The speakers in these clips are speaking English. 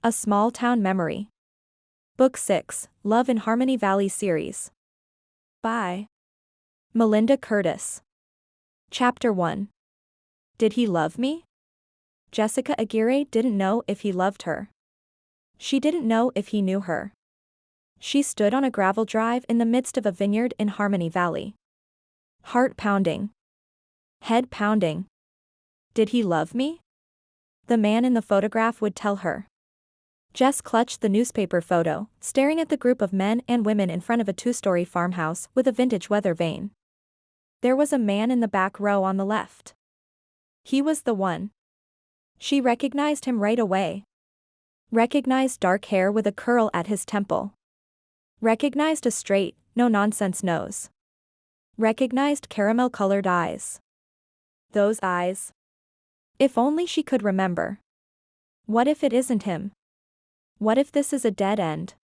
A Small Town Memory. Book 6, Love in Harmony Valley Series. By Melinda Curtis. Chapter 1. Did he love me? Jessica Aguirre didn't know if he loved her. She didn't know if he knew her. She stood on a gravel drive in the midst of a vineyard in Harmony Valley. Heart pounding. Head pounding. Did he love me? The man in the photograph would tell her. Jess clutched the newspaper photo, staring at the group of men and women in front of a two-story farmhouse with a vintage weather vane. There was a man in the back row on the left. He was the one. She recognized him right away. Recognized dark hair with a curl at his temple. Recognized a straight, no-nonsense nose. Recognized caramel-colored eyes. Those eyes. If only she could remember. What if it isn't him? What if this is a dead end?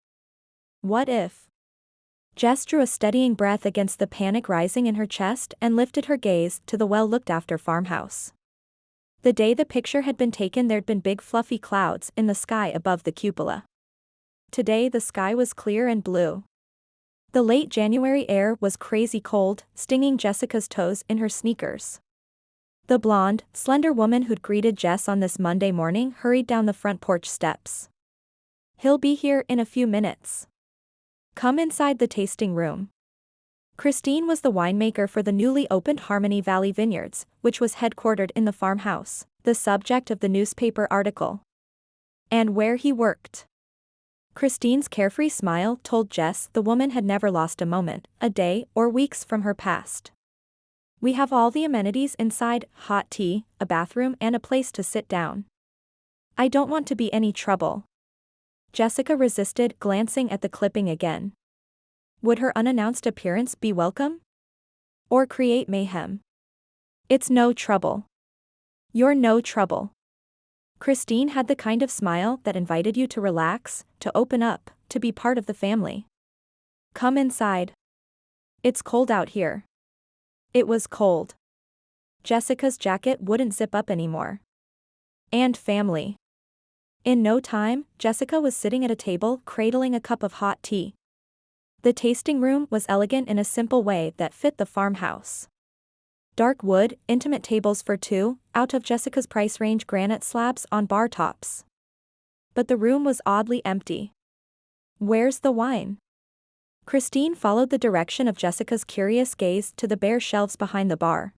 What if? Jess drew a steadying breath against the panic rising in her chest and lifted her gaze to the well-looked-after farmhouse. The day the picture had been taken, there'd been big fluffy clouds in the sky above the cupola. Today the sky was clear and blue. The late January air was crazy cold, stinging Jessica's toes in her sneakers. The blonde, slender woman who'd greeted Jess on this Monday morning hurried down the front porch steps. He'll be here in a few minutes. Come inside the tasting room. Christine was the winemaker for the newly opened Harmony Valley Vineyards, which was headquartered in the farmhouse, the subject of the newspaper article. And where he worked. Christine's carefree smile told Jess the woman had never lost a moment, a day, or weeks from her past. We have all the amenities inside: hot tea, a bathroom, and a place to sit down. I don't want to be any trouble. Jessica resisted, glancing at the clipping again. Would her unannounced appearance be welcome? Or create mayhem? It's no trouble. You're no trouble. Christine had the kind of smile that invited you to relax, to open up, to be part of the family. Come inside. It's cold out here. It was cold. Jessica's jacket wouldn't zip up anymore. And family. In no time, Jessica was sitting at a table cradling a cup of hot tea. The tasting room was elegant in a simple way that fit the farmhouse. Dark wood, intimate tables for two, out of Jessica's price range granite slabs on bar tops. But the room was oddly empty. Where's the wine? Christine followed the direction of Jessica's curious gaze to the bare shelves behind the bar.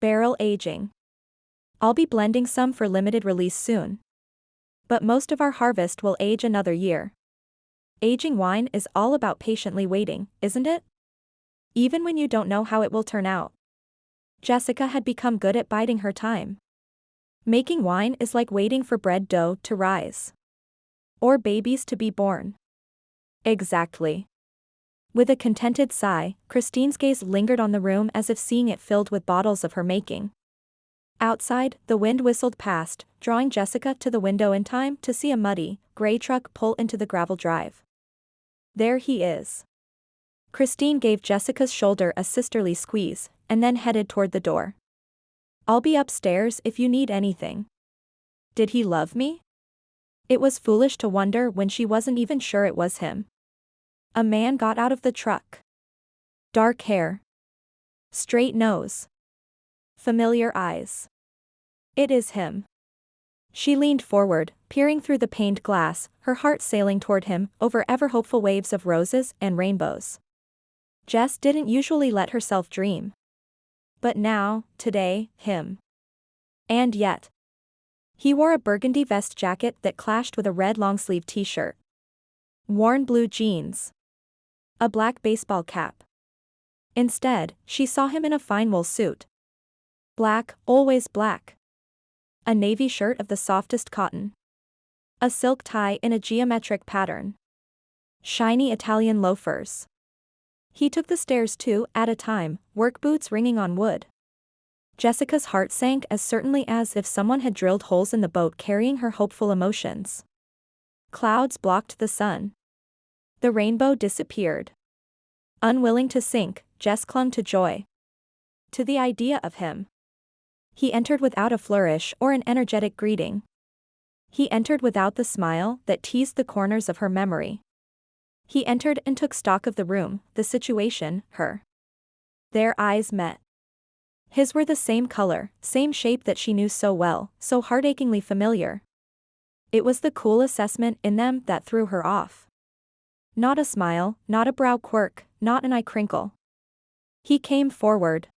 Barrel aging. I'll be blending some for limited release soon. But most of our harvest will age another year. Aging wine is all about patiently waiting, isn't it? Even when you don't know how it will turn out. Jessica had become good at biding her time. Making wine is like waiting for bread dough to rise. Or babies to be born. Exactly. With a contented sigh, Christine's gaze lingered on the room as if seeing it filled with bottles of her making. Outside, the wind whistled past, drawing Jessica to the window in time to see a muddy, gray truck pull into the gravel drive. There he is. Christine gave Jessica's shoulder a sisterly squeeze, and then headed toward the door. I'll be upstairs if you need anything. Did he love me? It was foolish to wonder when she wasn't even sure it was him. A man got out of the truck. Dark hair. Straight nose. Familiar eyes. It is him. She leaned forward, peering through the paned glass, her heart sailing toward him over ever-hopeful waves of roses and rainbows. Jess didn't usually let herself dream. But now, today, him. And yet. He wore a burgundy vest jacket that clashed with a red long-sleeve t-shirt. Worn blue jeans. A black baseball cap. Instead, she saw him in a fine wool suit. Black, always black. A navy shirt of the softest cotton. A silk tie in a geometric pattern. Shiny Italian loafers. He took the stairs two at a time, work boots ringing on wood. Jessica's heart sank as certainly as if someone had drilled holes in the boat carrying her hopeful emotions. Clouds blocked the sun. The rainbow disappeared. Unwilling to sink, Jess clung to joy. To the idea of him. He entered without a flourish or an energetic greeting. He entered without the smile that teased the corners of her memory. He entered and took stock of the room, the situation, her. Their eyes met. His were the same color, same shape that she knew so well, so heartachingly familiar. It was the cool assessment in them that threw her off. Not a smile, not a brow quirk, not an eye crinkle. He came forward.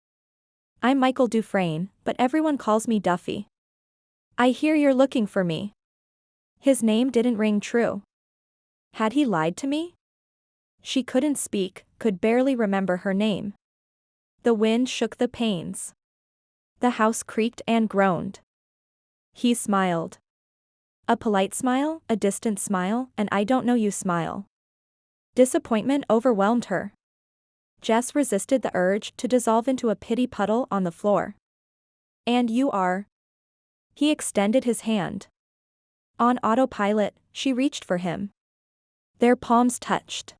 I'm Michael Dufraine, but everyone calls me Duffy. I hear you're looking for me. His name didn't ring true. Had he lied to me? She couldn't speak, could barely remember her name. The wind shook the panes. The house creaked and groaned. He smiled. A polite smile, a distant smile, an I don't know you smile. Disappointment overwhelmed her. Jess resisted the urge to dissolve into a pity puddle on the floor. And you are? He extended his hand. On autopilot, she reached for him. Their palms touched.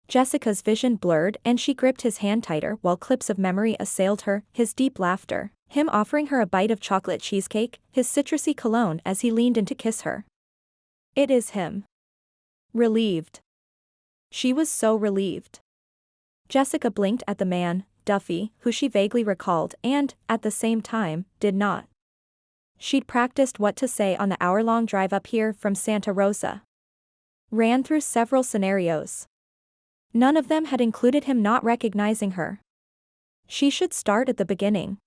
Jessica's vision blurred and she gripped his hand tighter while clips of memory assailed her, his deep laughter, him offering her a bite of chocolate cheesecake, his citrusy cologne as he leaned in to kiss her. It is him. Relieved. She was so relieved. Jessica blinked at the man, Duffy, who she vaguely recalled and, at the same time, did not. She'd practiced what to say on the hour-long drive up here from Santa Rosa. Ran through several scenarios. None of them had included him not recognizing her. She should start at the beginning.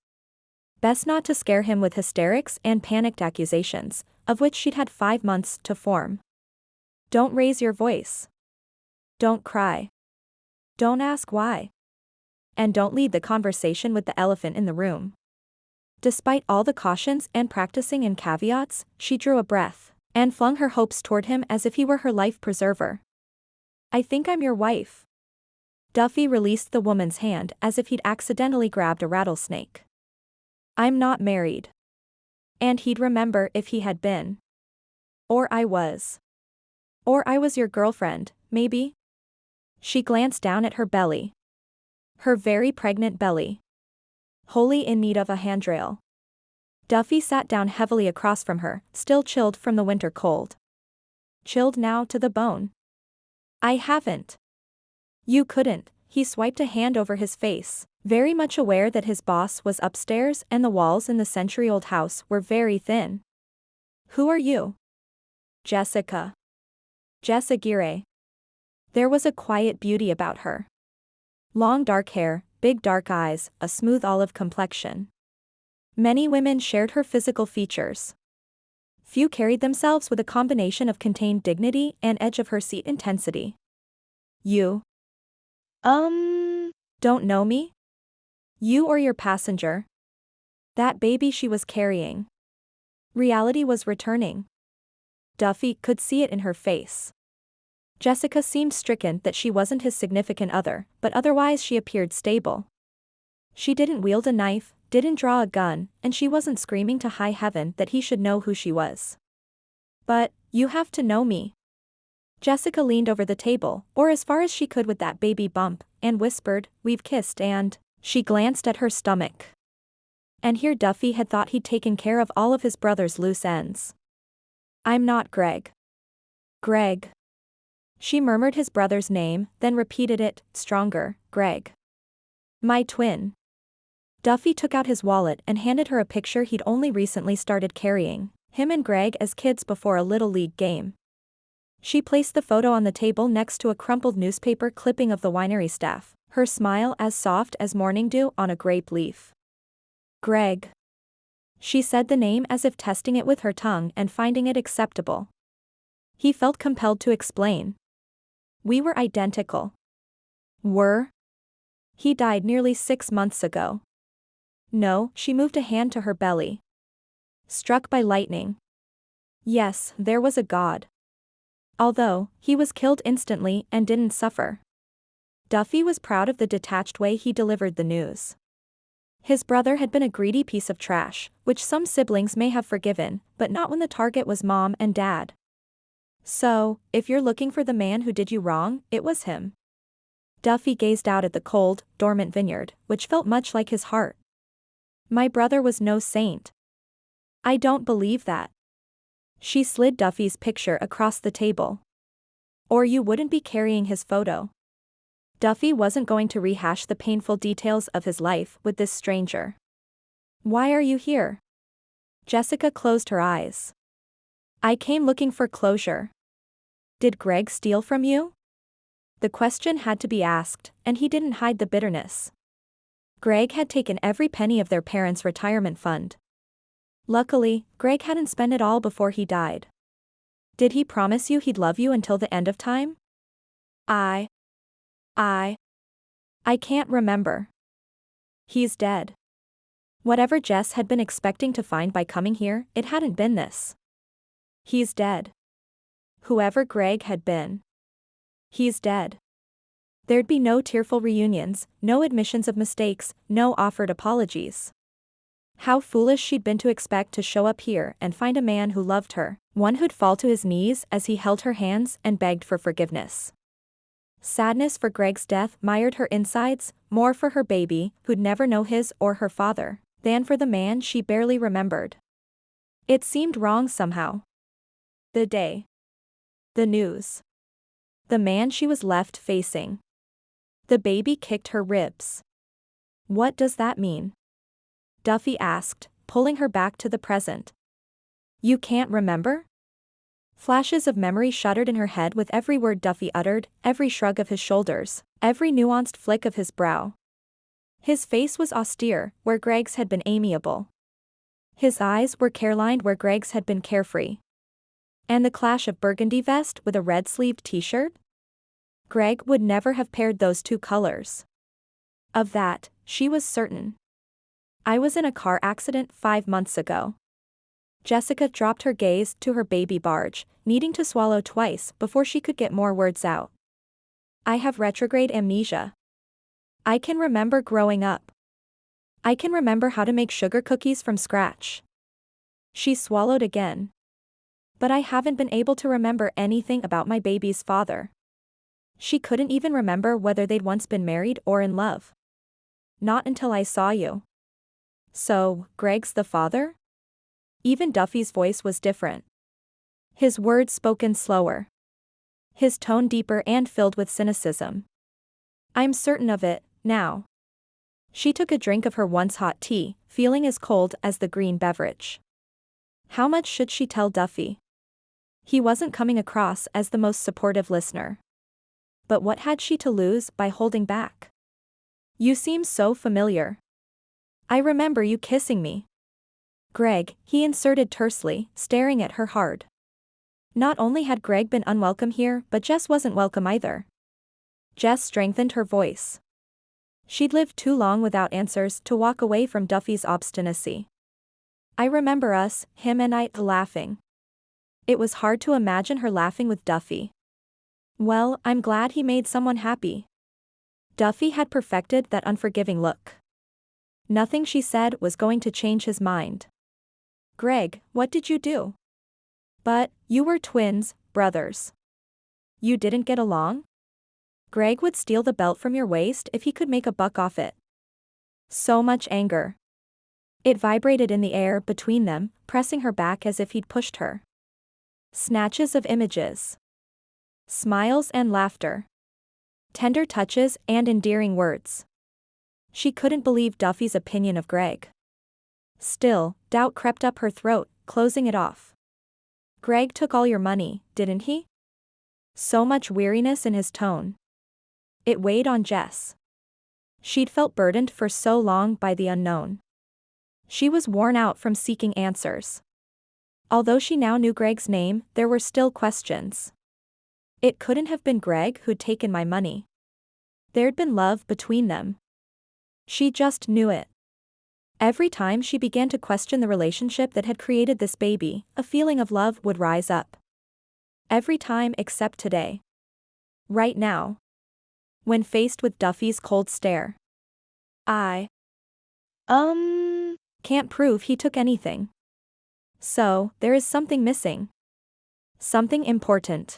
Best not to scare him with hysterics and panicked accusations, of which she'd had 5 months to form. Don't raise your voice. Don't cry. Don't ask why. And don't lead the conversation with the elephant in the room. Despite all the cautions and practicing in caveats, she drew a breath, and flung her hopes toward him as if he were her life preserver. I think I'm your wife. Duffy released the woman's hand as if he'd accidentally grabbed a rattlesnake. I'm not married. And he'd remember if he had been. Or I was. Or I was your girlfriend, maybe? She glanced down at her belly. Her very pregnant belly. Wholly in need of a handrail. Duffy sat down heavily across from her, still chilled from the winter cold. Chilled now to the bone. I haven't. You couldn't. He swiped a hand over his face, very much aware that his boss was upstairs and the walls in the century-old house were very thin. Who are you? Jessica. Jess Aguirre. There was a quiet beauty about her. Long dark hair, big dark eyes, a smooth olive complexion. Many women shared her physical features. Few carried themselves with a combination of contained dignity and edge of her seat intensity. You. Don't know me? You or your passenger? That baby she was carrying. Reality was returning. Duffy could see it in her face. Jessica seemed stricken that she wasn't his significant other, but otherwise she appeared stable. She didn't wield a knife, didn't draw a gun, and she wasn't screaming to high heaven that he should know who she was. But, you have to know me. Jessica leaned over the table, or as far as she could with that baby bump, and whispered, we've kissed and, she glanced at her stomach. And here Duffy had thought he'd taken care of all of his brother's loose ends. I'm not Greg. Greg. She murmured his brother's name, then repeated it, stronger, Greg. My twin. Duffy took out his wallet and handed her a picture he'd only recently started carrying, him and Greg as kids before a little league game. She placed the photo on the table next to a crumpled newspaper clipping of the winery staff, her smile as soft as morning dew on a grape leaf. Greg. She said the name as if testing it with her tongue and finding it acceptable. He felt compelled to explain. We were identical. Were? He died nearly 6 months ago. No, she moved a hand to her belly. Struck by lightning. Yes, there was a God. Although, he was killed instantly and didn't suffer. Duffy was proud of the detached way he delivered the news. His brother had been a greedy piece of trash, which some siblings may have forgiven, but not when the target was mom and dad. So, if you're looking for the man who did you wrong, it was him. Duffy gazed out at the cold, dormant vineyard, which felt much like his heart. My brother was no saint. I don't believe that. She slid Duffy's picture across the table. Or you wouldn't be carrying his photo. Duffy wasn't going to rehash the painful details of his life with this stranger. Why are you here? Jessica closed her eyes. I came looking for closure. Did Greg steal from you? The question had to be asked, and he didn't hide the bitterness. Greg had taken every penny of their parents' retirement fund. Luckily, Greg hadn't spent it all before he died. Did he promise you he'd love you until the end of time? I can't remember. He's dead. Whatever Jess had been expecting to find by coming here, it hadn't been this. He's dead. Whoever Greg had been. He's dead. There'd be no tearful reunions, no admissions of mistakes, no offered apologies. How foolish she'd been to expect to show up here and find a man who loved her, one who'd fall to his knees as he held her hands and begged for forgiveness. Sadness for Greg's death mired her insides, more for her baby, who'd never know his or her father, than for the man she barely remembered. It seemed wrong somehow. The day. The news. The man she was left facing. The baby kicked her ribs. What does that mean? Duffy asked, pulling her back to the present. You can't remember? Flashes of memory shuddered in her head with every word Duffy uttered, every shrug of his shoulders, every nuanced flick of his brow. His face was austere, where Greg's had been amiable. His eyes were care-lined where Greg's had been carefree. And the clash of burgundy vest with a red-sleeved t-shirt? Greg would never have paired those two colors. Of that, she was certain. I was in a car accident 5 months ago. Jessica dropped her gaze to her baby barge, needing to swallow twice before she could get more words out. I have retrograde amnesia. I can remember growing up. I can remember how to make sugar cookies from scratch. She swallowed again. But I haven't been able to remember anything about my baby's father. She couldn't even remember whether they'd once been married or in love. Not until I saw you. So, Greg's the father? Even Duffy's voice was different. His words spoken slower. His tone deeper and filled with cynicism. I'm certain of it, now. She took a drink of her once hot tea, feeling as cold as the green beverage. How much should she tell Duffy? He wasn't coming across as the most supportive listener. But what had she to lose by holding back? You seem so familiar. I remember you kissing me. Greg, he inserted tersely, staring at her hard. Not only had Greg been unwelcome here, but Jess wasn't welcome either. Jess strengthened her voice. She'd lived too long without answers to walk away from Duffy's obstinacy. I remember us, him and I, laughing. It was hard to imagine her laughing with Duffy. Well, I'm glad he made someone happy. Duffy had perfected that unforgiving look. Nothing she said was going to change his mind. Greg, what did you do? But, you were twins, brothers. You didn't get along? Greg would steal the belt from your waist if he could make a buck off it. So much anger. It vibrated in the air between them, pressing her back as if he'd pushed her. Snatches of images. Smiles and laughter. Tender touches and endearing words. She couldn't believe Duffy's opinion of Greg. Still, doubt crept up her throat, closing it off. Greg took all your money, didn't he? So much weariness in his tone. It weighed on Jess. She'd felt burdened for so long by the unknown. She was worn out from seeking answers. Although she now knew Greg's name, there were still questions. It couldn't have been Greg who'd taken my money. There'd been love between them. She just knew it. Every time she began to question the relationship that had created this baby, a feeling of love would rise up. Every time except today. Right now. When faced with Duffy's cold stare. I can't prove he took anything. So, there is something missing. Something important.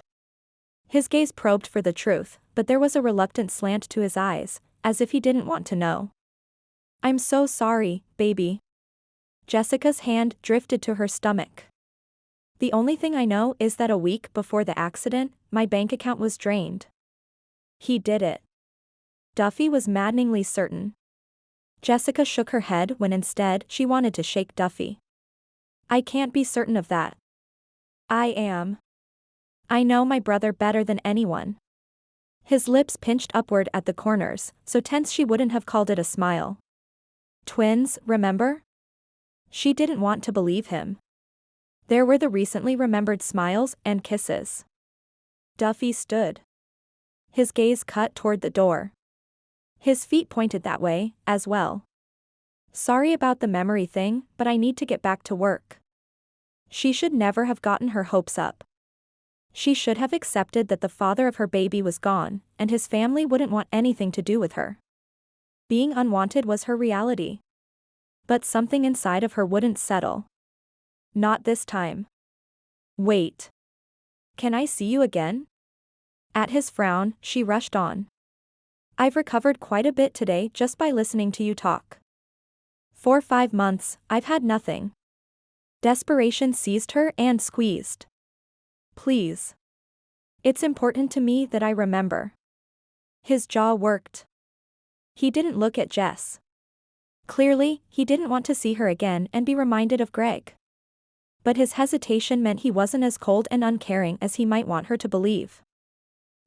His gaze probed for the truth, but there was a reluctant slant to his eyes, as if he didn't want to know. I'm so sorry, baby. Jessica's hand drifted to her stomach. The only thing I know is that a week before the accident, my bank account was drained. He did it. Duffy was maddeningly certain. Jessica shook her head when instead she wanted to shake Duffy. I can't be certain of that. I am. I know my brother better than anyone. His lips pinched upward at the corners, so tense she wouldn't have called it a smile. Twins, remember? She didn't want to believe him. There were the recently remembered smiles and kisses. Duffy stood. His gaze cut toward the door. His feet pointed that way, as well. Sorry about the memory thing, but I need to get back to work. She should never have gotten her hopes up. She should have accepted that the father of her baby was gone, and his family wouldn't want anything to do with her. Being unwanted was her reality. But something inside of her wouldn't settle. Not this time. Wait. Can I see you again? At his frown, she rushed on. I've recovered quite a bit today just by listening to you talk. For 5 months, I've had nothing. Desperation seized her and squeezed. Please. It's important to me that I remember. His jaw worked. He didn't look at Jess. Clearly, he didn't want to see her again and be reminded of Greg. But his hesitation meant he wasn't as cold and uncaring as he might want her to believe.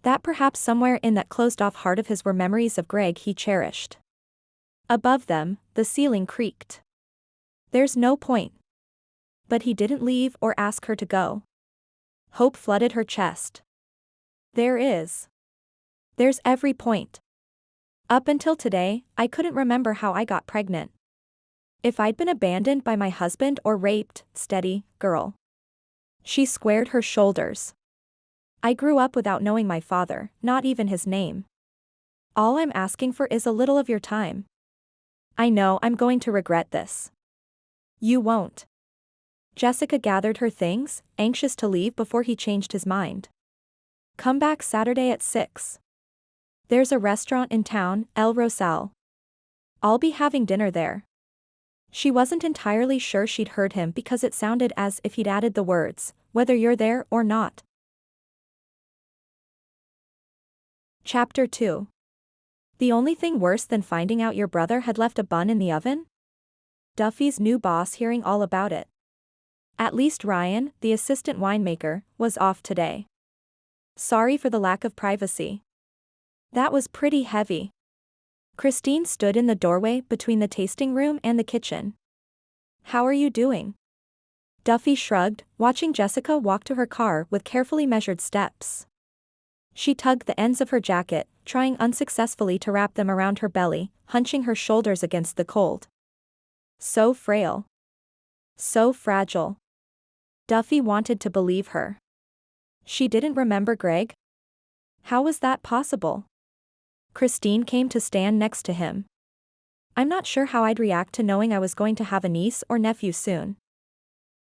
That perhaps somewhere in that closed-off heart of his were memories of Greg he cherished. Above them, the ceiling creaked. There's no point. But he didn't leave or ask her to go. Hope flooded her chest. There is. There's every point. Up until today, I couldn't remember how I got pregnant. If I'd been abandoned by my husband or raped, steady, girl. She squared her shoulders. I grew up without knowing my father, not even his name. All I'm asking for is a little of your time. I know I'm going to regret this. You won't. Jessica gathered her things, anxious to leave before he changed his mind. Come back Saturday at 6. There's a restaurant in town, El Rosal. I'll be having dinner there. She wasn't entirely sure she'd heard him because it sounded as if he'd added the words, whether you're there or not. Chapter 2. The only thing worse than finding out your brother had left a bun in the oven? Duffy's new boss hearing all about it. At least Ryan, the assistant winemaker, was off today. Sorry for the lack of privacy. That was pretty heavy. Christine stood in the doorway between the tasting room and the kitchen. How are you doing? Duffy shrugged, watching Jessica walk to her car with carefully measured steps. She tugged the ends of her jacket, trying unsuccessfully to wrap them around her belly, hunching her shoulders against the cold. So frail. So fragile. Duffy wanted to believe her. She didn't remember Greg? How was that possible? Christine came to stand next to him. I'm not sure how I'd react to knowing I was going to have a niece or nephew soon.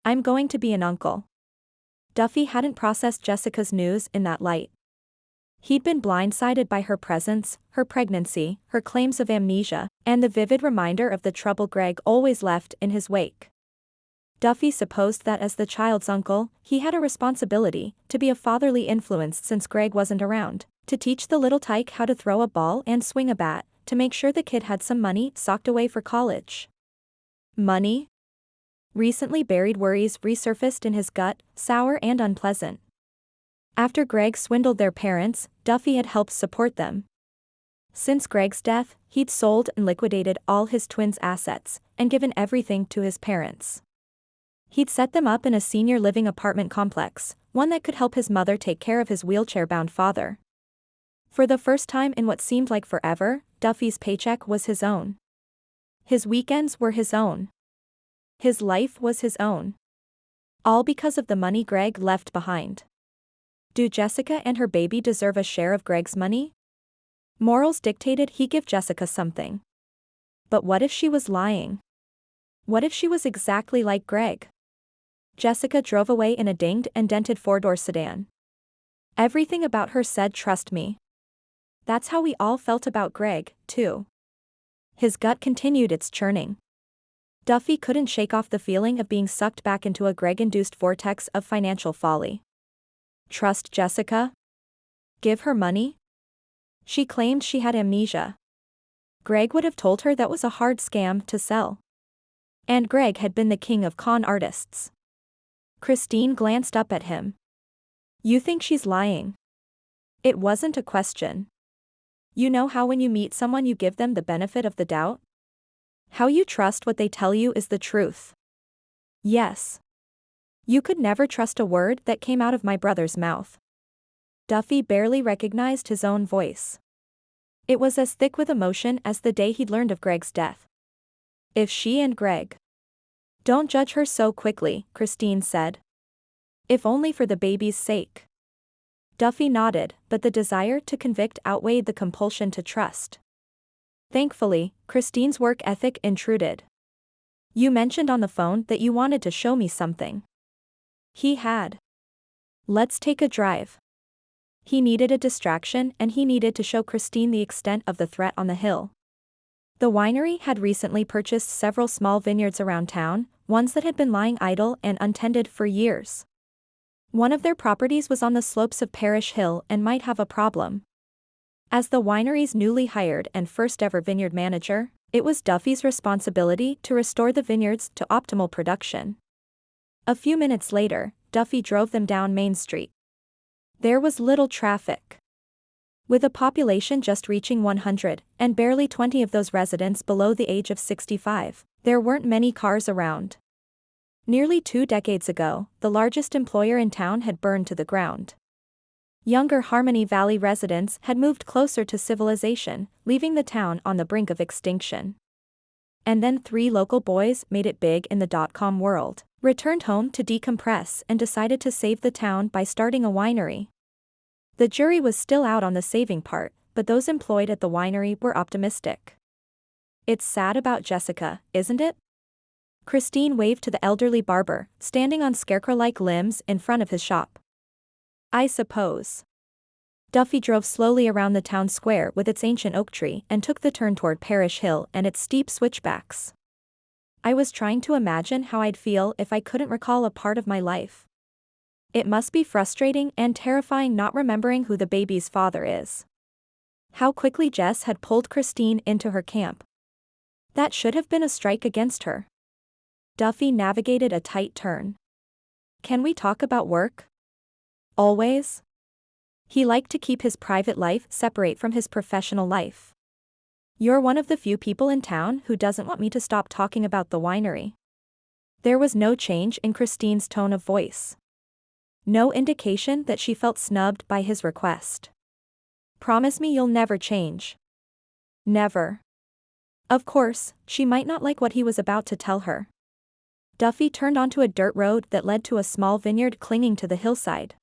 I'm going to be an uncle. Duffy hadn't processed Jessica's news in that light. He'd been blindsided by her presence, her pregnancy, her claims of amnesia, and the vivid reminder of the trouble Greg always left in his wake. Duffy supposed that as the child's uncle, he had a responsibility to be a fatherly influence since Greg wasn't around, to teach the little tyke how to throw a ball and swing a bat, to make sure the kid had some money socked away for college. Money? Recently buried worries resurfaced in his gut, sour and unpleasant. After Greg swindled their parents, Duffy had helped support them. Since Greg's death, he'd sold and liquidated all his twins' assets, and given everything to his parents. He'd set them up in a senior living apartment complex, one that could help his mother take care of his wheelchair-bound father. For the first time in what seemed like forever, Duffy's paycheck was his own. His weekends were his own. His life was his own. All because of the money Greg left behind. Do Jessica and her baby deserve a share of Greg's money? Morals dictated he give Jessica something. But what if she was lying? What if she was exactly like Greg? Jessica drove away in a dinged and dented four-door sedan. Everything about her said trust me. That's how we all felt about Greg, too. His gut continued its churning. Duffy couldn't shake off the feeling of being sucked back into a Greg-induced vortex of financial folly. Trust Jessica? Give her money? She claimed she had amnesia. Greg would have told her that was a hard scam to sell. And Greg had been the king of con artists. Christine glanced up at him. You think she's lying? It wasn't a question. You know how when you meet someone you give them the benefit of the doubt? How you trust what they tell you is the truth. Yes. You could never trust a word that came out of my brother's mouth. Duffy barely recognized his own voice. It was as thick with emotion as the day he'd learned of Greg's death. If she and Greg. Don't judge her so quickly, Christine said. If only for the baby's sake. Duffy nodded, but the desire to convict outweighed the compulsion to trust. Thankfully, Christine's work ethic intruded. You mentioned on the phone that you wanted to show me something. He had. Let's take a drive. He needed a distraction and he needed to show Christine the extent of the threat on the hill. The winery had recently purchased several small vineyards around town, ones that had been lying idle and untended for years. One of their properties was on the slopes of Parish Hill and might have a problem. As the winery's newly hired and first-ever vineyard manager, it was Duffy's responsibility to restore the vineyards to optimal production. A few minutes later, Duffy drove them down Main Street. There was little traffic. With a population just reaching 100, and barely 20 of those residents below the age of 65, there weren't many cars around. Nearly 2 decades ago, the largest employer in town had burned to the ground. Younger Harmony Valley residents had moved closer to civilization, leaving the town on the brink of extinction. And then 3 local boys made it big in the dot-com world, returned home to decompress and decided to save the town by starting a winery. The jury was still out on the saving part, but those employed at the winery were optimistic. It's sad about Jessica, isn't it? Christine waved to the elderly barber, standing on scarecrow-like limbs in front of his shop. I suppose. Duffy drove slowly around the town square with its ancient oak tree and took the turn toward Parish Hill and its steep switchbacks. I was trying to imagine how I'd feel if I couldn't recall a part of my life. It must be frustrating and terrifying not remembering who the baby's father is. How quickly Jess had pulled Christine into her camp. That should have been a strike against her. Duffy navigated a tight turn. Can we talk about work? Always? He liked to keep his private life separate from his professional life. You're one of the few people in town who doesn't want me to stop talking about the winery. There was no change in Christine's tone of voice. No indication that she felt snubbed by his request. Promise me you'll never change. Never. Of course, she might not like what he was about to tell her. Duffy turned onto a dirt road that led to a small vineyard clinging to the hillside.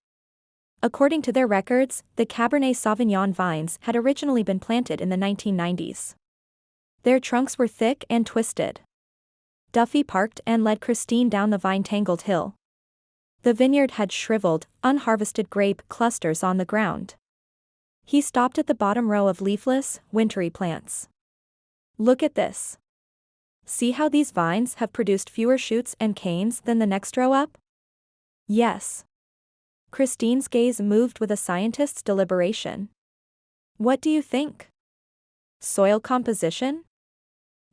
According to their records, the Cabernet Sauvignon vines had originally been planted in the 1990s. Their trunks were thick and twisted. Duffy parked and led Christine down the vine-tangled hill. The vineyard had shriveled, unharvested grape clusters on the ground. He stopped at the bottom row of leafless, wintry plants. Look at this. See how these vines have produced fewer shoots and canes than the next row up? Yes. Christine's gaze moved with a scientist's deliberation. What do you think? Soil composition?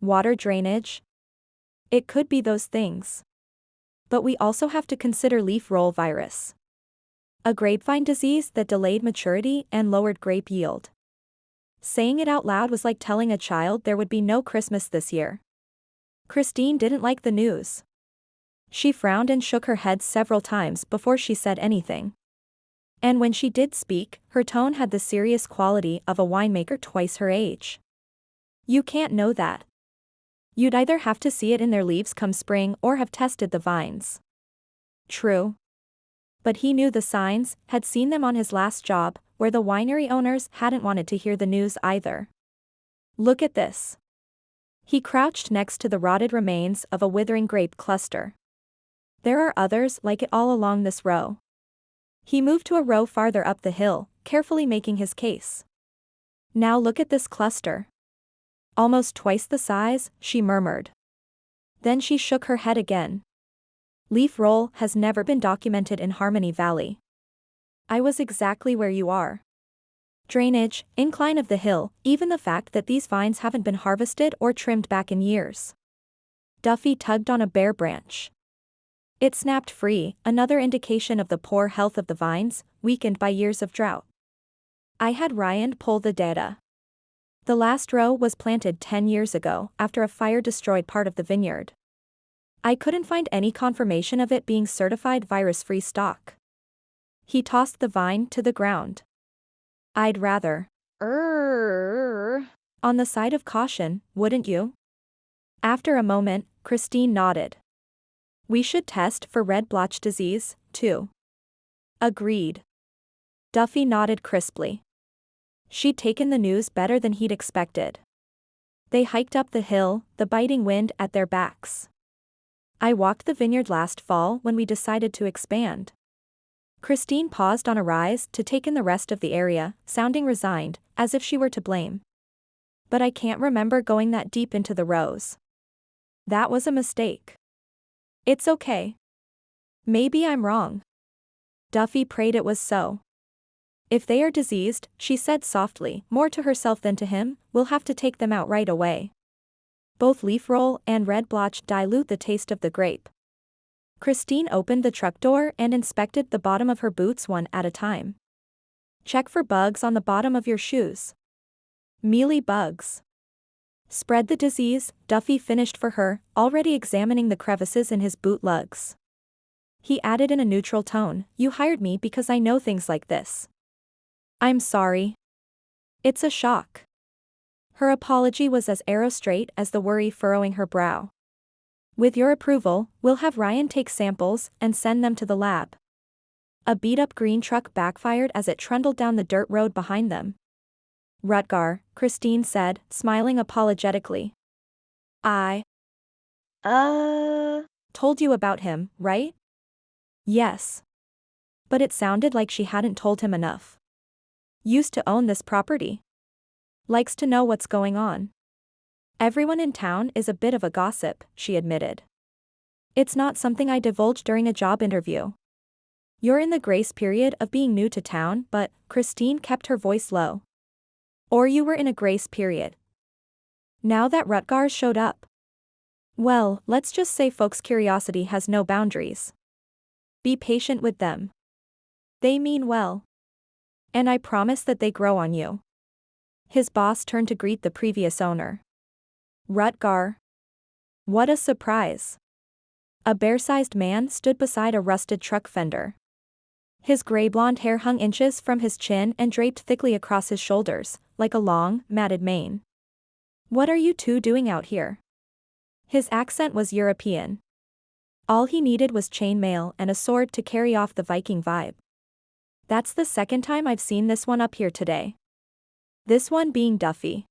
Water drainage? It could be those things. But we also have to consider leaf roll virus. A grapevine disease that delayed maturity and lowered grape yield. Saying it out loud was like telling a child there would be no Christmas this year. Christine didn't like the news. She frowned and shook her head several times before she said anything. And when she did speak, her tone had the serious quality of a winemaker twice her age. You can't know that. You'd either have to see it in their leaves come spring or have tested the vines. True. But he knew the signs, had seen them on his last job, where the winery owners hadn't wanted to hear the news either. Look at this. He crouched next to the rotted remains of a withering grape cluster. There are others like it all along this row. He moved to a row farther up the hill, carefully making his case. Now look at this cluster. Almost twice the size, she murmured. Then she shook her head again. Leaf roll has never been documented in Harmony Valley. I was exactly where you are. Drainage, incline of the hill, even the fact that these vines haven't been harvested or trimmed back in years. Duffy tugged on a bare branch. It snapped free, another indication of the poor health of the vines, weakened by years of drought. I had Ryan pull the data. The last row was planted 10 years ago, after a fire destroyed part of the vineyard. I couldn't find any confirmation of it being certified virus-free stock. He tossed the vine to the ground. I'd rather on the side of caution, wouldn't you? After a moment, Christine nodded. We should test for red blotch disease, too. Agreed. Duffy nodded crisply. She'd taken the news better than he'd expected. They hiked up the hill, the biting wind at their backs. I walked the vineyard last fall when we decided to expand. Christine paused on a rise to take in the rest of the area, sounding resigned, as if she were to blame. But I can't remember going that deep into the rows. That was a mistake. It's okay. Maybe I'm wrong. Duffy prayed it was so. If they are diseased, she said softly, more to herself than to him, we'll have to take them out right away. Both leaf roll and red blotch dilute the taste of the grape. Christine opened the truck door and inspected the bottom of her boots one at a time. Check for bugs on the bottom of your shoes. Mealy bugs. Spread the disease, Duffy finished for her, already examining the crevices in his boot lugs. He added in a neutral tone, you hired me because I know things like this. I'm sorry. It's a shock. Her apology was as arrow-straight as the worry furrowing her brow. With your approval, we'll have Ryan take samples and send them to the lab. A beat-up green truck backfired as it trundled down the dirt road behind them. Rutgar, Christine said, smiling apologetically. I told you about him, right? Yes. But it sounded like she hadn't told him enough. Used to own this property. Likes to know what's going on. Everyone in town is a bit of a gossip, she admitted. It's not something I divulge during a job interview. You're in the grace period of being new to town, but, Christine kept her voice low. Or you were in a grace period. Now that Rutgers showed up. Well, let's just say folks' curiosity has no boundaries. Be patient with them. They mean well. And I promise that they grow on you. His boss turned to greet the previous owner. Rutgar. What a surprise. A bear-sized man stood beside a rusted truck fender. His gray-blonde hair hung inches from his chin and draped thickly across his shoulders, like a long, matted mane. What are you two doing out here? His accent was European. All he needed was chainmail and a sword to carry off the Viking vibe. That's the second time I've seen this one up here today. This one being Duffy.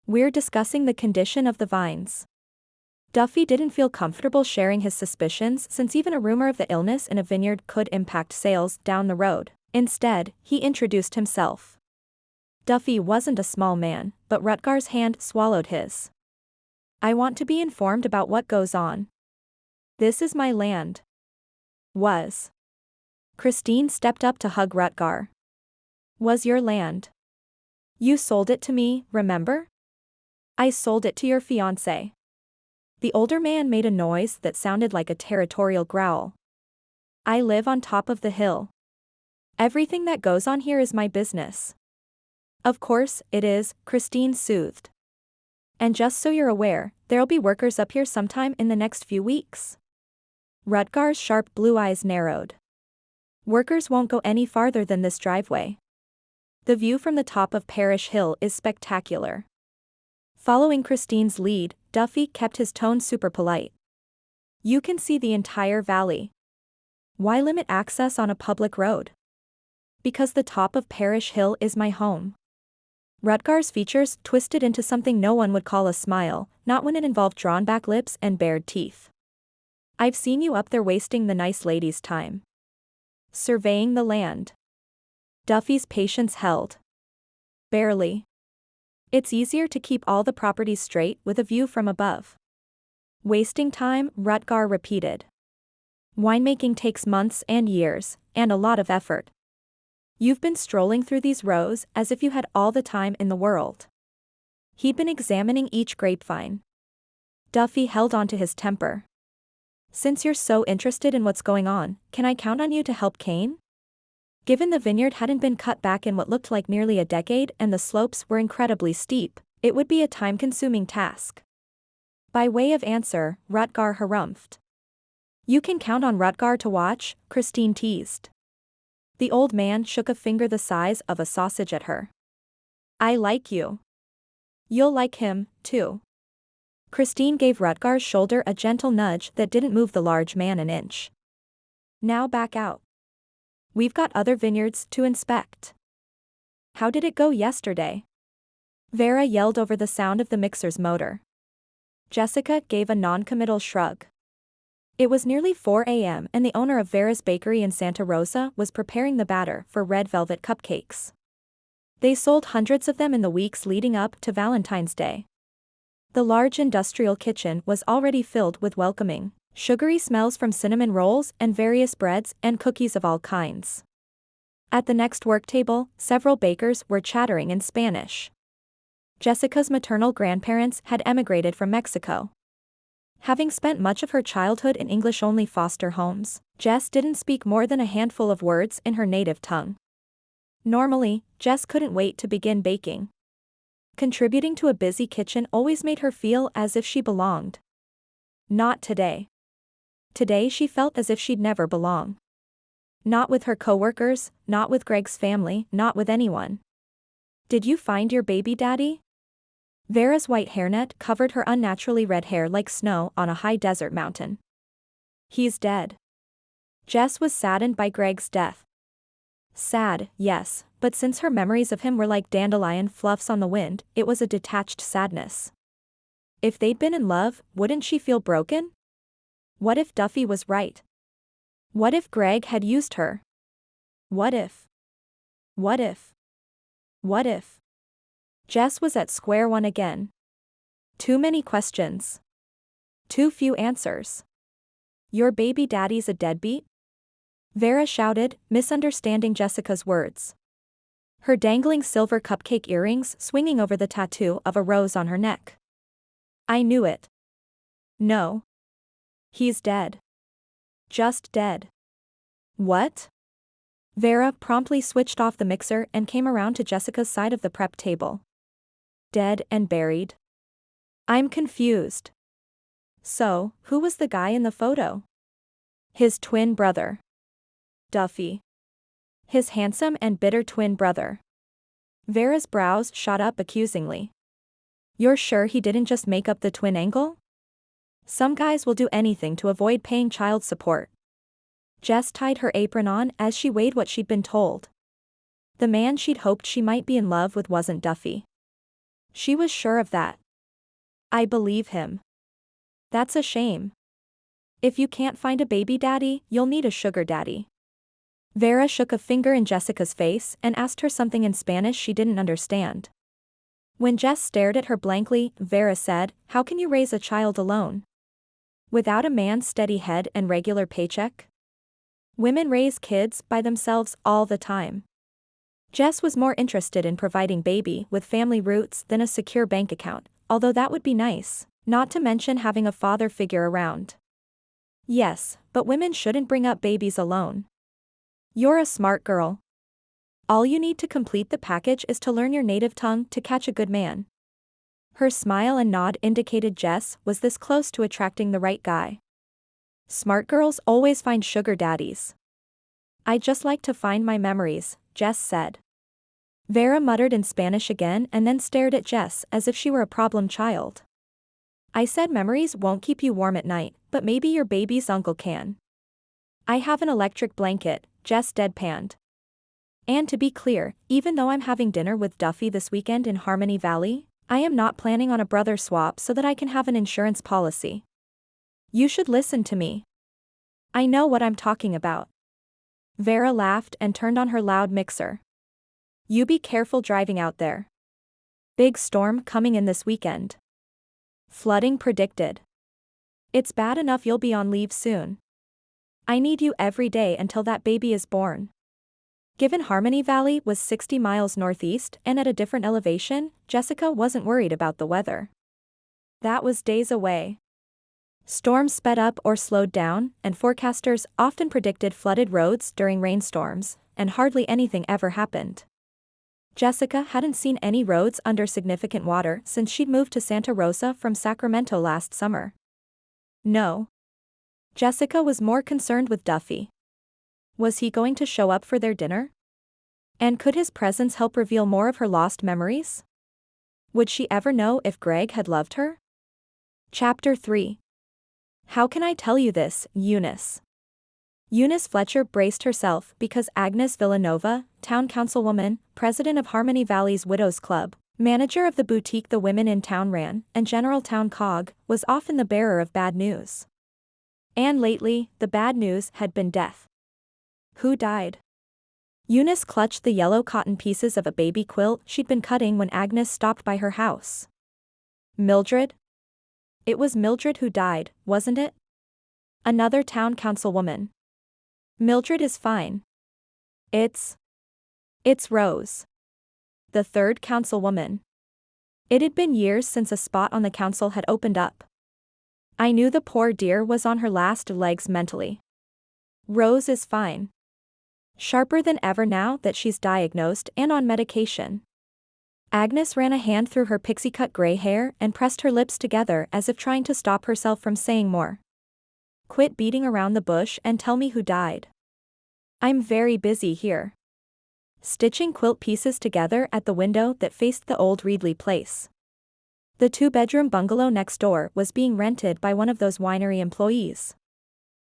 We're discussing the condition of the vines. Duffy didn't feel comfortable sharing his suspicions since even a rumor of the illness in a vineyard could impact sales down the road. Instead, he introduced himself. Duffy wasn't a small man, but Rutgar's hand swallowed his. I want to be informed about what goes on. This is my land. Was. Christine stepped up to hug Rutgar. Was your land. You sold it to me, remember? I sold it to your fiancé. The older man made a noise that sounded like a territorial growl. I live on top of the hill. Everything that goes on here is my business. Of course, it is, Christine soothed. And just so you're aware, there'll be workers up here sometime in the next few weeks. Rutgar's sharp blue eyes narrowed. Workers won't go any farther than this driveway. The view from the top of Parish Hill is spectacular. Following Christine's lead, Duffy kept his tone super polite. You can see the entire valley. Why limit access on a public road? Because the top of Parish Hill is my home. Rutgar's features twisted into something no one would call a smile, not when it involved drawn-back lips and bared teeth. I've seen you up there wasting the nice lady's time. Surveying the land. Duffy's patience held. Barely. It's easier to keep all the properties straight with a view from above. Wasting time, Rutgar repeated. Winemaking takes months and years, and a lot of effort. You've been strolling through these rows as if you had all the time in the world. He'd been examining each grapevine. Duffy held on to his temper. Since you're so interested in what's going on, can I count on you to help Kane? Given the vineyard hadn't been cut back in what looked like nearly a decade and the slopes were incredibly steep, it would be a time-consuming task. By way of answer, Rutgar harumphed. You can count on Rutgar to watch, Christine teased. The old man shook a finger the size of a sausage at her. I like you. You'll like him, too. Christine gave Rutgar's shoulder a gentle nudge that didn't move the large man an inch. Now back out. We've got other vineyards to inspect. How did it go yesterday? Vera yelled over the sound of the mixer's motor. Jessica gave a non-committal shrug. It was nearly 4 a.m. and the owner of Vera's bakery in Santa Rosa was preparing the batter for red velvet cupcakes. They sold hundreds of them in the weeks leading up to Valentine's Day. The large industrial kitchen was already filled with welcoming, sugary smells from cinnamon rolls and various breads and cookies of all kinds. At the next work table, several bakers were chattering in Spanish. Jessica's maternal grandparents had emigrated from Mexico. Having spent much of her childhood in English-only foster homes, Jess didn't speak more than a handful of words in her native tongue. Normally, Jess couldn't wait to begin baking. Contributing to a busy kitchen always made her feel as if she belonged. Not today. Today she felt as if she'd never belong. Not with her coworkers, not with Greg's family, not with anyone. Did you find your baby daddy? Vera's white hairnet covered her unnaturally red hair like snow on a high desert mountain. He's dead. Jess was saddened by Greg's death. Sad, yes, but since her memories of him were like dandelion fluffs on the wind, it was a detached sadness. If they'd been in love, wouldn't she feel broken? What if Duffy was right? What if Greg had used her? What if? What if? What if? Jess was at square one again. Too many questions. Too few answers. Your baby daddy's a deadbeat? Vera shouted, misunderstanding Jessica's words. Her dangling silver cupcake earrings swinging over the tattoo of a rose on her neck. I knew it. No. He's dead. Just dead. What? Vera promptly switched off the mixer and came around to Jessica's side of the prep table. Dead and buried? I'm confused. So, who was the guy in the photo? His twin brother. Duffy. His handsome and bitter twin brother. Vera's brows shot up accusingly. You're sure he didn't just make up the twin angle? Some guys will do anything to avoid paying child support. Jess tied her apron on as she weighed what she'd been told. The man she'd hoped she might be in love with wasn't Duffy. She was sure of that. I believe him. That's a shame. If you can't find a baby daddy, you'll need a sugar daddy. Vera shook a finger in Jessica's face and asked her something in Spanish she didn't understand. When Jess stared at her blankly, Vera said, "How can you raise a child alone? Without a man's steady head and regular paycheck? Women raise kids by themselves all the time." Jess was more interested in providing baby with family roots than a secure bank account, although that would be nice, not to mention having a father figure around. Yes, but women shouldn't bring up babies alone. You're a smart girl. All you need to complete the package is to learn your native tongue to catch a good man. Her smile and nod indicated Jess was this close to attracting the right guy. Smart girls always find sugar daddies. I'd just like to find my memories, Jess said. Vera muttered in Spanish again and then stared at Jess as if she were a problem child. I said memories won't keep you warm at night, but maybe your baby's uncle can. I have an electric blanket, Jess deadpanned. And to be clear, even though I'm having dinner with Duffy this weekend in Harmony Valley, I am not planning on a brother swap so that I can have an insurance policy. You should listen to me. I know what I'm talking about. Vera laughed and turned on her loud mixer. You be careful driving out there. Big storm coming in this weekend. Flooding predicted. It's bad enough you'll be on leave soon. I need you every day until that baby is born. Given Harmony Valley was 60 miles northeast and at a different elevation, Jessica wasn't worried about the weather. That was days away. Storms sped up or slowed down, and forecasters often predicted flooded roads during rainstorms, and hardly anything ever happened. Jessica hadn't seen any roads under significant water since she'd moved to Santa Rosa from Sacramento last summer. No. Jessica was more concerned with Duffy. Was he going to show up for their dinner? And could his presence help reveal more of her lost memories? Would she ever know if Greg had loved her? Chapter 3. How can I tell you this, Eunice? Eunice Fletcher braced herself because Agnes Villanova, town councilwoman, president of Harmony Valley's Widows Club, manager of the boutique the women in town ran, and general town cog, was often the bearer of bad news. And lately, the bad news had been death. Who died? Eunice clutched the yellow cotton pieces of a baby quilt she'd been cutting when Agnes stopped by her house. Mildred? It was Mildred who died, wasn't it? Another town councilwoman. Mildred is fine. It's Rose. The third councilwoman. It had been years since a spot on the council had opened up. I knew the poor dear was on her last legs mentally. Rose is fine. Sharper than ever now that she's diagnosed and on medication. Agnes ran a hand through her pixie-cut gray hair and pressed her lips together as if trying to stop herself from saying more. Quit beating around the bush and tell me who died. I'm very busy here. Stitching quilt pieces together at the window that faced the old Reedley place. The two-bedroom bungalow next door was being rented by one of those winery employees.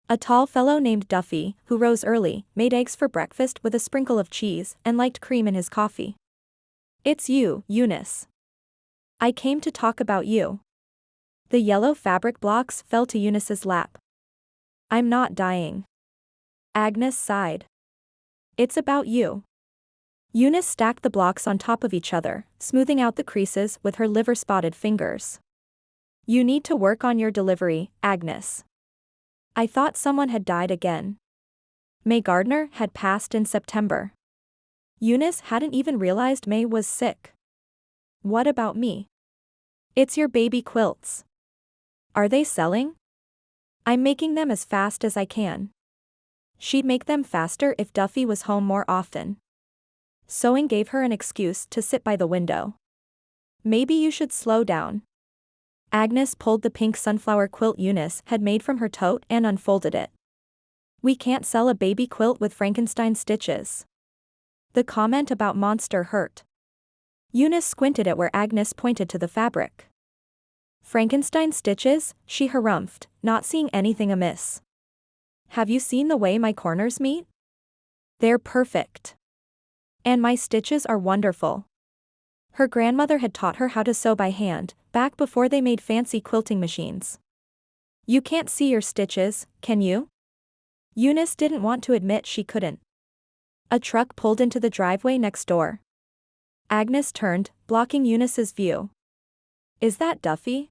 A tall fellow named Duffy, who rose early, made eggs for breakfast with a sprinkle of cheese, and liked cream in his coffee. It's you, Eunice. I came to talk about you. The yellow fabric blocks fell to Eunice's lap. I'm not dying. Agnes sighed. It's about you. Eunice stacked the blocks on top of each other, smoothing out the creases with her liver-spotted fingers. You need to work on your delivery, Agnes. I thought someone had died again. May Gardner had passed in September. Eunice hadn't even realized May was sick. What about me? It's your baby quilts. Are they selling? I'm making them as fast as I can. She'd make them faster if Duffy was home more often. Sewing gave her an excuse to sit by the window. Maybe you should slow down. Agnes pulled the pink sunflower quilt Eunice had made from her tote and unfolded it. We can't sell a baby quilt with Frankenstein stitches. The comment about monster hurt. Eunice squinted at where Agnes pointed to the fabric. Frankenstein stitches, she harumphed, not seeing anything amiss. Have you seen the way my corners meet? They're perfect. And my stitches are wonderful. Her grandmother had taught her how to sew by hand, back before they made fancy quilting machines. You can't see your stitches, can you? Eunice didn't want to admit she couldn't. A truck pulled into the driveway next door. Agnes turned, blocking Eunice's view. Is that Duffy?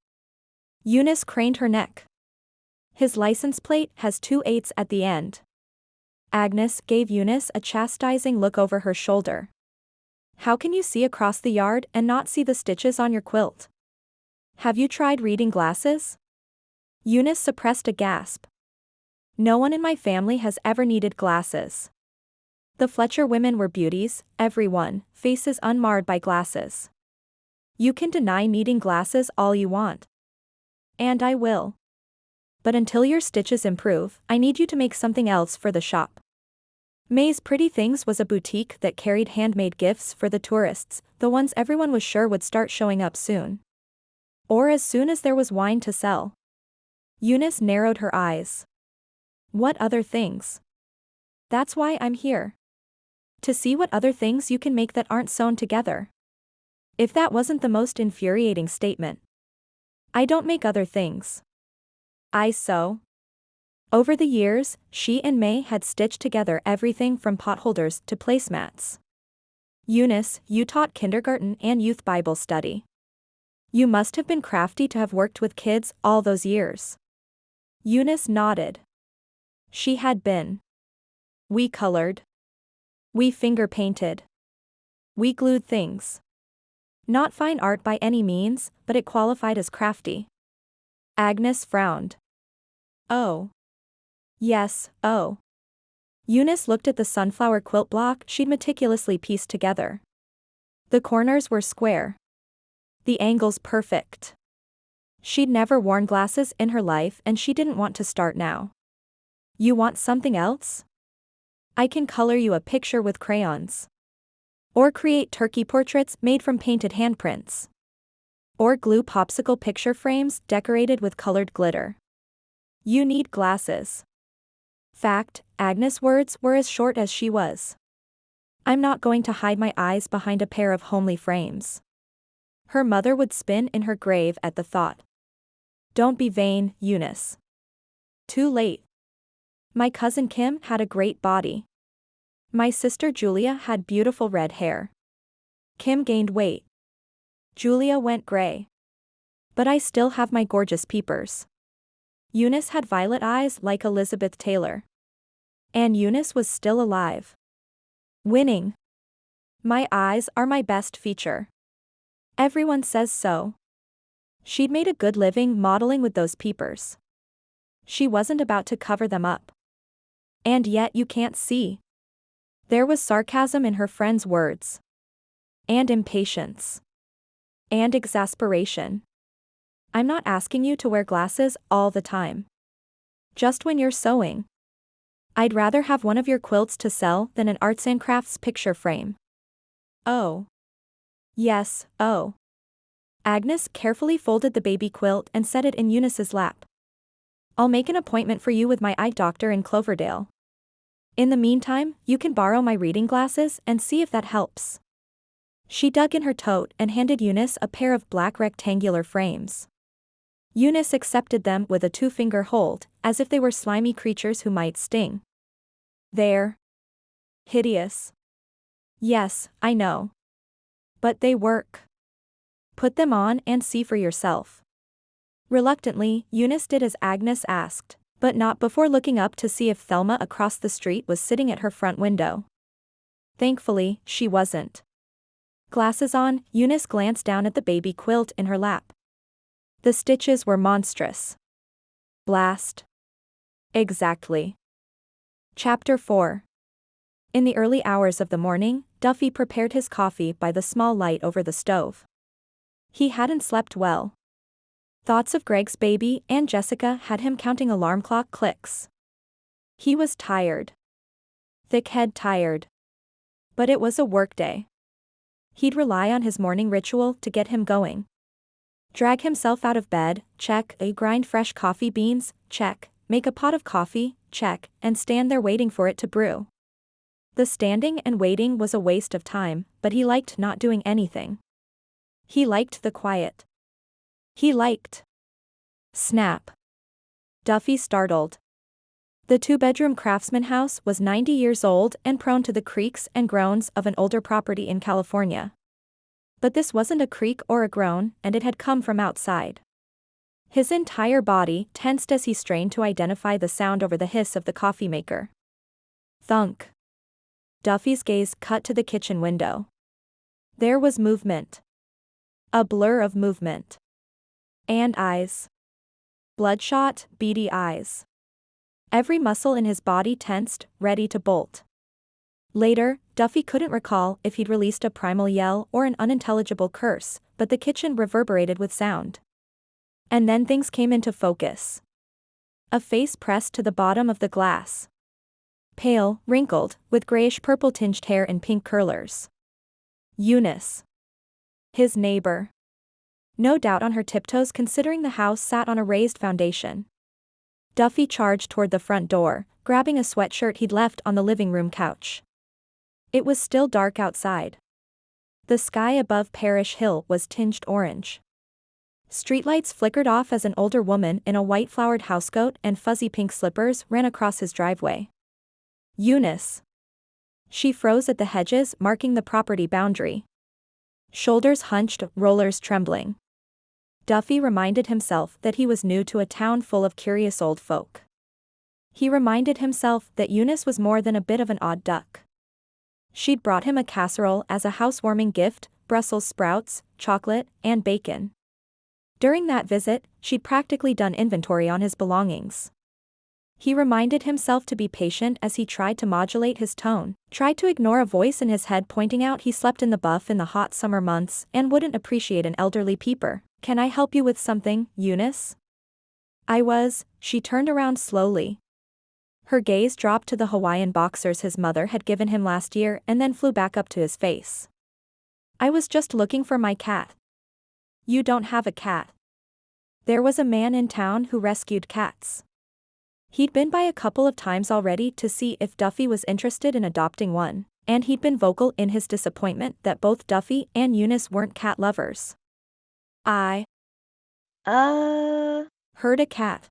Eunice craned her neck. His license plate has 2 8s at the end. Agnes gave Eunice a chastising look over her shoulder. How can you see across the yard and not see the stitches on your quilt? Have you tried reading glasses? Eunice suppressed a gasp. No one in my family has ever needed glasses. The Fletcher women were beauties, everyone, faces unmarred by glasses. You can deny needing glasses all you want. And I will. But until your stitches improve, I need you to make something else for the shop. May's Pretty Things was a boutique that carried handmade gifts for the tourists, the ones everyone was sure would start showing up soon. Or as soon as there was wine to sell. Eunice narrowed her eyes. What other things? That's why I'm here. To see what other things you can make that aren't sewn together. If that wasn't the most infuriating statement. I don't make other things. I sew. Over the years, she and May had stitched together everything from potholders to placemats. Eunice, you taught kindergarten and youth Bible study. You must have been crafty to have worked with kids all those years. Eunice nodded. She had been. We colored. We finger painted. We glued things. Not fine art by any means, but it qualified as crafty. Agnes frowned. Oh. Yes, oh. Eunice looked at the sunflower quilt block she'd meticulously pieced together. The corners were square. The angles perfect. She'd never worn glasses in her life and she didn't want to start now. You want something else? I can color you a picture with crayons. Or create turkey portraits made from painted handprints. Or glue popsicle picture frames decorated with colored glitter. You need glasses. Fact, Agnes' words were as short as she was. I'm not going to hide my eyes behind a pair of homely frames. Her mother would spin in her grave at the thought. Don't be vain, Eunice. Too late. My cousin Kim had a great body. My sister Julia had beautiful red hair. Kim gained weight. Julia went gray. But I still have my gorgeous peepers. Eunice had violet eyes like Elizabeth Taylor. And Eunice was still alive. Winning. My eyes are my best feature. Everyone says so. She'd made a good living modeling with those peepers. She wasn't about to cover them up. And yet you can't see. There was sarcasm in her friend's words. And impatience. And exasperation. I'm not asking you to wear glasses all the time. Just when you're sewing. I'd rather have one of your quilts to sell than an arts and crafts picture frame. Oh. Yes, oh. Agnes carefully folded the baby quilt and set it in Eunice's lap. I'll make an appointment for you with my eye doctor in Cloverdale. In the meantime, you can borrow my reading glasses and see if that helps. She dug in her tote and handed Eunice a pair of black rectangular frames. Eunice accepted them with a two-finger hold, as if they were slimy creatures who might sting. They're hideous. Yes, I know. But they work. Put them on and see for yourself. Reluctantly, Eunice did as Agnes asked, but not before looking up to see if Thelma across the street was sitting at her front window. Thankfully, she wasn't. Glasses on, Eunice glanced down at the baby quilt in her lap. The stitches were monstrous. Blast. Exactly. Chapter 4. In the early hours of the morning, Duffy prepared his coffee by the small light over the stove. He hadn't slept well. Thoughts of Greg's baby and Jessica had him counting alarm clock clicks. He was tired. Thick-head tired. But it was a workday. He'd rely on his morning ritual to get him going. Drag himself out of bed, check. Grind fresh coffee beans, check. Make a pot of coffee, check, and stand there waiting for it to brew. The standing and waiting was a waste of time, but he liked not doing anything. He liked the quiet. He liked. Snap. Duffy startled. The two-bedroom craftsman house was 90 years old and prone to the creaks and groans of an older property in California. But this wasn't a creak or a groan, and it had come from outside. His entire body tensed as he strained to identify the sound over the hiss of the coffee maker. Thunk. Duffy's gaze cut to the kitchen window. There was movement. A blur of movement. And eyes. Bloodshot, beady eyes. Every muscle in his body tensed, ready to bolt. Later, Duffy couldn't recall if he'd released a primal yell or an unintelligible curse, but the kitchen reverberated with sound. And then things came into focus. A face pressed to the bottom of the glass. Pale, wrinkled, with grayish-purple tinged hair and pink curlers. Eunice. His neighbor. No doubt on her tiptoes considering the house sat on a raised foundation. Duffy charged toward the front door, grabbing a sweatshirt he'd left on the living room couch. It was still dark outside. The sky above Parish Hill was tinged orange. Streetlights flickered off as an older woman in a white-flowered housecoat and fuzzy pink slippers ran across his driveway. Eunice. She froze at the hedges marking the property boundary. Shoulders hunched, rollers trembling. Duffy reminded himself that he was new to a town full of curious old folk. He reminded himself that Eunice was more than a bit of an odd duck. She'd brought him a casserole as a housewarming gift, Brussels sprouts, chocolate, and bacon. During that visit, she'd practically done inventory on his belongings. He reminded himself to be patient as he tried to modulate his tone, tried to ignore a voice in his head pointing out he slept in the buff in the hot summer months and wouldn't appreciate an elderly peeper. "Can I help you with something, Eunice?" She turned around slowly. Her gaze dropped to the Hawaiian boxers his mother had given him last year and then flew back up to his face. "I was just looking for my cat." "You don't have a cat." There was a man in town who rescued cats. He'd been by a couple of times already to see if Duffy was interested in adopting one, and he'd been vocal in his disappointment that both Duffy and Eunice weren't cat lovers. "I heard a cat."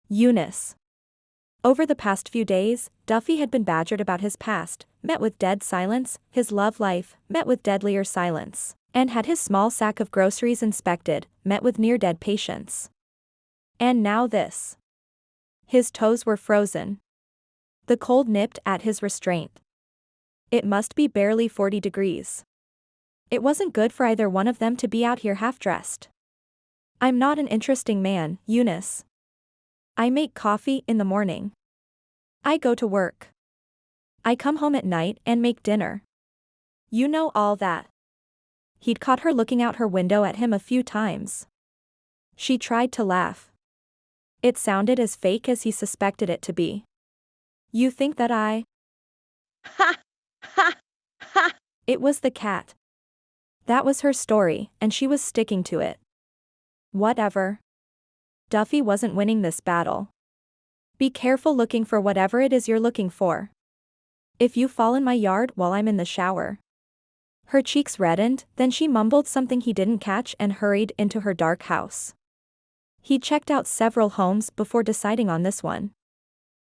Eunice. Over the past few days, Duffy had been badgered about his past, met with dead silence, his love life, met with deadlier silence, and had his small sack of groceries inspected, met with near-dead patience. And now this. His toes were frozen. The cold nipped at his restraint. It must be barely 40 degrees. It wasn't good for either one of them to be out here half-dressed. "I'm not an interesting man, Eunice. I make coffee in the morning. I go to work. I come home at night and make dinner. You know all that." He'd caught her looking out her window at him a few times. She tried to laugh. It sounded as fake as he suspected it to be. "You think that I—" Ha! Ha! Ha! It was the cat. That was her story, and she was sticking to it. Whatever. Duffy wasn't winning this battle. "Be careful looking for whatever it is you're looking for. If you fall in my yard while I'm in the shower." Her cheeks reddened, then she mumbled something he didn't catch and hurried into her dark house. He checked out several homes before deciding on this one.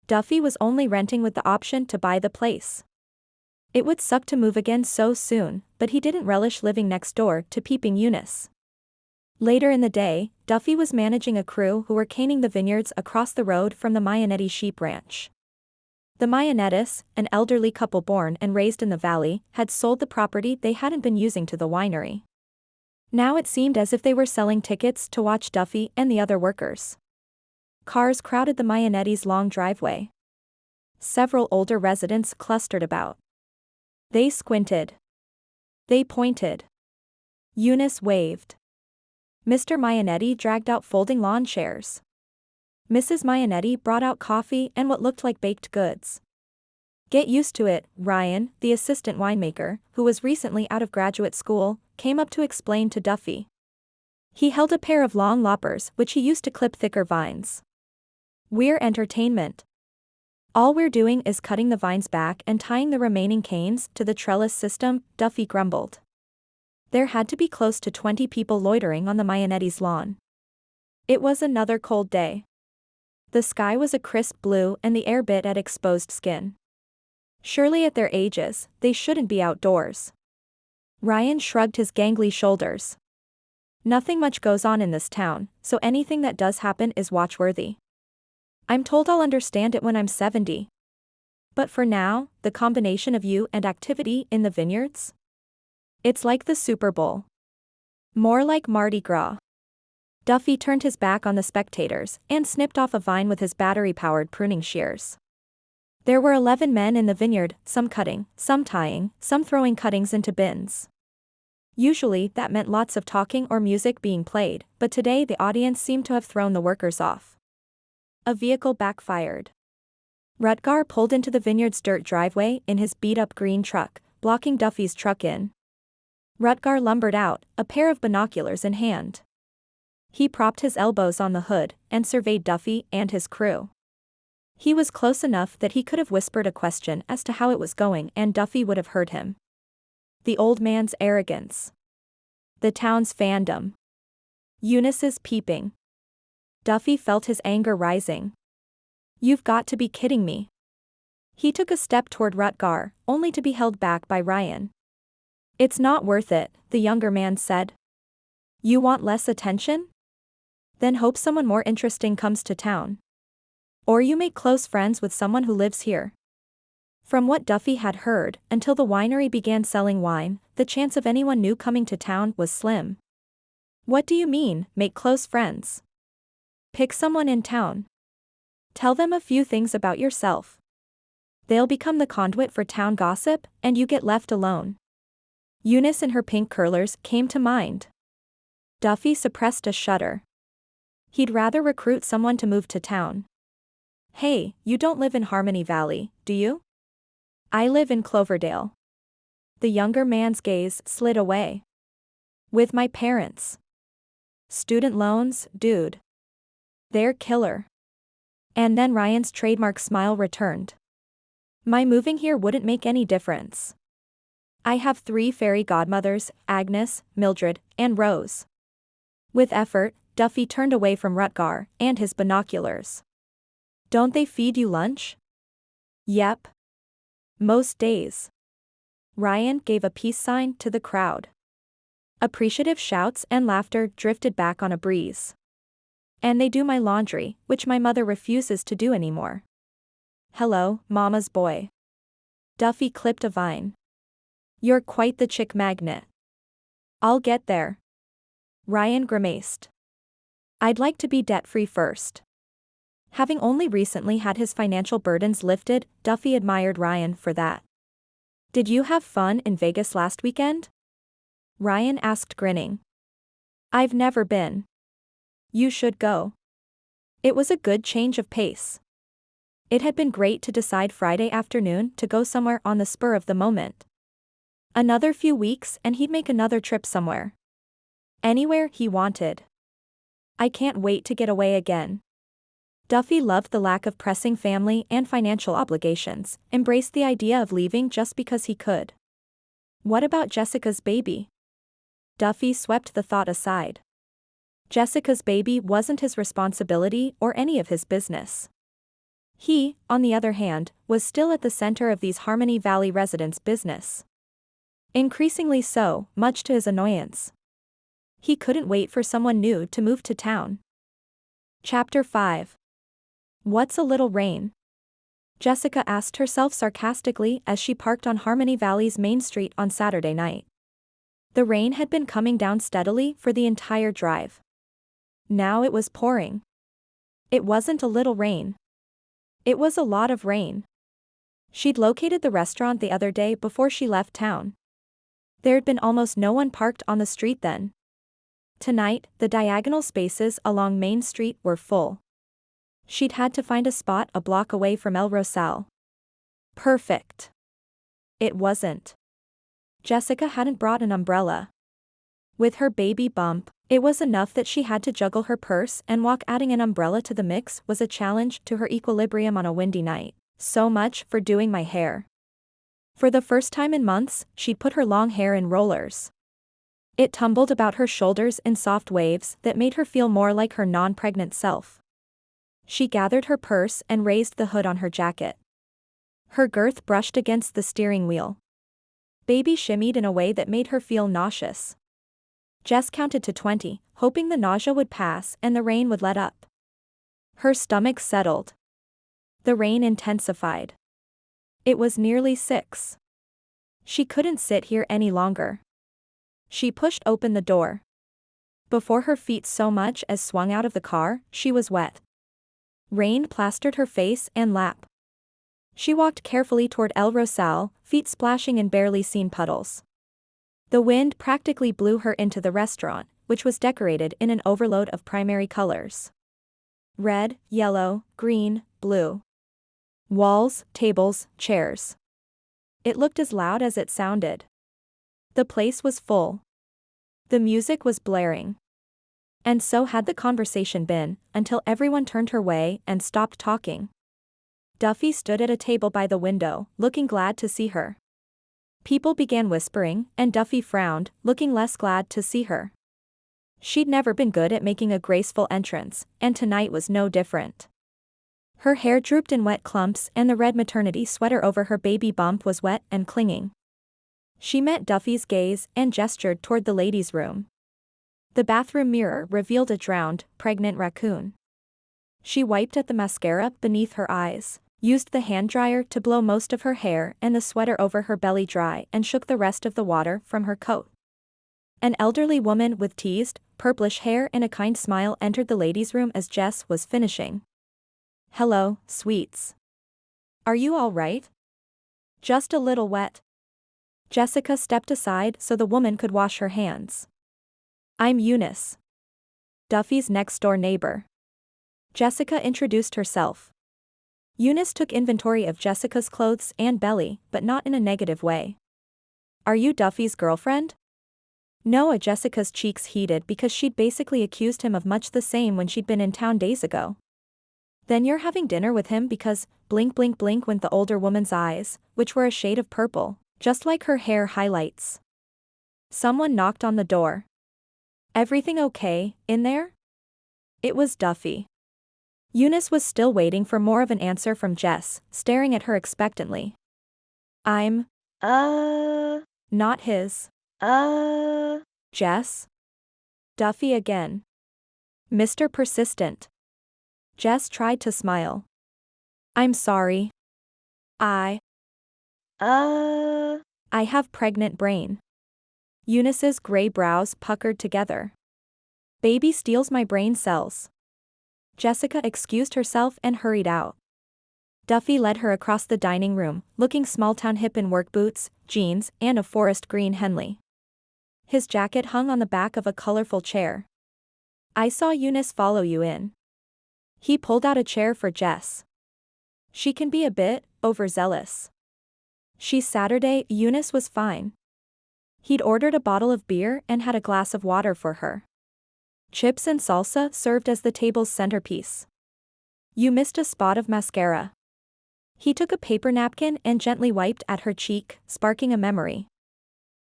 Duffy was only renting with the option to buy the place. It would suck to move again so soon, but he didn't relish living next door to peeping Eunice. Later in the day, Duffy was managing a crew who were caning the vineyards across the road from the Mayanetti sheep ranch. The Mayanettis, an elderly couple born and raised in the valley, had sold the property they hadn't been using to the winery. Now it seemed as if they were selling tickets to watch Duffy and the other workers. Cars crowded the Mayanetti's long driveway. Several older residents clustered about. They squinted. They pointed. Eunice waved. Mr. Mayanetti dragged out folding lawn chairs. Mrs. Mayanetti brought out coffee and what looked like baked goods. "Get used to it," Ryan, the assistant winemaker, who was recently out of graduate school, came up to explain to Duffy. He held a pair of long loppers which he used to clip thicker vines. "We're entertainment. All we're doing is cutting the vines back and tying the remaining canes to the trellis system," Duffy grumbled. There had to be close to 20 people loitering on the Mayanetti's lawn. It was another cold day. The sky was a crisp blue and the air bit at exposed skin. Surely at their ages, they shouldn't be outdoors. Ryan shrugged his gangly shoulders. "Nothing much goes on in this town, so anything that does happen is watchworthy. I'm told I'll understand it when I'm 70. But for now, the combination of you and activity in the vineyards? It's like the Super Bowl. More like Mardi Gras." Duffy turned his back on the spectators and snipped off a vine with his battery-powered pruning shears. There were 11 men in the vineyard, some cutting, some tying, some throwing cuttings into bins. Usually that meant lots of talking or music being played, but today the audience seemed to have thrown the workers off. A vehicle backfired. Rutgar pulled into the vineyard's dirt driveway in his beat-up green truck, blocking Duffy's truck in. Rutgar lumbered out, a pair of binoculars in hand. He propped his elbows on the hood and surveyed Duffy and his crew. He was close enough that he could have whispered a question as to how it was going and Duffy would have heard him. The old man's arrogance. The town's fandom. Eunice's peeping. Duffy felt his anger rising. "You've got to be kidding me." He took a step toward Rutgar, only to be held back by Ryan. "It's not worth it," the younger man said. You want less attention? Then hope someone more interesting comes to town. Or you make close friends with someone who lives here. From what Duffy had heard, until the winery began selling wine, the chance of anyone new coming to town was slim. What do you mean, make close friends? Pick someone in town. Tell them a few things about yourself. They'll become the conduit for town gossip, and you get left alone. Eunice in her pink curlers came to mind. Duffy suppressed a shudder. He'd rather recruit someone to move to town. Hey, you don't live in Harmony Valley, do you? I live in Cloverdale. The younger man's gaze slid away. With my parents. Student loans, dude. They're killer. And then Ryan's trademark smile returned. My moving here wouldn't make any difference. I have 3 fairy godmothers, Agnes, Mildred, and Rose. With effort, Duffy turned away from Rutgar and his binoculars. Don't they feed you lunch? Yep. Most days. Ryan gave a peace sign to the crowd. Appreciative shouts and laughter drifted back on a breeze. And they do my laundry, which my mother refuses to do anymore. Hello, Mama's boy. Duffy clipped a vine. You're quite the chick magnet. I'll get there. Ryan grimaced. I'd like to be debt-free first. Having only recently had his financial burdens lifted, Duffy admired Ryan for that. Did you have fun in Vegas last weekend? Ryan asked, grinning. I've never been. You should go. It was a good change of pace. It had been great to decide Friday afternoon to go somewhere on the spur of the moment. Another few weeks and he'd make another trip somewhere. Anywhere he wanted. I can't wait to get away again. Duffy loved the lack of pressing family and financial obligations, embraced the idea of leaving just because he could. What about Jessica's baby? Duffy swept the thought aside. Jessica's baby wasn't his responsibility or any of his business. He, on the other hand, was still at the center of these Harmony Valley residents' business. Increasingly so, much to his annoyance. He couldn't wait for someone new to move to town. Chapter 5. What's a little rain? Jessica asked herself sarcastically as she parked on Harmony Valley's main street on Saturday night. The rain had been coming down steadily for the entire drive. Now it was pouring. It wasn't a little rain. It was a lot of rain. She'd located the restaurant the other day before she left town. There'd been almost no one parked on the street then. Tonight, the diagonal spaces along Main Street were full. She'd had to find a spot a block away from El Rosal. Perfect. It wasn't. Jessica hadn't brought an umbrella. With her baby bump, it was enough that she had to juggle her purse and walk. Adding an umbrella to the mix was a challenge to her equilibrium on a windy night. So much for doing my hair. For the first time in months, she'd put her long hair in rollers. It tumbled about her shoulders in soft waves that made her feel more like her non-pregnant self. She gathered her purse and raised the hood on her jacket. Her girth brushed against the steering wheel. Baby shimmied in a way that made her feel nauseous. Jess counted to 20, hoping the nausea would pass and the rain would let up. Her stomach settled. The rain intensified. It was nearly 6. She couldn't sit here any longer. She pushed open the door. Before her feet so much as swung out of the car, she was wet. Rain plastered her face and lap. She walked carefully toward El Rosal, feet splashing in barely seen puddles. The wind practically blew her into the restaurant, which was decorated in an overload of primary colors. Red, yellow, green, blue. Walls, tables, chairs. It looked as loud as it sounded. The place was full. The music was blaring. And so had the conversation been, until everyone turned her way and stopped talking. Duffy stood at a table by the window, looking glad to see her. People began whispering, and Duffy frowned, looking less glad to see her. She'd never been good at making a graceful entrance, and tonight was no different. Her hair drooped in wet clumps and the red maternity sweater over her baby bump was wet and clinging. She met Duffy's gaze and gestured toward the ladies' room. The bathroom mirror revealed a drowned, pregnant raccoon. She wiped at the mascara beneath her eyes, used the hand dryer to blow most of her hair and the sweater over her belly dry and shook the rest of the water from her coat. An elderly woman with teased, purplish hair and a kind smile entered the ladies' room as Jess was finishing. "Hello, sweets. Are you all right?" "Just a little wet." Jessica stepped aside so the woman could wash her hands. "I'm Eunice, Duffy's next-door neighbor." Jessica introduced herself. Eunice took inventory of Jessica's clothes and belly, but not in a negative way. "Are you Duffy's girlfriend?" No. Jessica's cheeks heated because she'd basically accused him of much the same when she'd been in town days ago. "Then you're having dinner with him because," blink blink blink went the older woman's eyes, which were a shade of purple, just like her hair highlights. Someone knocked on the door. "Everything okay, in there?" It was Duffy. Eunice was still waiting for more of an answer from Jess, staring at her expectantly. "I'm not his." "Jess?" "Duffy again. Mr. Persistent." Jess tried to smile. "I'm sorry. I have pregnant brain." Eunice's gray brows puckered together. "Baby steals my brain cells." Jessica excused herself and hurried out. Duffy led her across the dining room, looking small-town hip in work boots, jeans, and a forest green Henley. His jacket hung on the back of a colorful chair. "I saw Eunice follow you in." He pulled out a chair for Jess. "She can be a bit overzealous." "She's Saturday." Eunice was fine. He'd ordered a bottle of beer and had a glass of water for her. Chips and salsa served as the table's centerpiece. "You missed a spot of mascara." He took a paper napkin and gently wiped at her cheek, sparking a memory.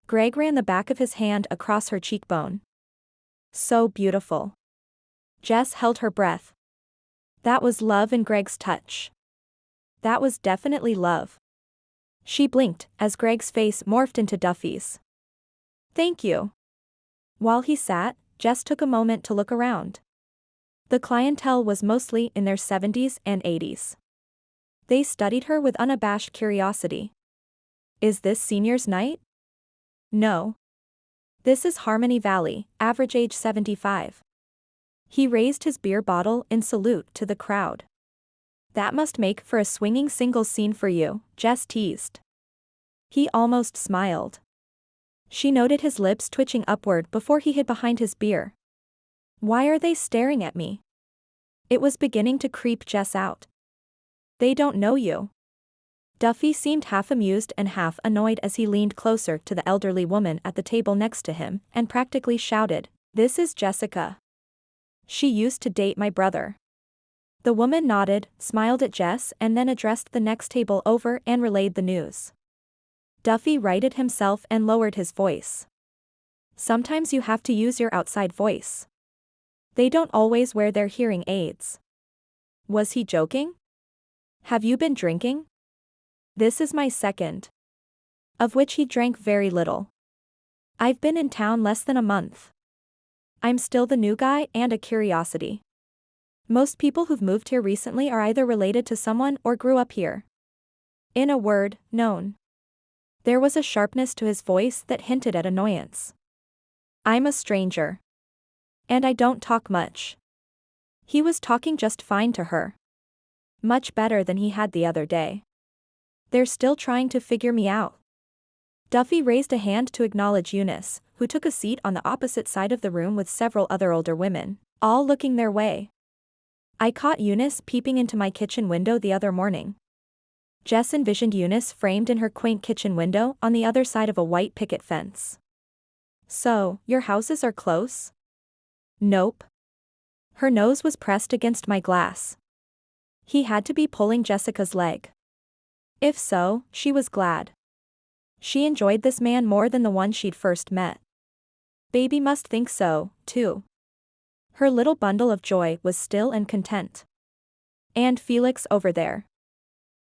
Greg ran the back of his hand across her cheekbone. "So beautiful." Jess held her breath. That was love in Greg's touch. That was definitely love. She blinked as Greg's face morphed into Duffy's. "Thank you." While he sat, Jess took a moment to look around. The clientele was mostly in their 70s and 80s. They studied her with unabashed curiosity. "Is this seniors' night?" "No. This is Harmony Valley, average age 75. He raised his beer bottle in salute to the crowd. "That must make for a swinging singles scene for you," Jess teased. He almost smiled. She noted his lips twitching upward before he hid behind his beer. "Why are they staring at me?" It was beginning to creep Jess out. "They don't know you." Duffy seemed half amused and half annoyed as he leaned closer to the elderly woman at the table next to him and practically shouted, "This is Jessica. She used to date my brother." The woman nodded, smiled at Jess and then addressed the next table over and relayed the news. Duffy righted himself and lowered his voice. "Sometimes you have to use your outside voice. They don't always wear their hearing aids." Was he joking? "Have you been drinking?" "This is my second." Of which he drank very little. "I've been in town less than a month. I'm still the new guy and a curiosity. Most people who've moved here recently are either related to someone or grew up here. In a word, known." There was a sharpness to his voice that hinted at annoyance. "I'm a stranger. And I don't talk much." He was talking just fine to her. Much better than he had the other day. "They're still trying to figure me out." Duffy raised a hand to acknowledge Eunice, who took a seat on the opposite side of the room with several other older women, all looking their way. "I caught Eunice peeping into my kitchen window the other morning." Jess envisioned Eunice framed in her quaint kitchen window on the other side of a white picket fence. "So, your houses are close?" "Nope." Her nose was pressed against my glass. He had to be pulling Jessica's leg. If so, she was glad. She enjoyed this man more than the one she'd first met. Baby must think so, too. Her little bundle of joy was still and content. "And Felix over there."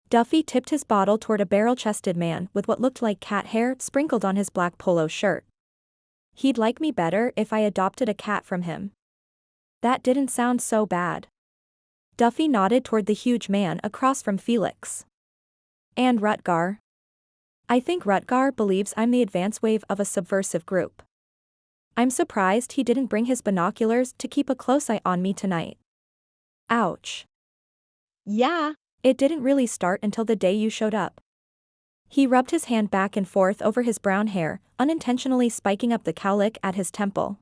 Duffy tipped his bottle toward a barrel-chested man with what looked like cat hair sprinkled on his black polo shirt. He'd like me better if I adopted a cat from him. That didn't sound so bad. Duffy nodded toward the huge man across from Felix. And Rutgar. I think Rutgar believes I'm the advance wave of a subversive group. I'm surprised he didn't bring his binoculars to keep a close eye on me tonight. Ouch. Yeah. It didn't really start until the day you showed up. He rubbed his hand back and forth over his brown hair, unintentionally spiking up the cowlick at his temple.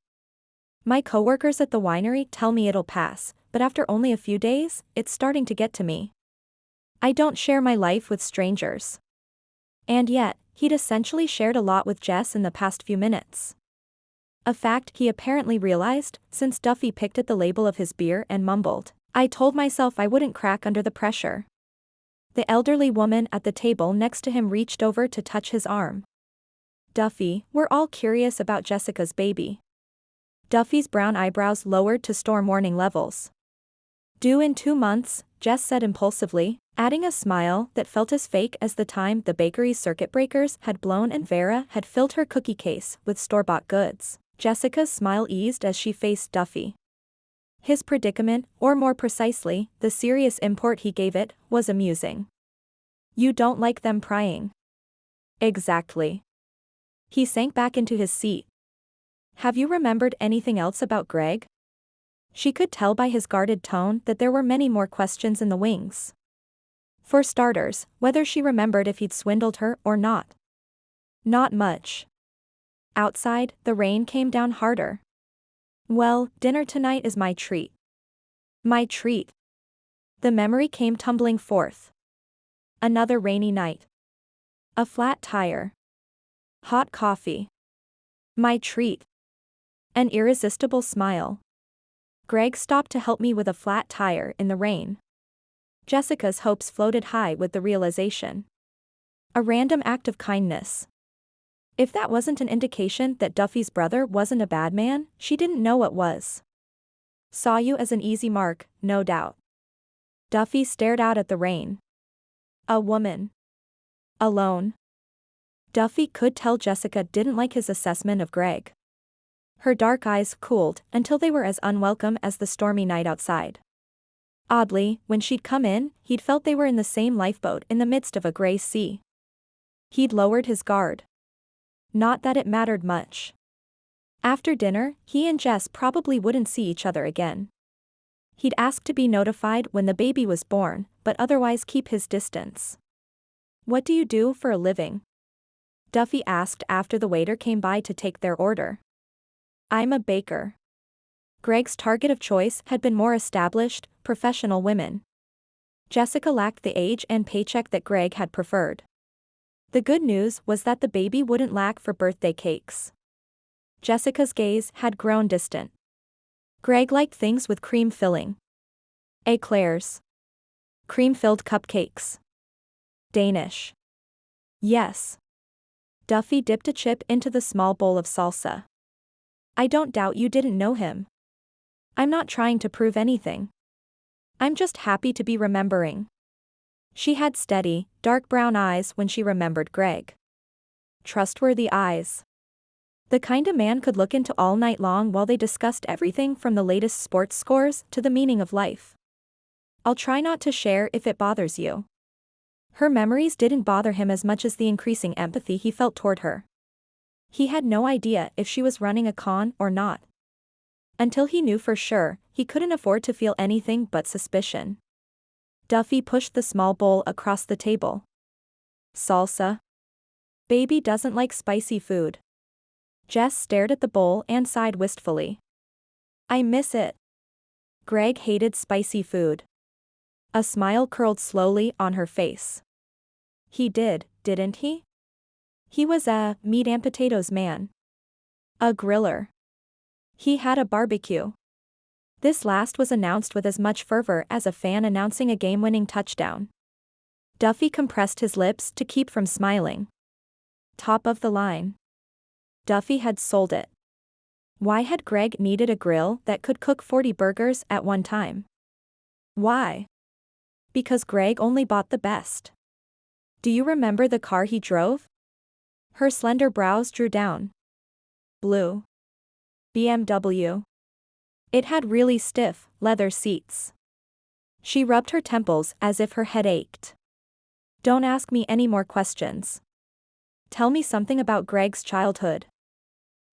My coworkers at the winery tell me it'll pass, but after only a few days, it's starting to get to me. I don't share my life with strangers. And yet, he'd essentially shared a lot with Jess in the past few minutes. A fact he apparently realized, since Duffy picked at the label of his beer and mumbled, I told myself I wouldn't crack under the pressure. The elderly woman at the table next to him reached over to touch his arm. Duffy, we're all curious about Jessica's baby. Duffy's brown eyebrows lowered to storm warning levels. Due in 2 months, Jess said impulsively, adding a smile that felt as fake as the time the bakery's circuit breakers had blown and Vera had filled her cookie case with store-bought goods. Jessica's smile eased as she faced Duffy. His predicament, or more precisely, the serious import he gave it, was amusing. You don't like them prying. Exactly. He sank back into his seat. Have you remembered anything else about Greg? She could tell by his guarded tone that there were many more questions in the wings. For starters, whether she remembered if he'd swindled her or not. Not much. Outside, the rain came down harder. Well, dinner tonight is my treat. My treat. The memory came tumbling forth. Another rainy night. A flat tire. Hot coffee. My treat. An irresistible smile. Greg stopped to help me with a flat tire in the rain. Jessica's hopes floated high with the realization. A random act of kindness. If that wasn't an indication that Duffy's brother wasn't a bad man, she didn't know what was. Saw you as an easy mark, no doubt. Duffy stared out at the rain. A woman. Alone. Duffy could tell Jessica didn't like his assessment of Greg. Her dark eyes cooled until they were as unwelcome as the stormy night outside. Oddly, when she'd come in, he'd felt they were in the same lifeboat in the midst of a gray sea. He'd lowered his guard. Not that it mattered much. After dinner, he and Jess probably wouldn't see each other again. He'd ask to be notified when the baby was born, but otherwise keep his distance. What do you do for a living? Duffy asked after the waiter came by to take their order. I'm a baker. Greg's target of choice had been more established, professional women. Jessica lacked the age and paycheck that Greg had preferred. The good news was that the baby wouldn't lack for birthday cakes. Jessica's gaze had grown distant. Greg liked things with cream filling. Eclairs. Cream-filled cupcakes. Danish. Yes. Duffy dipped a chip into the small bowl of salsa. I don't doubt you didn't know him. I'm not trying to prove anything. I'm just happy to be remembering. She had steady, dark brown eyes when she remembered Greg. Trustworthy eyes. The kind a man could look into all night long while they discussed everything from the latest sports scores to the meaning of life. I'll try not to share if it bothers you. Her memories didn't bother him as much as the increasing empathy he felt toward her. He had no idea if she was running a con or not. Until he knew for sure, he couldn't afford to feel anything but suspicion. Duffy pushed the small bowl across the table. Salsa? Baby doesn't like spicy food. Jess stared at the bowl and sighed wistfully. I miss it. Greg hated spicy food. A smile curled slowly on her face. He did, didn't he? He was a meat and potatoes man. A griller. He had a barbecue. This last was announced with as much fervor as a fan announcing a game-winning touchdown. Duffy compressed his lips to keep from smiling. Top of the line. Duffy had sold it. Why had Greg needed a grill that could cook 40 burgers at one time? Why? Because Greg only bought the best. Do you remember the car he drove? Her slender brows drew down. Blue. BMW. It had really stiff, leather seats. She rubbed her temples as if her head ached. Don't ask me any more questions. Tell me something about Greg's childhood.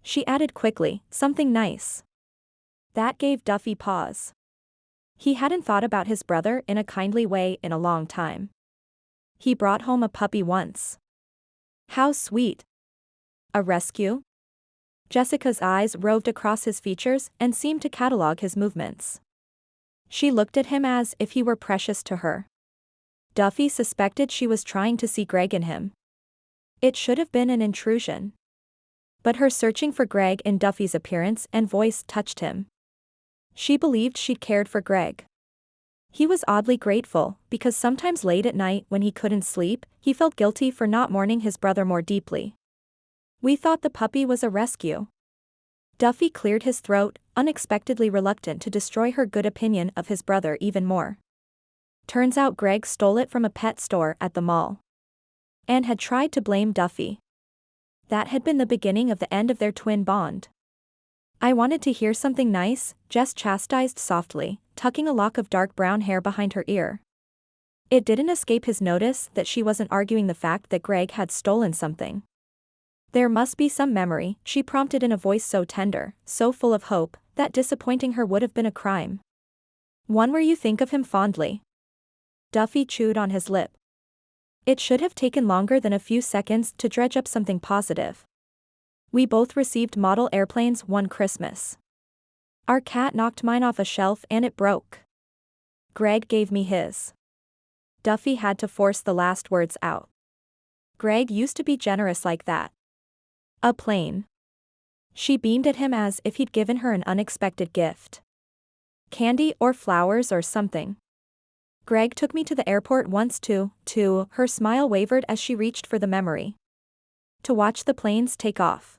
She added quickly, something nice. That gave Duffy pause. He hadn't thought about his brother in a kindly way in a long time. He brought home a puppy once. How sweet. A rescue? Jessica's eyes roved across his features and seemed to catalog his movements. She looked at him as if he were precious to her. Duffy suspected she was trying to see Greg in him. It should have been an intrusion. But her searching for Greg in Duffy's appearance and voice touched him. She believed she'd cared for Greg. He was oddly grateful, because sometimes late at night when he couldn't sleep, he felt guilty for not mourning his brother more deeply. We thought the puppy was a rescue. Duffy cleared his throat, unexpectedly reluctant to destroy her good opinion of his brother even more. Turns out Greg stole it from a pet store at the mall. And had tried to blame Duffy. That had been the beginning of the end of their twin bond. I wanted to hear something nice, Jess chastised softly, tucking a lock of dark brown hair behind her ear. It didn't escape his notice that she wasn't arguing the fact that Greg had stolen something. There must be some memory, she prompted in a voice so tender, so full of hope, that disappointing her would have been a crime. One where you think of him fondly. Duffy chewed on his lip. It should have taken longer than a few seconds to dredge up something positive. We both received model airplanes one Christmas. Our cat knocked mine off a shelf and it broke. Greg gave me his. Duffy had to force the last words out. Greg used to be generous like that. A plane. She beamed at him as if he'd given her an unexpected gift. Candy or flowers or something. Greg took me to the airport once too, her smile wavered as she reached for the memory. To watch the planes take off.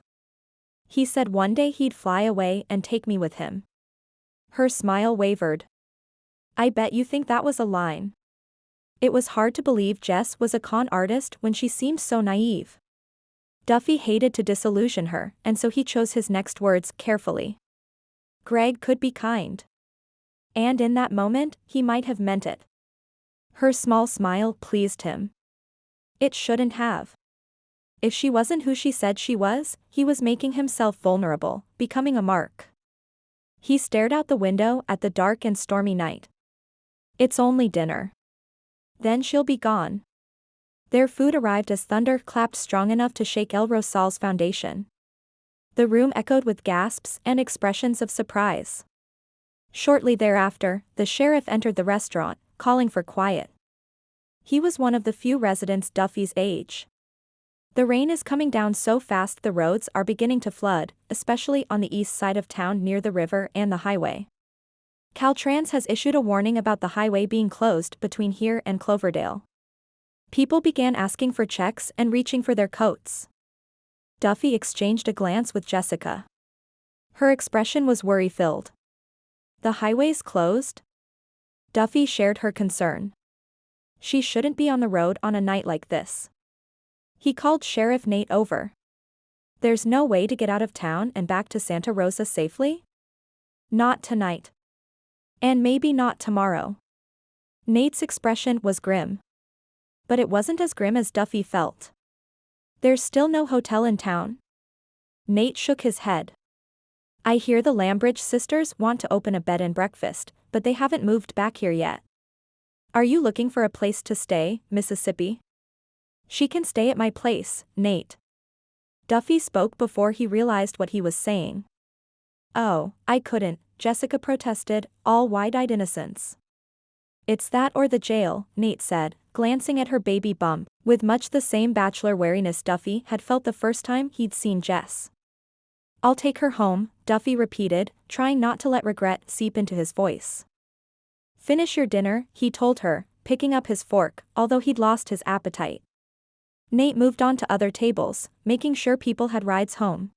He said one day he'd fly away and take me with him. Her smile wavered. I bet you think that was a line. It was hard to believe Jess was a con artist when she seemed so naive. Duffy hated to disillusion her, and so he chose his next words carefully. Greg could be kind. And in that moment, he might have meant it. Her small smile pleased him. It shouldn't have. If she wasn't who she said she was, he was making himself vulnerable, becoming a mark. He stared out the window at the dark and stormy night. It's only dinner. Then she'll be gone. Their food arrived as thunder clapped strong enough to shake El Rosal's foundation. The room echoed with gasps and expressions of surprise. Shortly thereafter, the sheriff entered the restaurant, calling for quiet. He was one of the few residents Duffy's age. The rain is coming down so fast the roads are beginning to flood, especially on the east side of town near the river and the highway. Caltrans has issued a warning about the highway being closed between here and Cloverdale. People began asking for checks and reaching for their coats. Duffy exchanged a glance with Jessica. Her expression was worry-filled. The highway's closed? Duffy shared her concern. She shouldn't be on the road on a night like this. He called Sheriff Nate over. There's no way to get out of town and back to Santa Rosa safely? Not tonight. And maybe not tomorrow. Nate's expression was grim. But it wasn't as grim as Duffy felt. There's still no hotel in town? Nate shook his head. I hear the Lambridge sisters want to open a bed and breakfast, but they haven't moved back here yet. Are you looking for a place to stay, Mississippi? She can stay at my place, Nate. Duffy spoke before he realized what he was saying. Oh, I couldn't, Jessica protested, all wide-eyed innocence. It's that or the jail, Nate said, glancing at her baby bump, with much the same bachelor wariness Duffy had felt the first time he'd seen Jess. I'll take her home, Duffy repeated, trying not to let regret seep into his voice. Finish your dinner, he told her, picking up his fork, although he'd lost his appetite. Nate moved on to other tables, making sure people had rides home.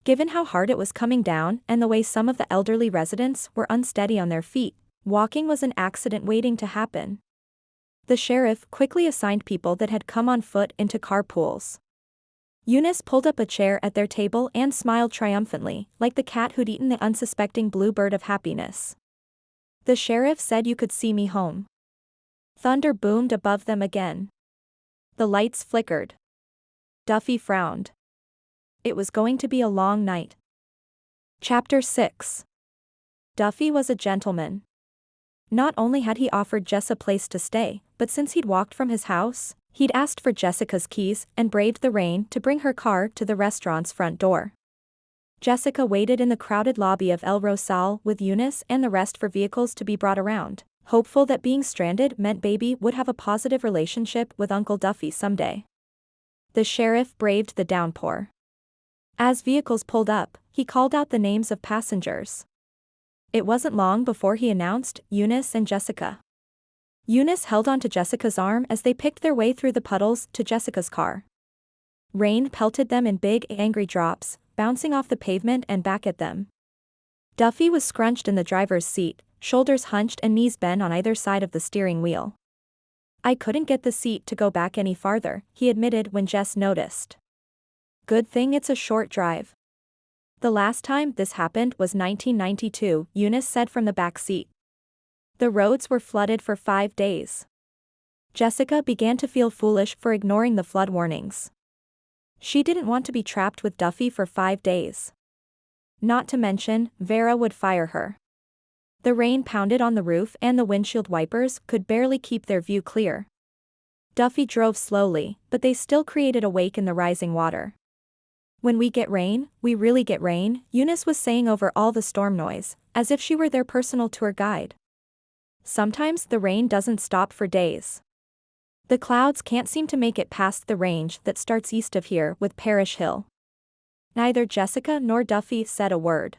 Given how hard it was coming down and the way some of the elderly residents were unsteady on their feet, walking was an accident waiting to happen. The sheriff quickly assigned people that had come on foot into carpools. Eunice pulled up a chair at their table and smiled triumphantly, like the cat who'd eaten the unsuspecting bluebird of happiness. The sheriff said you could see me home. Thunder boomed above them again. The lights flickered. Duffy frowned. It was going to be a long night. Chapter 6. Duffy was a gentleman. Not only had he offered Jess a place to stay, but since he'd walked from his house, he'd asked for Jessica's keys and braved the rain to bring her car to the restaurant's front door. Jessica waited in the crowded lobby of El Rosal with Eunice and the rest for vehicles to be brought around, hopeful that being stranded meant baby would have a positive relationship with Uncle Duffy someday. The sheriff braved the downpour. As vehicles pulled up, he called out the names of passengers. It wasn't long before he announced Eunice and Jessica. Eunice held onto Jessica's arm as they picked their way through the puddles to Jessica's car. Rain pelted them in big, angry drops, bouncing off the pavement and back at them. Duffy was scrunched in the driver's seat, shoulders hunched and knees bent on either side of the steering wheel. I couldn't get the seat to go back any farther, he admitted when Jess noticed. Good thing it's a short drive. The last time this happened was 1992, Eunice said from the back seat. The roads were flooded for 5 days. Jessica began to feel foolish for ignoring the flood warnings. She didn't want to be trapped with Duffy for 5 days. Not to mention, Vera would fire her. The rain pounded on the roof and the windshield wipers could barely keep their view clear. Duffy drove slowly, but they still created a wake in the rising water. When we get rain, we really get rain, Eunice was saying over all the storm noise, as if she were their personal tour guide. Sometimes the rain doesn't stop for days. The clouds can't seem to make it past the range that starts east of here with Parish Hill. Neither Jessica nor Duffy said a word.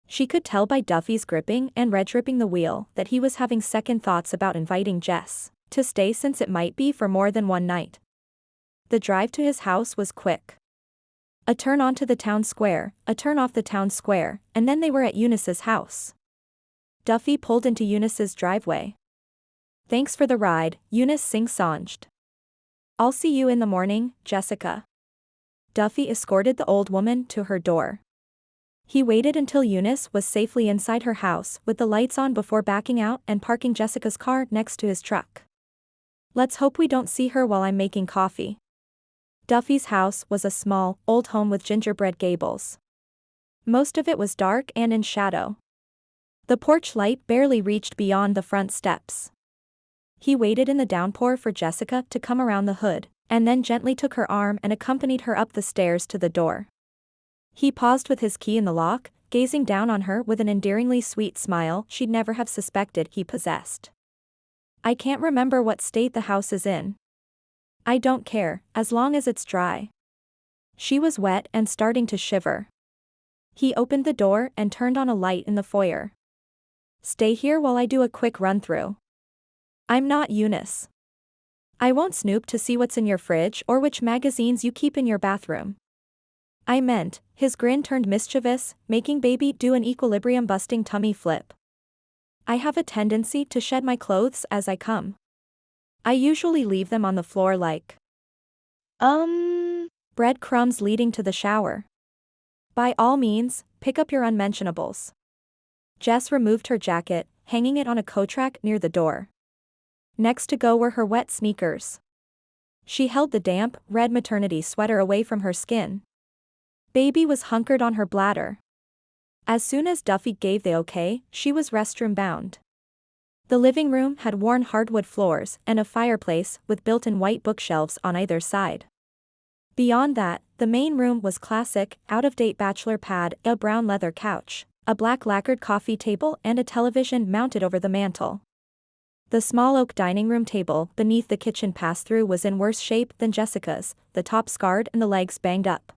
She could tell by Duffy's gripping and red-dripping the wheel that he was having second thoughts about inviting Jess to stay since it might be for more than one night. The drive to his house was quick. A turn onto the town square, a turn off the town square, and then they were at Eunice's house. Duffy pulled into Eunice's driveway. Thanks for the ride, Eunice sing-songed. I'll see you in the morning, Jessica. Duffy escorted the old woman to her door. He waited until Eunice was safely inside her house with the lights on before backing out and parking Jessica's car next to his truck. Let's hope we don't see her while I'm making coffee. Duffy's house was a small, old home with gingerbread gables. Most of it was dark and in shadow. The porch light barely reached beyond the front steps. He waited in the downpour for Jessica to come around the hood, and then gently took her arm and accompanied her up the stairs to the door. He paused with his key in the lock, gazing down on her with an endearingly sweet smile she'd never have suspected he possessed. I can't remember what state the house is in. I don't care, as long as it's dry. She was wet and starting to shiver. He opened the door and turned on a light in the foyer. Stay here while I do a quick run-through. I'm not Eunice. I won't snoop to see what's in your fridge or which magazines you keep in your bathroom. I meant, his grin turned mischievous, making baby do an equilibrium-busting tummy flip. I have a tendency to shed my clothes as I come. I usually leave them on the floor like breadcrumbs leading to the shower. By all means, pick up your unmentionables. Jess removed her jacket, hanging it on a coat rack near the door. Next to go were her wet sneakers. She held the damp, red maternity sweater away from her skin. Baby was hunkered on her bladder. As soon as Duffy gave the okay, she was restroom bound. The living room had worn hardwood floors and a fireplace with built-in white bookshelves on either side. Beyond that, the main room was classic, out-of-date bachelor pad, a brown leather couch, a black lacquered coffee table and a television mounted over the mantel. The small oak dining room table beneath the kitchen pass-through was in worse shape than Jessica's, the top scarred and the legs banged up.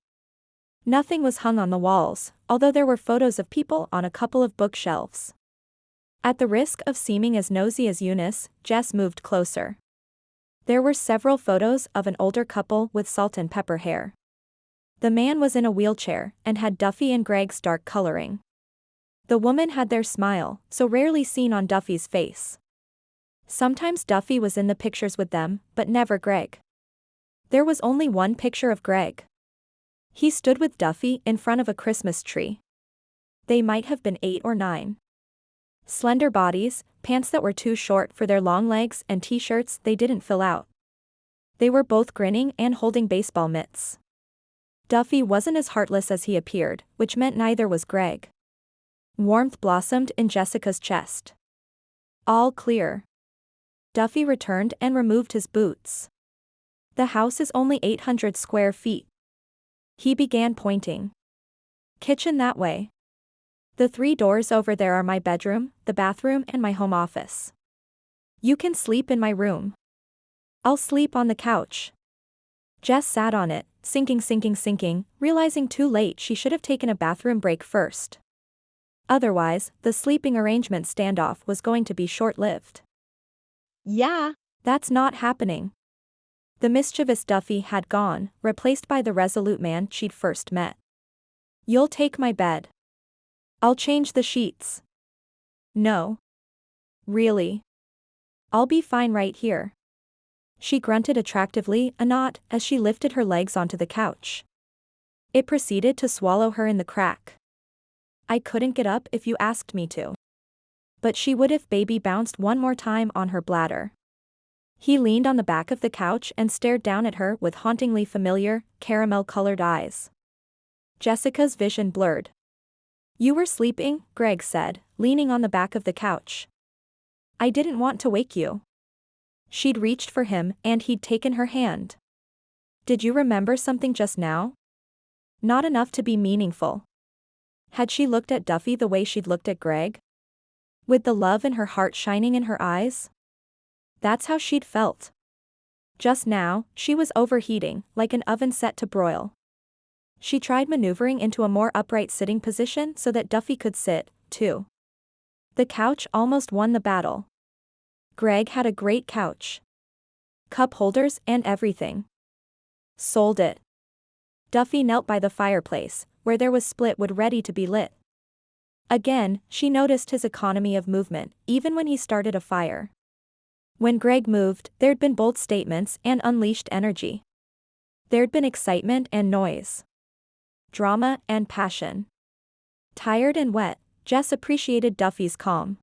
Nothing was hung on the walls, although there were photos of people on a couple of bookshelves. At the risk of seeming as nosy as Eunice, Jess moved closer. There were several photos of an older couple with salt and pepper hair. The man was in a wheelchair and had Duffy and Greg's dark coloring. The woman had their smile, so rarely seen on Duffy's face. Sometimes Duffy was in the pictures with them, but never Greg. There was only one picture of Greg. He stood with Duffy in front of a Christmas tree. They might have been 8 or 9. Slender bodies, pants that were too short for their long legs and t-shirts they didn't fill out. They were both grinning and holding baseball mitts. Duffy wasn't as heartless as he appeared, which meant neither was Greg. Warmth blossomed in Jessica's chest. All clear. Duffy returned and removed his boots. The house is only 800 square feet. He began pointing. Kitchen that way. The 3 doors over there are my bedroom, the bathroom and my home office. You can sleep in my room. I'll sleep on the couch. Jess sat on it, sinking, realizing too late she should have taken a bathroom break first. Otherwise, the sleeping arrangement standoff was going to be short-lived. Yeah. That's not happening. The mischievous Duffy had gone, replaced by the resolute man she'd first met. You'll take my bed. I'll change the sheets. No. Really. I'll be fine right here. She grunted attractively, as she lifted her legs onto the couch. It proceeded to swallow her in the crack. I couldn't get up if you asked me to. But she would if baby bounced one more time on her bladder. He leaned on the back of the couch and stared down at her with hauntingly familiar, caramel-colored eyes. Jessica's vision blurred. You were sleeping, Greg said, leaning on the back of the couch. I didn't want to wake you. She'd reached for him and he'd taken her hand. Did you remember something just now? Not enough to be meaningful. Had she looked at Duffy the way she'd looked at Greg? With the love in her heart shining in her eyes? That's how she'd felt. Just now, she was overheating, like an oven set to broil. She tried maneuvering into a more upright sitting position so that Duffy could sit, too. The couch almost won the battle. Greg had a great couch. Cup holders and everything. Sold it. Duffy knelt by the fireplace, where there was split wood ready to be lit. Again, she noticed his economy of movement, even when he started a fire. When Greg moved, there'd been bold statements and unleashed energy. There'd been excitement and noise. Drama and passion. Tired and wet, Jess appreciated Duffy's calm.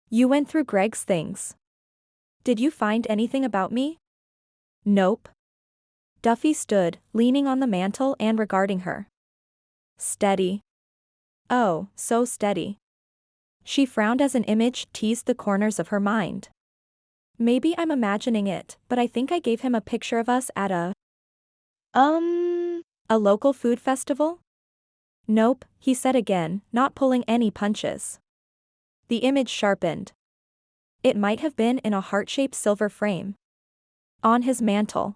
You went through Greg's things. Did you find anything about me? Nope. Duffy stood, leaning on the mantel and regarding her. Steady. Oh, so steady. She frowned as an image teased the corners of her mind. Maybe I'm imagining it, but I think I gave him a picture of us at a local food festival? Nope, he said again, not pulling any punches. The image sharpened. It might have been in a heart-shaped silver frame. On his mantel.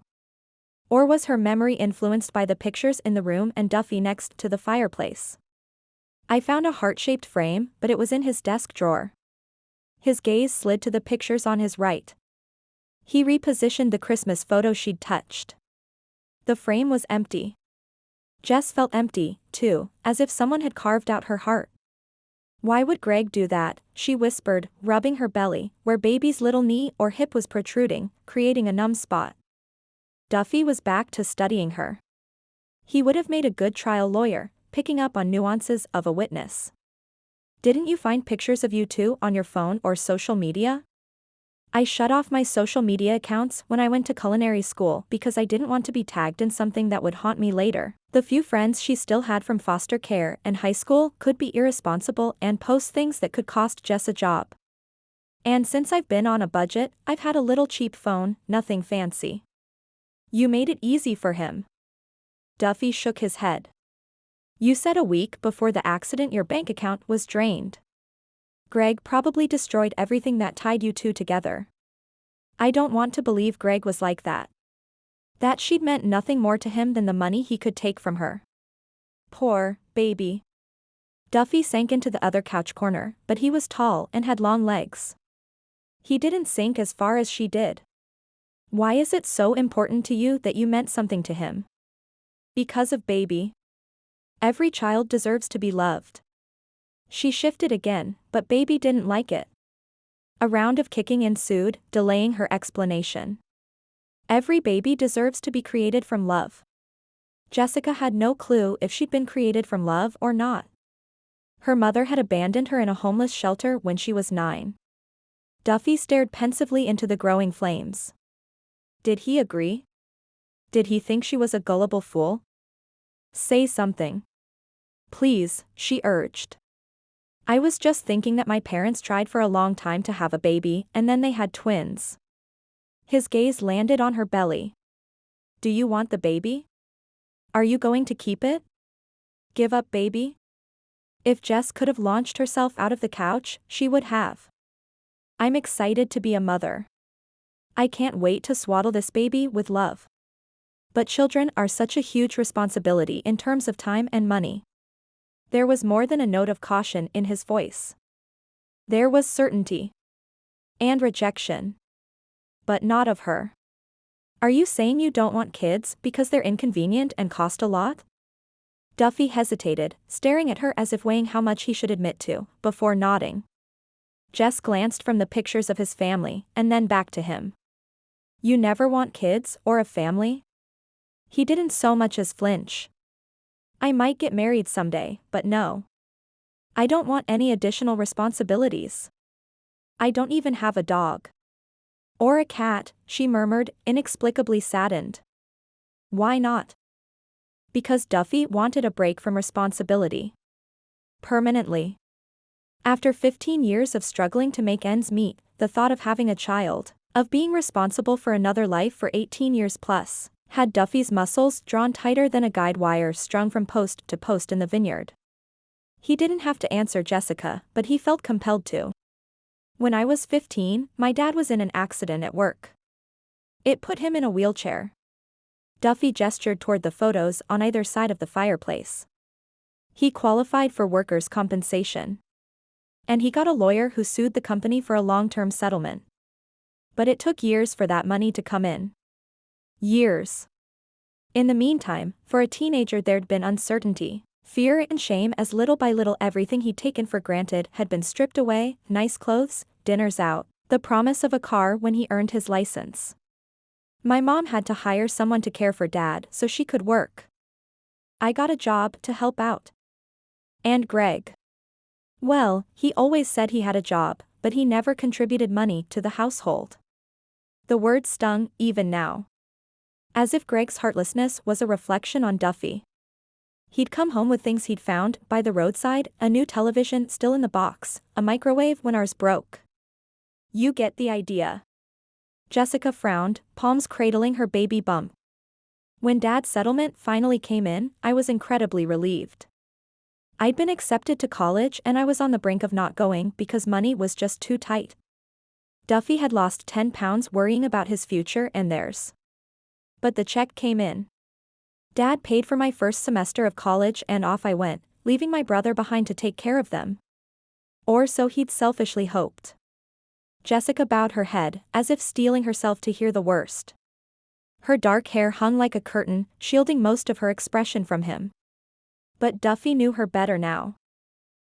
Or was her memory influenced by the pictures in the room and Duffy next to the fireplace? I found a heart-shaped frame, but it was in his desk drawer. His gaze slid to the pictures on his right. He repositioned the Christmas photo she'd touched. The frame was empty. Jess felt empty, too, as if someone had carved out her heart. Why would Greg do that, she whispered, rubbing her belly, where baby's little knee or hip was protruding, creating a numb spot. Duffy was back to studying her. He would have made a good trial lawyer, picking up on nuances of a witness. Didn't you find pictures of you two on your phone or social media? I shut off my social media accounts when I went to culinary school because I didn't want to be tagged in something that would haunt me later. The few friends she still had from foster care and high school could be irresponsible and post things that could cost Jess a job. And since I've been on a budget, I've had a little cheap phone, nothing fancy. You made it easy for him. Duffy shook his head. You said a week before the accident your bank account was drained. Greg probably destroyed everything that tied you two together. I don't want to believe Greg was like that. That she'd meant nothing more to him than the money he could take from her. Poor baby. Duffy sank into the other couch corner, but he was tall and had long legs. He didn't sink as far as she did. Why is it so important to you that you meant something to him? Because of baby. Every child deserves to be loved. She shifted again, but baby didn't like it. A round of kicking ensued, delaying her explanation. Every baby deserves to be created from love. Jessica had no clue if she'd been created from love or not. Her mother had abandoned her in a homeless shelter when she was 9. Duffy stared pensively into the growing flames. Did he agree? Did he think she was a gullible fool? Say something. Please, she urged. I was just thinking that my parents tried for a long time to have a baby, and then they had twins. His gaze landed on her belly. Do you want the baby? Are you going to keep it? Give up baby? If Jess could have launched herself out of the couch, she would have. I'm excited to be a mother. I can't wait to swaddle this baby with love. But children are such a huge responsibility in terms of time and money. There was more than a note of caution in his voice. There was certainty. And rejection. But not of her. Are you saying you don't want kids because they're inconvenient and cost a lot? Duffy hesitated, staring at her as if weighing how much he should admit to, before nodding. Jess glanced from the pictures of his family, and then back to him. You never want kids, or a family? He didn't so much as flinch. I might get married someday, but no. I don't want any additional responsibilities. I don't even have a dog. Or a cat, she murmured, inexplicably saddened. Why not? Because Duffy wanted a break from responsibility. Permanently. After 15 years of struggling to make ends meet, the thought of having a child, of being responsible for another life for 18 years plus, had Duffy's muscles drawn tighter than a guide wire strung from post to post in the vineyard. He didn't have to answer Jessica, but he felt compelled to. When I was 15, my dad was in an accident at work. It put him in a wheelchair. Duffy gestured toward the photos on either side of the fireplace. He qualified for workers' compensation. And he got a lawyer who sued the company for a long-term settlement. But it took years for that money to come in. Years. In the meantime, for a teenager there'd been uncertainty, fear and shame as little by little everything he'd taken for granted had been stripped away, nice clothes, dinners out, the promise of a car when he earned his license. My mom had to hire someone to care for Dad so she could work. I got a job to help out. And Greg. Well, he always said he had a job, but he never contributed money to the household. The word stung, even now. As if Greg's heartlessness was a reflection on Duffy. He'd come home with things he'd found by the roadside, a new television still in the box, a microwave when ours broke. You get the idea. Jessica frowned, palms cradling her baby bump. When Dad's settlement finally came in, I was incredibly relieved. I'd been accepted to college and I was on the brink of not going because money was just too tight. Duffy had lost 10 pounds worrying about his future and theirs. But the check came in. Dad paid for my first semester of college and off I went, leaving my brother behind to take care of them. Or so he'd selfishly hoped. Jessica bowed her head, as if steeling herself to hear the worst. Her dark hair hung like a curtain, shielding most of her expression from him. But Duffy knew her better now.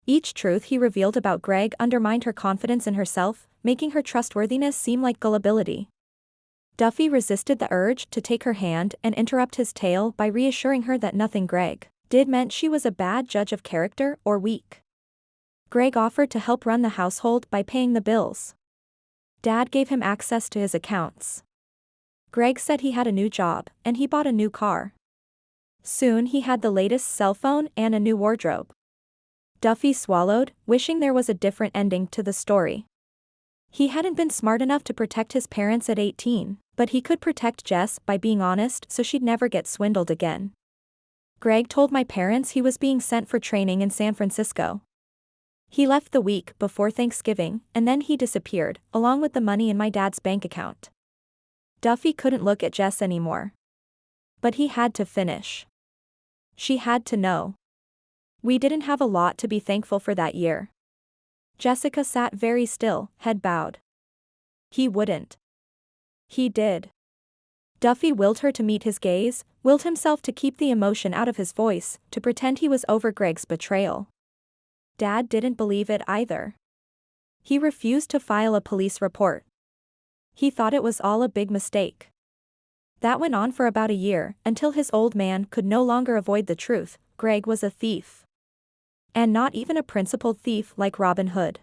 Each truth he revealed about Greg undermined her confidence in herself, making her trustworthiness seem like gullibility. Duffy resisted the urge to take her hand and interrupt his tale by reassuring her that nothing Greg did meant she was a bad judge of character or weak. Greg offered to help run the household by paying the bills. Dad gave him access to his accounts. Greg said he had a new job, and he bought a new car. Soon he had the latest cell phone and a new wardrobe. Duffy swallowed, wishing there was a different ending to the story. He hadn't been smart enough to protect his parents at 18, but he could protect Jess by being honest so she'd never get swindled again. Greg told my parents he was being sent for training in San Francisco. He left the week before Thanksgiving, and then he disappeared, along with the money in my dad's bank account. Duffy couldn't look at Jess anymore. But he had to finish. She had to know. We didn't have a lot to be thankful for that year. Jessica sat very still, head bowed. He wouldn't. He did. Duffy willed her to meet his gaze, willed himself to keep the emotion out of his voice, to pretend he was over Greg's betrayal. Dad didn't believe it either. He refused to file a police report. He thought it was all a big mistake. That went on for about a year, until his old man could no longer avoid the truth. Greg was a thief. And not even a principled thief like Robin Hood.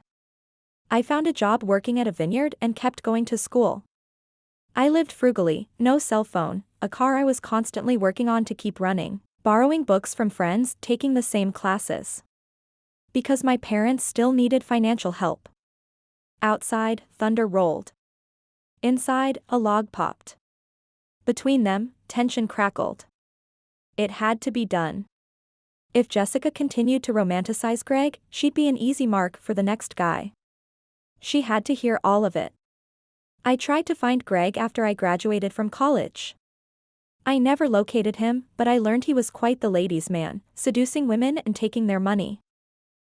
I found a job working at a vineyard and kept going to school. I lived frugally, no cell phone, a car I was constantly working on to keep running, borrowing books from friends, taking the same classes. Because my parents still needed financial help. Outside, thunder rolled. Inside, a log popped. Between them, tension crackled. It had to be done. If Jessica continued to romanticize Greg, she'd be an easy mark for the next guy. She had to hear all of it. I tried to find Greg after I graduated from college. I never located him, but I learned he was quite the ladies' man, seducing women and taking their money.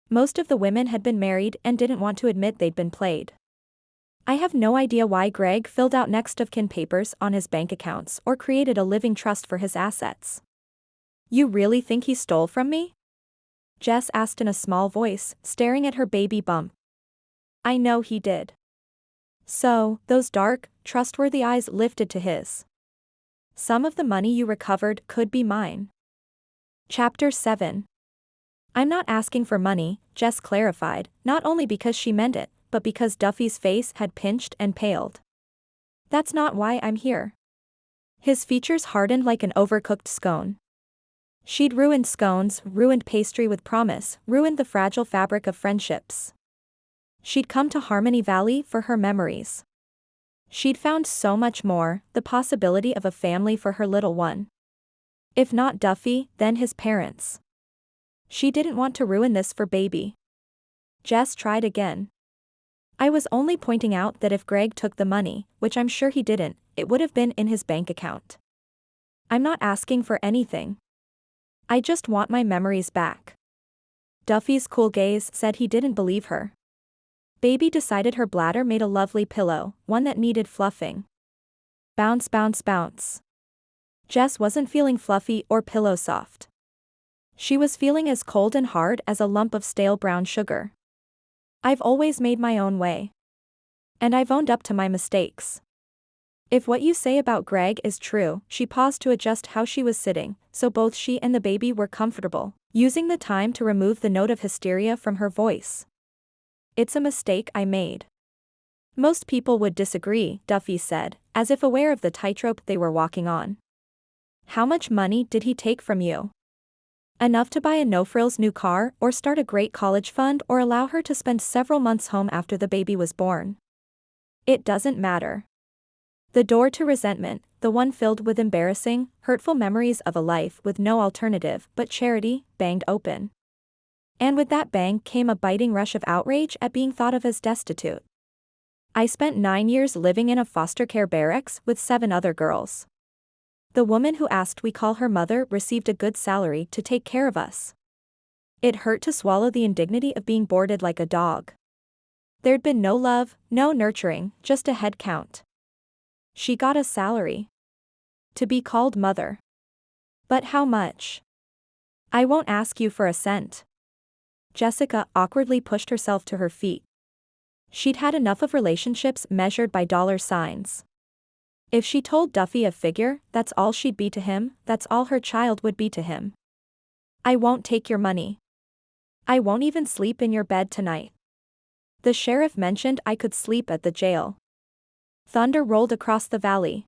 Most of the women had been married and didn't want to admit they'd been played. I have no idea why Greg filled out next of kin papers on his bank accounts or created a living trust for his assets. You really think he stole from me? Jess asked in a small voice, staring at her baby bump. I know he did. So, those dark, trustworthy eyes lifted to his. Some of the money you recovered could be mine. Chapter 7. I'm not asking for money, Jess clarified, not only because she meant it, but because Duffy's face had pinched and paled. That's not why I'm here. His features hardened like an overcooked scone. She'd ruined scones, ruined pastry with promise, ruined the fragile fabric of friendships. She'd come to Harmony Valley for her memories. She'd found so much more, the possibility of a family for her little one. If not Duffy, then his parents. She didn't want to ruin this for baby. Jess tried again. I was only pointing out that if Greg took the money, which I'm sure he didn't, it would have been in his bank account. I'm not asking for anything. I just want my memories back. Duffy's cool gaze said he didn't believe her. Baby decided her bladder made a lovely pillow, one that needed fluffing. Bounce, bounce, bounce. Jess wasn't feeling fluffy or pillow soft. She was feeling as cold and hard as a lump of stale brown sugar. I've always made my own way. And I've owned up to my mistakes. If what you say about Greg is true, she paused to adjust how she was sitting, so both she and the baby were comfortable, using the time to remove the note of hysteria from her voice. It's a mistake I made. Most people would disagree, Duffy said, as if aware of the tightrope they were walking on. How much money did he take from you? Enough to buy a no-frills new car or start a great college fund or allow her to spend several months home after the baby was born? It doesn't matter. The door to resentment, the one filled with embarrassing, hurtful memories of a life with no alternative but charity, banged open. And with that bang came a biting rush of outrage at being thought of as destitute. I spent 9 years living in a foster care barracks with 7 other girls. The woman who asked we call her mother received a good salary to take care of us. It hurt to swallow the indignity of being boarded like a dog. There'd been no love, no nurturing, just a head count. She got a salary. To be called mother. But how much? I won't ask you for a cent. Jessica awkwardly pushed herself to her feet. She'd had enough of relationships measured by dollar signs. If she told Duffy a figure, that's all she'd be to him, that's all her child would be to him. I won't take your money. I won't even sleep in your bed tonight. The sheriff mentioned I could sleep at the jail. Thunder rolled across the valley.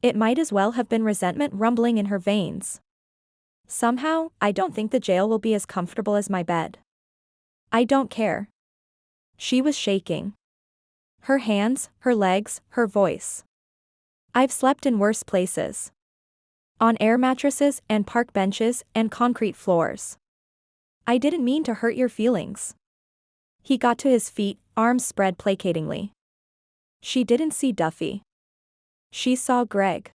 It might as well have been resentment rumbling in her veins. Somehow, I don't think the jail will be as comfortable as my bed. I don't care. She was shaking. Her hands, her legs, her voice. I've slept in worse places. On air mattresses and park benches and concrete floors. I didn't mean to hurt your feelings. He got to his feet, arms spread placatingly. She didn't see Duffy. She saw Greg.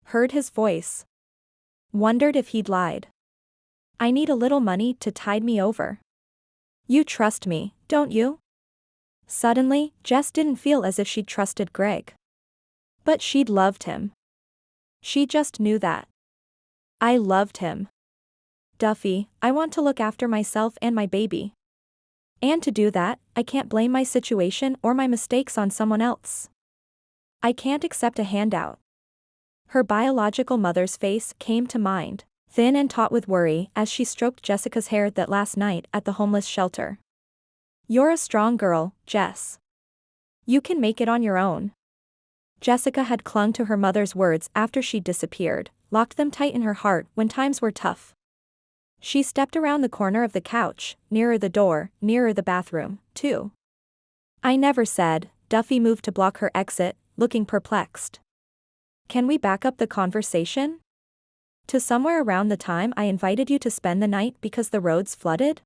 Heard his voice. Wondered if he'd lied. I need a little money to tide me over. You trust me, don't you? Suddenly, Jess didn't feel as if she'd trusted Greg. But she'd loved him. She just knew that. I loved him. Duffy, I want to look after myself and my baby. And to do that, I can't blame my situation or my mistakes on someone else. I can't accept a handout. Her biological mother's face came to mind, thin and taut with worry as she stroked Jessica's hair that last night at the homeless shelter. "You're a strong girl, Jess. You can make it on your own." Jessica had clung to her mother's words after she'd disappeared, locked them tight in her heart when times were tough. She stepped around the corner of the couch, nearer the door, nearer the bathroom, too. "I never said," Duffy moved to block her exit, looking perplexed. "Can we back up the conversation? To somewhere around the time I invited you to spend the night because the roads flooded?"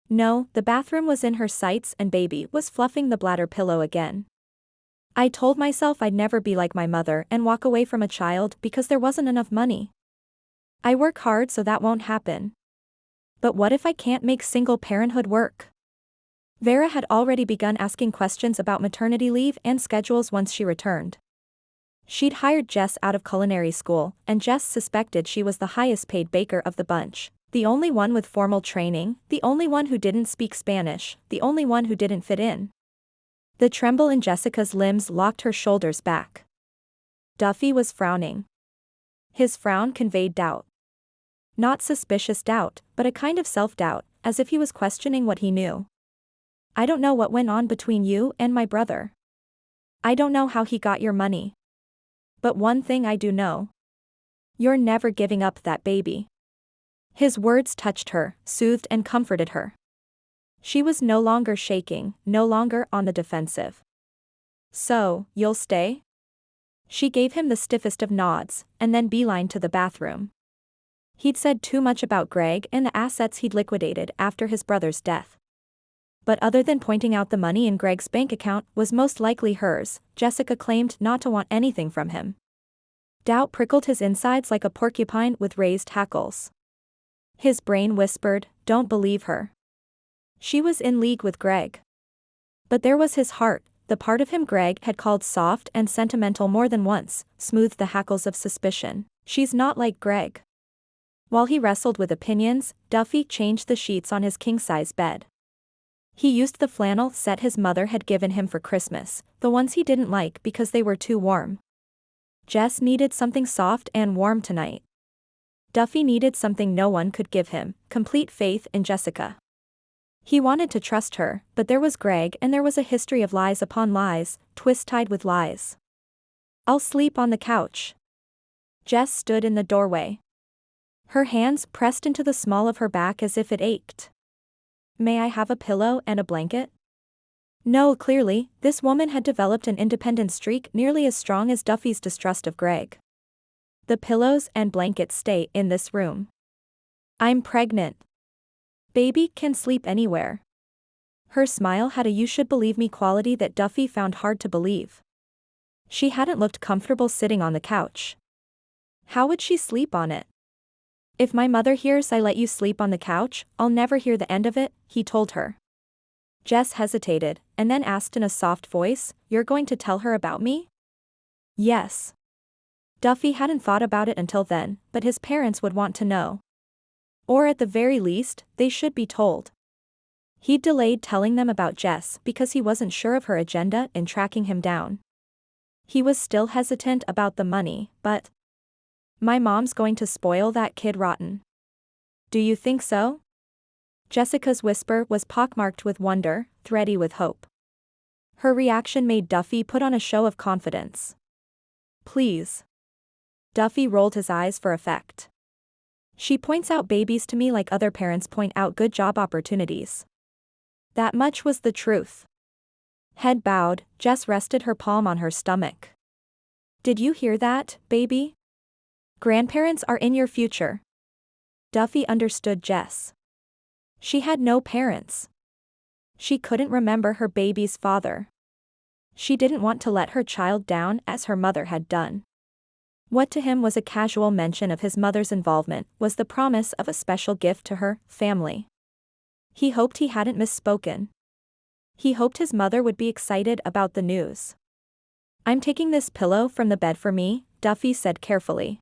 No, the bathroom was in her sights and baby was fluffing the bladder pillow again. "I told myself I'd never be like my mother and walk away from a child because there wasn't enough money. I work hard so that won't happen. But what if I can't make single parenthood work?" Vera had already begun asking questions about maternity leave and schedules once she returned. She'd hired Jess out of culinary school, and Jess suspected she was the highest paid baker of the bunch, the only one with formal training, the only one who didn't speak Spanish, the only one who didn't fit in. The tremble in Jessica's limbs locked her shoulders back. Duffy was frowning. His frown conveyed doubt. Not suspicious doubt, but a kind of self-doubt, as if he was questioning what he knew. "I don't know what went on between you and my brother. I don't know how he got your money. But one thing I do know. You're never giving up that baby." His words touched her, soothed and comforted her. She was no longer shaking, no longer on the defensive. "So, you'll stay?" She gave him the stiffest of nods, and then beelined to the bathroom. He'd said too much about Greg and the assets he'd liquidated after his brother's death. But other than pointing out the money in Greg's bank account was most likely hers, Jessica claimed not to want anything from him. Doubt prickled his insides like a porcupine with raised hackles. His brain whispered, "Don't believe her. She was in league with Greg." But there was his heart, the part of him Greg had called soft and sentimental more than once, smoothed the hackles of suspicion. "She's not like Greg." While he wrestled with opinions, Duffy changed the sheets on his king-size bed. He used the flannel set his mother had given him for Christmas, the ones he didn't like because they were too warm. Jess needed something soft and warm tonight. Duffy needed something no one could give him, complete faith in Jessica. He wanted to trust her, but there was Greg and there was a history of lies upon lies, twist-tied with lies. "I'll sleep on the couch." Jess stood in the doorway. Her hands pressed into the small of her back as if it ached. "May I have a pillow and a blanket?" No, clearly, this woman had developed an independent streak nearly as strong as Duffy's distrust of Greg. "The pillows and blankets stay in this room. I'm pregnant. Baby can sleep anywhere." Her smile had a "you should believe me" quality that Duffy found hard to believe. She hadn't looked comfortable sitting on the couch. How would she sleep on it? "If my mother hears I let you sleep on the couch, I'll never hear the end of it," he told her. Jess hesitated, and then asked in a soft voice, "You're going to tell her about me?" "Yes." Duffy hadn't thought about it until then, but his parents would want to know. Or at the very least, they should be told. He'd delayed telling them about Jess because he wasn't sure of her agenda in tracking him down. He was still hesitant about the money, but "My mom's going to spoil that kid rotten." "Do you think so?" Jessica's whisper was pockmarked with wonder, thready with hope. Her reaction made Duffy put on a show of confidence. "Please." Duffy rolled his eyes for effect. "She points out babies to me like other parents point out good job opportunities." That much was the truth. Head bowed, Jess rested her palm on her stomach. "Did you hear that, baby? Grandparents are in your future." Duffy understood Jess. She had no parents. She couldn't remember her baby's father. She didn't want to let her child down as her mother had done. What to him was a casual mention of his mother's involvement was the promise of a special gift to her family. He hoped he hadn't misspoken. He hoped his mother would be excited about the news. "I'm taking this pillow from the bed for me," Duffy said carefully.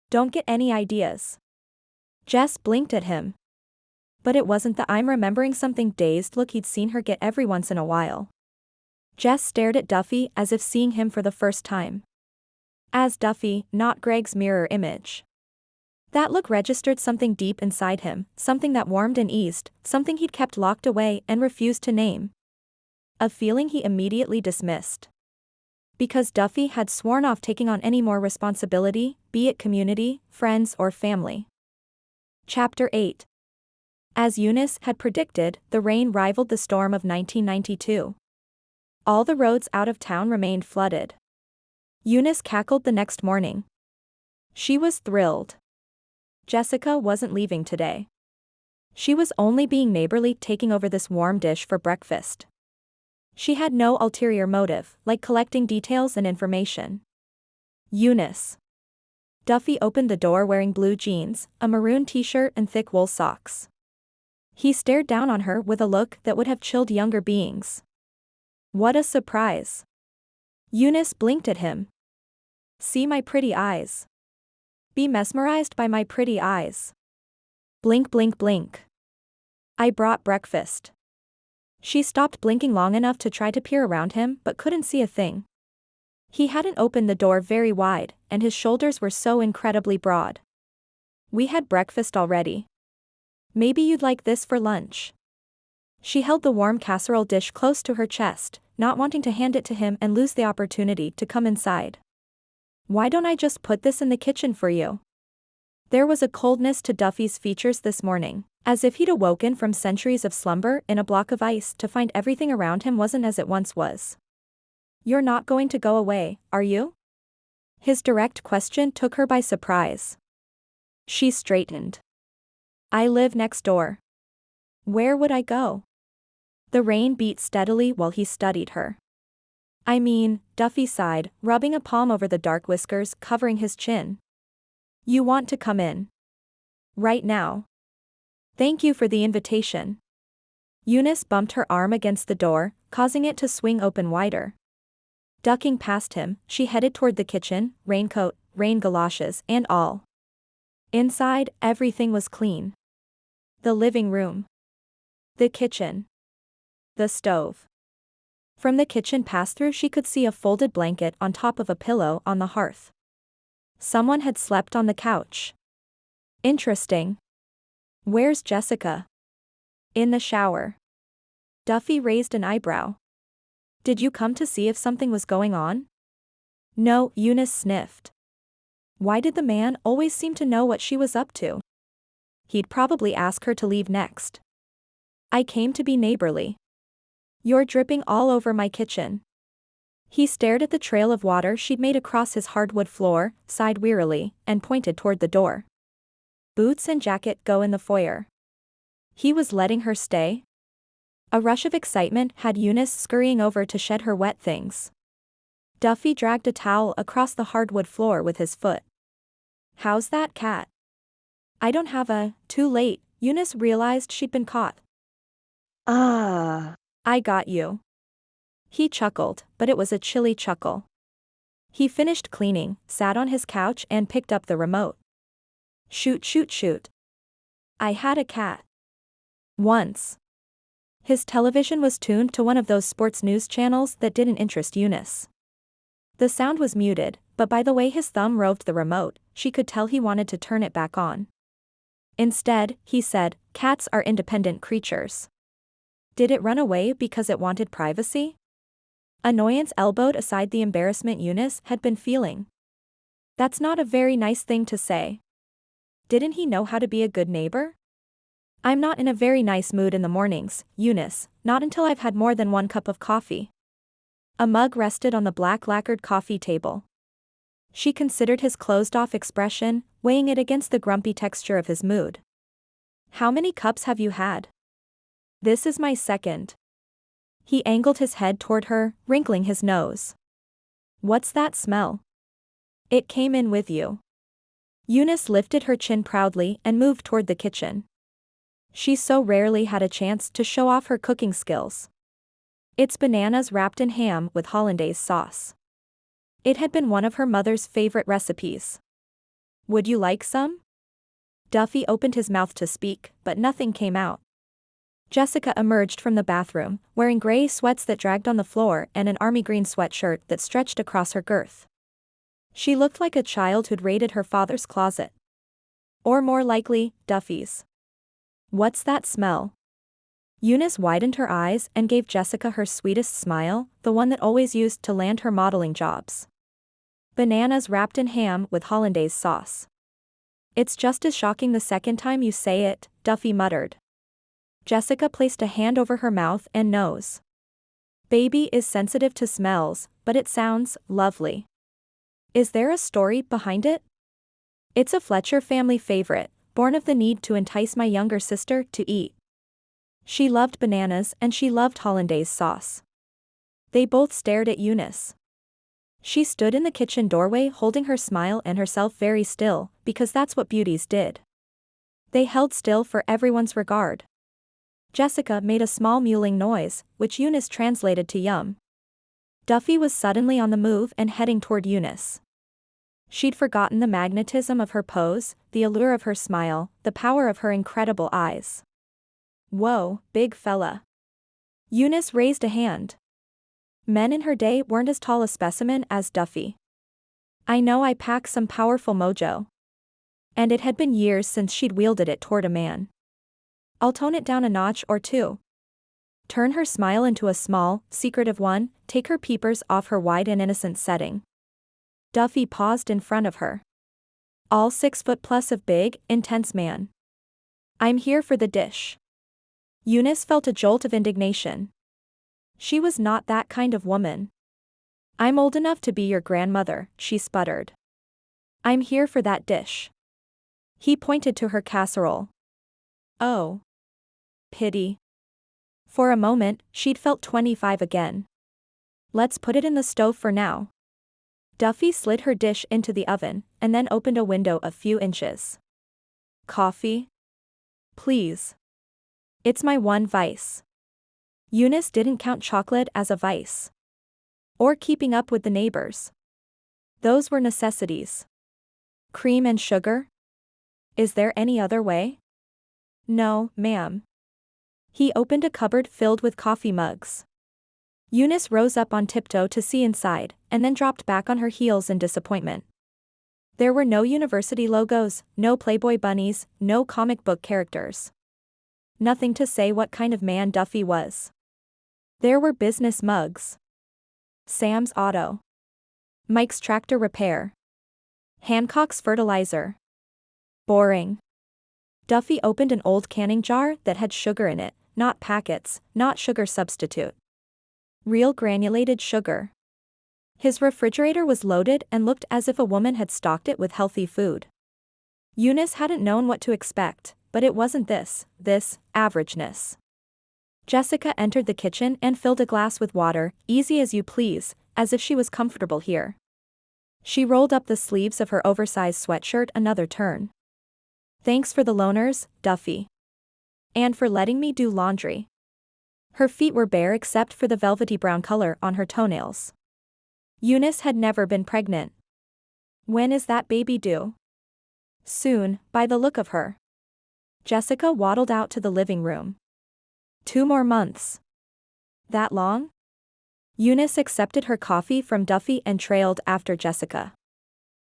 "Don't get any ideas." Jess blinked at him. But it wasn't the "I'm remembering something" dazed look he'd seen her get every once in a while. Jess stared at Duffy as if seeing him for the first time. As Duffy, not Greg's mirror image. That look registered something deep inside him, something that warmed and eased, something he'd kept locked away and refused to name. A feeling he immediately dismissed. Because Duffy had sworn off taking on any more responsibility, be it community, friends or family. Chapter 8. As Eunice had predicted, the rain rivaled the storm of 1992. All the roads out of town remained flooded. Eunice cackled the next morning. She was thrilled. Jessica wasn't leaving today. She was only being neighborly, taking over this warm dish for breakfast. She had no ulterior motive, like collecting details and information. Eunice. Duffy opened the door wearing blue jeans, a maroon t-shirt and thick wool socks. He stared down on her with a look that would have chilled younger beings. What a surprise. Eunice blinked at him. See my pretty eyes. Be mesmerized by my pretty eyes. Blink, blink, blink. I brought breakfast. She stopped blinking long enough to try to peer around him but couldn't see a thing. He hadn't opened the door very wide, and his shoulders were so incredibly broad. We had breakfast already. Maybe you'd like this for lunch. She held the warm casserole dish close to her chest, not wanting to hand it to him and lose the opportunity to come inside. Why don't I just put this in the kitchen for you? There was a coldness to Duffy's features this morning, as if he'd awoken from centuries of slumber in a block of ice to find everything around him wasn't as it once was. You're not going to go away, are you? His direct question took her by surprise. She straightened. I live next door. Where would I go? The rain beat steadily while he studied her. I mean, Duffy sighed, rubbing a palm over the dark whiskers covering his chin. You want to come in? Right now. Thank you for the invitation. Eunice bumped her arm against the door, causing it to swing open wider. Ducking past him, she headed toward the kitchen, raincoat, rain galoshes, and all. Inside, everything was clean. The living room. The kitchen. The stove. From the kitchen pass-through she could see a folded blanket on top of a pillow on the hearth. Someone had slept on the couch. Interesting. Where's Jessica? In the shower. Duffy raised an eyebrow. Did you come to see if something was going on? No, Eunice sniffed. Why did the man always seem to know what she was up to? He'd probably ask her to leave next. I came to be neighborly. You're dripping all over my kitchen. He stared at the trail of water she'd made across his hardwood floor, sighed wearily, and pointed toward the door. Boots and jacket go in the foyer. He was letting her stay? A rush of excitement had Eunice scurrying over to shed her wet things. Duffy dragged a towel across the hardwood floor with his foot. How's that cat? I don't have a. Too late, Eunice realized she'd been caught. I got you. He chuckled, but it was a chilly chuckle. He finished cleaning, sat on his couch and picked up the remote. Shoot, shoot, shoot. I had a cat. Once. His television was tuned to one of those sports news channels that didn't interest Eunice. The sound was muted, but by the way his thumb roved the remote, she could tell he wanted to turn it back on. Instead, he said, cats are independent creatures. Did it run away because it wanted privacy? Annoyance elbowed aside the embarrassment Eunice had been feeling. That's not a very nice thing to say. Didn't he know how to be a good neighbor? I'm not in a very nice mood in the mornings, Eunice, not until I've had more than one cup of coffee. A mug rested on the black lacquered coffee table. She considered his closed-off expression, weighing it against the grumpy texture of his mood. How many cups have you had? This is my second. He angled his head toward her, wrinkling his nose. What's that smell? It came in with you. Eunice lifted her chin proudly and moved toward the kitchen. She so rarely had a chance to show off her cooking skills. It's bananas wrapped in ham with hollandaise sauce. It had been one of her mother's favorite recipes. Would you like some? Duffy opened his mouth to speak, but nothing came out. Jessica emerged from the bathroom, wearing gray sweats that dragged on the floor and an army green sweatshirt that stretched across her girth. She looked like a child who'd raided her father's closet. Or more likely, Duffy's. What's that smell? Eunice widened her eyes and gave Jessica her sweetest smile, the one that always used to land her modeling jobs. Bananas wrapped in ham with hollandaise sauce. It's just as shocking the second time you say it, Duffy muttered. Jessica placed a hand over her mouth and nose. Baby is sensitive to smells, but it sounds lovely. Is there a story behind it? It's a Fletcher family favorite, born of the need to entice my younger sister to eat. She loved bananas and she loved hollandaise sauce. They both stared at Eunice. She stood in the kitchen doorway holding her smile and herself very still, because that's what beauties did. They held still for everyone's regard. Jessica made a small mewling noise, which Eunice translated to yum. Duffy was suddenly on the move and heading toward Eunice. She'd forgotten the magnetism of her pose, the allure of her smile, the power of her incredible eyes. Whoa, big fella. Eunice raised a hand. Men in her day weren't as tall a specimen as Duffy. I know I pack some powerful mojo. And it had been years since she'd wielded it toward a man. I'll tone it down a notch or two. Turn her smile into a small, secretive one, take her peepers off her wide and innocent setting. Duffy paused in front of her. All 6 foot plus of big, intense man. I'm here for the dish. Eunice felt a jolt of indignation. She was not that kind of woman. I'm old enough to be your grandmother, she sputtered. I'm here for that dish. He pointed to her casserole. Oh. Pity. For a moment, she'd felt 25 again. Let's put it in the stove for now. Duffy slid her dish into the oven, and then opened a window a few inches. Coffee? Please. It's my one vice. Eunice didn't count chocolate as a vice. Or keeping up with the neighbors. Those were necessities. Cream and sugar? Is there any other way? No, ma'am. He opened a cupboard filled with coffee mugs. Eunice rose up on tiptoe to see inside, and then dropped back on her heels in disappointment. There were no university logos, no Playboy bunnies, no comic book characters. Nothing to say what kind of man Duffy was. There were business mugs. Sam's Auto. Mike's Tractor Repair. Hancock's Fertilizer. Boring. Duffy opened an old canning jar that had sugar in it, not packets, not sugar substitute. Real granulated sugar. His refrigerator was loaded and looked as if a woman had stocked it with healthy food. Eunice hadn't known what to expect, but it wasn't this averageness. Jessica entered the kitchen and filled a glass with water, easy as you please, as if she was comfortable here. She rolled up the sleeves of her oversized sweatshirt another turn. Thanks for the loaners, Duffy. And for letting me do laundry. Her feet were bare except for the velvety brown color on her toenails. Eunice had never been pregnant. When is that baby due? Soon, by the look of her. Jessica waddled out to the living room. 2 more months. That long? Eunice accepted her coffee from Duffy and trailed after Jessica.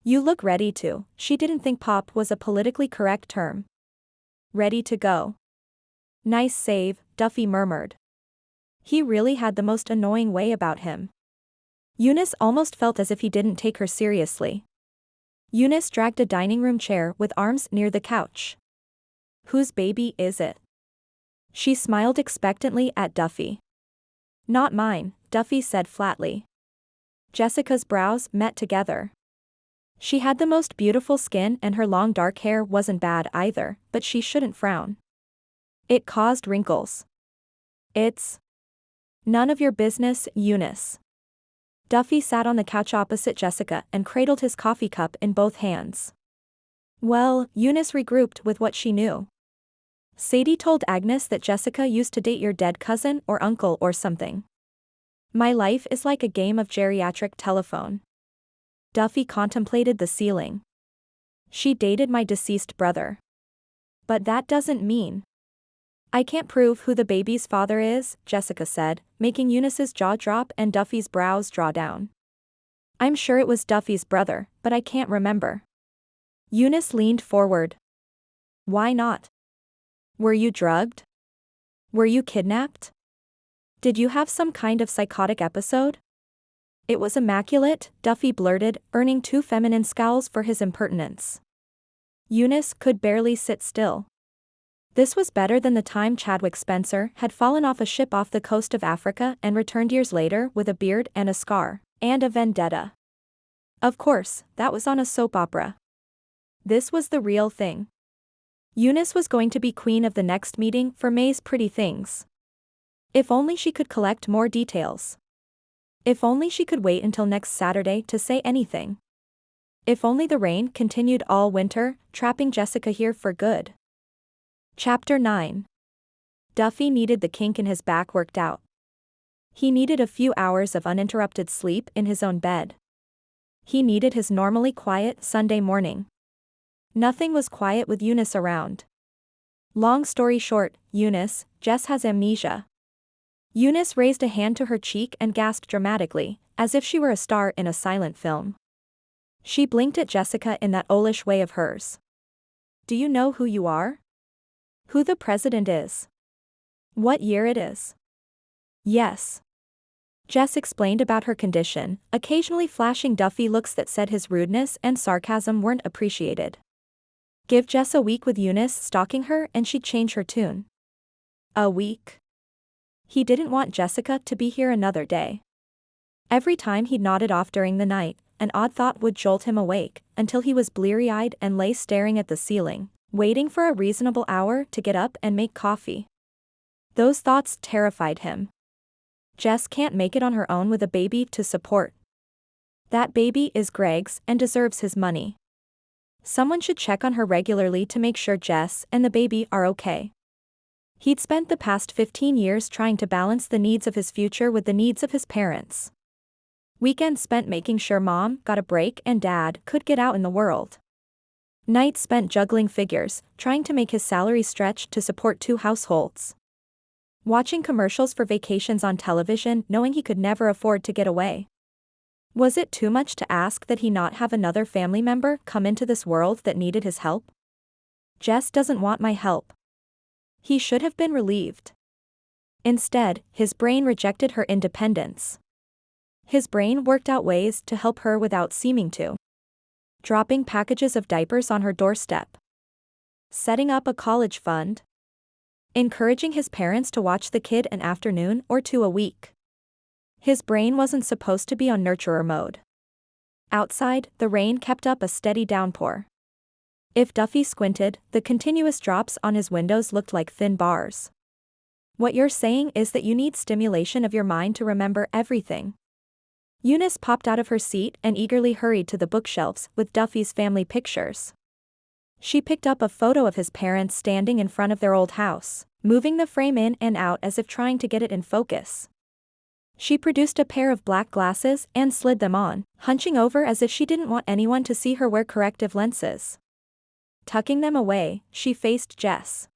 You look ready to. She didn't think pop was a politically correct term. Ready to go. Nice save, Duffy murmured. He really had the most annoying way about him. Eunice almost felt as if he didn't take her seriously. Eunice dragged a dining room chair with arms near the couch. Whose baby is it? She smiled expectantly at Duffy. Not mine, Duffy said flatly. Jessica's brows met together. She had the most beautiful skin and her long dark hair wasn't bad either, but she shouldn't frown. It caused wrinkles. It's none of your business, Eunice. Duffy sat on the couch opposite Jessica and cradled his coffee cup in both hands. Well, Eunice regrouped with what she knew. Sadie told Agnes that Jessica used to date your dead cousin or uncle or something. My life is like a game of geriatric telephone. Duffy contemplated the ceiling. She dated my deceased brother. But that doesn't mean. I can't prove who the baby's father is, Jessica said, making Eunice's jaw drop and Duffy's brows draw down. I'm sure it was Duffy's brother, but I can't remember. Eunice leaned forward. Why not? Were you drugged? Were you kidnapped? Did you have some kind of psychotic episode? It was immaculate, Duffy blurted, earning 2 feminine scowls for his impertinence. Eunice could barely sit still. This was better than the time Chadwick Spencer had fallen off a ship off the coast of Africa and returned years later with a beard and a scar, and a vendetta. Of course, that was on a soap opera. This was the real thing. Eunice was going to be queen of the next meeting for May's Pretty Things. If only she could collect more details. If only she could wait until next Saturday to say anything. If only the rain continued all winter, trapping Jessica here for good. Chapter 9. Duffy needed the kink in his back worked out. He needed a few hours of uninterrupted sleep in his own bed. He needed his normally quiet Sunday morning. Nothing was quiet with Eunice around. Long story short, Jess has amnesia. Eunice raised a hand to her cheek and gasped dramatically, as if she were a star in a silent film. She blinked at Jessica in that owlish way of hers. Do you know who you are? Who the president is? What year it is? Yes. Jess explained about her condition, occasionally flashing Duffy looks that said his rudeness and sarcasm weren't appreciated. Give Jess a week with Eunice stalking her and she'd change her tune. A week? He didn't want Jessica to be here another day. Every time he'd nodded off during the night, an odd thought would jolt him awake, until he was bleary-eyed and lay staring at the ceiling, waiting for a reasonable hour to get up and make coffee. Those thoughts terrified him. Jess can't make it on her own with a baby to support. That baby is Greg's and deserves his money. Someone should check on her regularly to make sure Jess and the baby are okay. He'd spent the past 15 years trying to balance the needs of his future with the needs of his parents. Weekends spent making sure Mom got a break and Dad could get out in the world. Nights spent juggling figures, trying to make his salary stretch to support 2 households. Watching commercials for vacations on television knowing he could never afford to get away. Was it too much to ask that he not have another family member come into this world that needed his help? Jess doesn't want my help. He should have been relieved. Instead, his brain rejected her independence. His brain worked out ways to help her without seeming to. Dropping packages of diapers on her doorstep. Setting up a college fund. Encouraging his parents to watch the kid an afternoon or 2 a week. His brain wasn't supposed to be on nurturer mode. Outside, the rain kept up a steady downpour. If Duffy squinted, the continuous drops on his windows looked like thin bars. What you're saying is that you need stimulation of your mind to remember everything. Eunice popped out of her seat and eagerly hurried to the bookshelves with Duffy's family pictures. She picked up a photo of his parents standing in front of their old house, moving the frame in and out as if trying to get it in focus. She produced a pair of black glasses and slid them on, hunching over as if she didn't want anyone to see her wear corrective lenses. Tucking them away, she faced Jess.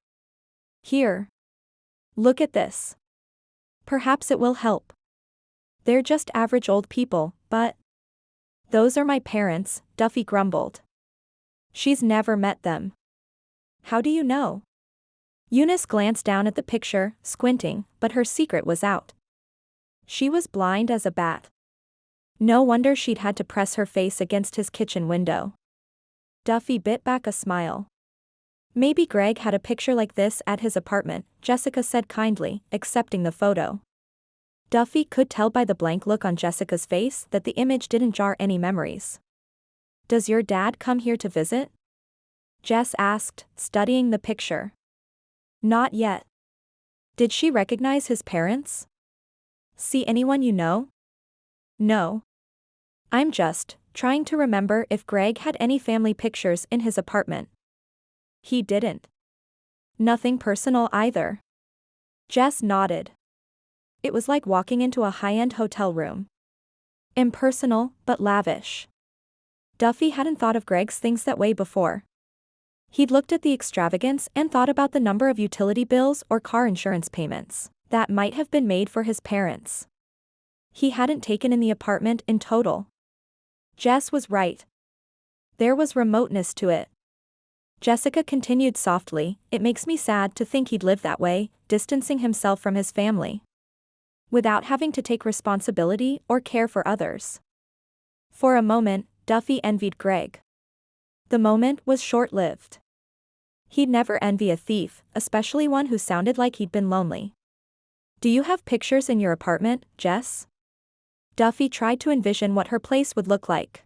Here. Look at this. Perhaps it will help. They're just average old people, but... Those are my parents, Duffy grumbled. She's never met them. How do you know? Eunice glanced down at the picture, squinting, but her secret was out. She was blind as a bat. No wonder she'd had to press her face against his kitchen window. Duffy bit back a smile. Maybe Greg had a picture like this at his apartment, Jessica said kindly, accepting the photo. Duffy could tell by the blank look on Jessica's face that the image didn't jar any memories. Does your dad come here to visit? Jess asked, studying the picture. Not yet. Did she recognize his parents? See anyone you know? No. I'm just trying to remember if Greg had any family pictures in his apartment. He didn't. Nothing personal either. Jess nodded. It was like walking into a high-end hotel room. Impersonal, but lavish. Duffy hadn't thought of Greg's things that way before. He'd looked at the extravagance and thought about the number of utility bills or car insurance payments that might have been made for his parents. He hadn't taken in the apartment in total. Jess was right. There was remoteness to it. Jessica continued softly, "It makes me sad to think he'd live that way, distancing himself from his family, without having to take responsibility or care for others." For a moment, Duffy envied Greg. The moment was short-lived. He'd never envy a thief, especially one who sounded like he'd been lonely. "Do you have pictures in your apartment, Jess?" Duffy tried to envision what her place would look like.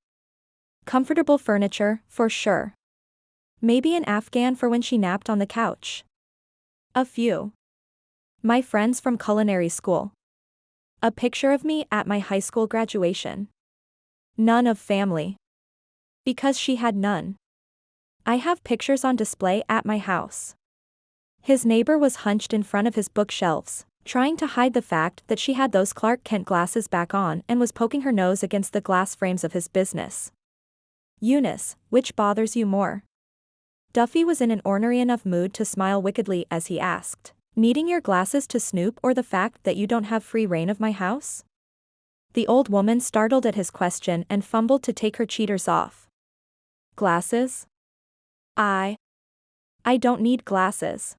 Comfortable furniture, for sure. Maybe an Afghan for when she napped on the couch. "A few. My friends from culinary school. A picture of me at my high school graduation. None of family. Because she had none. I have pictures on display at my house." His neighbor was hunched in front of his bookshelves, trying to hide the fact that she had those Clark Kent glasses back on and was poking her nose against the glass frames of his business. "Eunice, which bothers you more?" Duffy was in an ornery enough mood to smile wickedly as he asked, "Needing your glasses to snoop or the fact that you don't have free reign of my house?" The old woman startled at his question and fumbled to take her cheaters off. "Glasses? I don't need glasses."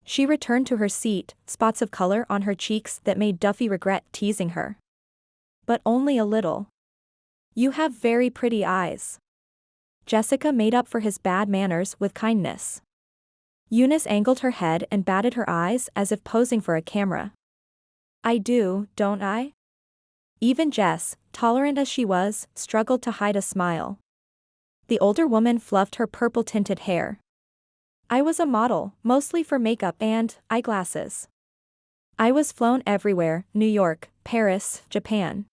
She returned to her seat, spots of color on her cheeks that made Duffy regret teasing her. "But only a little. You have very pretty eyes." Jessica made up for his bad manners with kindness. Eunice angled her head and batted her eyes as if posing for a camera. "I do, don't I?" Even Jess, tolerant as she was, struggled to hide a smile. The older woman fluffed her purple-tinted hair. "I was a model, mostly for makeup and eyeglasses. I was flown everywhere, New York, Paris, Japan.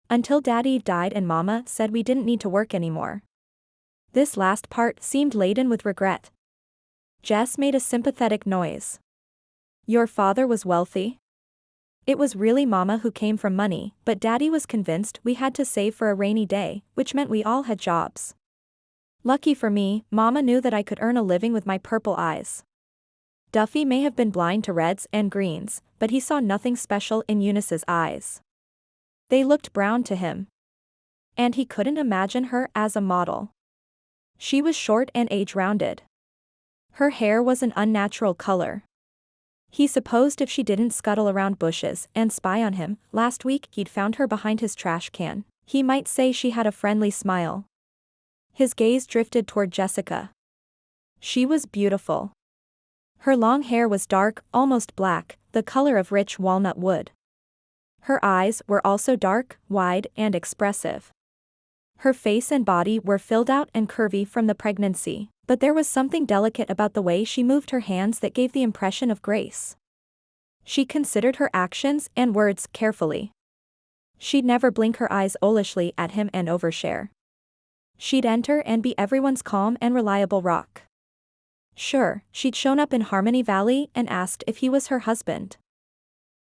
Until Daddy died and Mama said we didn't need to work anymore." This last part seemed laden with regret. Jess made a sympathetic noise. "Your father was wealthy?" "It was really Mama who came from money, but Daddy was convinced we had to save for a rainy day, which meant we all had jobs. Lucky for me, Mama knew that I could earn a living with my purple eyes." Duffy may have been blind to reds and greens, but he saw nothing special in Eunice's eyes. They looked brown to him. And he couldn't imagine her as a model. She was short and age-rounded. Her hair was an unnatural color. He supposed if she didn't scuttle around bushes and spy on him, last week he'd found her behind his trash can, he might say she had a friendly smile. His gaze drifted toward Jessica. She was beautiful. Her long hair was dark, almost black, the color of rich walnut wood. Her eyes were also dark, wide, and expressive. Her face and body were filled out and curvy from the pregnancy, but there was something delicate about the way she moved her hands that gave the impression of grace. She considered her actions and words carefully. She'd never blink her eyes owlishly at him and overshare. She'd enter and be everyone's calm and reliable rock. Sure, she'd shown up in Harmony Valley and asked if he was her husband.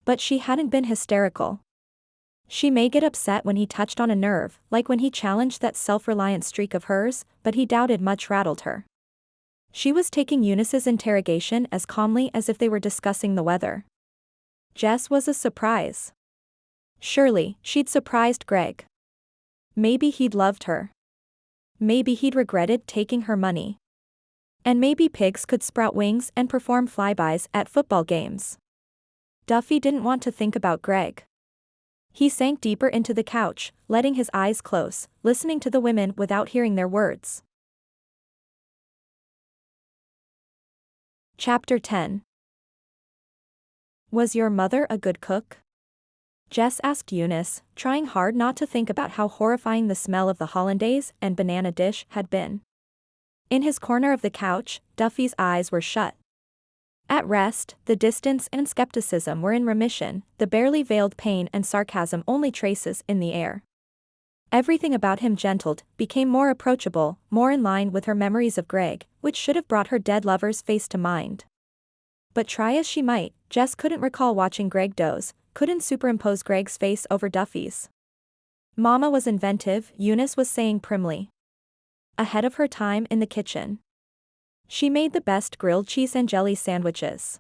But she hadn't been hysterical. She may get upset when he touched on a nerve, like when he challenged that self-reliant streak of hers, but he doubted much rattled her. She was taking Eunice's interrogation as calmly as if they were discussing the weather. Jess was a surprise. Surely, she'd surprised Greg. Maybe he'd loved her. Maybe he'd regretted taking her money. And maybe pigs could sprout wings and perform flybys at football games. Duffy didn't want to think about Greg. He sank deeper into the couch, letting his eyes close, listening to the women without hearing their words. Chapter 10. Was your mother a good cook? Jess asked Eunice, trying hard not to think about how horrifying the smell of the hollandaise and banana dish had been. In his corner of the couch, Duffy's eyes were shut. At rest, the distance and skepticism were in remission, the barely veiled pain and sarcasm only traces in the air. Everything about him gentled, became more approachable, more in line with her memories of Greg, which should have brought her dead lover's face to mind. But try as she might, Jess couldn't recall watching Greg doze, couldn't superimpose Greg's face over Duffy's. Mama was inventive, Eunice was saying primly. Ahead of her time in the kitchen. She made the best grilled cheese and jelly sandwiches.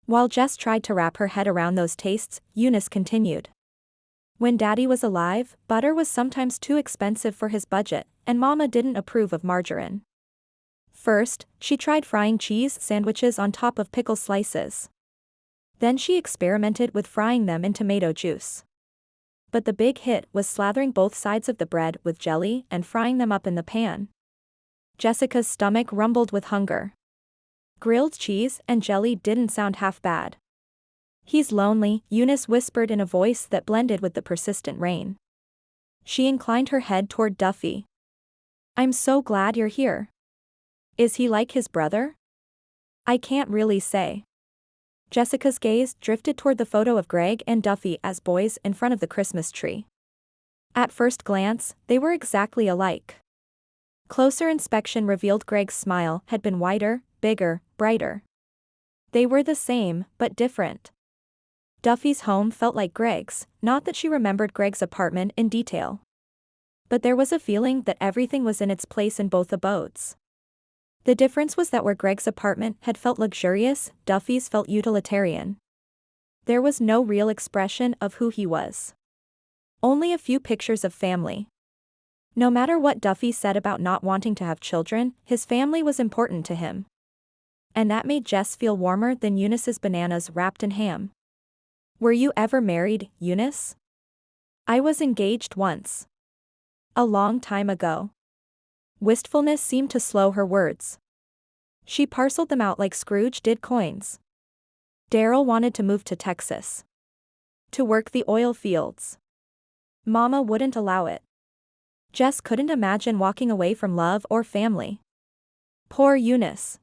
While Jess tried to wrap her head around those tastes, Eunice continued. When Daddy was alive, butter was sometimes too expensive for his budget, and Mama didn't approve of margarine. First, she tried frying cheese sandwiches on top of pickle slices. Then she experimented with frying them in tomato juice. But the big hit was slathering both sides of the bread with jelly and frying them up in the pan. Jessica's stomach rumbled with hunger. Grilled cheese and jelly didn't sound half bad. "He's lonely," Eunice whispered in a voice that blended with the persistent rain. She inclined her head toward Duffy. "I'm so glad you're here. Is he like his brother?" "I can't really say." Jessica's gaze drifted toward the photo of Greg and Duffy as boys in front of the Christmas tree. At first glance, they were exactly alike. Closer inspection revealed Greg's smile had been wider, bigger, brighter. They were the same, but different. Duffy's home felt like Greg's, not that she remembered Greg's apartment in detail. But there was a feeling that everything was in its place in both abodes. The difference was that where Greg's apartment had felt luxurious, Duffy's felt utilitarian. There was no real expression of who he was. Only a few pictures of family. No matter what Duffy said about not wanting to have children, his family was important to him. And that made Jess feel warmer than Eunice's bananas wrapped in ham. "Were you ever married, Eunice?" "I was engaged once. A long time ago." Wistfulness seemed to slow her words. She parceled them out like Scrooge did coins. Daryl wanted to move to Texas. To work the oil fields. Mama wouldn't allow it. Jess couldn't imagine walking away from love or family. Poor Eunice.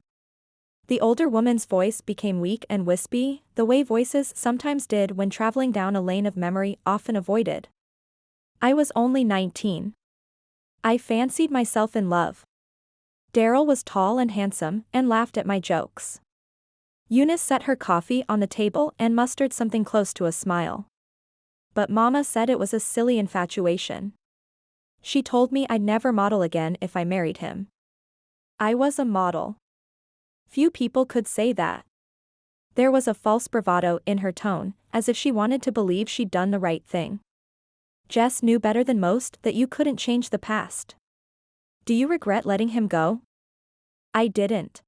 The older woman's voice became weak and wispy, the way voices sometimes did when traveling down a lane of memory often avoided. "I was only 19. I fancied myself in love." Daryl was tall and handsome, and laughed at my jokes. Eunice set her coffee on the table and mustered something close to a smile. "But Mama said it was a silly infatuation. She told me I'd never model again if I married him." "I was a model." Few people could say that. There was a false bravado in her tone, as if she wanted to believe she'd done the right thing. Jess knew better than most that you couldn't change the past. "Do you regret letting him go?" "I didn't.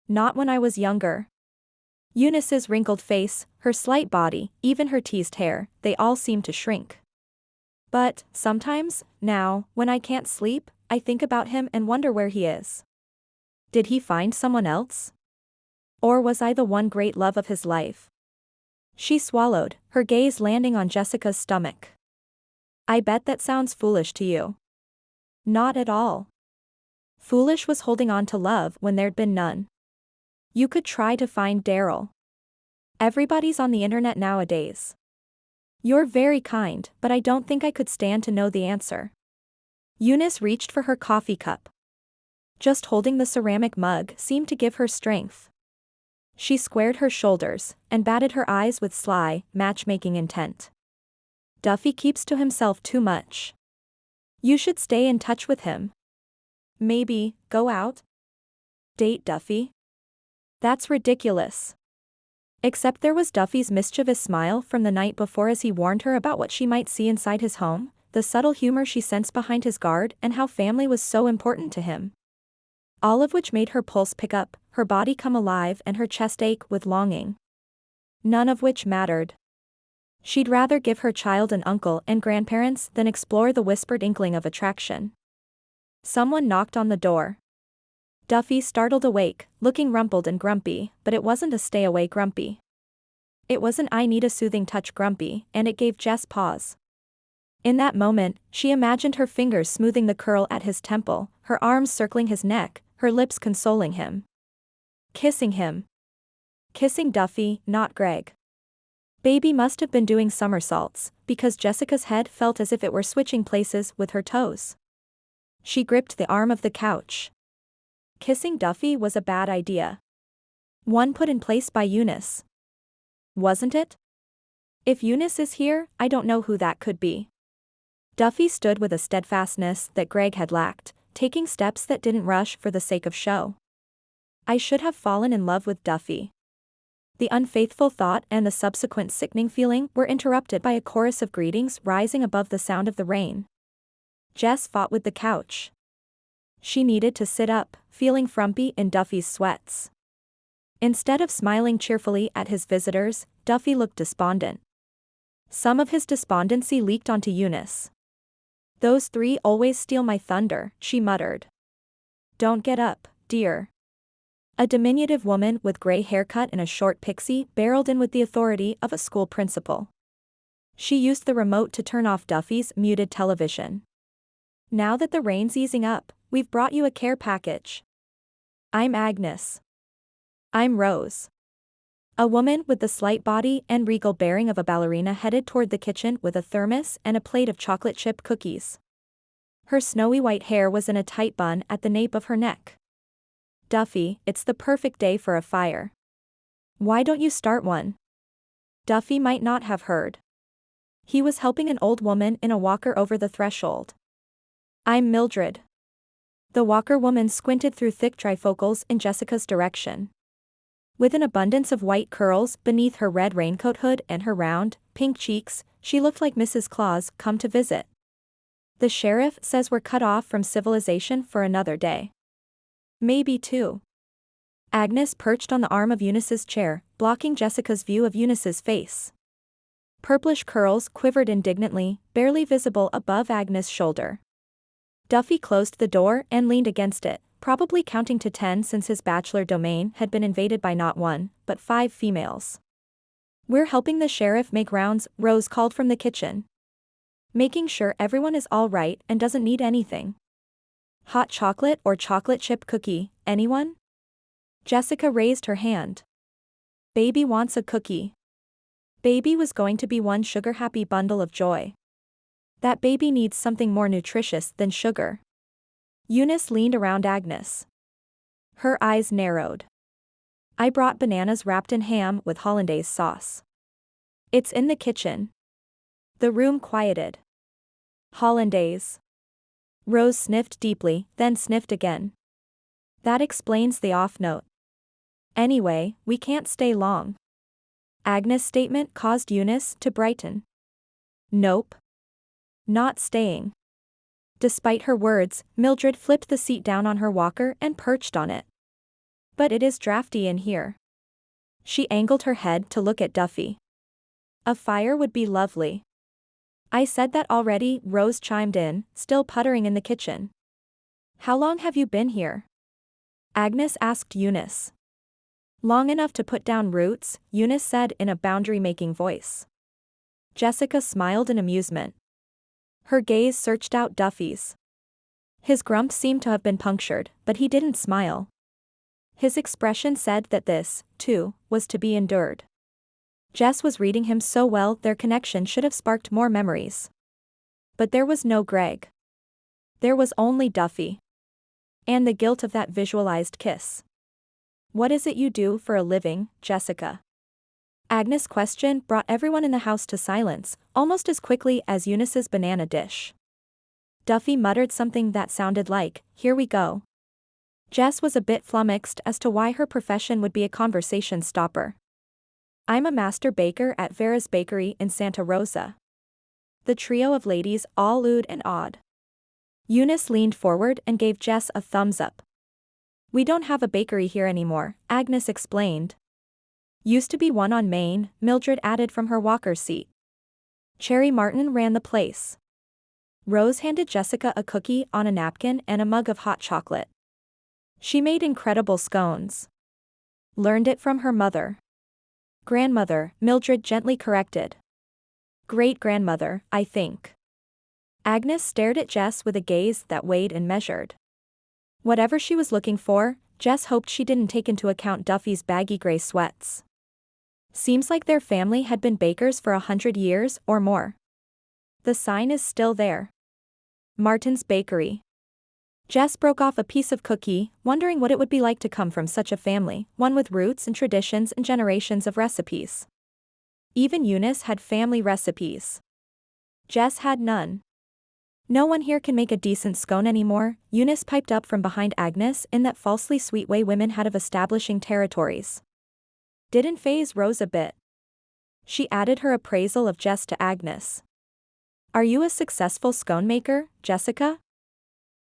Not when I was younger." Eunice's wrinkled face, her slight body, even her teased hair, they all seemed to shrink. "But, sometimes, now, when I can't sleep, I think about him and wonder where he is. Did he find someone else? Or was I the one great love of his life?" She swallowed, her gaze landing on Jessica's stomach. "I bet that sounds foolish to you." "Not at all. Foolish was holding on to love when there'd been none. You could try to find Daryl. Everybody's on the internet nowadays." "You're very kind, but I don't think I could stand to know the answer." Eunice reached for her coffee cup. Just holding the ceramic mug seemed to give her strength. She squared her shoulders, and batted her eyes with sly, matchmaking intent. "Duffy keeps to himself too much. You should stay in touch with him. Maybe, go out? Date Duffy? That's ridiculous." Except there was Duffy's mischievous smile from the night before as he warned her about what she might see inside his home, the subtle humor she sensed behind his guard and how family was so important to him. All of which made her pulse pick up, her body come alive and her chest ache with longing. None of which mattered. She'd rather give her child an uncle and grandparents than explore the whispered inkling of attraction. Someone knocked on the door. Duffy startled awake, looking rumpled and grumpy, but it wasn't a stay-away grumpy. It was an "I need a soothing touch" grumpy, and it gave Jess pause. In that moment, she imagined her fingers smoothing the curl at his temple, her arms circling his neck, her lips consoling him. Kissing him. Kissing Duffy, not Greg. Baby must have been doing somersaults, because Jessica's head felt as if it were switching places with her toes. She gripped the arm of the couch. Kissing Duffy was a bad idea. One put in place by Eunice. Wasn't it? If Eunice is here, I don't know who that could be. Duffy stood with a steadfastness that Greg had lacked, taking steps that didn't rush for the sake of show. "I should have fallen in love with Duffy. The unfaithful thought and the subsequent sickening feeling were interrupted by a chorus of greetings rising above the sound of the rain. Jess fought with the couch. She needed to sit up, feeling frumpy in Duffy's sweats. Instead of smiling cheerfully at his visitors, Duffy looked despondent. Some of his despondency leaked onto Eunice. "Those three always steal my thunder," she muttered. "Don't get up, dear." A diminutive woman with gray haircut and a short pixie barreled in with the authority of a school principal. She used the remote to turn off Duffy's muted television. "Now that the rain's easing up, we've brought you a care package. I'm Agnes." "I'm Rose." A woman with the slight body and regal bearing of a ballerina headed toward the kitchen with a thermos and a plate of chocolate chip cookies. Her snowy white hair was in a tight bun at the nape of her neck. "Duffy, it's the perfect day for a fire. Why don't you start one?" Duffy might not have heard. He was helping an old woman in a walker over the threshold. "I'm Mildred." The walker woman squinted through thick trifocals in Jessica's direction. With an abundance of white curls beneath her red raincoat hood and her round, pink cheeks, she looked like Mrs. Claus come to visit. "The sheriff says we're cut off from civilization for another day. Maybe two." Agnes perched on the arm of Eunice's chair, blocking Jessica's view of Eunice's face. Purplish curls quivered indignantly, barely visible above Agnes' shoulder. Duffy closed the door and leaned against it, probably counting to 10 since his bachelor domain had been invaded by not one, but 5 females. "We're helping the sheriff make rounds," Rose called from the kitchen. "Making sure everyone is all right and doesn't need anything. Hot chocolate or chocolate chip cookie, anyone?" Jessica raised her hand. "Baby wants a cookie." Baby was going to be one sugar-happy bundle of joy. That baby needs something more nutritious than sugar. Eunice leaned around Agnes. Her eyes narrowed. "I brought bananas wrapped in ham with hollandaise sauce. It's in the kitchen." The room quieted. "Hollandaise." Rose sniffed deeply, then sniffed again. "That explains the off note. Anyway, we can't stay long." Agnes' statement caused Eunice to brighten. "Nope. Not staying." Despite her words, Mildred flipped the seat down on her walker and perched on it. "But it is drafty in here." She angled her head to look at Duffy. "A fire would be lovely." "I said that already," Rose chimed in, still puttering in the kitchen. "How long have you been here?" Agnes asked Eunice. "Long enough to put down roots," Eunice said in a boundary-making voice. Jessica smiled in amusement. Her gaze searched out Duffy's. His grump seemed to have been punctured, but he didn't smile. His expression said that this, too, was to be endured. Jess was reading him so well their connection should have sparked more memories. But there was no Greg. There was only Duffy. And the guilt of that visualized kiss. "What is it you do for a living, Jessica?" Agnes' question brought everyone in the house to silence, almost as quickly as Eunice's banana dish. Duffy muttered something that sounded like, "Here we go." Jess was a bit flummoxed as to why her profession would be a conversation stopper. "I'm a master baker at Vera's Bakery in Santa Rosa." The trio of ladies all oohed and awed. Eunice leaned forward and gave Jess a thumbs up. "We don't have a bakery here anymore," Agnes explained. "Used to be one on Main," Mildred added from her walker seat. "Cherry Martin ran the place." Rose handed Jessica a cookie on a napkin and a mug of hot chocolate. "She made incredible scones." "Learned it from her mother." "Grandmother," Mildred gently corrected. "Great-grandmother, I think." Agnes stared at Jess with a gaze that weighed and measured. Whatever she was looking for, Jess hoped she didn't take into account Duffy's baggy gray sweats. Seems like their family had been bakers for 100 years or more. The sign is still there. Martin's Bakery. Jess broke off a piece of cookie, wondering what it would be like to come from such a family, one with roots and traditions and generations of recipes. Even Eunice had family recipes. Jess had none. "No one here can make a decent scone anymore," Eunice piped up from behind Agnes in that falsely sweet way women had of establishing territories. didn't faze Rose a bit. She added her appraisal of Jess to Agnes. Are you a successful scone maker, Jessica?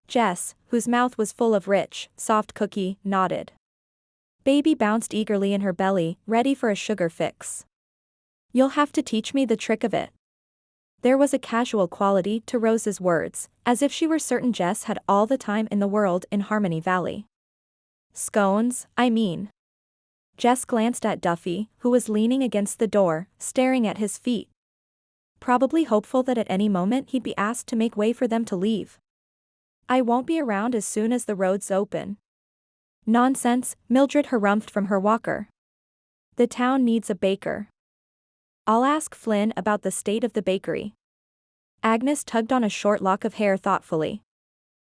Jess, whose mouth was full of rich, soft cookie, nodded. Baby bounced eagerly in her belly, ready for a sugar fix. You'll have to teach me the trick of it. There was a casual quality to Rose's words, as if she were certain Jess had all the time in the world in Harmony Valley. Scones, I mean. Jess glanced at Duffy, who was leaning against the door, staring at his feet. Probably hopeful that at any moment he'd be asked to make way for them to leave. I won't be around as soon as the roads open. Nonsense, Mildred harumphed from her walker. The town needs a baker. I'll ask Flynn about the state of the bakery. Agnes tugged on a short lock of hair thoughtfully.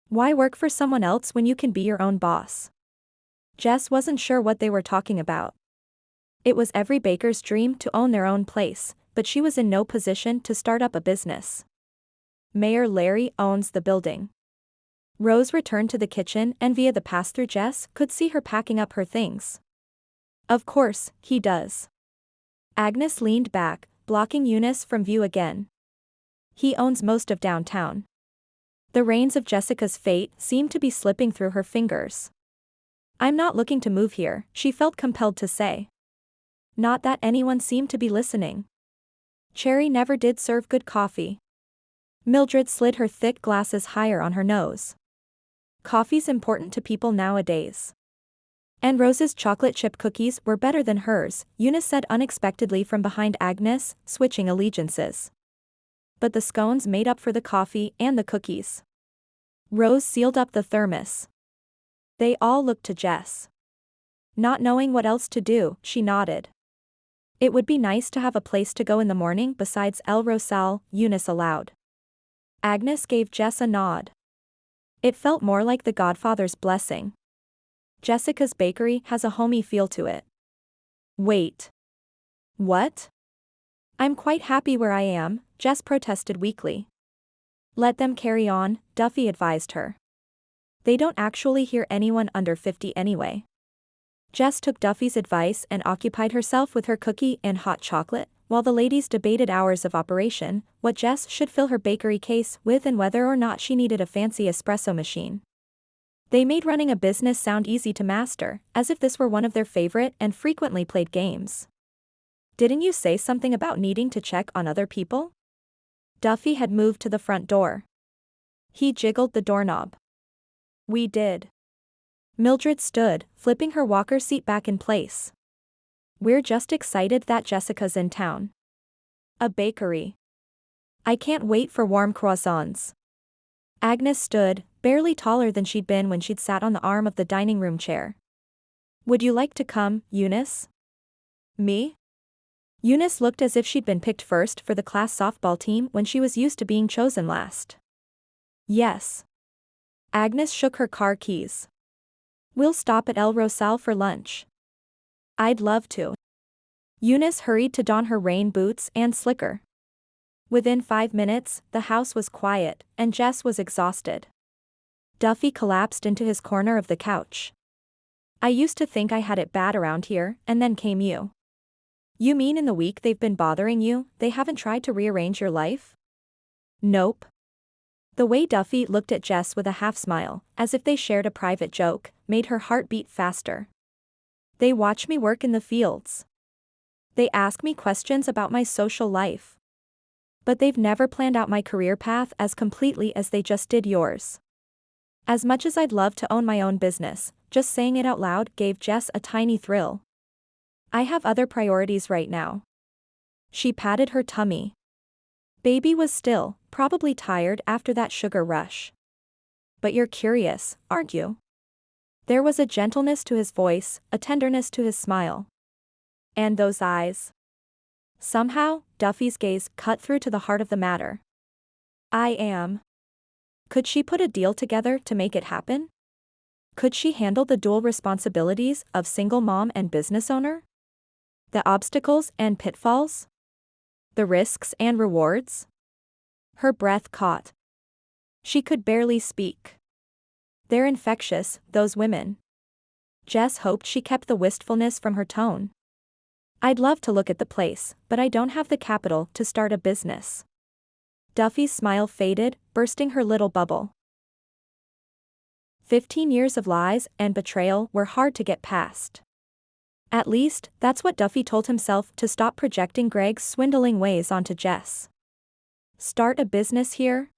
Why work for someone else when you can be your own boss? Jess wasn't sure what they were talking about. It was every baker's dream to own their own place, but she was in no position to start up a business. Mayor Larry owns the building. Rose returned to the kitchen and via the pass-through Jess could see her packing up her things. Of course, he does. Agnes leaned back, blocking Eunice from view again. He owns most of downtown. The reins of Jessica's fate seemed to be slipping through her fingers. I'm not looking to move here, she felt compelled to say. Not that anyone seemed to be listening. Cherry never did serve good coffee. Mildred slid her thick glasses higher on her nose. Coffee's important to people nowadays. And Rose's chocolate chip cookies were better than hers, Eunice said unexpectedly from behind Agnes, switching allegiances. But the scones made up for the coffee and the cookies. Rose sealed up the thermos. They all looked to Jess. Not knowing what else to do, she nodded. It would be nice to have a place to go in the morning besides El Rosal, Eunice allowed. Agnes gave Jess a nod. It felt more like the Godfather's blessing. Jessica's bakery has a homey feel to it. Wait. What? I'm quite happy where I am, Jess protested weakly. Let them carry on, Duffy advised her. They don't actually hear anyone under 50 anyway. Jess took Duffy's advice and occupied herself with her cookie and hot chocolate, while the ladies debated hours of operation, what Jess should fill her bakery case with and whether or not she needed a fancy espresso machine. They made running a business sound easy to master, as if this were one of their favorite and frequently played games. Didn't you say something about needing to check on other people? Duffy had moved to the front door. He jiggled the doorknob. We did. Mildred stood, flipping her walker seat back in place. We're just excited that Jessica's in town. A bakery. I can't wait for warm croissants. Agnes stood, barely taller than she'd been when she'd sat on the arm of the dining room chair. Would you like to come, Eunice? Me? Eunice looked as if she'd been picked first for the class softball team when she was used to being chosen last. Yes. Agnes shook her car keys. We'll stop at El Rosal for lunch. I'd love to. Eunice hurried to don her rain boots and slicker. Within 5 minutes, the house was quiet, and Jess was exhausted. Duffy collapsed into his corner of the couch. I used to think I had it bad around here, and then came you. You mean in the week they've been bothering you, they haven't tried to rearrange your life? Nope. The way Duffy looked at Jess with a half-smile, as if they shared a private joke, made her heart beat faster. They watch me work in the fields. They ask me questions about my social life. But they've never planned out my career path as completely as they just did yours. As much as I'd love to own my own business, just saying it out loud gave Jess a tiny thrill. I have other priorities right now. She patted her tummy. Baby was still, probably tired after that sugar rush. But you're curious, aren't you? There was a gentleness to his voice, a tenderness to his smile. And those eyes. Somehow, Duffy's gaze cut through to the heart of the matter. I am. Could she put a deal together to make it happen? Could she handle the dual responsibilities of single mom and business owner? The obstacles and pitfalls? The risks and rewards? Her breath caught. She could barely speak. They're infectious, those women. Jess hoped she kept the wistfulness from her tone. I'd love to look at the place, but I don't have the capital to start a business. Duffy's smile faded, bursting her little bubble. 15 years of lies and betrayal were hard to get past. At least, that's what Duffy told himself to stop projecting Greg's swindling ways onto Jess. Start a business here?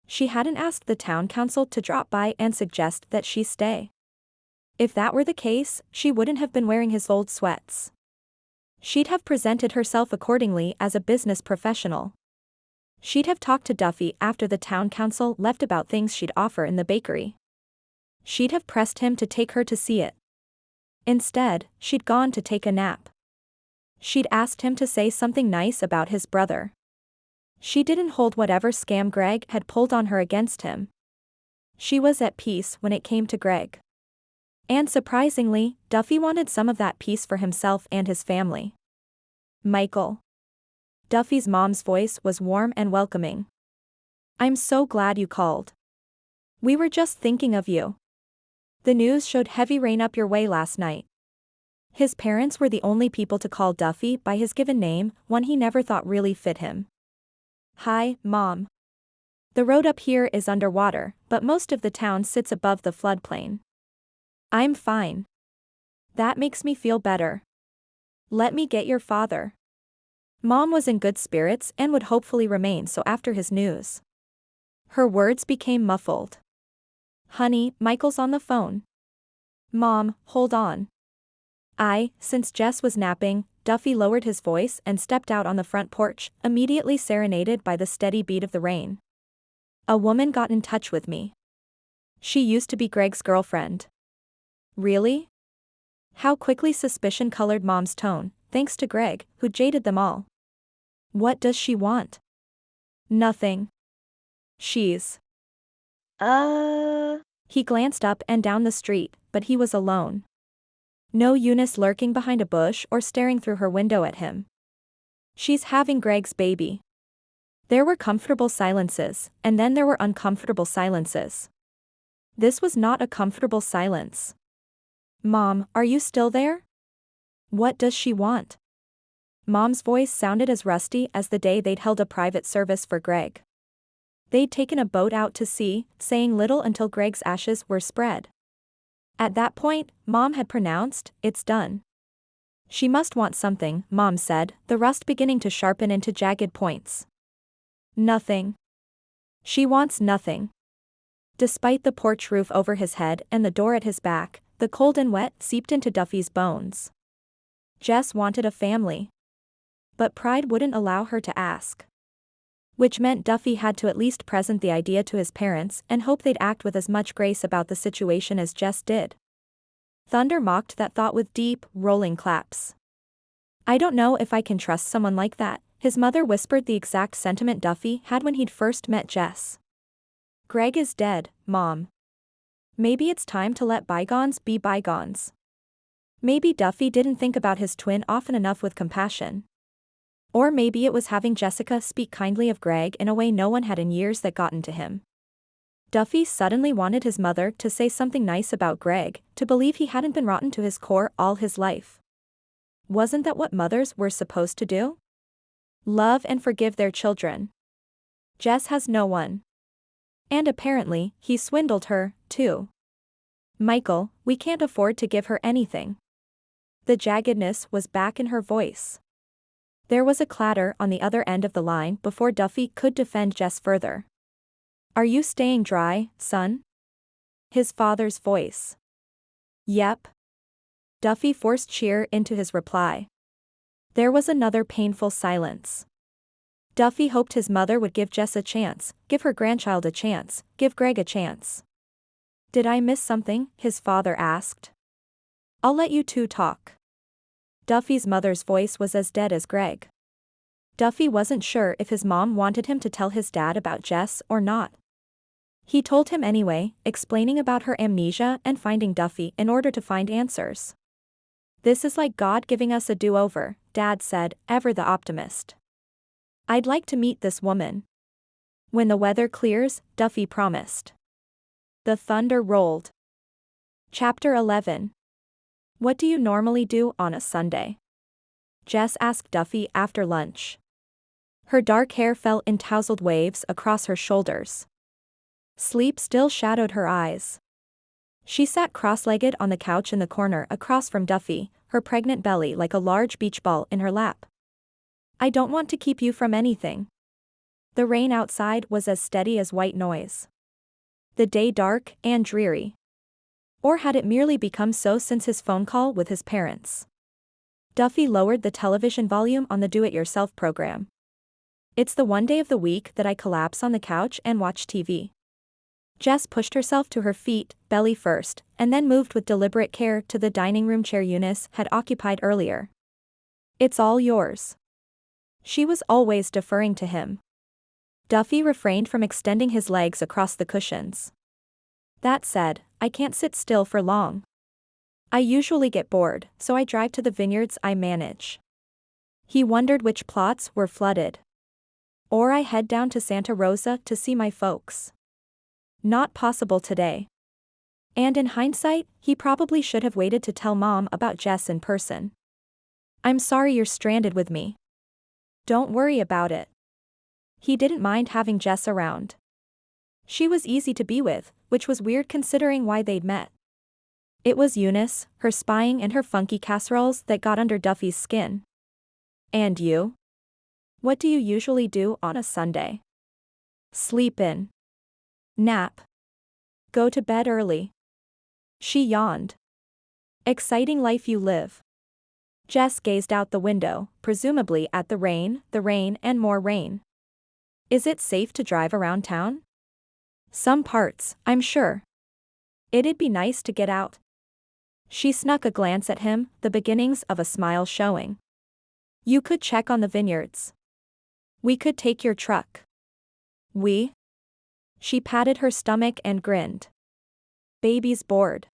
She hadn't asked the town council to drop by and suggest that she stay. If that were the case, she wouldn't have been wearing his old sweats. She'd have presented herself accordingly as a business professional. She'd have talked to Duffy after the town council left about things she'd offer in the bakery. She'd have pressed him to take her to see it. Instead, she'd gone to take a nap. She'd asked him to say something nice about his brother. She didn't hold whatever scam Greg had pulled on her against him. She was at peace when it came to Greg. And surprisingly, Duffy wanted some of that peace for himself and his family. Michael. Duffy's mom's voice was warm and welcoming. I'm so glad you called. We were just thinking of you. The news showed heavy rain up your way last night. His parents were the only people to call Duffy by his given name, one he never thought really fit him. Hi, Mom. The road up here is underwater, but most of the town sits above the floodplain. I'm fine. That makes me feel better. Let me get your father. Mom was in good spirits and would hopefully remain so after his news. Her words became muffled. Honey, Michael's on the phone. Mom, hold on. Since Jess was napping, Duffy lowered his voice and stepped out on the front porch, immediately serenaded by the steady beat of the rain. A woman got in touch with me. She used to be Greg's girlfriend. Really? How quickly suspicion colored Mom's tone, thanks to Greg, who jaded them all. What does she want? Nothing. She's. He glanced up and down the street, but he was alone. No Eunice lurking behind a bush or staring through her window at him. She's having Greg's baby. There were comfortable silences, and then there were uncomfortable silences. This was not a comfortable silence. Mom, are you still there? What does she want? Mom's voice sounded as rusty as the day they'd held a private service for Greg. They'd taken a boat out to sea, saying little until Greg's ashes were spread. At that point, Mom had pronounced, "It's done." She must want something, Mom said, the rust beginning to sharpen into jagged points. Nothing. She wants nothing. Despite the porch roof over his head and the door at his back, the cold and wet seeped into Duffy's bones. Jess wanted a family. But pride wouldn't allow her to ask. Which meant Duffy had to at least present the idea to his parents and hope they'd act with as much grace about the situation as Jess did. Thunder mocked that thought with deep, rolling claps. I don't know if I can trust someone like that, his mother whispered the exact sentiment Duffy had when he'd first met Jess. Greg is dead, Mom. Maybe it's time to let bygones be bygones. Maybe Duffy didn't think about his twin often enough with compassion. Or maybe it was having Jessica speak kindly of Greg in a way no one had in years that gotten to him. Duffy suddenly wanted his mother to say something nice about Greg, to believe he hadn't been rotten to his core all his life. Wasn't that what mothers were supposed to do? Love and forgive their children. Jess has no one. And apparently, he swindled her, too. Michael, we can't afford to give her anything. The jaggedness was back in her voice. There was a clatter on the other end of the line before Duffy could defend Jess further. Are you staying dry, son? His father's voice. Yep. Duffy forced cheer into his reply. There was another painful silence. Duffy hoped his mother would give Jess a chance, give her grandchild a chance, give Greg a chance. Did I miss something? His father asked. I'll let you two talk. Duffy's mother's voice was as dead as Greg. Duffy wasn't sure if his mom wanted him to tell his dad about Jess or not. He told him anyway, explaining about her amnesia and finding Duffy in order to find answers. This is like God giving us a do-over, Dad said, ever the optimist. I'd like to meet this woman. When the weather clears, Duffy promised. The thunder rolled. Chapter 11. What do you normally do on a Sunday? Jess asked Duffy after lunch. Her dark hair fell in tousled waves across her shoulders. Sleep still shadowed her eyes. She sat cross-legged on the couch in the corner across from Duffy, her pregnant belly like a large beach ball in her lap. I don't want to keep you from anything. The rain outside was as steady as white noise. The day dark and dreary. Or had it merely become so since his phone call with his parents? Duffy lowered the television volume on the do-it-yourself program. It's the one day of the week that I collapse on the couch and watch TV. Jess pushed herself to her feet, belly first, and then moved with deliberate care to the dining room chair Eunice had occupied earlier. It's all yours. She was always deferring to him. Duffy refrained from extending his legs across the cushions. That said, I can't sit still for long. I usually get bored, so I drive to the vineyards I manage. He wondered which plots were flooded. Or I head down to Santa Rosa to see my folks. Not possible today. And in hindsight, he probably should have waited to tell Mom about Jess in person. I'm sorry you're stranded with me. Don't worry about it. He didn't mind having Jess around. She was easy to be with, which was weird considering why they'd met. It was Eunice, her spying and her funky casseroles that got under Duffy's skin. And you? What do you usually do on a Sunday? Sleep in. Nap. Go to bed early. She yawned. Exciting life you live. Jess gazed out the window, presumably at the rain, and more rain. Is it safe to drive around town? Some parts, I'm sure. It'd be nice to get out. She snuck a glance at him, the beginnings of a smile showing. You could check on the vineyards. We could take your truck. We? She patted her stomach and grinned. Baby's bored.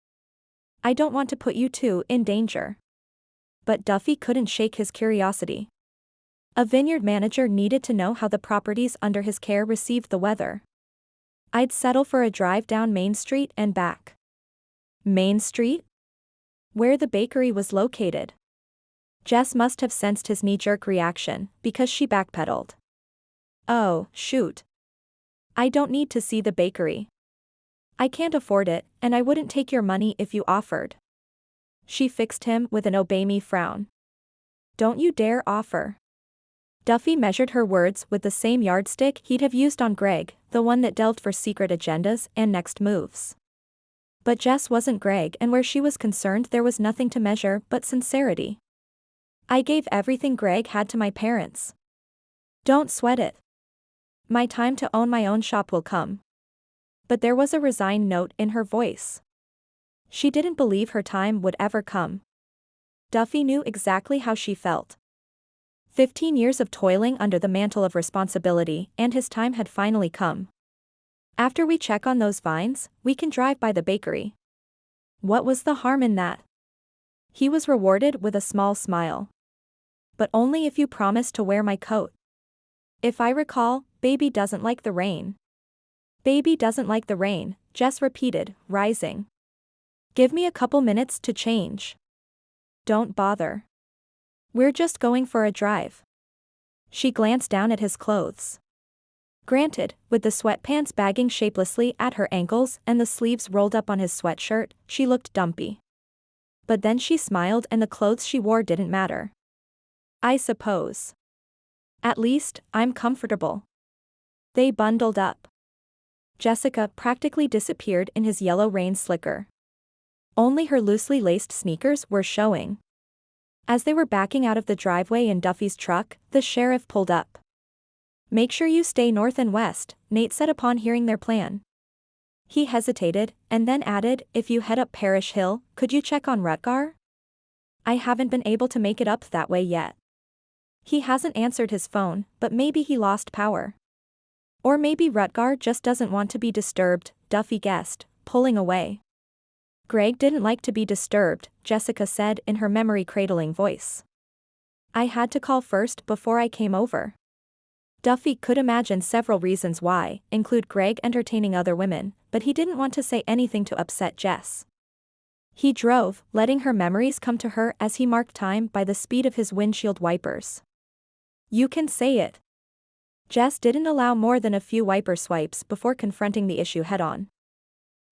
I don't want to put you two in danger. But Duffy couldn't shake his curiosity. A vineyard manager needed to know how the properties under his care received the weather. I'd settle for a drive down Main Street and back. Main Street? Where the bakery was located. Jess must have sensed his knee-jerk reaction, because she backpedaled. Oh, shoot. I don't need to see the bakery. I can't afford it, and I wouldn't take your money if you offered. She fixed him with an obey me frown. Don't you dare offer. Duffy measured her words with the same yardstick he'd have used on Greg, the one that delved for secret agendas and next moves. But Jess wasn't Greg, and where she was concerned there was nothing to measure but sincerity. I gave everything Greg had to my parents. Don't sweat it. My time to own my own shop will come. But there was a resigned note in her voice. She didn't believe her time would ever come. Duffy knew exactly how she felt. 15 years of toiling under the mantle of responsibility, and his time had finally come. After we check on those vines, we can drive by the bakery. What was the harm in that? He was rewarded with a small smile. But only if you promise to wear my coat. If I recall, Baby doesn't like the rain. Baby doesn't like the rain, Jess repeated, rising. Give me a couple minutes to change. Don't bother. We're just going for a drive. She glanced down at his clothes. Granted, with the sweatpants bagging shapelessly at her ankles and the sleeves rolled up on his sweatshirt, she looked dumpy. But then she smiled and the clothes she wore didn't matter. I suppose. At least, I'm comfortable. They bundled up. Jessica practically disappeared in his yellow rain slicker. Only her loosely laced sneakers were showing. As they were backing out of the driveway in Duffy's truck, the sheriff pulled up. Make sure you stay north and west, Nate said upon hearing their plan. He hesitated, and then added, if you head up Parish Hill, could you check on Rutgar? I haven't been able to make it up that way yet. He hasn't answered his phone, but maybe he lost power. Or maybe Rutgar just doesn't want to be disturbed, Duffy guessed, pulling away. Greg didn't like to be disturbed, Jessica said in her memory-cradling voice. I had to call first before I came over. Duffy could imagine several reasons why, include Greg entertaining other women, but he didn't want to say anything to upset Jess. He drove, letting her memories come to her as he marked time by the speed of his windshield wipers. You can say it. Jess didn't allow more than a few wiper swipes before confronting the issue head-on.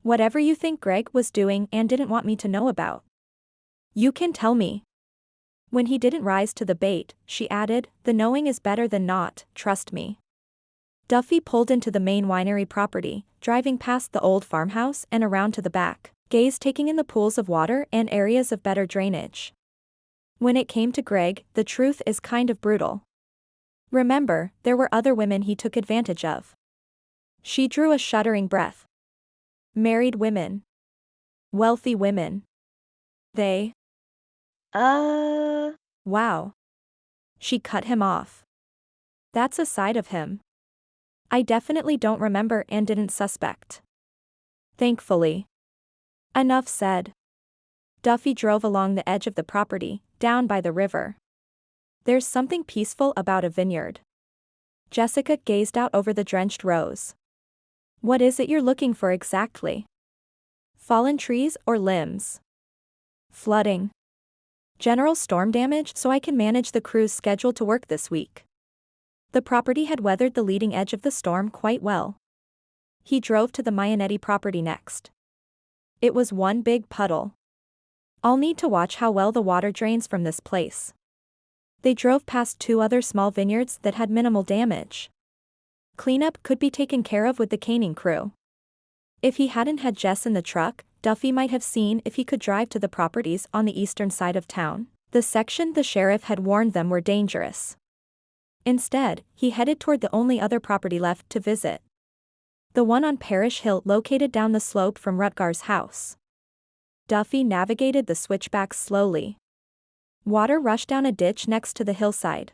Whatever you think Greg was doing and didn't want me to know about. You can tell me. When he didn't rise to the bait, she added, the knowing is better than not, trust me. Duffy pulled into the main winery property, driving past the old farmhouse and around to the back, Gaze taking in the pools of water and areas of better drainage. When it came to Greg, the truth is kind of brutal. Remember, there were other women he took advantage of. She drew a shuddering breath. Married women. Wealthy women. They. Wow. She cut him off. That's a side of him I definitely don't remember and didn't suspect. Thankfully. Enough said. Duffy drove along the edge of the property, down by the river. There's something peaceful about a vineyard. Jessica gazed out over the drenched rows. What is it you're looking for exactly? Fallen trees or limbs? Flooding. General storm damage so I can manage the crews scheduled to work this week. The property had weathered the leading edge of the storm quite well. He drove to the Mayanetti property next. It was one big puddle. I'll need to watch how well the water drains from this place. They drove past two other small vineyards that had minimal damage. Cleanup could be taken care of with the caning crew. If he hadn't had Jess in the truck, Duffy might have seen if he could drive to the properties on the eastern side of town, the section the sheriff had warned them were dangerous. Instead, he headed toward the only other property left to visit. The one on Parish Hill located down the slope from Rutgar's house. Duffy navigated the switchbacks slowly. Water rushed down a ditch next to the hillside.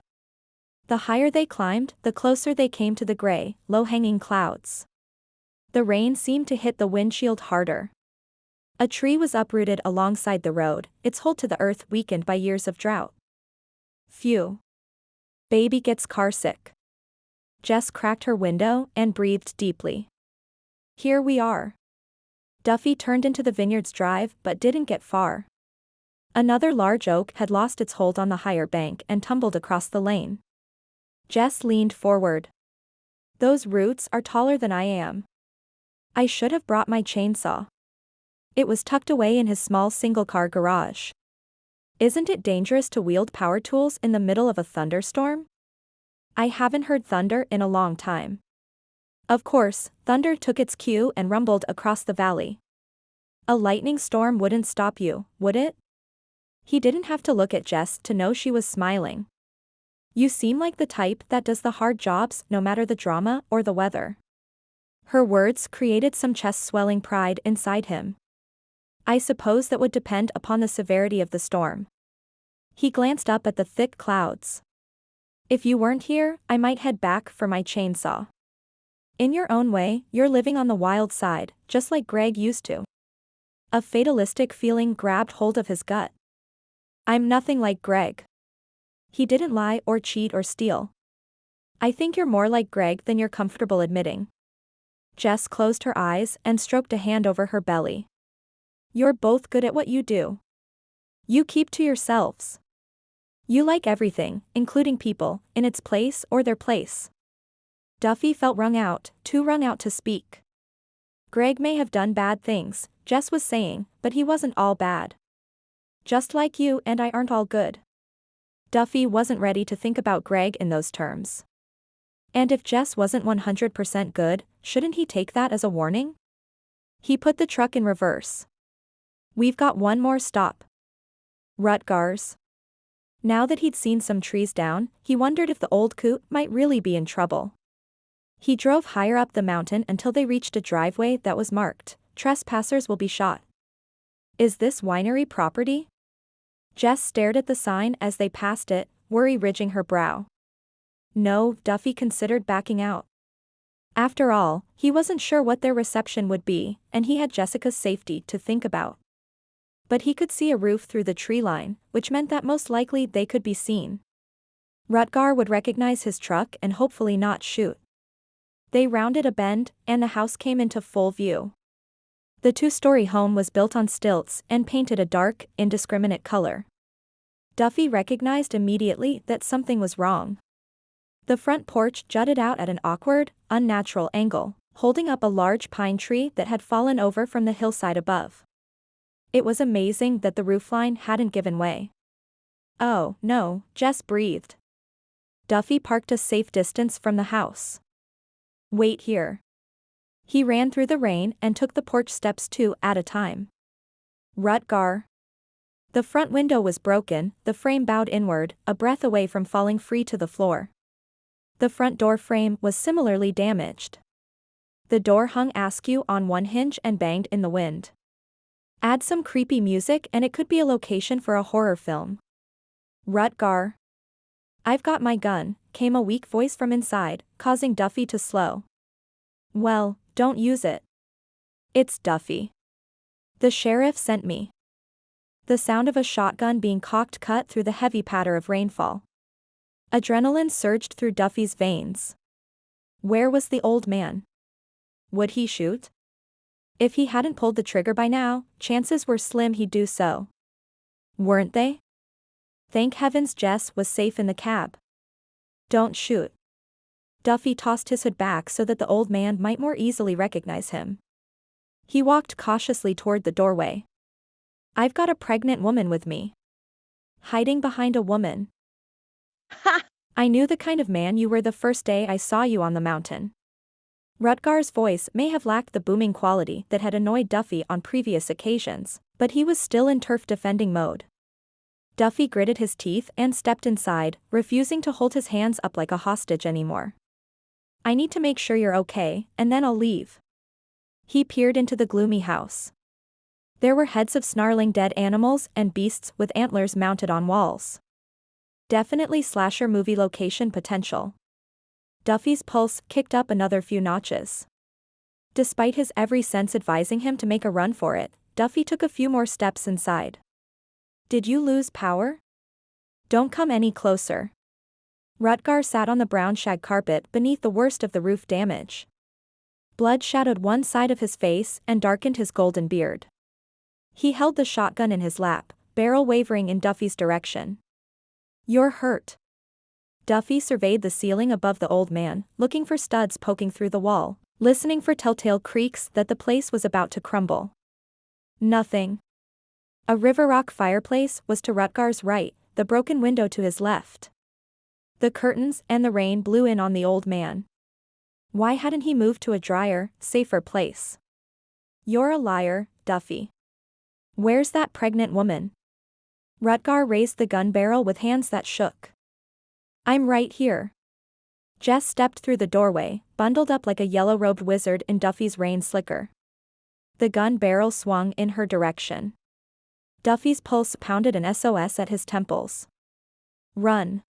The higher they climbed, the closer they came to the gray, low-hanging clouds. The rain seemed to hit the windshield harder. A tree was uprooted alongside the road, its hold to the earth weakened by years of drought. Phew. Baby gets carsick. Jess cracked her window and breathed deeply. Here we are. Duffy turned into the vineyard's drive but didn't get far. Another large oak had lost its hold on the higher bank and tumbled across the lane. Jess leaned forward. Those roots are taller than I am. I should have brought my chainsaw. It was tucked away in his small single-car garage. Isn't it dangerous to wield power tools in the middle of a thunderstorm? I haven't heard thunder in a long time. Of course, thunder took its cue and rumbled across the valley. A lightning storm wouldn't stop you, would it? He didn't have to look at Jess to know she was smiling. You seem like the type that does the hard jobs no matter the drama or the weather. Her words created some chest-swelling pride inside him. I suppose that would depend upon the severity of the storm. He glanced up at the thick clouds. If you weren't here, I might head back for my chainsaw. In your own way, you're living on the wild side, just like Greg used to. A fatalistic feeling grabbed hold of his gut. I'm nothing like Greg. He didn't lie or cheat or steal. I think you're more like Greg than you're comfortable admitting. Jess closed her eyes and stroked a hand over her belly. You're both good at what you do. You keep to yourselves. You like everything, including people, in its place or their place. Duffy felt wrung out, too wrung out to speak. Greg may have done bad things, Jess was saying, but he wasn't all bad. Just like you and I aren't all good. Duffy wasn't ready to think about Greg in those terms. And if Jess wasn't 100% good, shouldn't he take that as a warning? He put the truck in reverse. We've got one more stop. Rutgers. Now that he'd seen some trees down, he wondered if the old coot might really be in trouble. He drove higher up the mountain until they reached a driveway that was marked, "Trespassers will be shot." Is this winery property? Jess stared at the sign as they passed it, worry ridging her brow. No, Duffy considered backing out. After all, he wasn't sure what their reception would be, and he had Jessica's safety to think about. But he could see a roof through the tree line, which meant that most likely they could be seen. Rutgar would recognize his truck and hopefully not shoot. They rounded a bend, and the house came into full view. The two-story home was built on stilts and painted a dark, indiscriminate color. Duffy recognized immediately that something was wrong. The front porch jutted out at an awkward, unnatural angle, holding up a large pine tree that had fallen over from the hillside above. It was amazing that the roofline hadn't given way. "Oh, no," Jess breathed. Duffy parked a safe distance from the house. "Wait here." He ran through the rain and took the porch steps 2 at a time. Rutger. The front window was broken, the frame bowed inward, a breath away from falling free to the floor. The front door frame was similarly damaged. The door hung askew on one hinge and banged in the wind. Add some creepy music and it could be a location for a horror film. "Rutger." "I've got my gun," came a weak voice from inside, causing Duffy to slow. "Well, don't use it. It's Duffy. The sheriff sent me." The sound of a shotgun being cocked cut through the heavy patter of rainfall. Adrenaline surged through Duffy's veins. Where was the old man? Would he shoot? If he hadn't pulled the trigger by now, chances were slim he'd do so. Weren't they? Thank heavens Jess was safe in the cab. "Don't shoot." Duffy tossed his hood back so that the old man might more easily recognize him. He walked cautiously toward the doorway. "I've got a pregnant woman with me." Hiding behind a woman. Ha! "I knew the kind of man you were the first day I saw you on the mountain." Rutger's voice may have lacked the booming quality that had annoyed Duffy on previous occasions, but he was still in turf defending mode. Duffy gritted his teeth and stepped inside, refusing to hold his hands up like a hostage anymore. "I need to make sure you're okay, and then I'll leave." He peered into the gloomy house. There were heads of snarling dead animals and beasts with antlers mounted on walls. Definitely slasher movie location potential. Duffy's pulse kicked up another few notches. Despite his every sense advising him to make a run for it, Duffy took a few more steps inside. "Did you lose power? Don't come any closer." Rutger sat on the brown shag carpet beneath the worst of the roof damage. Blood shadowed one side of his face and darkened his golden beard. He held the shotgun in his lap, barrel wavering in Duffy's direction. "You're hurt." Duffy surveyed the ceiling above the old man, looking for studs poking through the wall, listening for telltale creaks that the place was about to crumble. Nothing. A river rock fireplace was to Rutger's right, the broken window to his left. The curtains and the rain blew in on the old man. Why hadn't he moved to a drier, safer place? "You're a liar, Duffy. Where's that pregnant woman?" Rutger raised the gun barrel with hands that shook. "I'm right here." Jess stepped through the doorway, bundled up like a yellow-robed wizard in Duffy's rain slicker. The gun barrel swung in her direction. Duffy's pulse pounded an SOS at his temples. "Run."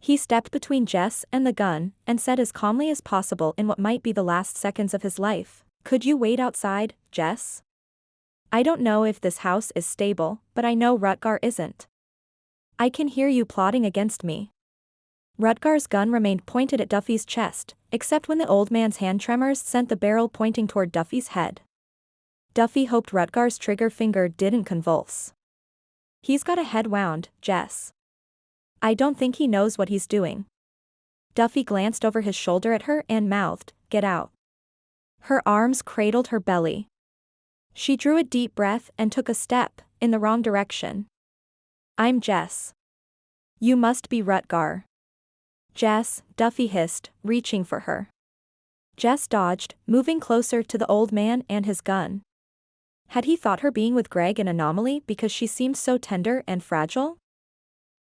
He stepped between Jess and the gun, and said as calmly as possible in what might be the last seconds of his life, "Could you wait outside, Jess? I don't know if this house is stable, but I know Rutger isn't. I can hear you plotting against me." Rutger's gun remained pointed at Duffy's chest, except when the old man's hand tremors sent the barrel pointing toward Duffy's head. Duffy hoped Rutger's trigger finger didn't convulse. "He's got a head wound, Jess. I don't think he knows what he's doing." Duffy glanced over his shoulder at her and mouthed, "Get out." Her arms cradled her belly. She drew a deep breath and took a step, in the wrong direction. "I'm Jess. You must be Rutger." "Jess," Duffy hissed, reaching for her. Jess dodged, moving closer to the old man and his gun. Had he thought her being with Greg an anomaly because she seemed so tender and fragile?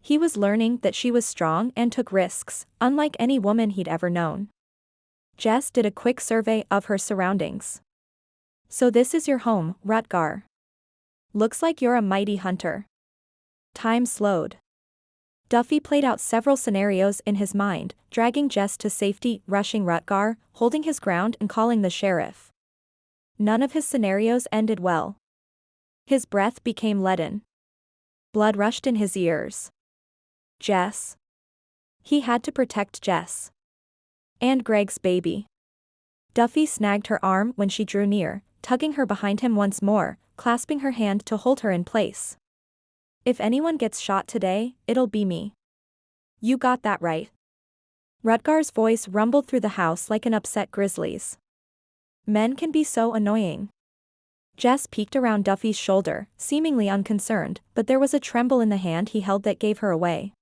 He was learning that she was strong and took risks, unlike any woman he'd ever known. Jess did a quick survey of her surroundings. "So this is your home, Rutger. Looks like you're a mighty hunter." Time slowed. Duffy played out several scenarios in his mind, dragging Jess to safety, rushing Rutger, holding his ground and calling the sheriff. None of his scenarios ended well. His breath became leaden. Blood rushed in his ears. Jess. He had to protect Jess. And Greg's baby. Duffy snagged her arm when she drew near, tugging her behind him once more, clasping her hand to hold her in place. If anyone gets shot today, it'll be me. You got that right. Rutgar's voice rumbled through the house like an upset grizzly's. Men can be so annoying. Jess peeked around Duffy's shoulder, seemingly unconcerned, but there was a tremble in the hand he held that gave her away.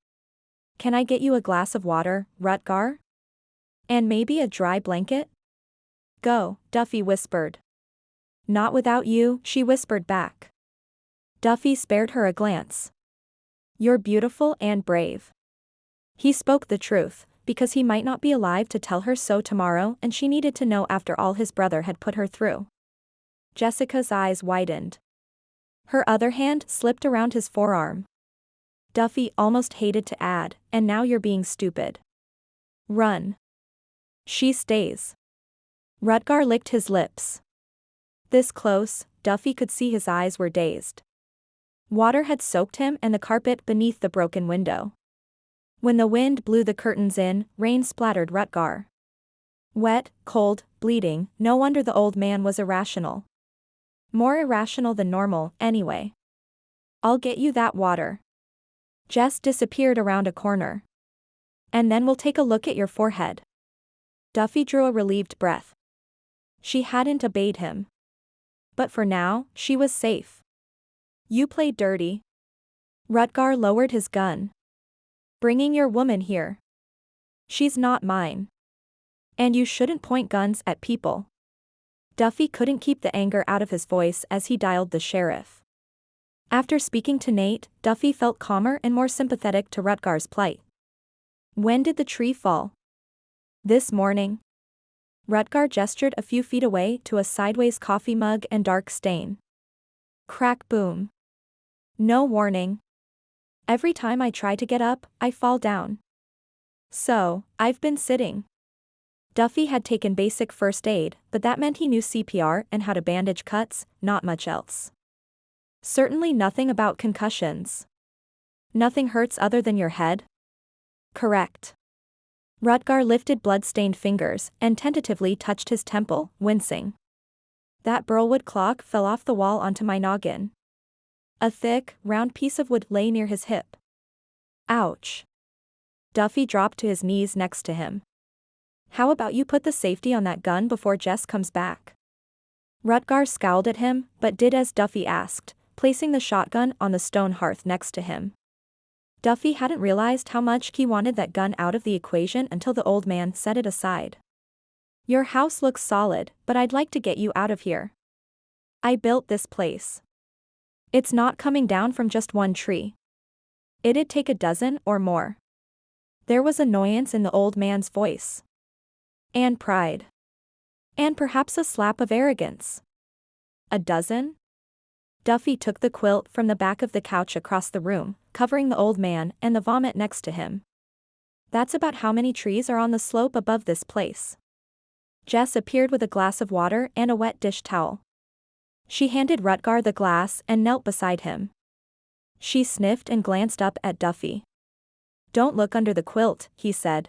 Can I get you a glass of water, Rutgar? And maybe a dry blanket? Go, Duffy whispered. Not without you, she whispered back. Duffy spared her a glance. You're beautiful and brave. He spoke the truth, because he might not be alive to tell her so tomorrow, and she needed to know after all his brother had put her through. Jessica's eyes widened. Her other hand slipped around his forearm. Duffy almost hated to add, and now you're being stupid. Run. She stays. Rutgar licked his lips. This close, Duffy could see his eyes were dazed. Water had soaked him and the carpet beneath the broken window. When the wind blew the curtains in, rain splattered Rutgar. Wet, cold, bleeding, no wonder the old man was irrational. More irrational than normal, anyway. I'll get you that water. Jess disappeared around a corner. And then we'll take a look at your forehead. Duffy drew a relieved breath. She hadn't obeyed him. But for now, she was safe. You played dirty. Rutgar lowered his gun. Bringing your woman here. She's not mine. And you shouldn't point guns at people. Duffy couldn't keep the anger out of his voice as he dialed the sheriff. After speaking to Nate, Duffy felt calmer and more sympathetic to Rutgar's plight. When did the tree fall? This morning. Rutgar gestured a few feet away to a sideways coffee mug and dark stain. Crack boom. No warning. Every time I try to get up, I fall down. So, I've been sitting. Duffy had taken basic first aid, but that meant he knew CPR and how to bandage cuts, not much else. Certainly nothing about concussions. Nothing hurts other than your head? Correct. Rutgar lifted blood-stained fingers and tentatively touched his temple, wincing. That burlwood clock fell off the wall onto my noggin. A thick, round piece of wood lay near his hip. Ouch. Duffy dropped to his knees next to him. How about you put the safety on that gun before Jess comes back? Rutgar scowled at him, but did as Duffy asked, placing the shotgun on the stone hearth next to him. Duffy hadn't realized how much he wanted that gun out of the equation until the old man set it aside. Your house looks solid, but I'd like to get you out of here. I built this place. It's not coming down from just one tree. It'd take a dozen or more. There was annoyance in the old man's voice. And pride. And perhaps a slap of arrogance. A dozen? Duffy took the quilt from the back of the couch across the room, covering the old man and the vomit next to him. That's about how many trees are on the slope above this place. Jess appeared with a glass of water and a wet dish towel. She handed Rutgar the glass and knelt beside him. She sniffed and glanced up at Duffy. Don't look under the quilt, he said.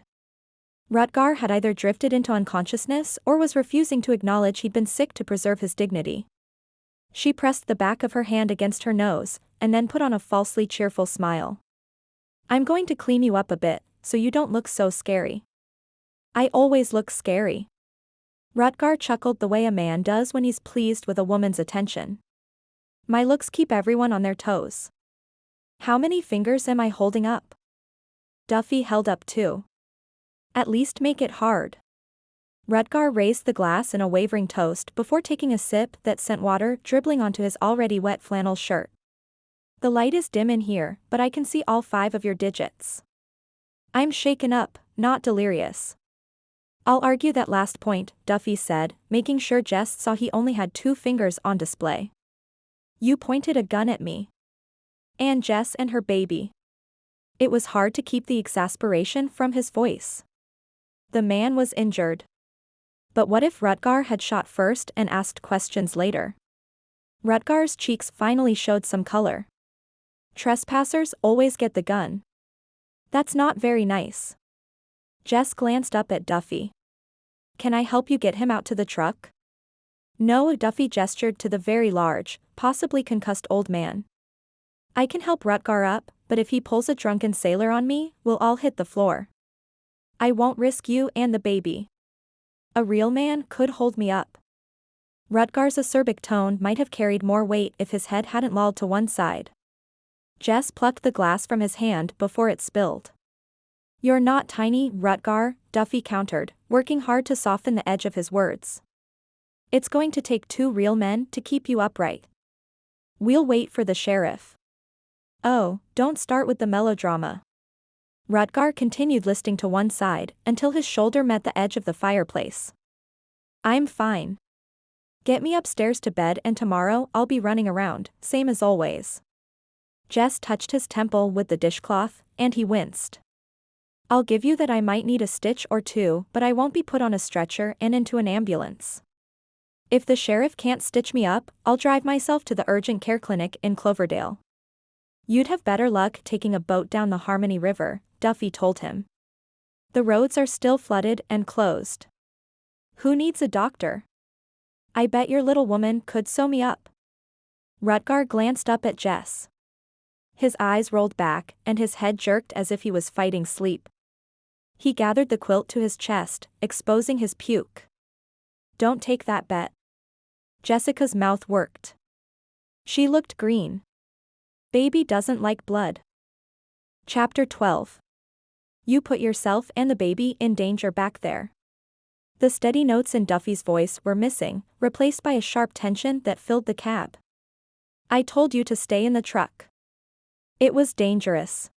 Rutgar had either drifted into unconsciousness or was refusing to acknowledge he'd been sick to preserve his dignity. She pressed the back of her hand against her nose, and then put on a falsely cheerful smile. I'm going to clean you up a bit, so you don't look so scary. I always look scary. Rutgar chuckled the way a man does when he's pleased with a woman's attention. My looks keep everyone on their toes. How many fingers am I holding up? Duffy held up 2. At least make it hard. Rutgar raised the glass in a wavering toast before taking a sip that sent water dribbling onto his already wet flannel shirt. The light is dim in here, but I can see all 5 of your digits. I'm shaken up, not delirious. I'll argue that last point, Duffy said, making sure Jess saw he only had 2 fingers on display. You pointed a gun at me. And Jess and her baby. It was hard to keep the exasperation from his voice. The man was injured. But what if Rutgar had shot first and asked questions later? Rutgar's cheeks finally showed some color. Trespassers always get the gun. That's not very nice. Jess glanced up at Duffy. Can I help you get him out to the truck? No, Duffy gestured to the very large, possibly concussed old man. I can help Rutger up, but if he pulls a drunken sailor on me, we'll all hit the floor. I won't risk you and the baby. A real man could hold me up. Rutger's acerbic tone might have carried more weight if his head hadn't lolled to one side. Jess plucked the glass from his hand before it spilled. You're not tiny, Rutger, Duffy countered, working hard to soften the edge of his words. It's going to take 2 real men to keep you upright. We'll wait for the sheriff. Oh, don't start with the melodrama. Rutger continued listing to one side until his shoulder met the edge of the fireplace. I'm fine. Get me upstairs to bed and tomorrow I'll be running around, same as always. Jess touched his temple with the dishcloth, and he winced. I'll give you that I might need a stitch or 2, but I won't be put on a stretcher and into an ambulance. If the sheriff can't stitch me up, I'll drive myself to the urgent care clinic in Cloverdale. You'd have better luck taking a boat down the Harmony River, Duffy told him. The roads are still flooded and closed. Who needs a doctor? I bet your little woman could sew me up. Rutger glanced up at Jess. His eyes rolled back, and his head jerked as if he was fighting sleep. He gathered the quilt to his chest, exposing his puke. Don't take that bet. Jessica's mouth worked. She looked green. Baby doesn't like blood. Chapter 12. You put yourself and the baby in danger back there. The steady notes in Duffy's voice were missing, replaced by a sharp tension that filled the cab. I told you to stay in the truck. It was dangerous.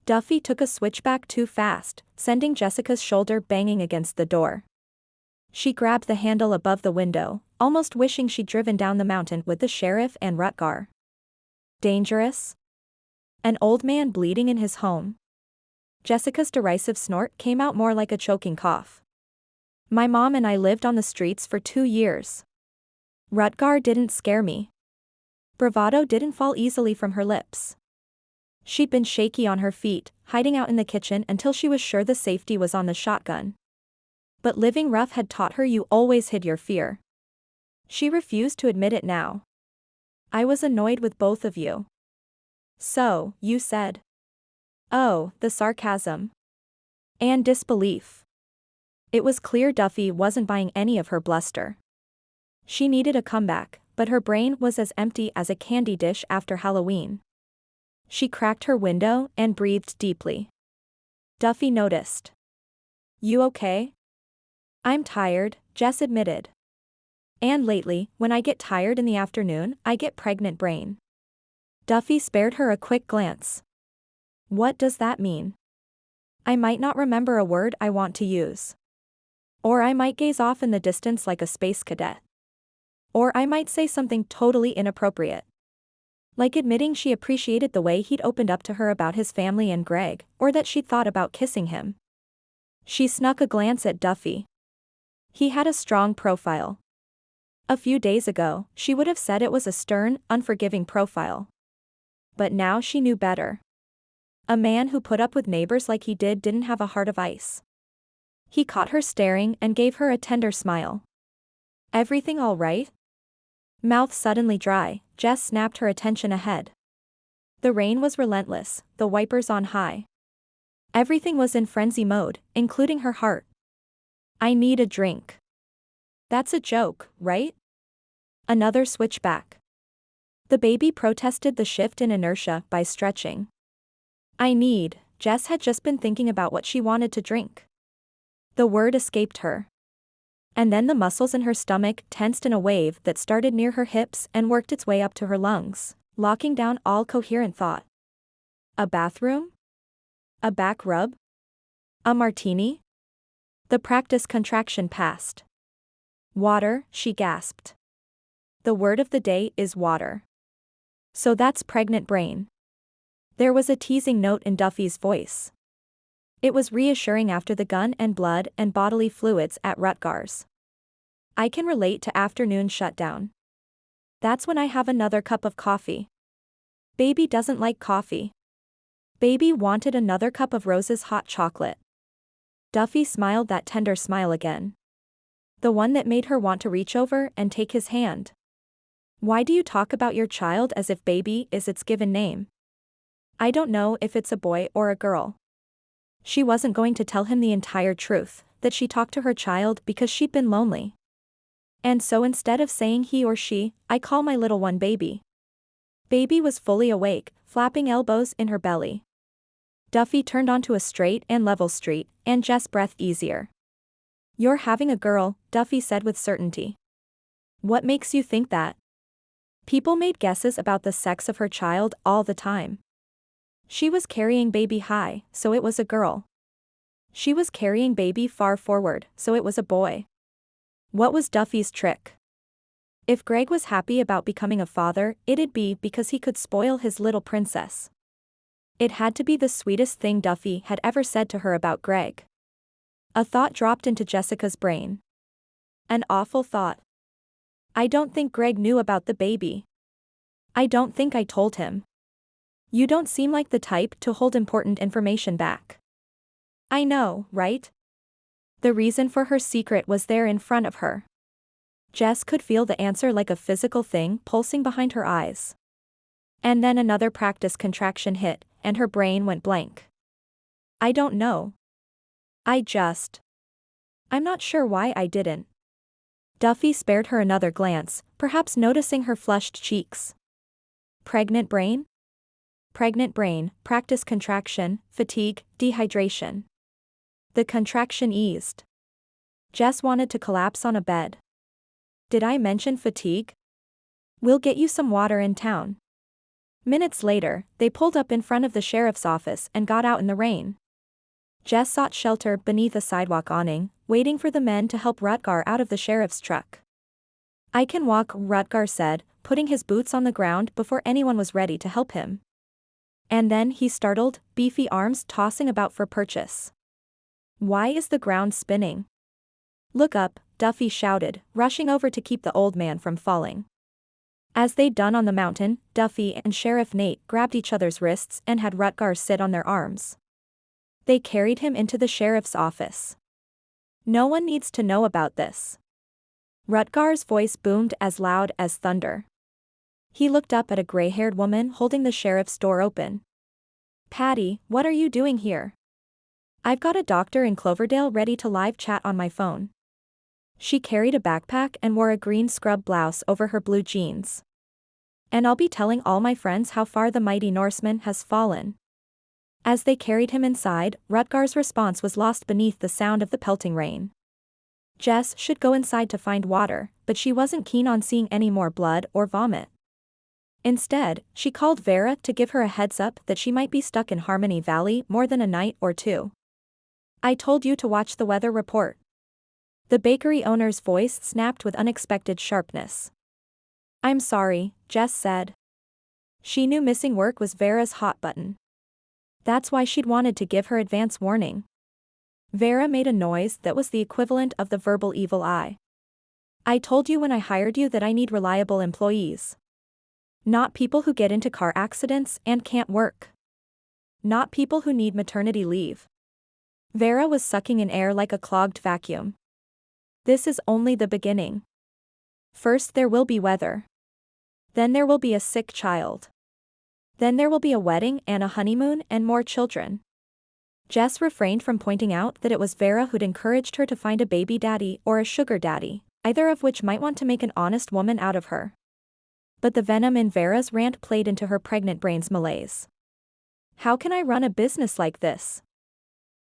Duffy took a switchback too fast, sending Jessica's shoulder banging against the door. She grabbed the handle above the window, almost wishing she'd driven down the mountain with the sheriff and Rutger. Dangerous? An old man bleeding in his home. Jessica's derisive snort came out more like a choking cough. My mom and I lived on the streets for 2 years. Rutger didn't scare me. Bravado didn't fall easily from her lips. She'd been shaky on her feet, hiding out in the kitchen until she was sure the safety was on the shotgun. But living rough had taught her you always hid your fear. She refused to admit it now. I was annoyed with both of you. So, you said. Oh, the sarcasm. And disbelief. It was clear Duffy wasn't buying any of her bluster. She needed a comeback, but her brain was as empty as a candy dish after Halloween. She cracked her window and breathed deeply. Duffy noticed. You okay? I'm tired, Jess admitted. And lately, when I get tired in the afternoon, I get pregnant brain. Duffy spared her a quick glance. What does that mean? I might not remember a word I want to use. Or I might gaze off in the distance like a space cadet. Or I might say something totally inappropriate. Like admitting she appreciated the way he'd opened up to her about his family and Greg, or that she'd thought about kissing him. She snuck a glance at Duffy. He had a strong profile. A few days ago, she would have said it was a stern, unforgiving profile. But now she knew better. A man who put up with neighbors like he did didn't have a heart of ice. He caught her staring and gave her a tender smile. Everything all right? Mouth suddenly dry, Jess snapped her attention ahead. The rain was relentless, the wipers on high. Everything was in frenzy mode, including her heart. I need a drink. That's a joke, right? Another switchback. The baby protested the shift in inertia by stretching. Jess had just been thinking about what she wanted to drink. The word escaped her. And then the muscles in her stomach tensed in a wave that started near her hips and worked its way up to her lungs, locking down all coherent thought. A bathroom? A back rub? A martini? The practice contraction passed. Water, she gasped. The word of the day is water. So that's pregnant brain. There was a teasing note in Duffy's voice. It was reassuring after the gun and blood and bodily fluids at Rutger's. I can relate to afternoon shutdown. That's when I have another cup of coffee. Baby doesn't like coffee. Baby wanted another cup of Rose's hot chocolate. Duffy smiled that tender smile again. The one that made her want to reach over and take his hand. Why do you talk about your child as if baby is its given name? I don't know if it's a boy or a girl. She wasn't going to tell him the entire truth, that she talked to her child because she'd been lonely. And so instead of saying he or she, I call my little one baby. Baby was fully awake, flapping elbows in her belly. Duffy turned onto a straight and level street, and Jess breathed easier. You're having a girl, Duffy said with certainty. What makes you think that? People made guesses about the sex of her child all the time. She was carrying baby high, so it was a girl. She was carrying baby far forward, so it was a boy. What was Duffy's trick? If Greg was happy about becoming a father, it'd be because he could spoil his little princess. It had to be the sweetest thing Duffy had ever said to her about Greg. A thought dropped into Jessica's brain. An awful thought. I don't think Greg knew about the baby. I don't think I told him. You don't seem like the type to hold important information back. I know, right? The reason for her secret was there in front of her. Jess could feel the answer like a physical thing pulsing behind her eyes. And then another practice contraction hit, and her brain went blank. I don't know. I'm not sure why I didn't. Duffy spared her another glance, perhaps noticing her flushed cheeks. Pregnant brain? Pregnant brain, practice contraction, fatigue, dehydration. The contraction eased. Jess wanted to collapse on a bed. Did I mention fatigue? We'll get you some water in town. Minutes later, they pulled up in front of the sheriff's office and got out in the rain. Jess sought shelter beneath a sidewalk awning, waiting for the men to help Rutger out of the sheriff's truck. I can walk, Rutger said, putting his boots on the ground before anyone was ready to help him. And then he startled, beefy arms tossing about for purchase. Why is the ground spinning? Look up, Duffy shouted, rushing over to keep the old man from falling. As they'd done on the mountain, Duffy and Sheriff Nate grabbed each other's wrists and had Rutger sit on their arms. They carried him into the sheriff's office. No one needs to know about this. Rutger's voice boomed as loud as thunder. He looked up at a gray-haired woman holding the sheriff's door open. Patty, what are you doing here? I've got a doctor in Cloverdale ready to live chat on my phone. She carried a backpack and wore a green scrub blouse over her blue jeans. And I'll be telling all my friends how far the mighty Norseman has fallen. As they carried him inside, Rutger's response was lost beneath the sound of the pelting rain. Jess should go inside to find water, but she wasn't keen on seeing any more blood or vomit. Instead, she called Vera to give her a heads up that she might be stuck in Harmony Valley more than a night or two. I told you to watch the weather report. The bakery owner's voice snapped with unexpected sharpness. I'm sorry, Jess said. She knew missing work was Vera's hot button. That's why she'd wanted to give her advance warning. Vera made a noise that was the equivalent of the verbal evil eye. I told you when I hired you that I need reliable employees. Not people who get into car accidents and can't work. Not people who need maternity leave. Vera was sucking in air like a clogged vacuum. This is only the beginning. First there will be weather. Then there will be a sick child. Then there will be a wedding and a honeymoon and more children. Jess refrained from pointing out that it was Vera who'd encouraged her to find a baby daddy or a sugar daddy, either of which might want to make an honest woman out of her. But the venom in Vera's rant played into her pregnant brain's malaise. How can I run a business like this?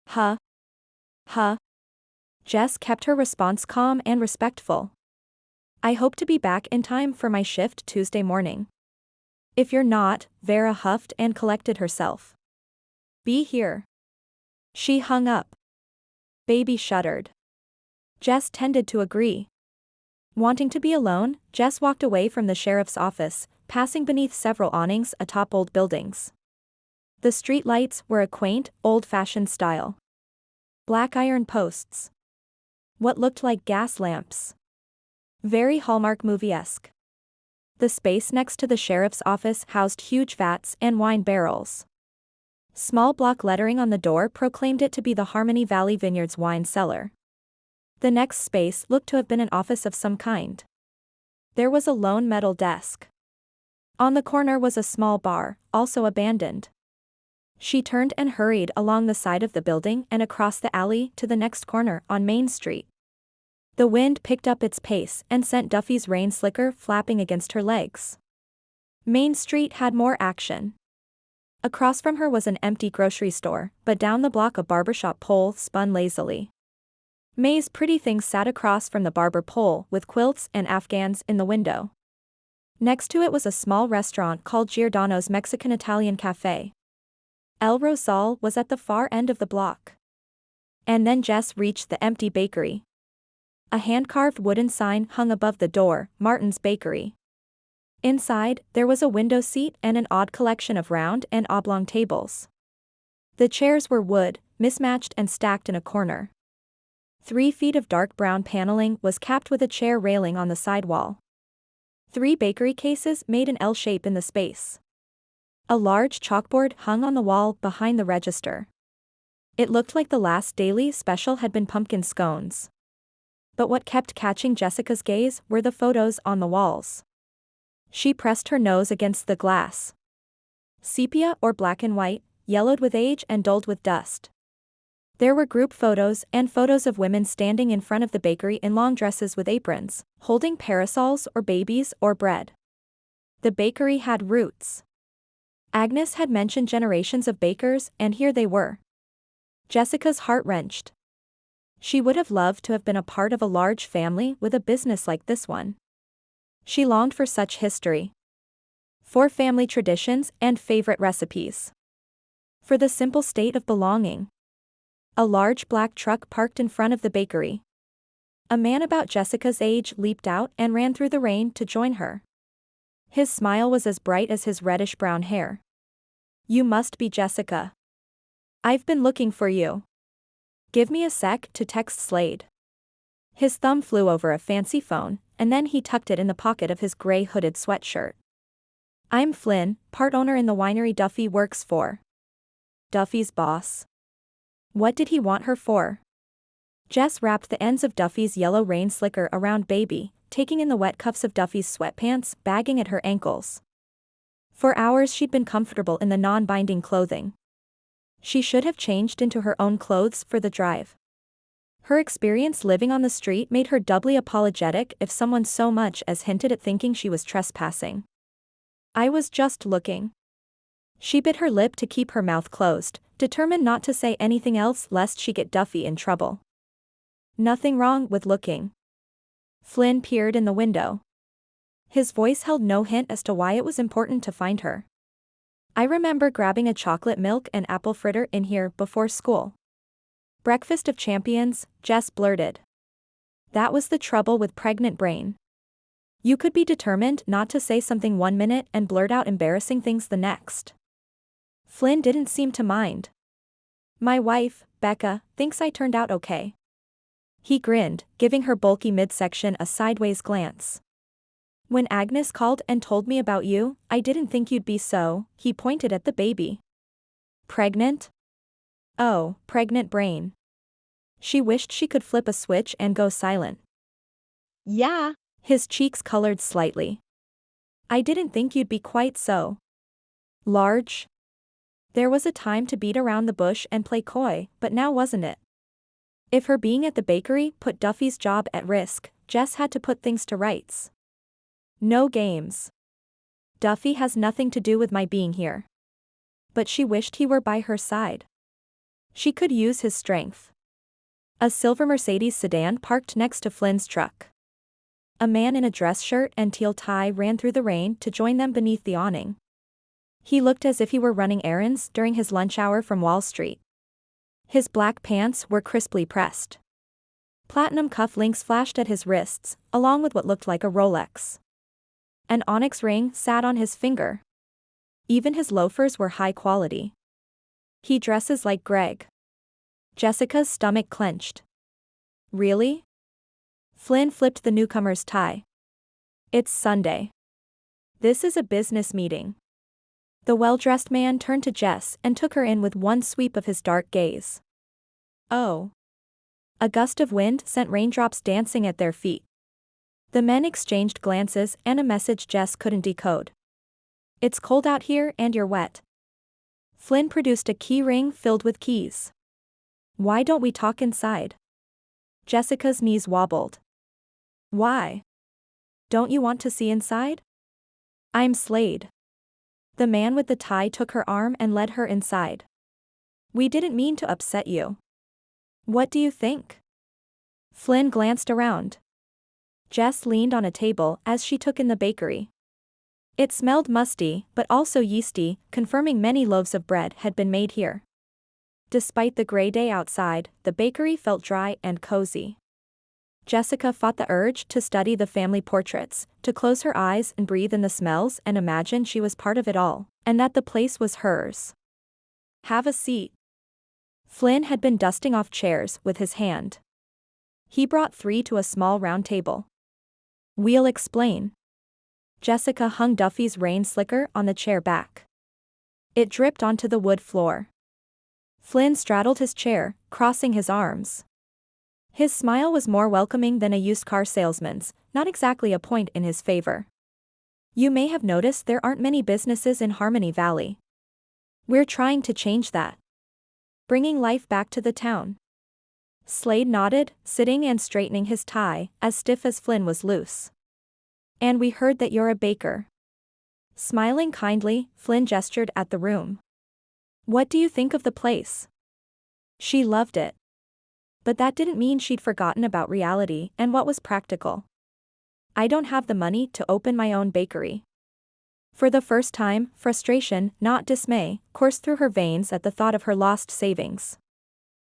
Huh? Jess kept her response calm and respectful. I hope to be back in time for my shift Tuesday morning. If you're not, Vera huffed and collected herself. Be here. She hung up. Baby shuddered. Jess tended to agree. Wanting to be alone, Jess walked away from the sheriff's office, passing beneath several awnings atop old buildings. The street lights were a quaint, old-fashioned style. Black iron posts. What looked like gas lamps. Very Hallmark movie-esque. The space next to the sheriff's office housed huge vats and wine barrels. Small block lettering on the door proclaimed it to be the Harmony Valley Vineyards wine cellar. The next space looked to have been an office of some kind. There was a lone metal desk. On the corner was a small bar, also abandoned. She turned and hurried along the side of the building and across the alley to the next corner on Main Street. The wind picked up its pace and sent Duffy's rain slicker flapping against her legs. Main Street had more action. Across from her was an empty grocery store, but down the block a barbershop pole spun lazily. May's Pretty Things sat across from the barber pole with quilts and Afghans in the window. Next to it was a small restaurant called Giordano's Mexican-Italian Cafe. El Rosal was at the far end of the block. And then Jess reached the empty bakery. A hand-carved wooden sign hung above the door, Martin's Bakery. Inside, there was a window seat and an odd collection of round and oblong tables. The chairs were wood, mismatched and stacked in a corner. 3 feet of dark brown paneling was capped with a chair railing on the side wall. 3 bakery cases made an L shape in the space. A large chalkboard hung on the wall behind the register. It looked like the last daily special had been pumpkin scones. But what kept catching Jessica's gaze were the photos on the walls. She pressed her nose against the glass. Sepia or black and white, yellowed with age and dulled with dust. There were group photos and photos of women standing in front of the bakery in long dresses with aprons, holding parasols or babies or bread. The bakery had roots. Agnes had mentioned generations of bakers, and here they were. Jessica's heart wrenched. She would have loved to have been a part of a large family with a business like this one. She longed for such history. For family traditions and favorite recipes. For the simple state of belonging. A large black truck parked in front of the bakery. A man about Jessica's age leaped out and ran through the rain to join her. His smile was as bright as his reddish-brown hair. "You must be Jessica. I've been looking for you. Give me a sec to text Slade." His thumb flew over a fancy phone, and then he tucked it in the pocket of his gray hooded sweatshirt. "I'm Flynn, part owner in the winery Duffy works for." Duffy's boss. What did he want her for? Jess wrapped the ends of Duffy's yellow rain slicker around baby, taking in the wet cuffs of Duffy's sweatpants bagging at her ankles. For hours she'd been comfortable in the non-binding clothing. She should have changed into her own clothes for the drive. Her experience living on the street made her doubly apologetic if someone so much as hinted at thinking she was trespassing. "I was just looking." She bit her lip to keep her mouth closed, determined not to say anything else lest she get Duffy in trouble. "Nothing wrong with looking." Flynn peered in the window. His voice held no hint as to why it was important to find her. "I remember grabbing a chocolate milk and apple fritter in here before school." "Breakfast of champions," Jess blurted. That was the trouble with pregnant brain. You could be determined not to say something 1 minute and blurt out embarrassing things the next. Flynn didn't seem to mind. "My wife, Becca, thinks I turned out okay." He grinned, giving her bulky midsection a sideways glance. "When Agnes called and told me about you, I didn't think you'd be so," he pointed at the baby. "Pregnant?" "Oh, pregnant brain." She wished she could flip a switch and go silent. Yeah. His cheeks colored slightly. "I didn't think you'd be quite so large." There was a time to beat around the bush and play coy, but now wasn't it? If her being at the bakery put Duffy's job at risk, Jess had to put things to rights. "No games. Duffy has nothing to do with my being here." But she wished he were by her side. She could use his strength. A silver Mercedes sedan parked next to Flynn's truck. A man in a dress shirt and teal tie ran through the rain to join them beneath the awning. He looked as if he were running errands during his lunch hour from Wall Street. His black pants were crisply pressed. Platinum cuff links flashed at his wrists, along with what looked like a Rolex. An onyx ring sat on his finger. Even his loafers were high quality. "He dresses like Greg." Jessica's stomach clenched. "Really?" Flynn flipped the newcomer's tie. "It's Sunday. This is a business meeting." The well-dressed man turned to Jess and took her in with one sweep of his dark gaze. "Oh. A gust of wind sent raindrops dancing at their feet. The men exchanged glances and a message Jess couldn't decode. "It's cold out here and you're wet." Flynn produced a key ring filled with keys. "Why don't we talk inside?" Jessica's knees wobbled. "Why? Don't you want to see inside?" "I'm Slade." The man with the tie took her arm and led her inside. "We didn't mean to upset you. What do you think?" Flynn glanced around. Jess leaned on a table as she took in the bakery. It smelled musty, but also yeasty, confirming many loaves of bread had been made here. Despite the gray day outside, the bakery felt dry and cozy. Jessica fought the urge to study the family portraits, to close her eyes and breathe in the smells and imagine she was part of it all, and that the place was hers. "Have a seat." Flynn had been dusting off chairs with his hand. He brought 3 to a small round table. "We'll explain." Jessica hung Duffy's rain slicker on the chair back. It dripped onto the wood floor. Flynn straddled his chair, crossing his arms. His smile was more welcoming than a used car salesman's, not exactly a point in his favor. "You may have noticed there aren't many businesses in Harmony Valley. We're trying to change that. Bringing life back to the town." Slade nodded, sitting and straightening his tie, as stiff as Flynn was loose. "And we heard that you're a baker." Smiling kindly, Flynn gestured at the room. "What do you think of the place?" She loved it. But that didn't mean she'd forgotten about reality and what was practical. "I don't have the money to open my own bakery." For the first time, frustration, not dismay, coursed through her veins at the thought of her lost savings.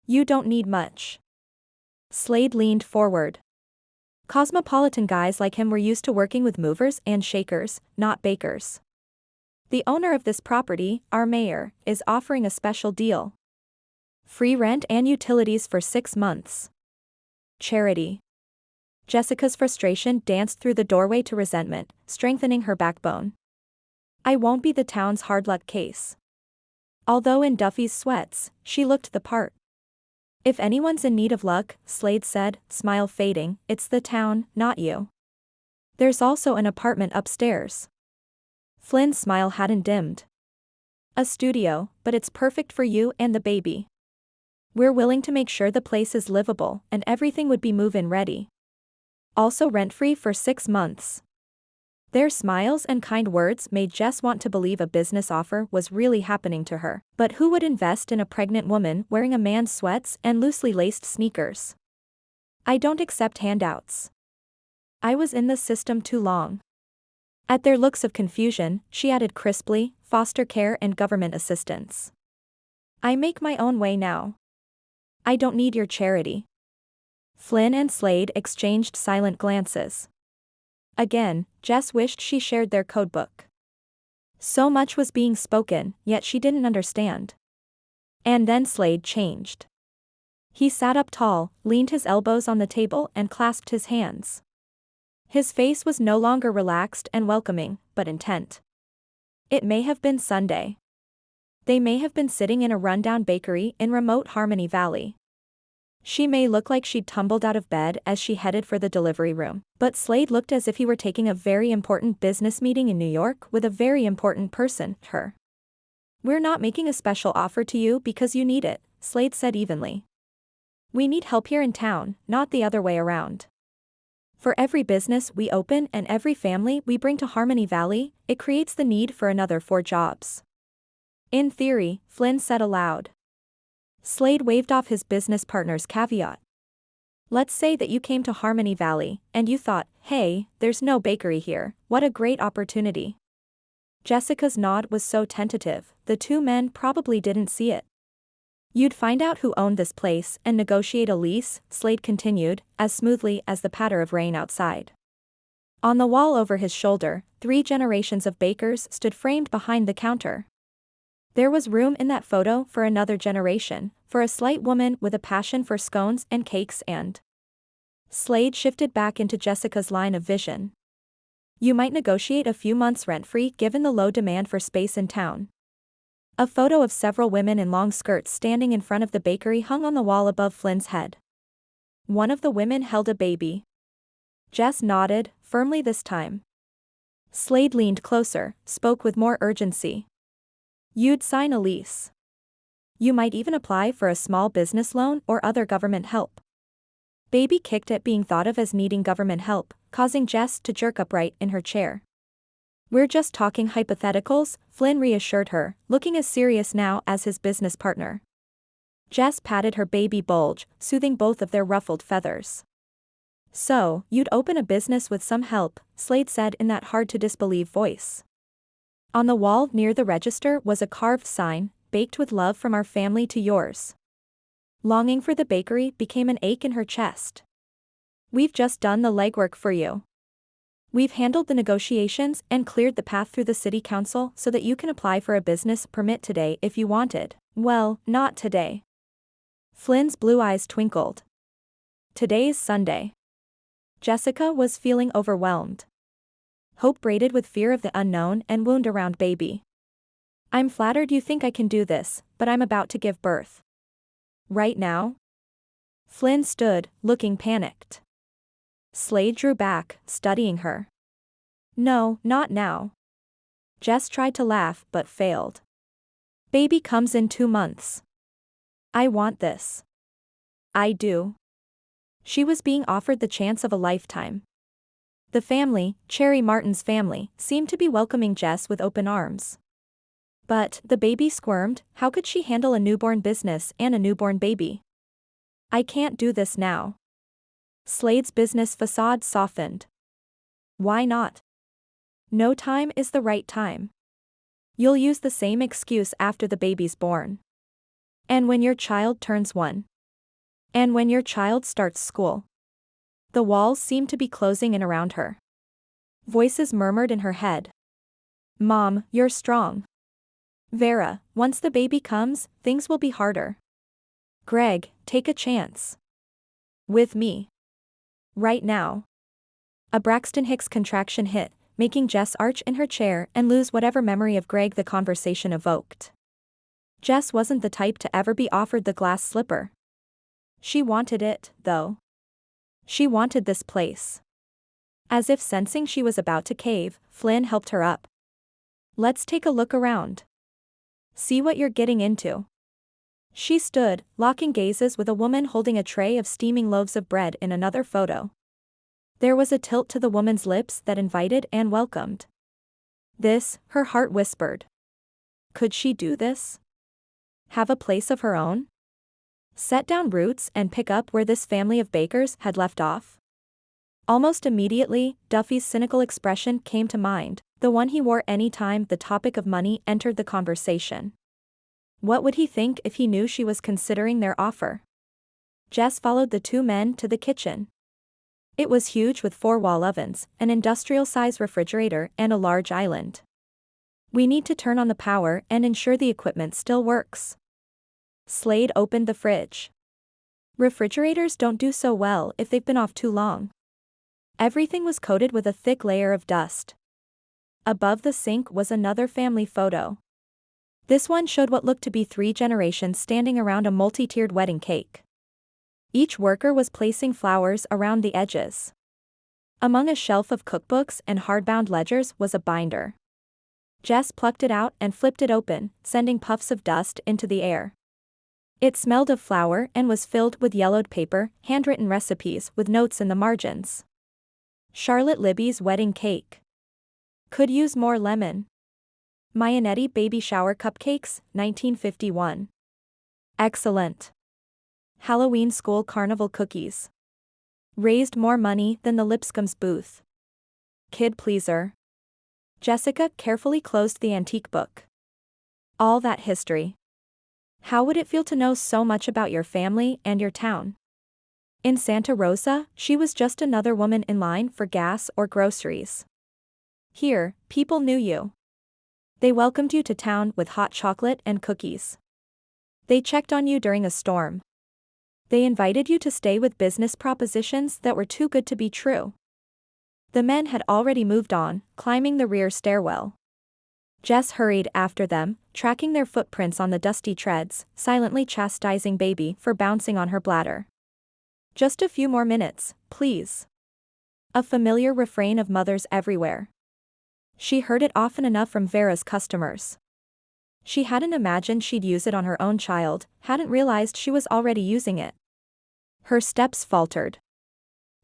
"You don't need much." Slade leaned forward. Cosmopolitan guys like him were used to working with movers and shakers, not bakers. "The owner of this property, our mayor, is offering a special deal. Free rent and utilities for 6 months. Charity." Jessica's frustration danced through the doorway to resentment, strengthening her backbone. "I won't be the town's hard luck case." Although in Duffy's sweats, she looked the part. "If anyone's in need of luck," Slade said, smile fading, "it's the town, not you. There's also an apartment upstairs." Flynn's smile hadn't dimmed. "A studio, but it's perfect for you and the baby. We're willing to make sure the place is livable, and everything would be move-in ready. Also rent-free for 6 months." Their smiles and kind words made Jess want to believe a business offer was really happening to her, but who would invest in a pregnant woman wearing a man's sweats and loosely laced sneakers? "I don't accept handouts. I was in the system too long." At their looks of confusion, she added crisply, "Foster care and government assistance. I make my own way now. I don't need your charity." Flynn and Slade exchanged silent glances. Again, Jess wished she shared their codebook. So much was being spoken, yet she didn't understand. And then Slade changed. He sat up tall, leaned his elbows on the table and clasped his hands. His face was no longer relaxed and welcoming, but intent. It may have been Sunday. They may have been sitting in a rundown bakery in remote Harmony Valley. She may look like she'd tumbled out of bed as she headed for the delivery room, but Slade looked as if he were taking a very important business meeting in New York with a very important person, her. "We're not making a special offer to you because you need it," Slade said evenly. "We need help here in town, not the other way around. For every business we open and every family we bring to Harmony Valley, it creates the need for another 4 jobs." "In theory," Flynn said aloud. Slade waved off his business partner's caveat. "Let's say that you came to Harmony Valley, and you thought, hey, there's no bakery here, what a great opportunity." Jessica's nod was so tentative, the 2 men probably didn't see it. "You'd find out who owned this place and negotiate a lease," Slade continued, as smoothly as the patter of rain outside. On the wall over his shoulder, 3 generations of bakers stood framed behind the counter. There was room in that photo for another generation, for a slight woman with a passion for scones and cakes and... Slade shifted back into Jessica's line of vision. "You might negotiate a few months rent-free given the low demand for space in town." A photo of several women in long skirts standing in front of the bakery hung on the wall above Flynn's head. One of the women held a baby. Jess nodded, firmly this time. Slade leaned closer, spoke with more urgency. You'd sign a lease. You might even apply for a small business loan or other government help. Baby kicked at being thought of as needing government help, causing Jess to jerk upright in her chair. We're just talking hypotheticals, Flynn reassured her, looking as serious now as his business partner. Jess patted her baby bulge, soothing both of their ruffled feathers. So, you'd open a business with some help, Slade said in that hard-to-disbelieve voice. On the wall near the register was a carved sign, baked with love from our family to yours. Longing for the bakery became an ache in her chest. We've just done the legwork for you. We've handled the negotiations and cleared the path through the city council so that you can apply for a business permit today if you wanted. Well, not today. Flynn's blue eyes twinkled. Today's Sunday. Jessica was feeling overwhelmed. Hope braided with fear of the unknown and wound around baby. I'm flattered you think I can do this, but I'm about to give birth. Right now? Flynn stood, looking panicked. Slade drew back, studying her. No, not now. Jess tried to laugh but failed. Baby comes in 2 months. I want this. I do. She was being offered the chance of a lifetime. The family, Cherry Martin's family, seemed to be welcoming Jess with open arms. But, the baby squirmed, how could she handle a newborn business and a newborn baby? I can't do this now. Slade's business facade softened. Why not? No time is the right time. You'll use the same excuse after the baby's born. And when your child turns 1. And when your child starts school. The walls seemed to be closing in around her. Voices murmured in her head. Mom, you're strong. Vera, once the baby comes, things will be harder. Greg, take a chance. With me. Right now. A Braxton Hicks contraction hit, making Jess arch in her chair and lose whatever memory of Greg the conversation evoked. Jess wasn't the type to ever be offered the glass slipper. She wanted it, though. She wanted this place. As if sensing she was about to cave, Flynn helped her up. Let's take a look around. See what you're getting into. She stood, locking gazes with a woman holding a tray of steaming loaves of bread in another photo. There was a tilt to the woman's lips that invited and welcomed. This, her heart whispered. Could she do this? Have a place of her own? Set down roots and pick up where this family of bakers had left off? Almost immediately, Duffy's cynical expression came to mind, the one he wore any time the topic of money entered the conversation. What would he think if he knew she was considering their offer? Jess followed the 2 men to the kitchen. It was huge with 4 wall ovens, an industrial-size refrigerator and a large island. We need to turn on the power and ensure the equipment still works. Slade opened the fridge. Refrigerators don't do so well if they've been off too long. Everything was coated with a thick layer of dust. Above the sink was another family photo. This one showed what looked to be 3 generations standing around a multi-tiered wedding cake. Each worker was placing flowers around the edges. Among a shelf of cookbooks and hardbound ledgers was a binder. Jess plucked it out and flipped it open, sending puffs of dust into the air. It smelled of flour and was filled with yellowed paper, handwritten recipes with notes in the margins. Charlotte Libby's wedding cake. Could use more lemon. Mayonetti baby shower cupcakes, 1951. Excellent. Halloween school carnival cookies. Raised more money than the Lipscomb's booth. Kid pleaser. Jessica carefully closed the antique book. All that history. How would it feel to know so much about your family and your town? In Santa Rosa, she was just another woman in line for gas or groceries. Here, people knew you. They welcomed you to town with hot chocolate and cookies. They checked on you during a storm. They invited you to stay with business propositions that were too good to be true. The men had already moved on, climbing the rear stairwell. Jess hurried after them, tracking their footprints on the dusty treads, silently chastising baby for bouncing on her bladder. Just a few more minutes, please. A familiar refrain of mothers everywhere. She heard it often enough from Vera's customers. She hadn't imagined she'd use it on her own child, hadn't realized she was already using it. Her steps faltered.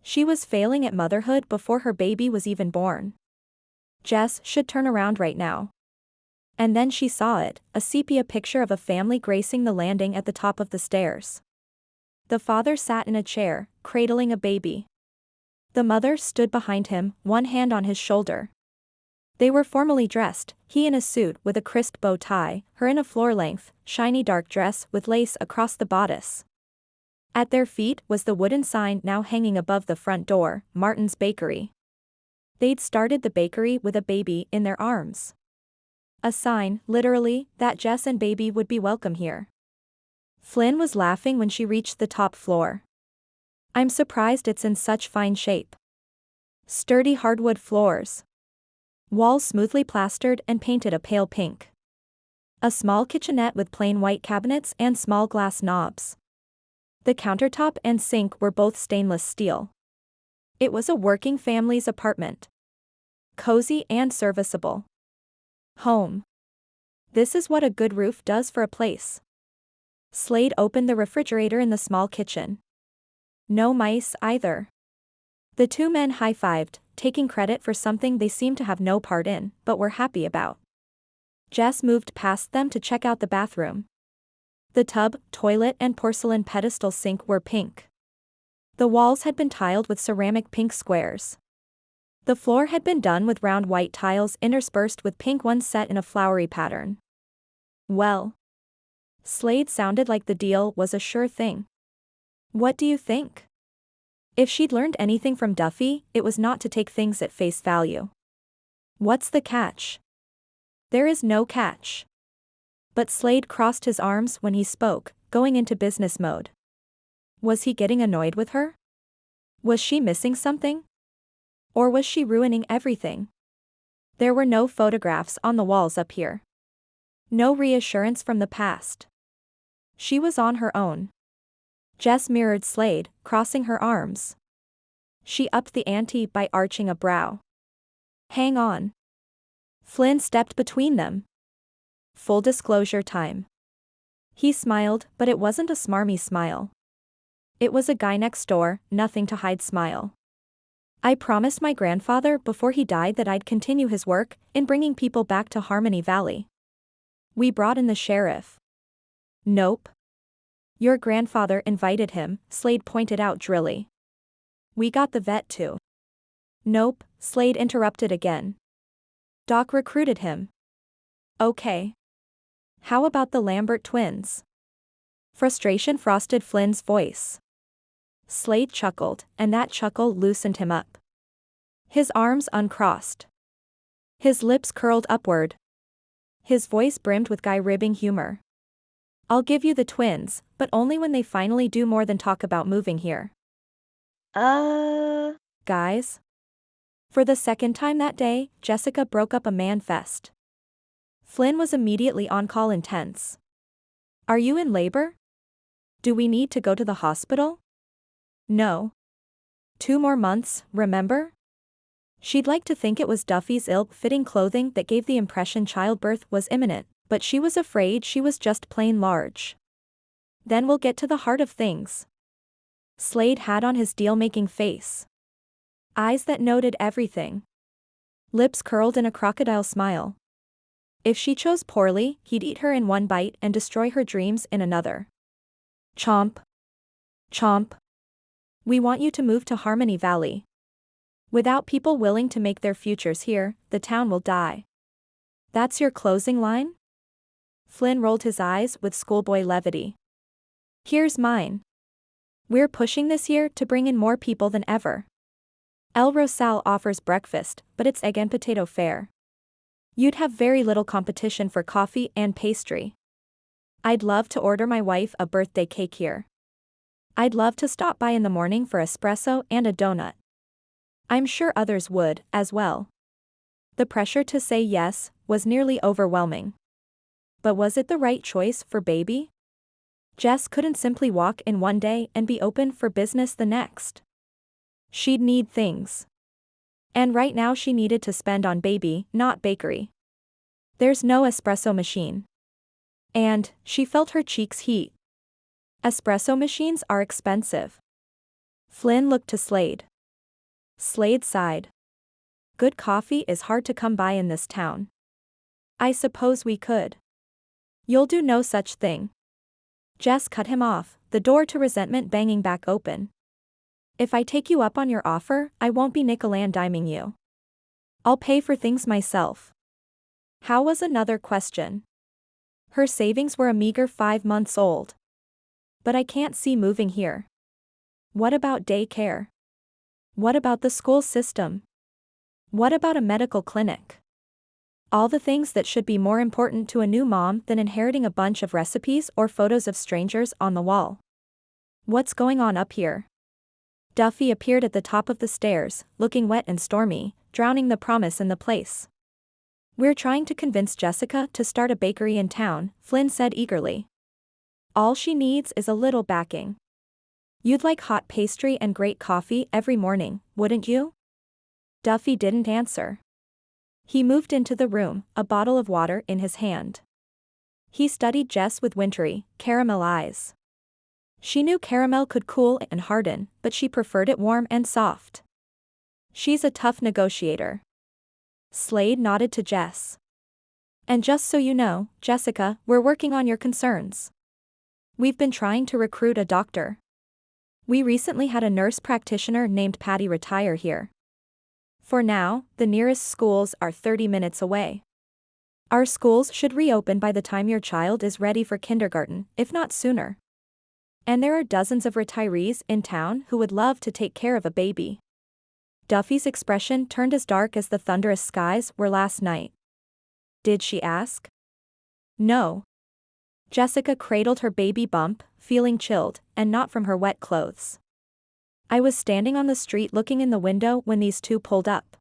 She was failing at motherhood before her baby was even born. Jess should turn around right now. And then she saw it, a sepia picture of a family gracing the landing at the top of the stairs. The father sat in a chair, cradling a baby. The mother stood behind him, one hand on his shoulder. They were formally dressed, he in a suit with a crisp bow tie, her in a floor-length, shiny dark dress with lace across the bodice. At their feet was the wooden sign now hanging above the front door, Martin's Bakery. They'd started the bakery with a baby in their arms. A sign, literally, that Jess and baby would be welcome here. Flynn was laughing when she reached the top floor. I'm surprised it's in such fine shape. Sturdy hardwood floors. Walls smoothly plastered and painted a pale pink. A small kitchenette with plain white cabinets and small glass knobs. The countertop and sink were both stainless steel. It was a working family's apartment. Cozy and serviceable. Home. This is what a good roof does for a place. Slade opened the refrigerator in the small kitchen. No mice either. The two men high-fived, taking credit for something they seemed to have no part in, but were happy about. Jess moved past them to check out the bathroom. The tub, toilet and porcelain pedestal sink were pink. The walls had been tiled with ceramic pink squares. The floor had been done with round white tiles interspersed with pink ones set in a flowery pattern. Well. Slade sounded like the deal was a sure thing. What do you think? If she'd learned anything from Duffy, it was not to take things at face value. What's the catch? There is no catch. But Slade crossed his arms when he spoke, going into business mode. Was he getting annoyed with her? Was she missing something? Or was she ruining everything? There were no photographs on the walls up here. No reassurance from the past. She was on her own. Jess mirrored Slade, crossing her arms. She upped the ante by arching a brow. Hang on. Flynn stepped between them. Full disclosure time. He smiled, but it wasn't a smarmy smile. It was a guy next door, nothing to hide smile. I promised my grandfather before he died that I'd continue his work in bringing people back to Harmony Valley. We brought in the sheriff. Nope. Your grandfather invited him, Slade pointed out drily. We got the vet too. Nope, Slade interrupted again. Doc recruited him. Okay. How about the Lambert twins? Frustration frosted Flynn's voice. Slade chuckled, and that chuckle loosened him up. His arms uncrossed. His lips curled upward. His voice brimmed with guy-ribbing humor. I'll give you the twins, but only when they finally do more than talk about moving here. Guys? For the second time that day, Jessica broke up a man-fest. Flynn was immediately on call intense. Are you in labor? Do we need to go to the hospital? No. 2 more months, remember? She'd like to think it was Duffy's ill-fitting clothing that gave the impression childbirth was imminent, but she was afraid she was just plain large. Then we'll get to the heart of things. Slade had on his deal-making face. Eyes that noted everything. Lips curled in a crocodile smile. If she chose poorly, he'd eat her in one bite and destroy her dreams in another. Chomp. Chomp. We want you to move to Harmony Valley. Without people willing to make their futures here, the town will die. That's your closing line? Flynn rolled his eyes with schoolboy levity. Here's mine. We're pushing this year to bring in more people than ever. El Rosal offers breakfast, but it's egg and potato fare. You'd have very little competition for coffee and pastry. I'd love to order my wife a birthday cake here. I'd love to stop by in the morning for espresso and a donut. I'm sure others would, as well. The pressure to say yes was nearly overwhelming. But was it the right choice for baby? Jess couldn't simply walk in one day and be open for business the next. She'd need things. And right now she needed to spend on baby, not bakery. There's no espresso machine. And, she felt her cheeks heat. Espresso machines are expensive. Flynn looked to Slade. Slade sighed. Good coffee is hard to come by in this town. I suppose we could. You'll do no such thing. Jess cut him off, the door to resentment banging back open. If I take you up on your offer, I won't be nickel-and-diming you. I'll pay for things myself. How was another question? Her savings were a meager 5 months old. But I can't see moving here. What about daycare? What about the school system? What about a medical clinic? All the things that should be more important to a new mom than inheriting a bunch of recipes or photos of strangers on the wall. What's going on up here? Duffy appeared at the top of the stairs, looking wet and stormy, drowning the promise in the place. We're trying to convince Jessica to start a bakery in town, Flynn said eagerly. All she needs is a little backing. You'd like hot pastry and great coffee every morning, wouldn't you? Duffy didn't answer. He moved into the room, a bottle of water in his hand. He studied Jess with wintry, caramel eyes. She knew caramel could cool and harden, but she preferred it warm and soft. She's a tough negotiator. Slade nodded to Jess. And just so you know, Jessica, we're working on your concerns. We've been trying to recruit a doctor. We recently had a nurse practitioner named Patty retire here. For now, the nearest schools are 30 minutes away. Our schools should reopen by the time your child is ready for kindergarten, if not sooner. And there are dozens of retirees in town who would love to take care of a baby. Duffy's expression turned as dark as the thunderous skies were last night. Did she ask? No. Jessica cradled her baby bump, feeling chilled, and not from her wet clothes. I was standing on the street looking in the window when these two pulled up.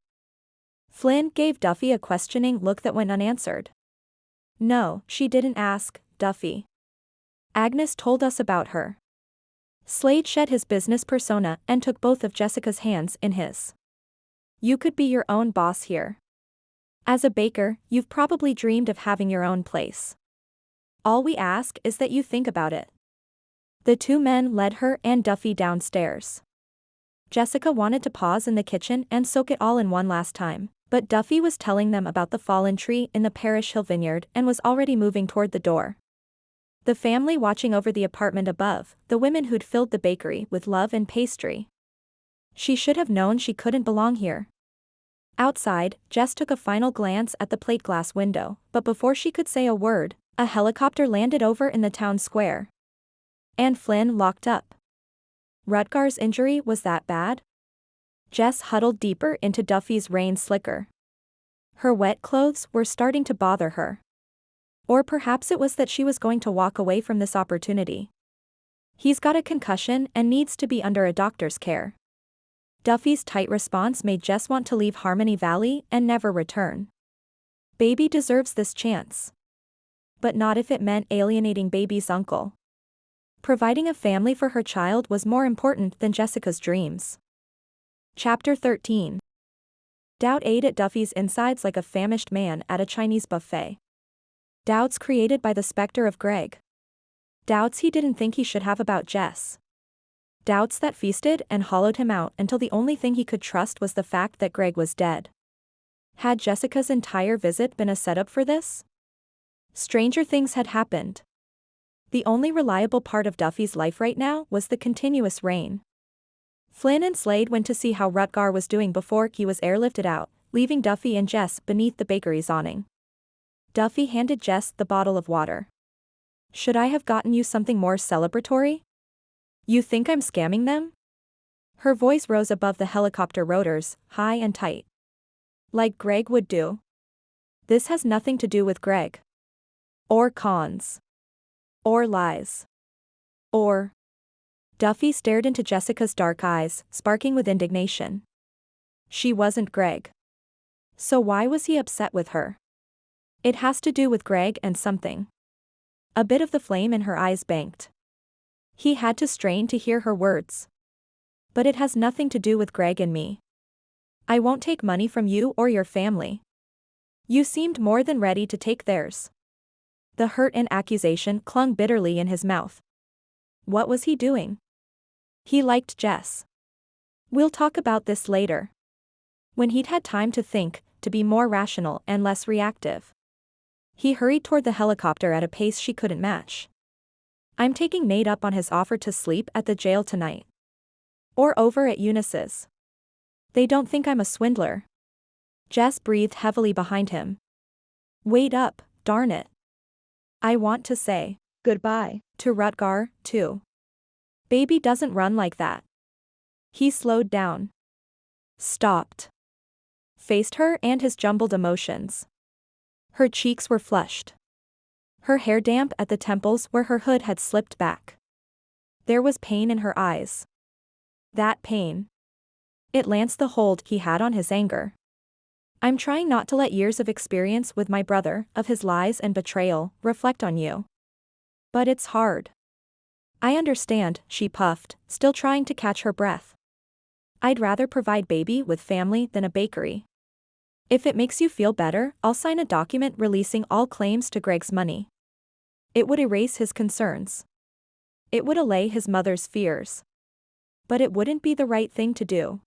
Flynn gave Duffy a questioning look that went unanswered. No, she didn't ask, Duffy. Agnes told us about her. Slade shed his business persona and took both of Jessica's hands in his. You could be your own boss here. As a baker, you've probably dreamed of having your own place. All we ask is that you think about it. The two men led her and Duffy downstairs. Jessica wanted to pause in the kitchen and soak it all in one last time, but Duffy was telling them about the fallen tree in the Parish Hill vineyard and was already moving toward the door. The family watching over the apartment above, the women who'd filled the bakery with love and pastry. She should have known she couldn't belong here. Outside, Jess took a final glance at the plate glass window, but before she could say a word, a helicopter landed over in the town square. And Flynn locked up. Rutgar's injury was that bad? Jess huddled deeper into Duffy's rain slicker. Her wet clothes were starting to bother her. Or perhaps it was that she was going to walk away from this opportunity. He's got a concussion and needs to be under a doctor's care. Duffy's tight response made Jess want to leave Harmony Valley and never return. Baby deserves this chance. But not if it meant alienating Baby's uncle. Providing a family for her child was more important than Jessica's dreams. Chapter 13. Doubt ate at Duffy's insides like a famished man at a Chinese buffet. Doubts created by the specter of Greg. Doubts he didn't think he should have about Jess. Doubts that feasted and hollowed him out until the only thing he could trust was the fact that Greg was dead. Had Jessica's entire visit been a setup for this? Stranger things had happened. The only reliable part of Duffy's life right now was the continuous rain. Flynn and Slade went to see how Rutgar was doing before he was airlifted out, leaving Duffy and Jess beneath the bakery's awning. Duffy handed Jess the bottle of water. Should I have gotten you something more celebratory? You think I'm scamming them? Her voice rose above the helicopter rotors, high and tight. Like Greg would do. This has nothing to do with Greg. Or cons. Or lies. Or. Duffy stared into Jessica's dark eyes, sparking with indignation. She wasn't Greg. So why was he upset with her? It has to do with Greg and something. A bit of the flame in her eyes banked. He had to strain to hear her words. But it has nothing to do with Greg and me. I won't take money from you or your family. You seemed more than ready to take theirs. The hurt and accusation clung bitterly in his mouth. What was he doing? He liked Jess. We'll talk about this later. When he'd had time to think, to be more rational and less reactive. He hurried toward the helicopter at a pace she couldn't match. I'm taking Nate up on his offer to sleep at the jail tonight. Or over at Eunice's. They don't think I'm a swindler. Jess breathed heavily behind him. Wait up, darn it. I want to say Goodbye. to Rutger, too. Baby doesn't run like that. He slowed down. Stopped. Faced her and his jumbled emotions. Her cheeks were flushed. Her hair damp at the temples where her hood had slipped back. There was pain in her eyes. That pain. It lanced the hold he had on his anger. I'm trying not to let years of experience with my brother, of his lies and betrayal, reflect on you. But it's hard. I understand, she puffed, still trying to catch her breath. I'd rather provide baby with family than a bakery. If it makes you feel better, I'll sign a document releasing all claims to Greg's money. It would erase his concerns. It would allay his mother's fears. But it wouldn't be the right thing to do.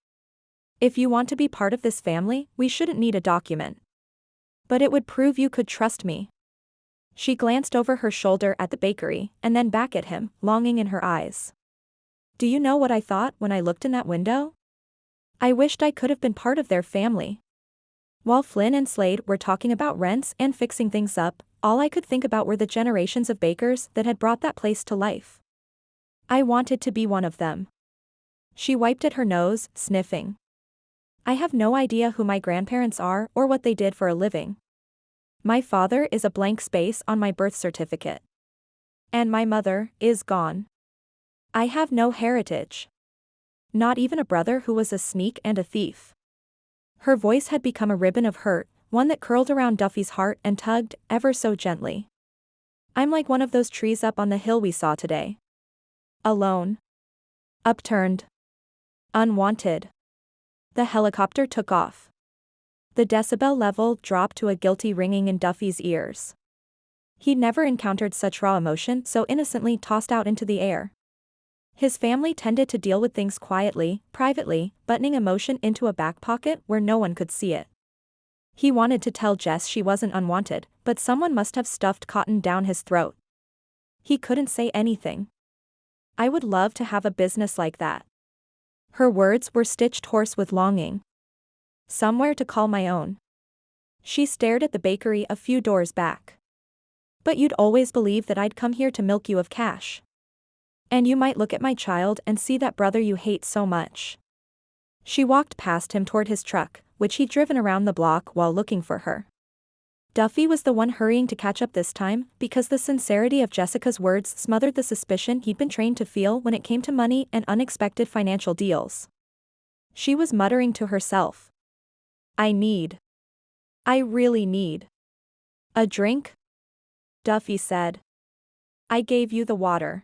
If you want to be part of this family, we shouldn't need a document. But it would prove you could trust me. She glanced over her shoulder at the bakery, and then back at him, longing in her eyes. Do you know what I thought when I looked in that window? I wished I could have been part of their family. While Flynn and Slade were talking about rents and fixing things up, all I could think about were the generations of bakers that had brought that place to life. I wanted to be one of them. She wiped at her nose, sniffing. I have no idea who my grandparents are or what they did for a living. My father is a blank space on my birth certificate. And my mother is gone. I have no heritage. Not even a brother who was a sneak and a thief. Her voice had become a ribbon of hurt, one that curled around Duffy's heart and tugged, ever so gently. I'm like one of those trees up on the hill we saw today. Alone. Upturned. Unwanted. The helicopter took off. The decibel level dropped to a guilty ringing in Duffy's ears. He'd never encountered such raw emotion so innocently tossed out into the air. His family tended to deal with things quietly, privately, buttoning emotion into a back pocket where no one could see it. He wanted to tell Jess she wasn't unwanted, but someone must have stuffed cotton down his throat. He couldn't say anything. I would love to have a business like that. Her words were stitched hoarse with longing. Somewhere to call my own. She stared at the bakery a few doors back. But you'd always believe that I'd come here to milk you of cash. And you might look at my child and see that brother you hate so much. She walked past him toward his truck, which he'd driven around the block while looking for her. Duffy was the one hurrying to catch up this time, because the sincerity of Jessica's words smothered the suspicion he'd been trained to feel when it came to money and unexpected financial deals. She was muttering to herself. I really need. A drink? Duffy said. I gave you the water.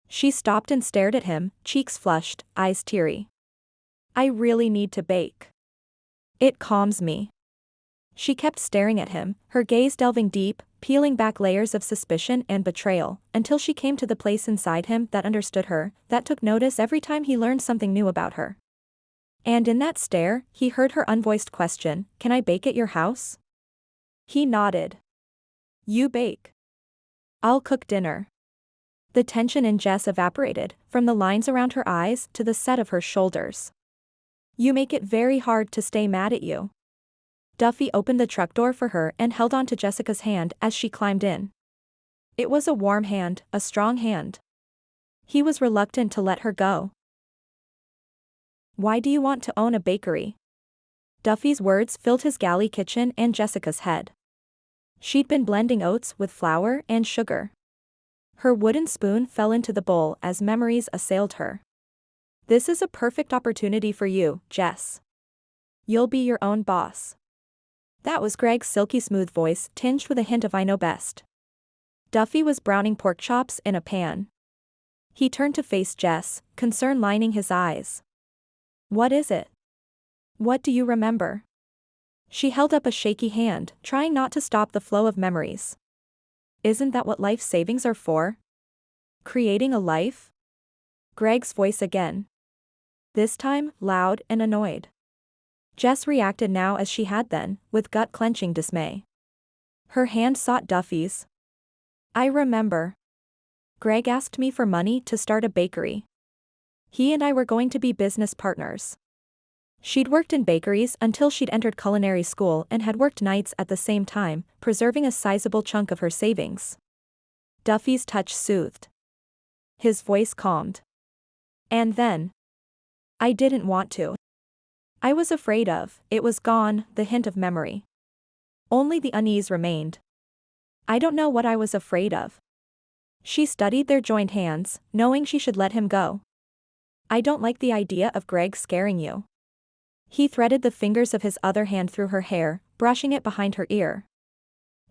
She stopped and stared at him, cheeks flushed, eyes teary. I really need to bake. It calms me. She kept staring at him, her gaze delving deep, peeling back layers of suspicion and betrayal, until she came to the place inside him that understood her, that took notice every time he learned something new about her. And in that stare, he heard her unvoiced question, "Can I bake at your house?" He nodded. You bake. I'll cook dinner. The tension in Jess evaporated, from the lines around her eyes to the set of her shoulders. You make it very hard to stay mad at you. Duffy opened the truck door for her and held on to Jessica's hand as she climbed in. It was a warm hand, a strong hand. He was reluctant to let her go. Why do you want to own a bakery? Duffy's words filled his galley kitchen and Jessica's head. She'd been blending oats with flour and sugar. Her wooden spoon fell into the bowl as memories assailed her. This is a perfect opportunity for you, Jess. You'll be your own boss. That was Greg's silky smooth voice, tinged with a hint of I know best. Duffy was browning pork chops in a pan. He turned to face Jess, concern lining his eyes. What is it? What do you remember? She held up a shaky hand, trying not to stop the flow of memories. Isn't that what life savings are for? Creating a life? Greg's voice again. This time, loud and annoyed. Jess reacted now as she had then, with gut-clenching dismay. Her hand sought Duffy's. I remember. Greg asked me for money to start a bakery. He and I were going to be business partners. She'd worked in bakeries until she'd entered culinary school and had worked nights at the same time, preserving a sizable chunk of her savings. Duffy's touch soothed. His voice calmed. And then. I didn't want to. I was afraid of, it was gone, the hint of memory. Only the unease remained. I don't know what I was afraid of. She studied their joined hands, knowing she should let him go. I don't like the idea of Greg scaring you. He threaded the fingers of his other hand through her hair, brushing it behind her ear.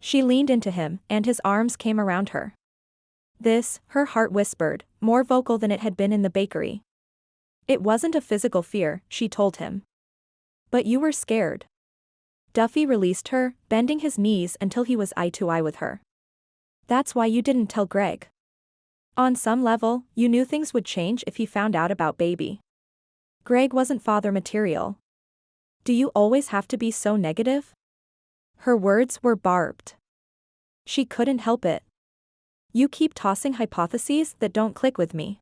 She leaned into him, and his arms came around her. This, her heart whispered, more vocal than it had been in the bakery. It wasn't a physical fear, she told him. But you were scared. Duffy released her, bending his knees until he was eye to eye with her. That's why you didn't tell Greg. On some level, you knew things would change if he found out about baby. Greg wasn't father material. Do you always have to be so negative? Her words were barbed. She couldn't help it. You keep tossing hypotheses that don't click with me.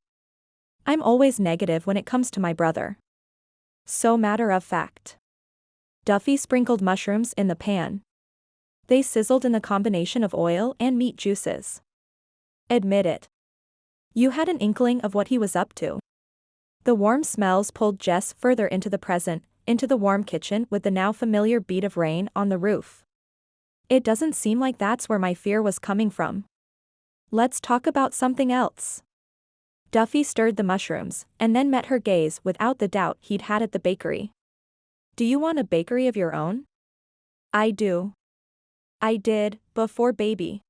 I'm always negative when it comes to my brother. So matter of fact. Duffy sprinkled mushrooms in the pan. They sizzled in the combination of oil and meat juices. Admit it. You had an inkling of what he was up to. The warm smells pulled Jess further into the present, into the warm kitchen with the now familiar beat of rain on the roof. It doesn't seem like that's where my fear was coming from. Let's talk about something else. Duffy stirred the mushrooms, and then met her gaze without the doubt he'd had at the bakery. Do you want a bakery of your own? I do. I did, before baby.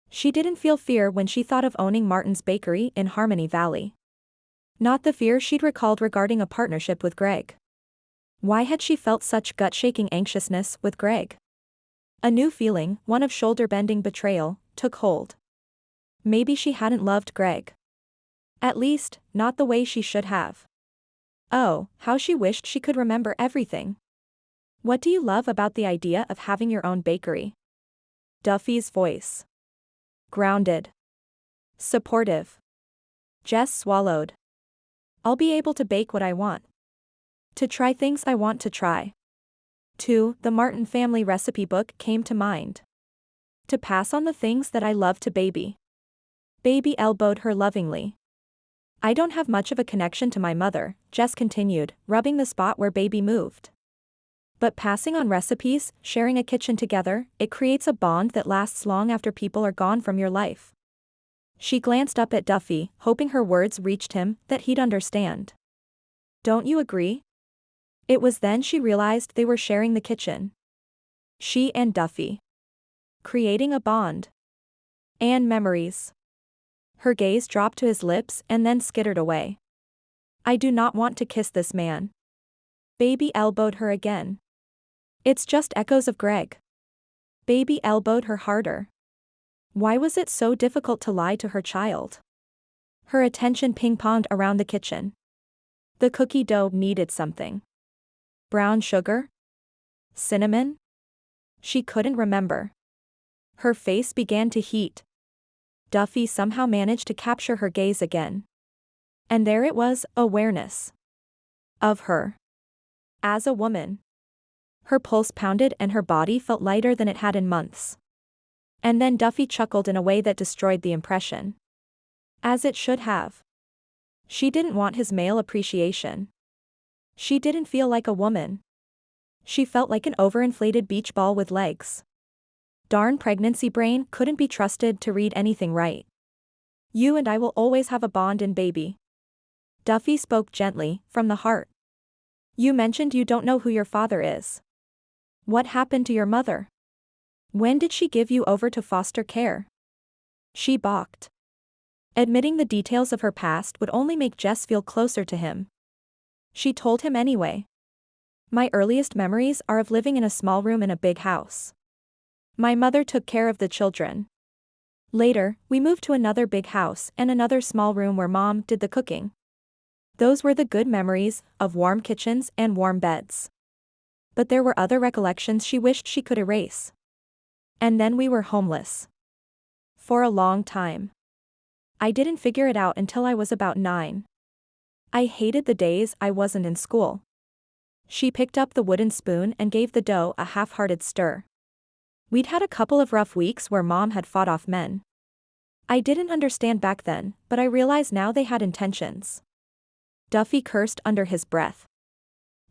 She didn't feel fear when she thought of owning Martin's Bakery in Harmony Valley. Not the fear she'd recalled regarding a partnership with Greg. Why had she felt such gut-shaking anxiousness with Greg? A new feeling, one of shoulder-bending betrayal, took hold. Maybe she hadn't loved Greg. At least, not the way she should have. Oh, how she wished she could remember everything. What do you love about the idea of having your own bakery? Duffy's voice. Grounded. Supportive. Jess swallowed. I'll be able to bake what I want. To try things I want to try. The Martin family recipe book came to mind. To pass on the things that I love to baby. Baby elbowed her lovingly. I don't have much of a connection to my mother, Jess continued, rubbing the spot where baby moved. But passing on recipes, sharing a kitchen together, it creates a bond that lasts long after people are gone from your life. She glanced up at Duffy, hoping her words reached him, that he'd understand. Don't you agree? It was then she realized they were sharing the kitchen. She and Duffy. Creating a bond. And memories. Her gaze dropped to his lips and then skittered away. I do not want to kiss this man. Baby elbowed her again. It's just echoes of Greg. Baby elbowed her harder. Why was it so difficult to lie to her child? Her attention ping-ponged around the kitchen. The cookie dough needed something. Brown sugar? Cinnamon? She couldn't remember. Her face began to heat. Duffy somehow managed to capture her gaze again. And there it was, awareness. Of her. As a woman. Her pulse pounded and her body felt lighter than it had in months. And then Duffy chuckled in a way that destroyed the impression. As it should have. She didn't want his male appreciation. She didn't feel like a woman. She felt like an overinflated beach ball with legs. Darn pregnancy brain couldn't be trusted to read anything right. You and I will always have a bond in baby. Duffy spoke gently, from the heart. You mentioned you don't know who your father is. What happened to your mother? When did she give you over to foster care? She balked. Admitting the details of her past would only make Jess feel closer to him. She told him anyway. My earliest memories are of living in a small room in a big house. My mother took care of the children. Later, we moved to another big house and another small room where Mom did the cooking. Those were the good memories of warm kitchens and warm beds. But there were other recollections she wished she could erase. And then we were homeless. For a long time. I didn't figure it out until I was about 9. I hated the days I wasn't in school. She picked up the wooden spoon and gave the dough a half-hearted stir. We'd had a couple of rough weeks where Mom had fought off men. I didn't understand back then, but I realize now they had intentions. Duffy cursed under his breath.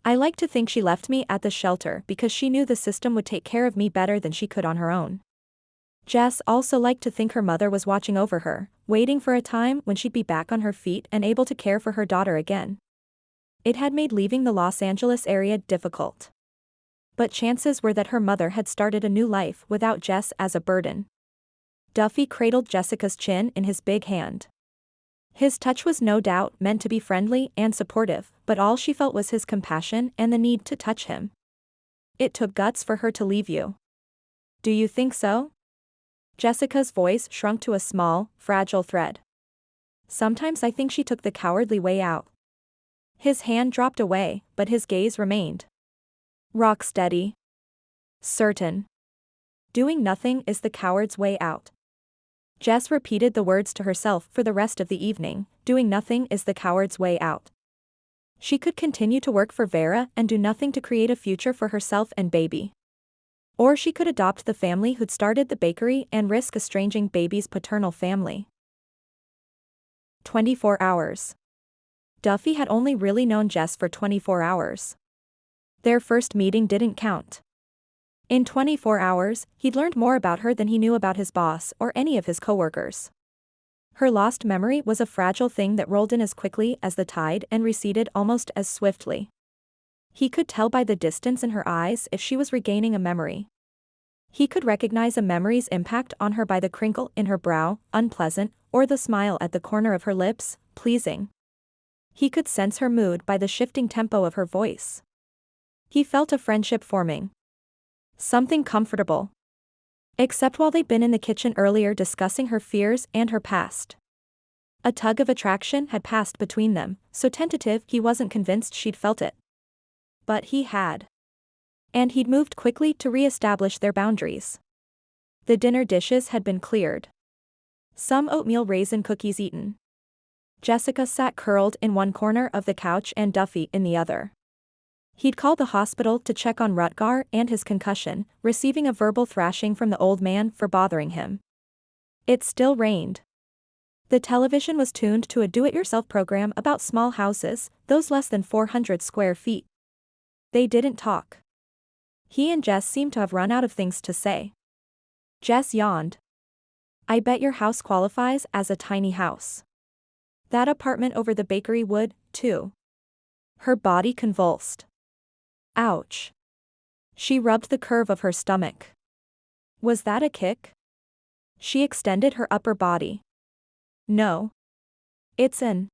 I like to think she left me at the shelter because she knew the system would take care of me better than she could on her own. Jess also liked to think her mother was watching over her, waiting for a time when she'd be back on her feet and able to care for her daughter again. It had made leaving the Los Angeles area difficult. But chances were that her mother had started a new life without Jess as a burden. Duffy cradled Jessica's chin in his big hand. His touch was no doubt meant to be friendly and supportive, but all she felt was his compassion and the need to touch him. It took guts for her to leave you. Do you think so? Jessica's voice shrunk to a small, fragile thread. Sometimes I think she took the cowardly way out. His hand dropped away, but his gaze remained. Rock steady. Certain. Doing nothing is the coward's way out. Jess repeated the words to herself for the rest of the evening, doing nothing is the coward's way out. She could continue to work for Vera and do nothing to create a future for herself and baby. Or she could adopt the family who'd started the bakery and risk estranging baby's paternal family. 24 hours. Duffy had only really known Jess for 24 hours. Their first meeting didn't count. In 24 hours, he'd learned more about her than he knew about his boss or any of his coworkers. Her lost memory was a fragile thing that rolled in as quickly as the tide and receded almost as swiftly. He could tell by the distance in her eyes if she was regaining a memory. He could recognize a memory's impact on her by the crinkle in her brow, unpleasant, or the smile at the corner of her lips, pleasing. He could sense her mood by the shifting tempo of her voice. He felt a friendship forming. Something comfortable. Except while they'd been in the kitchen earlier discussing her fears and her past. A tug of attraction had passed between them, so tentative he wasn't convinced she'd felt it. But he had. And he'd moved quickly to re-establish their boundaries. The dinner dishes had been cleared. Some oatmeal raisin cookies eaten. Jessica sat curled in one corner of the couch and Duffy in the other. He'd called the hospital to check on Rutgar and his concussion, receiving a verbal thrashing from the old man for bothering him. It still rained. The television was tuned to a do-it-yourself program about small houses, those less than 400 square feet. They didn't talk. He and Jess seemed to have run out of things to say. Jess yawned. I bet your house qualifies as a tiny house. That apartment over the bakery would, too. Her body convulsed. Ouch. She rubbed the curve of her stomach. Was that a kick? She extended her upper body. No. It's an,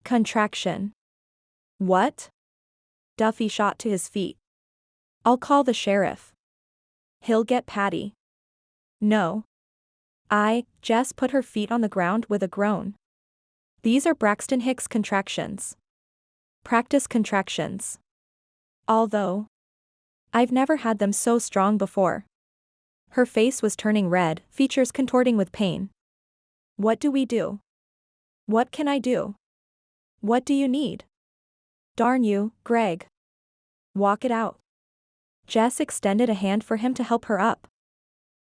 contraction. What? Duffy shot to his feet. I'll call the sheriff. He'll get Patty. No. Jess put her feet on the ground with a groan. These are Braxton Hicks contractions. Practice contractions. Although I've never had them so strong before. Her face was turning red, features contorting with pain. What do we do? What can I do? What do you need? Darn you, Greg. Walk it out. Jess extended a hand for him to help her up.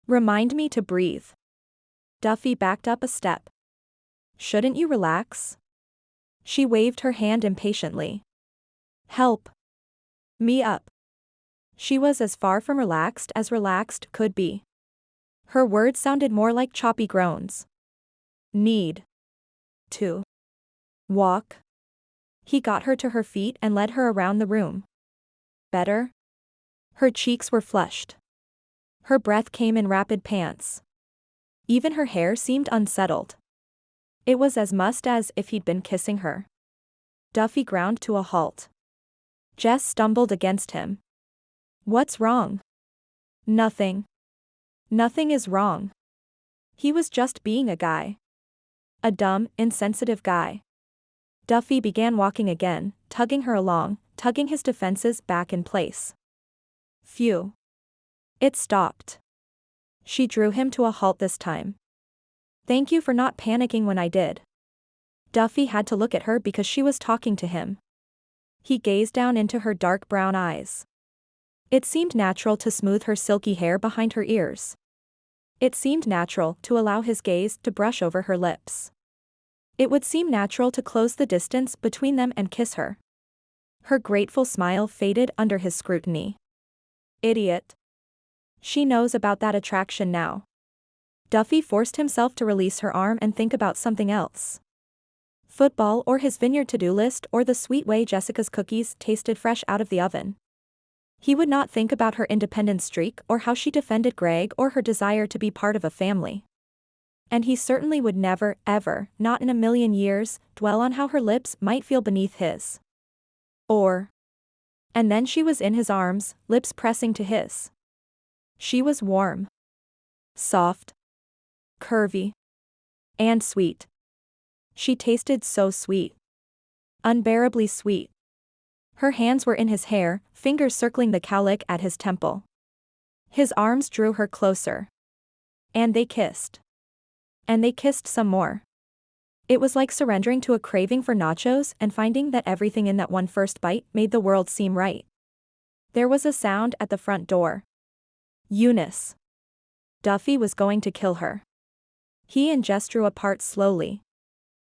Remind me to breathe. Duffy backed up a step. Shouldn't you relax? She waved her hand impatiently. Help me up. She was as far from relaxed as relaxed could be. Her words sounded more like choppy groans. Need to walk. He got her to her feet and led her around the room. Better? Her cheeks were flushed. Her breath came in rapid pants. Even her hair seemed unsettled. It was as much as if he'd been kissing her. Duffy ground to a halt. Jess stumbled against him. What's wrong? Nothing. Nothing is wrong. He was just being a guy. A dumb, insensitive guy. Duffy began walking again, tugging her along, tugging his defenses back in place. Phew. It stopped. She drew him to a halt this time. Thank you for not panicking when I did. Duffy had to look at her because she was talking to him. He gazed down into her dark brown eyes. It seemed natural to smooth her silky hair behind her ears. It seemed natural to allow his gaze to brush over her lips. It would seem natural to close the distance between them and kiss her. Her grateful smile faded under his scrutiny. Idiot. She knows about that attraction now. Duffy forced himself to release her arm and think about something else. Football or his vineyard to-do list or the sweet way Jessica's cookies tasted fresh out of the oven. He would not think about her independent streak or how she defended Greg or her desire to be part of a family. And he certainly would never, ever, not in a million years, dwell on how her lips might feel beneath his. And then she was in his arms, lips pressing to his. She was warm. Soft. Curvy. And sweet. She tasted so sweet. Unbearably sweet. Her hands were in his hair, fingers circling the cowlick at his temple. His arms drew her closer. And they kissed. And they kissed some more. It was like surrendering to a craving for nachos and finding that everything in that one first bite made the world seem right. There was a sound at the front door. Eunice. Duffy was going to kill her. He and Jess drew apart slowly.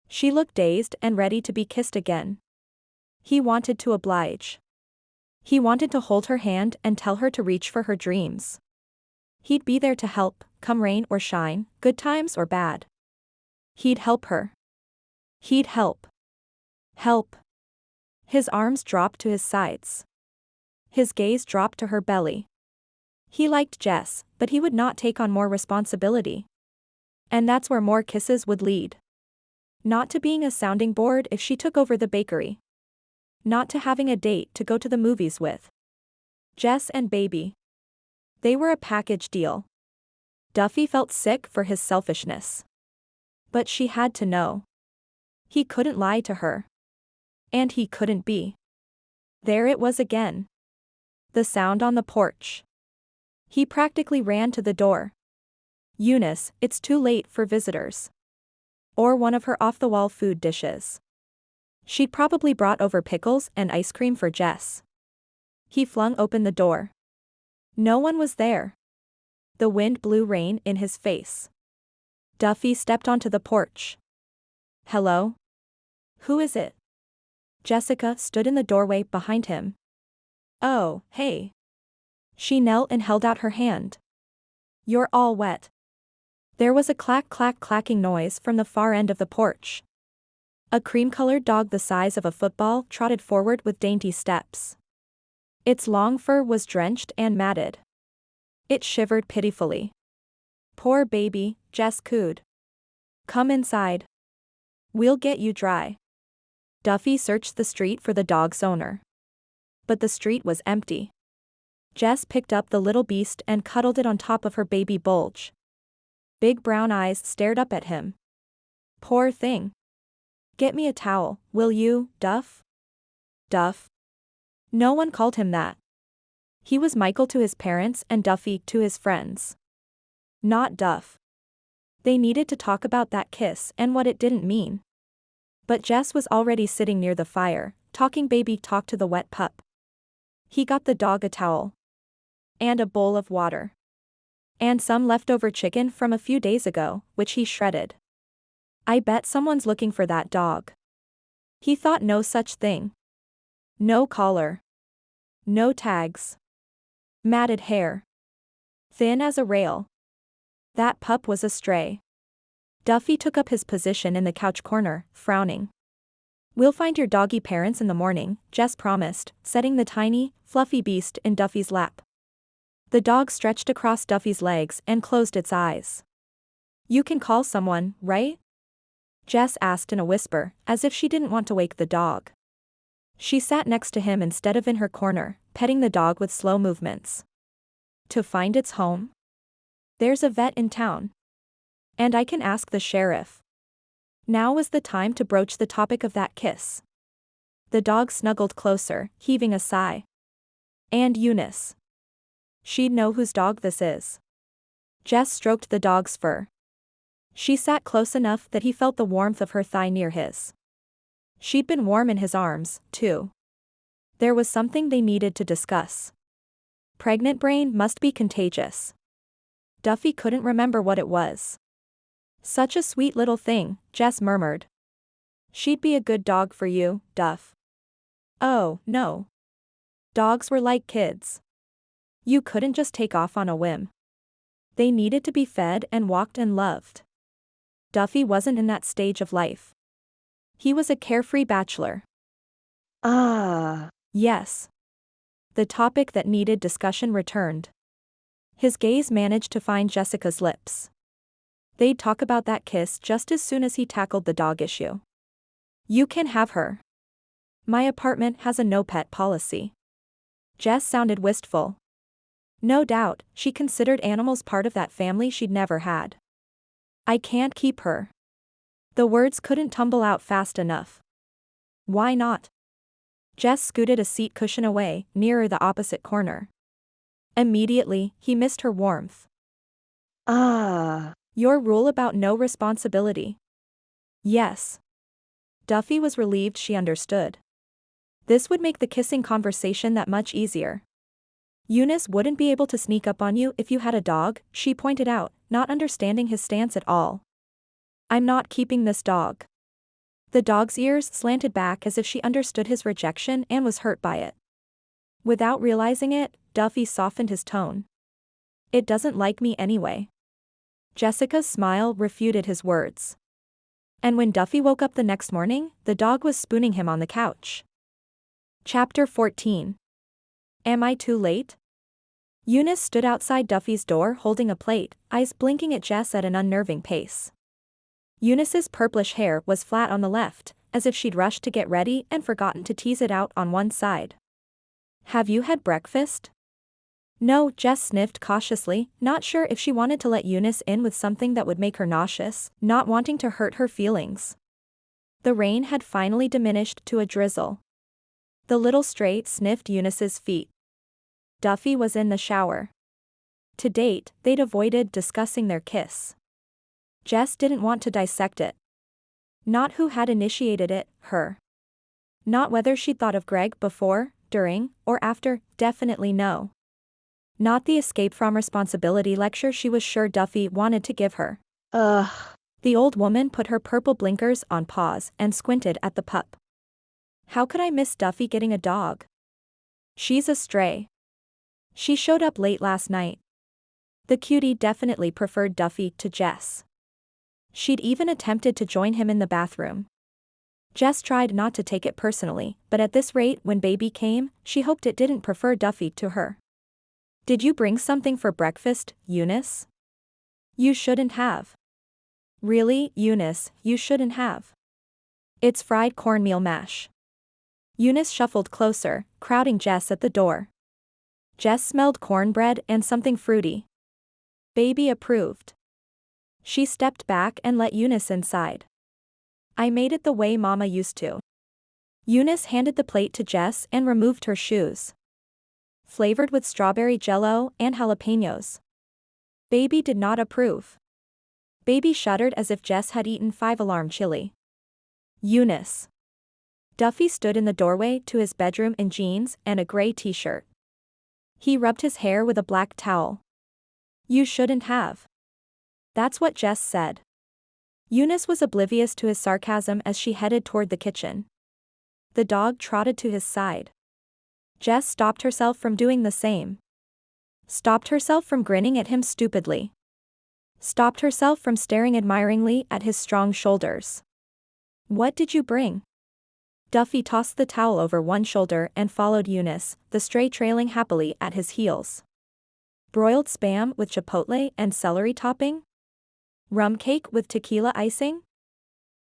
She looked dazed and ready to be kissed again. He wanted to oblige. He wanted to hold her hand and tell her to reach for her dreams. He'd be there to help, come rain or shine, good times or bad. He'd help her. He'd help. Help. His arms dropped to his sides. His gaze dropped to her belly. He liked Jess, but he would not take on more responsibility. And that's where more kisses would lead. Not to being a sounding board if she took over the bakery. Not to having a date to go to the movies with. Jess and baby. They were a package deal. Duffy felt sick for his selfishness. But she had to know. He couldn't lie to her. And he couldn't be. There it was again. The sound on the porch. He practically ran to the door. Eunice, it's too late for visitors. Or one of her off-the-wall food dishes. She'd probably brought over pickles and ice cream for Jess. He flung open the door. No one was there. The wind blew rain in his face. Duffy stepped onto the porch. Hello? Who is it? Jessica stood in the doorway behind him. Oh, hey. She knelt and held out her hand. You're all wet. There was a clacking noise from the far end of the porch. A cream-colored dog the size of a football trotted forward with dainty steps. Its long fur was drenched and matted. It shivered pitifully. Poor baby, Jess cooed. Come inside. We'll get you dry. Duffy searched the street for the dog's owner. But the street was empty. Jess picked up the little beast and cuddled it on top of her baby bulge. Big brown eyes stared up at him. Poor thing. Get me a towel, will you, Duff? Duff? No one called him that. He was Michael to his parents and Duffy to his friends. Not Duff. They needed to talk about that kiss and what it didn't mean. But Jess was already sitting near the fire, talking baby talk to the wet pup. He got the dog a towel. And a bowl of water. And some leftover chicken from a few days ago, which he shredded. I bet someone's looking for that dog. He thought no such thing. No collar. No tags. Matted hair. Thin as a rail. That pup was a stray. Duffy took up his position in the couch corner, frowning. We'll find your doggy parents in the morning, Jess promised, setting the tiny, fluffy beast in Duffy's lap. The dog stretched across Duffy's legs and closed its eyes. You can call someone, right? Jess asked in a whisper, as if she didn't want to wake the dog. She sat next to him instead of in her corner, petting the dog with slow movements. To find its home? There's a vet in town. And I can ask the sheriff. Now was the time to broach the topic of that kiss. The dog snuggled closer, heaving a sigh. And Eunice. She'd know whose dog this is. Jess stroked the dog's fur. She sat close enough that he felt the warmth of her thigh near his. She'd been warm in his arms, too. There was something they needed to discuss. Pregnant brain must be contagious. Duffy couldn't remember what it was. Such a sweet little thing, Jess murmured. She'd be a good dog for you, Duff. Oh, no. Dogs were like kids. You couldn't just take off on a whim. They needed to be fed and walked and loved. Duffy wasn't in that stage of life. He was a carefree bachelor. Yes. The topic that needed discussion returned. His gaze managed to find Jessica's lips. They'd talk about that kiss just as soon as he tackled the dog issue. You can have her. My apartment has a no-pet policy. Jess sounded wistful. No doubt, she considered animals part of that family she'd never had. I can't keep her. The words couldn't tumble out fast enough. Why not? Jess scooted a seat cushion away, nearer the opposite corner. Immediately, he missed her warmth. Your rule about no responsibility. Yes. Duffy was relieved she understood. This would make the kissing conversation that much easier. Eunice wouldn't be able to sneak up on you if you had a dog, she pointed out, not understanding his stance at all. I'm not keeping this dog. The dog's ears slanted back as if she understood his rejection and was hurt by it. Without realizing it, Duffy softened his tone. It doesn't like me anyway. Jessica's smile refuted his words. And when Duffy woke up the next morning, the dog was spooning him on the couch. Chapter 14. Am I too late? Eunice stood outside Duffy's door holding a plate, eyes blinking at Jess at an unnerving pace. Eunice's purplish hair was flat on the left, as if she'd rushed to get ready and forgotten to tease it out on one side. Have you had breakfast? No, Jess sniffed cautiously, not sure if she wanted to let Eunice in with something that would make her nauseous, not wanting to hurt her feelings. The rain had finally diminished to a drizzle. The little stray sniffed Eunice's feet. Duffy was in the shower. To date, they'd avoided discussing their kiss. Jess didn't want to dissect it. Not who had initiated it, her. Not whether she'd thought of Greg before, during, or after, definitely no. Not the escape from responsibility lecture she was sure Duffy wanted to give her. The old woman put her purple blinkers on pause and squinted at the pup. How could I miss Duffy getting a dog? She's a stray. She showed up late last night. The cutie definitely preferred Duffy to Jess. She'd even attempted to join him in the bathroom. Jess tried not to take it personally, but at this rate when baby came, she hoped it didn't prefer Duffy to her. Did you bring something for breakfast, Eunice? You shouldn't have. Really, Eunice, you shouldn't have. It's fried cornmeal mash. Eunice shuffled closer, crowding Jess at the door. Jess smelled cornbread and something fruity. Baby approved. She stepped back and let Eunice inside. I made it the way Mama used to. Eunice handed the plate to Jess and removed her shoes. Flavored with strawberry jello and jalapenos. Baby did not approve. Baby shuddered as if Jess had eaten 5-alarm chili. Eunice. Duffy stood in the doorway to his bedroom in jeans and a gray t-shirt. He rubbed his hair with a black towel. You shouldn't have. That's what Jess said. Eunice was oblivious to his sarcasm as she headed toward the kitchen. The dog trotted to his side. Jess stopped herself from doing the same. Stopped herself from grinning at him stupidly. Stopped herself from staring admiringly at his strong shoulders. What did you bring? Duffy tossed the towel over one shoulder and followed Eunice, the stray trailing happily at his heels. Broiled spam with chipotle and celery topping? Rum cake with tequila icing?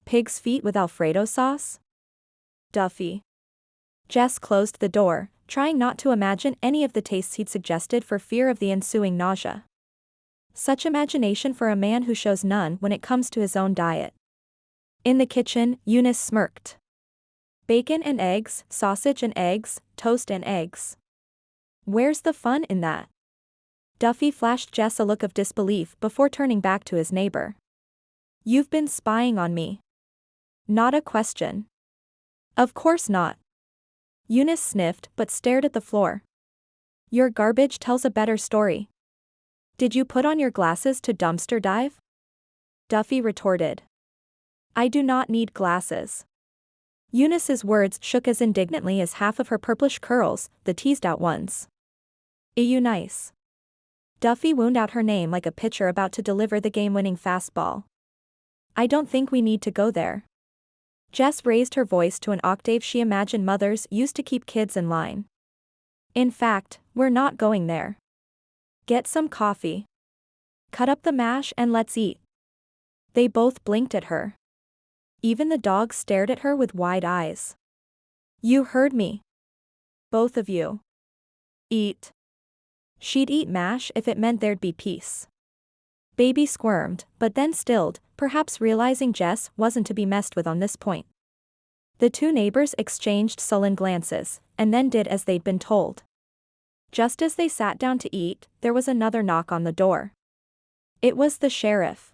Pig's feet with Alfredo sauce? Duffy. Jess closed the door, trying not to imagine any of the tastes he'd suggested for fear of the ensuing nausea. Such imagination for a man who shows none when it comes to his own diet. In the kitchen, Eunice smirked. Bacon and eggs, sausage and eggs, toast and eggs. Where's the fun in that? Duffy flashed Jess a look of disbelief before turning back to his neighbor. You've been spying on me. Not a question. Of course not. Eunice sniffed but stared at the floor. Your garbage tells a better story. Did you put on your glasses to dumpster dive? Duffy retorted. I do not need glasses. Eunice's words shook as indignantly as half of her purplish curls, the teased-out ones. You nice. Duffy wound out her name like a pitcher about to deliver the game-winning fastball. I don't think we need to go there. Jess raised her voice to an octave she imagined mothers used to keep kids in line. In fact, we're not going there. Get some coffee. Cut up the mash and let's eat. They both blinked at her. Even the dog stared at her with wide eyes. You heard me. Both of you. Eat. She'd eat mash if it meant there'd be peace. Baby squirmed, but then stilled, perhaps realizing Jess wasn't to be messed with on this point. The two neighbors exchanged sullen glances, and then did as they'd been told. Just as they sat down to eat, there was another knock on the door. It was the sheriff.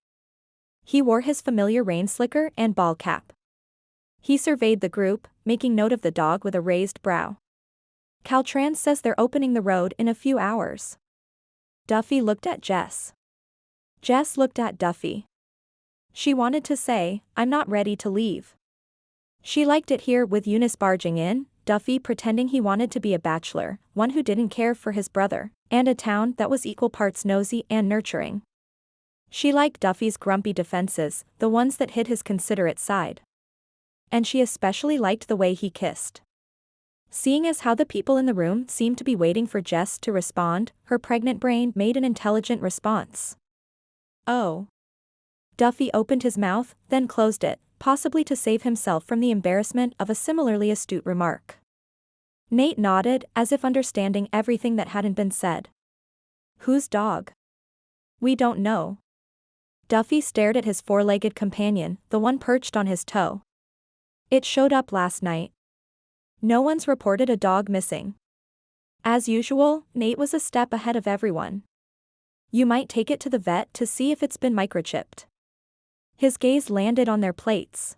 He wore his familiar rain slicker and ball cap. He surveyed the group, making note of the dog with a raised brow. Caltrans says they're opening the road in a few hours. Duffy looked at Jess. Jess looked at Duffy. She wanted to say, I'm not ready to leave. She liked it here with Eunice barging in, Duffy pretending he wanted to be a bachelor, one who didn't care for his brother, and a town that was equal parts nosy and nurturing. She liked Duffy's grumpy defenses, the ones that hid his considerate side. And she especially liked the way he kissed. Seeing as how the people in the room seemed to be waiting for Jess to respond, her pregnant brain made an intelligent response. Oh. Duffy opened his mouth, then closed it, possibly to save himself from the embarrassment of a similarly astute remark. Nate nodded, as if understanding everything that hadn't been said. Whose dog? We don't know. Duffy stared at his four-legged companion, the one perched on his toe. It showed up last night. No one's reported a dog missing. As usual, Nate was a step ahead of everyone. You might take it to the vet to see if it's been microchipped. His gaze landed on their plates.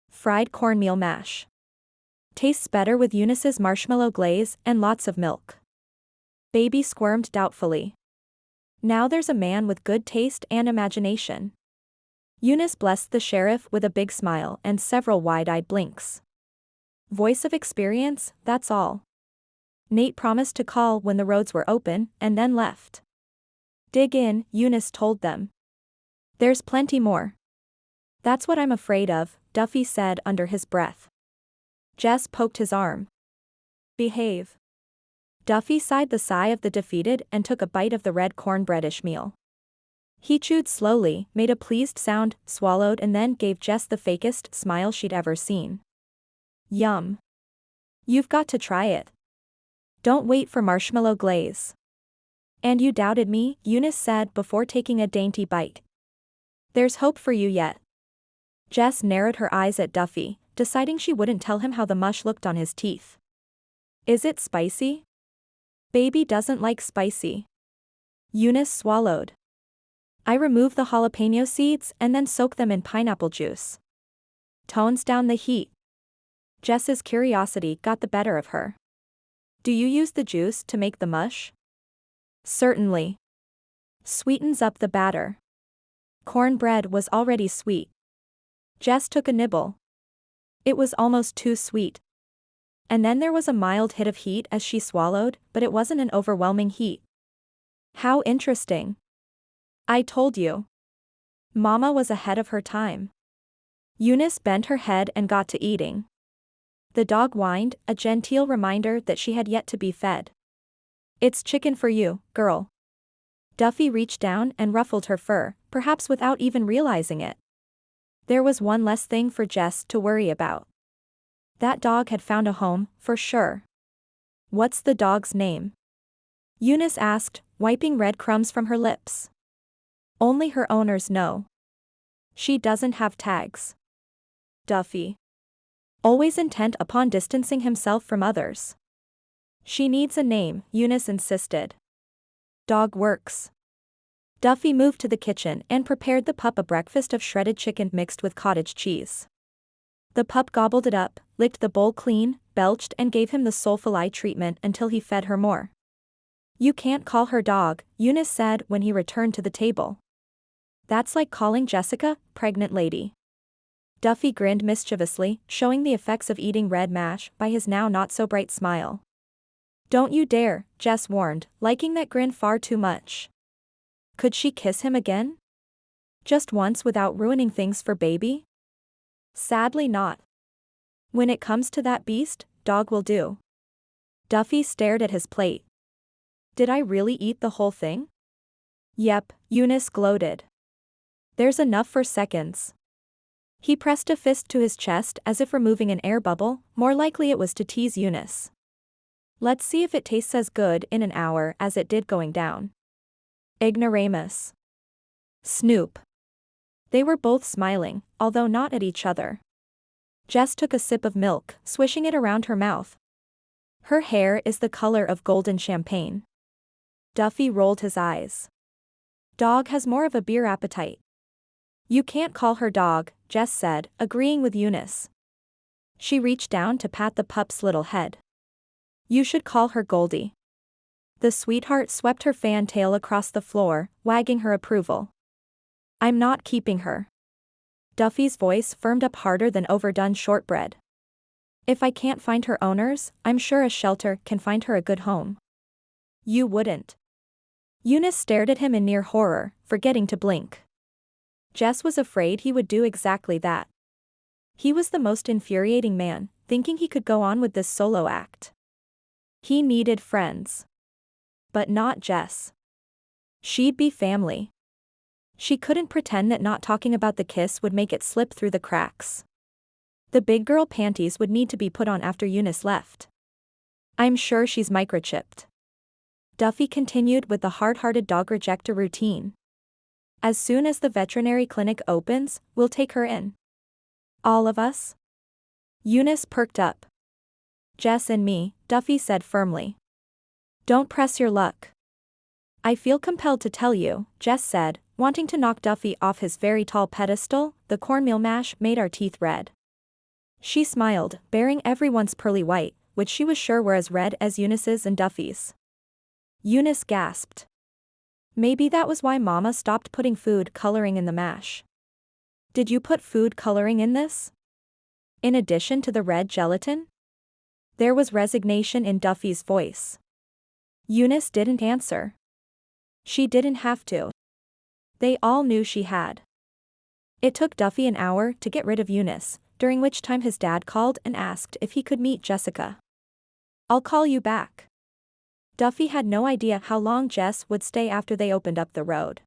Fried cornmeal mash. Tastes better with Eunice's marshmallow glaze and lots of milk. Baby squirmed doubtfully. Now there's a man with good taste and imagination. Eunice blessed the sheriff with a big smile and several wide-eyed blinks. Voice of experience, that's all. Nate promised to call when the roads were open, and then left. Dig in, Eunice told them. There's plenty more. That's what I'm afraid of, Duffy said under his breath. Jess poked his arm. Behave. Duffy sighed the sigh of the defeated and took a bite of the red cornbreadish meal. He chewed slowly, made a pleased sound, swallowed and then gave Jess the fakest smile she'd ever seen. Yum. You've got to try it. Don't wait for marshmallow glaze. And you doubted me, Eunice said before taking a dainty bite. There's hope for you yet. Jess narrowed her eyes at Duffy, deciding she wouldn't tell him how the mush looked on his teeth. Is it spicy? Baby doesn't like spicy. Eunice swallowed. I remove the jalapeno seeds and then soak them in pineapple juice. Tones down the heat. Jess's curiosity got the better of her. Do you use the juice to make the mush? Certainly. Sweetens up the batter. Cornbread was already sweet. Jess took a nibble. It was almost too sweet. And then there was a mild hit of heat as she swallowed, but it wasn't an overwhelming heat. How interesting. I told you. Mama was ahead of her time. Eunice bent her head and got to eating. The dog whined, a genteel reminder that she had yet to be fed. It's chicken for you, girl. Duffy reached down and ruffled her fur, perhaps without even realizing it. There was one less thing for Jess to worry about. That dog had found a home, for sure. What's the dog's name? Eunice asked, wiping red crumbs from her lips. Only her owners know. She doesn't have tags. Duffy. Always intent upon distancing himself from others. She needs a name, Eunice insisted. Dog works. Duffy moved to the kitchen and prepared the pup a breakfast of shredded chicken mixed with cottage cheese. The pup gobbled it up, licked the bowl clean, belched and gave him the soulful eye treatment until he fed her more. You can't call her dog, Eunice said when he returned to the table. That's like calling Jessica, pregnant lady. Duffy grinned mischievously, showing the effects of eating red mash by his now not-so-bright smile. Don't you dare, Jess warned, liking that grin far too much. Could she kiss him again? Just once without ruining things for baby? Sadly not. When it comes to that beast, dog will do. Duffy stared at his plate. Did I really eat the whole thing? Yep, Eunice gloated. There's enough for seconds. He pressed a fist to his chest as if removing an air bubble, more likely it was to tease Eunice. Let's see if it tastes as good in an hour as it did going down. Ignoramus. Snoop. They were both smiling, although not at each other. Jess took a sip of milk, swishing it around her mouth. Her hair is the color of golden champagne. Duffy rolled his eyes. Dog has more of a beer appetite. You can't call her dog, Jess said, agreeing with Eunice. She reached down to pat the pup's little head. You should call her Goldie. The sweetheart swept her fan tail across the floor, wagging her approval. I'm not keeping her. Duffy's voice firmed up harder than overdone shortbread. If I can't find her owners, I'm sure a shelter can find her a good home. You wouldn't. Eunice stared at him in near horror, forgetting to blink. Jess was afraid he would do exactly that. He was the most infuriating man, thinking he could go on with this solo act. He needed friends. But not Jess. She'd be family. She couldn't pretend that not talking about the kiss would make it slip through the cracks. The big girl panties would need to be put on after Eunice left. I'm sure she's microchipped. Duffy continued with the hard-hearted dog rejector routine. As soon as the veterinary clinic opens, we'll take her in. All of us? Eunice perked up. Jess and me, Duffy said firmly. Don't press your luck. I feel compelled to tell you, Jess said, wanting to knock Duffy off his very tall pedestal. The cornmeal mash made our teeth red. She smiled, baring everyone's pearly white, which she was sure were as red as Eunice's and Duffy's. Eunice gasped. Maybe that was why Mama stopped putting food coloring in the mash. Did you put food coloring in this? In addition to the red gelatin? There was resignation in Duffy's voice. Eunice didn't answer. She didn't have to. They all knew she had. It took Duffy an hour to get rid of Eunice, during which time his dad called and asked if he could meet Jessica. I'll call you back. Duffy had no idea how long Jess would stay after they opened up the road.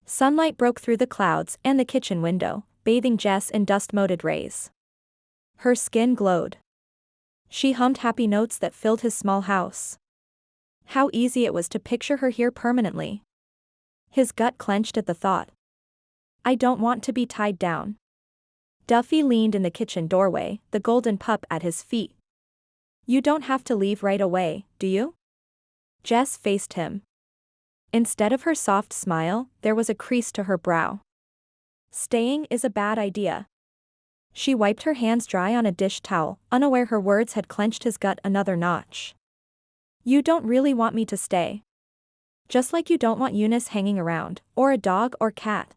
Sunlight broke through the clouds and the kitchen window, bathing Jess in dust-moted rays. Her skin glowed. She hummed happy notes that filled his small house. How easy it was to picture her here permanently. His gut clenched at the thought. I don't want to be tied down. Duffy leaned in the kitchen doorway, the golden pup at his feet. You don't have to leave right away, do you? Jess faced him. Instead of her soft smile, there was a crease to her brow. Staying is a bad idea. She wiped her hands dry on a dish towel, unaware her words had clenched his gut another notch. You don't really want me to stay. Just like you don't want Eunice hanging around, or a dog or cat.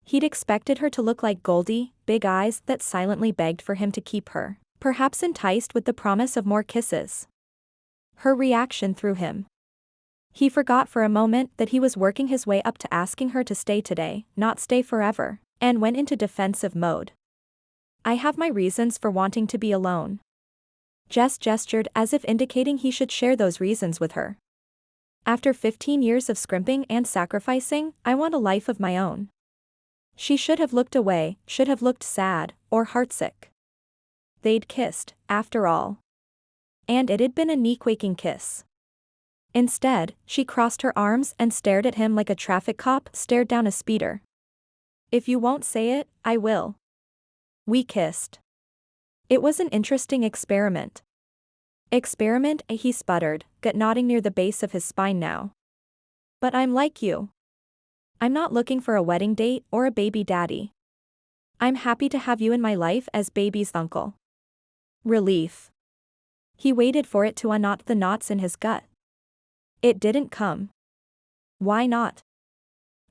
He'd expected her to look like Goldie, big eyes that silently begged for him to keep her, perhaps enticed with the promise of more kisses. Her reaction threw him. He forgot for a moment that he was working his way up to asking her to stay today, not stay forever, and went into defensive mode. I have my reasons for wanting to be alone. Jess gestured as if indicating he should share those reasons with her. After 15 years of scrimping and sacrificing, I want a life of my own. She should have looked away, should have looked sad, or heartsick. They'd kissed, after all. And it had been a knee-quaking kiss. Instead, she crossed her arms and stared at him like a traffic cop stared down a speeder. If you won't say it, I will. We kissed. It was an interesting experiment. Experiment, he sputtered, gut knotting near the base of his spine now. But I'm like you. I'm not looking for a wedding date or a baby daddy. I'm happy to have you in my life as baby's uncle. Relief. He waited for it to unknot the knots in his gut. It didn't come. Why not?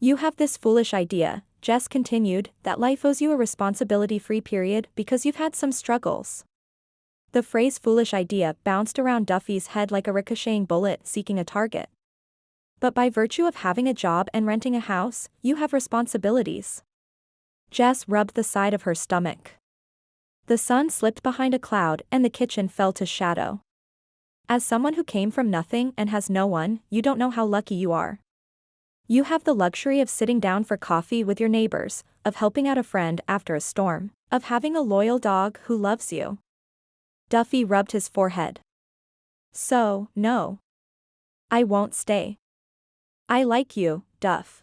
You have this foolish idea, Jess continued, that life owes you a responsibility-free period because you've had some struggles. The phrase foolish idea bounced around Duffy's head like a ricocheting bullet seeking a target. But by virtue of having a job and renting a house, you have responsibilities. Jess rubbed the side of her stomach. The sun slipped behind a cloud and the kitchen fell to shadow. As someone who came from nothing and has no one, you don't know how lucky you are. You have the luxury of sitting down for coffee with your neighbors, of helping out a friend after a storm, of having a loyal dog who loves you. Duffy rubbed his forehead. So, no. I won't stay. I like you, Duff.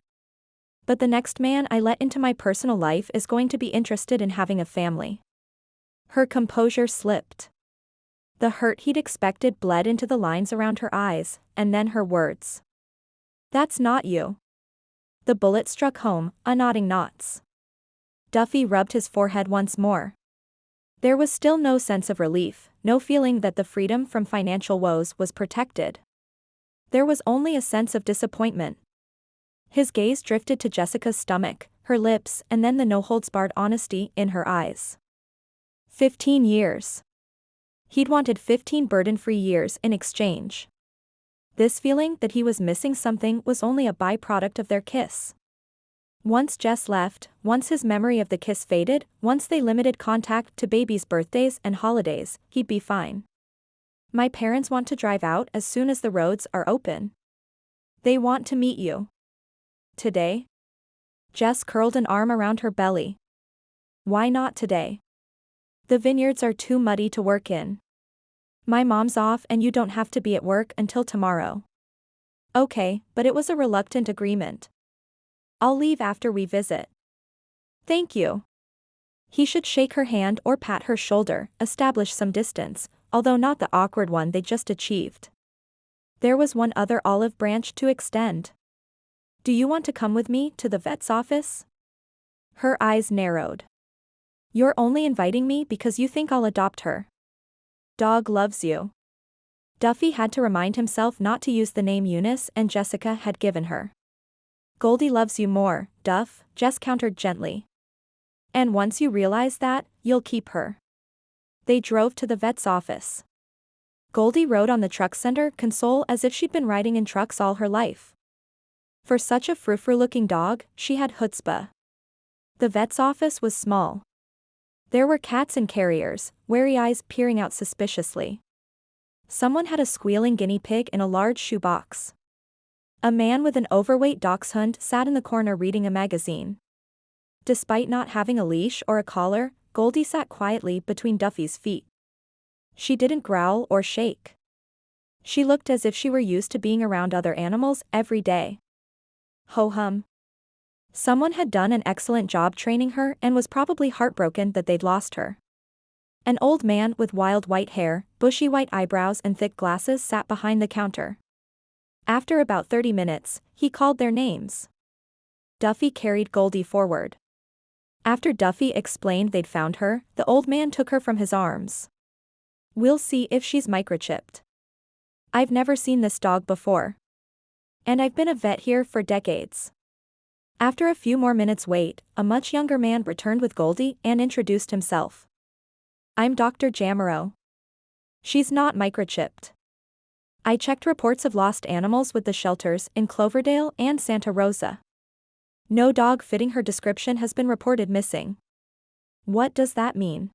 But the next man I let into my personal life is going to be interested in having a family. Her composure slipped. The hurt he'd expected bled into the lines around her eyes, and then her words. That's not you. The bullet struck home, unknotting knots. Duffy rubbed his forehead once more. There was still no sense of relief, no feeling that the freedom from financial woes was protected. There was only a sense of disappointment. His gaze drifted to Jessica's stomach, her lips, and then the no-holds-barred honesty in her eyes. 15 years. He'd wanted 15 burden-free years in exchange. This feeling that he was missing something was only a byproduct of their kiss. Once Jess left, once his memory of the kiss faded, once they limited contact to baby's birthdays and holidays, he'd be fine. My parents want to drive out as soon as the roads are open. They want to meet you. Today? Jess curled an arm around her belly. Why not today? The vineyards are too muddy to work in. My mom's off and you don't have to be at work until tomorrow. Okay, but it was a reluctant agreement. I'll leave after we visit. Thank you. He should shake her hand or pat her shoulder, establish some distance, although not the awkward one they just achieved. There was one other olive branch to extend. Do you want to come with me to the vet's office? Her eyes narrowed. You're only inviting me because you think I'll adopt her. Dog loves you. Duffy had to remind himself not to use the name Eunice and Jessica had given her. Goldie loves you more, Duff, Jess countered gently. And once you realize that, you'll keep her. They drove to the vet's office. Goldie rode on the truck center console as if she'd been riding in trucks all her life. For such a frou-frou-looking dog, she had chutzpah. The vet's office was small. There were cats and carriers, wary eyes peering out suspiciously. Someone had a squealing guinea pig in a large shoebox. A man with an overweight dachshund sat in the corner reading a magazine. Despite not having a leash or a collar, Goldie sat quietly between Duffy's feet. She didn't growl or shake. She looked as if she were used to being around other animals every day. Ho-hum. Someone had done an excellent job training her and was probably heartbroken that they'd lost her. An old man with wild white hair, bushy white eyebrows and thick glasses sat behind the counter. After about 30 minutes, he called their names. Duffy carried Goldie forward. After Duffy explained they'd found her, the old man took her from his arms. We'll see if she's microchipped. I've never seen this dog before. And I've been a vet here for decades. After a few more minutes' wait, a much younger man returned with Goldie and introduced himself. I'm Dr. Jamero. She's not microchipped. I checked reports of lost animals with the shelters in Cloverdale and Santa Rosa. No dog fitting her description has been reported missing. What does that mean?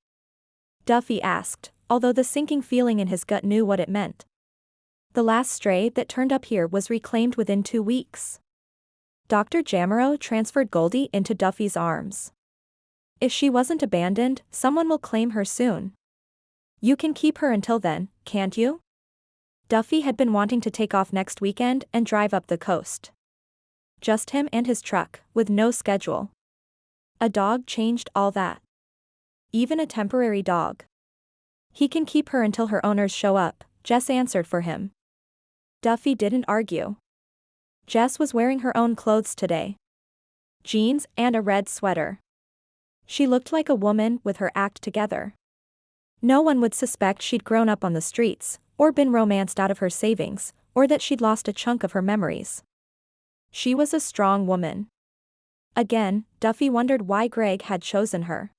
Duffy asked, although the sinking feeling in his gut knew what it meant. The last stray that turned up here was reclaimed within 2 weeks. Dr. Jamero transferred Goldie into Duffy's arms. If she wasn't abandoned, someone will claim her soon. You can keep her until then, can't you? Duffy had been wanting to take off next weekend and drive up the coast. Just him and his truck, with no schedule. A dog changed all that. Even a temporary dog. He can keep her until her owners show up, Jess answered for him. Duffy didn't argue. Jess was wearing her own clothes today. Jeans and a red sweater. She looked like a woman with her act together. No one would suspect she'd grown up on the streets, or been romanced out of her savings, or that she'd lost a chunk of her memories. She was a strong woman. Again, Duffy wondered why Greg had chosen her.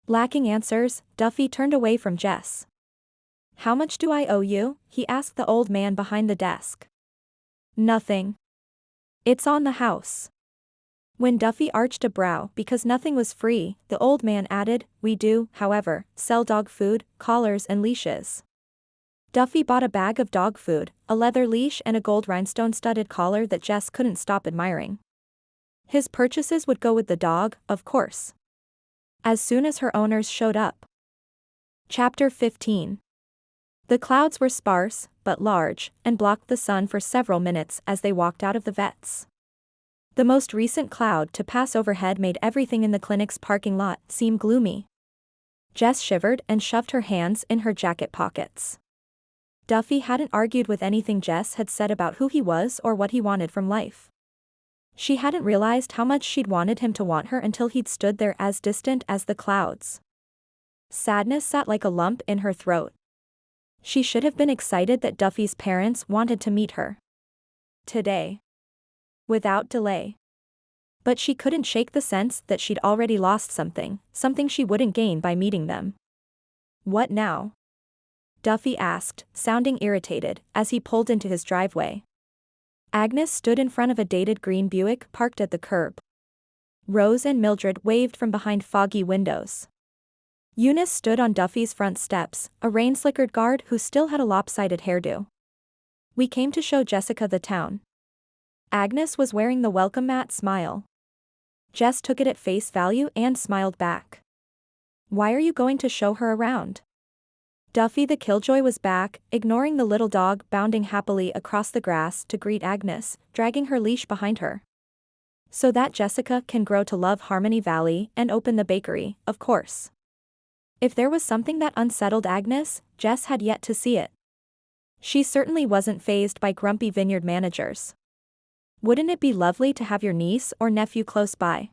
Lacking answers, Duffy turned away from Jess. How much do I owe you? He asked the old man behind the desk. Nothing. It's on the house. When Duffy arched a brow because nothing was free, the old man added, we do, however, sell dog food, collars and leashes. Duffy bought a bag of dog food, a leather leash and a gold rhinestone-studded collar that Jess couldn't stop admiring. His purchases would go with the dog, of course. As soon as her owners showed up. Chapter 15. The clouds were sparse, but large, and blocked the sun for several minutes as they walked out of the vet's. The most recent cloud to pass overhead made everything in the clinic's parking lot seem gloomy. Jess shivered and shoved her hands in her jacket pockets. Duffy hadn't argued with anything Jess had said about who he was or what he wanted from life. She hadn't realized how much she'd wanted him to want her until he'd stood there as distant as the clouds. Sadness sat like a lump in her throat. She should have been excited that Duffy's parents wanted to meet her. Today. Without delay. But she couldn't shake the sense that she'd already lost something she wouldn't gain by meeting them. What now? Duffy asked, sounding irritated, as he pulled into his driveway. Agnes stood in front of a dated green Buick parked at the curb. Rose and Mildred waved from behind foggy windows. Eunice stood on Duffy's front steps, a rain-slickered guard who still had a lopsided hairdo. We came to show Jessica the town. Agnes was wearing the welcome mat smile. Jess took it at face value and smiled back. Why are you going to show her around? Duffy the killjoy was back, ignoring the little dog bounding happily across the grass to greet Agnes, dragging her leash behind her. So that Jessica can grow to love Harmony Valley and open the bakery, of course. If there was something that unsettled Agnes, Jess had yet to see it. She certainly wasn't fazed by grumpy vineyard managers. Wouldn't it be lovely to have your niece or nephew close by?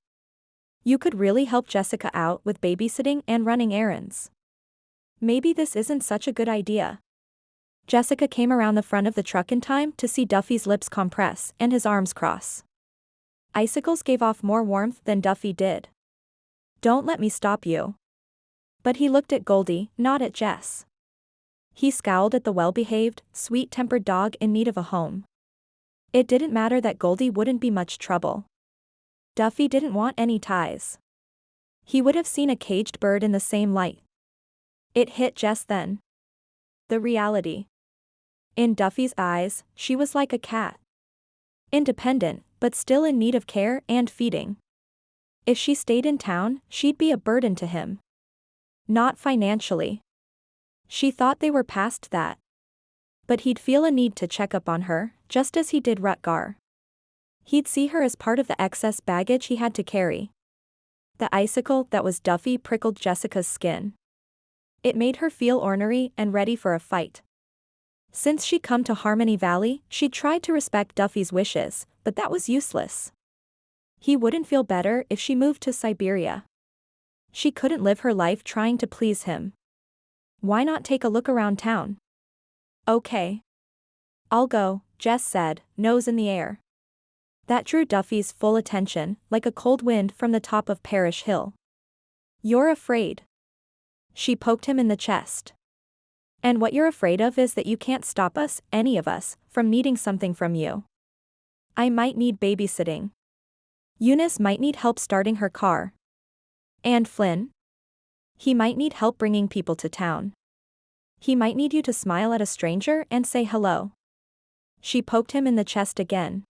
You could really help Jessica out with babysitting and running errands. Maybe this isn't such a good idea. Jessica came around the front of the truck in time to see Duffy's lips compress and his arms cross. Icicles gave off more warmth than Duffy did. Don't let me stop you. But he looked at Goldie, not at Jess. He scowled at the well-behaved, sweet-tempered dog in need of a home. It didn't matter that Goldie wouldn't be much trouble. Duffy didn't want any ties. He would have seen a caged bird in the same light. It hit Jess then. The reality. In Duffy's eyes, she was like a cat. Independent, but still in need of care and feeding. If she stayed in town, she'd be a burden to him. Not financially. She thought they were past that. But he'd feel a need to check up on her, just as he did Rutger. He'd see her as part of the excess baggage he had to carry. The icicle that was Duffy prickled Jessica's skin. It made her feel ornery and ready for a fight. Since she'd come to Harmony Valley, she'd tried to respect Duffy's wishes, but that was useless. He wouldn't feel better if she moved to Siberia. She couldn't live her life trying to please him. Why not take a look around town? Okay. I'll go, Jess said, nose in the air. That drew Duffy's full attention, like a cold wind from the top of Parish Hill. You're afraid. She poked him in the chest. And what you're afraid of is that you can't stop us, any of us, from needing something from you. I might need babysitting. Eunice might need help starting her car. And Flynn? He might need help bringing people to town. He might need you to smile at a stranger and say hello. She poked him in the chest again.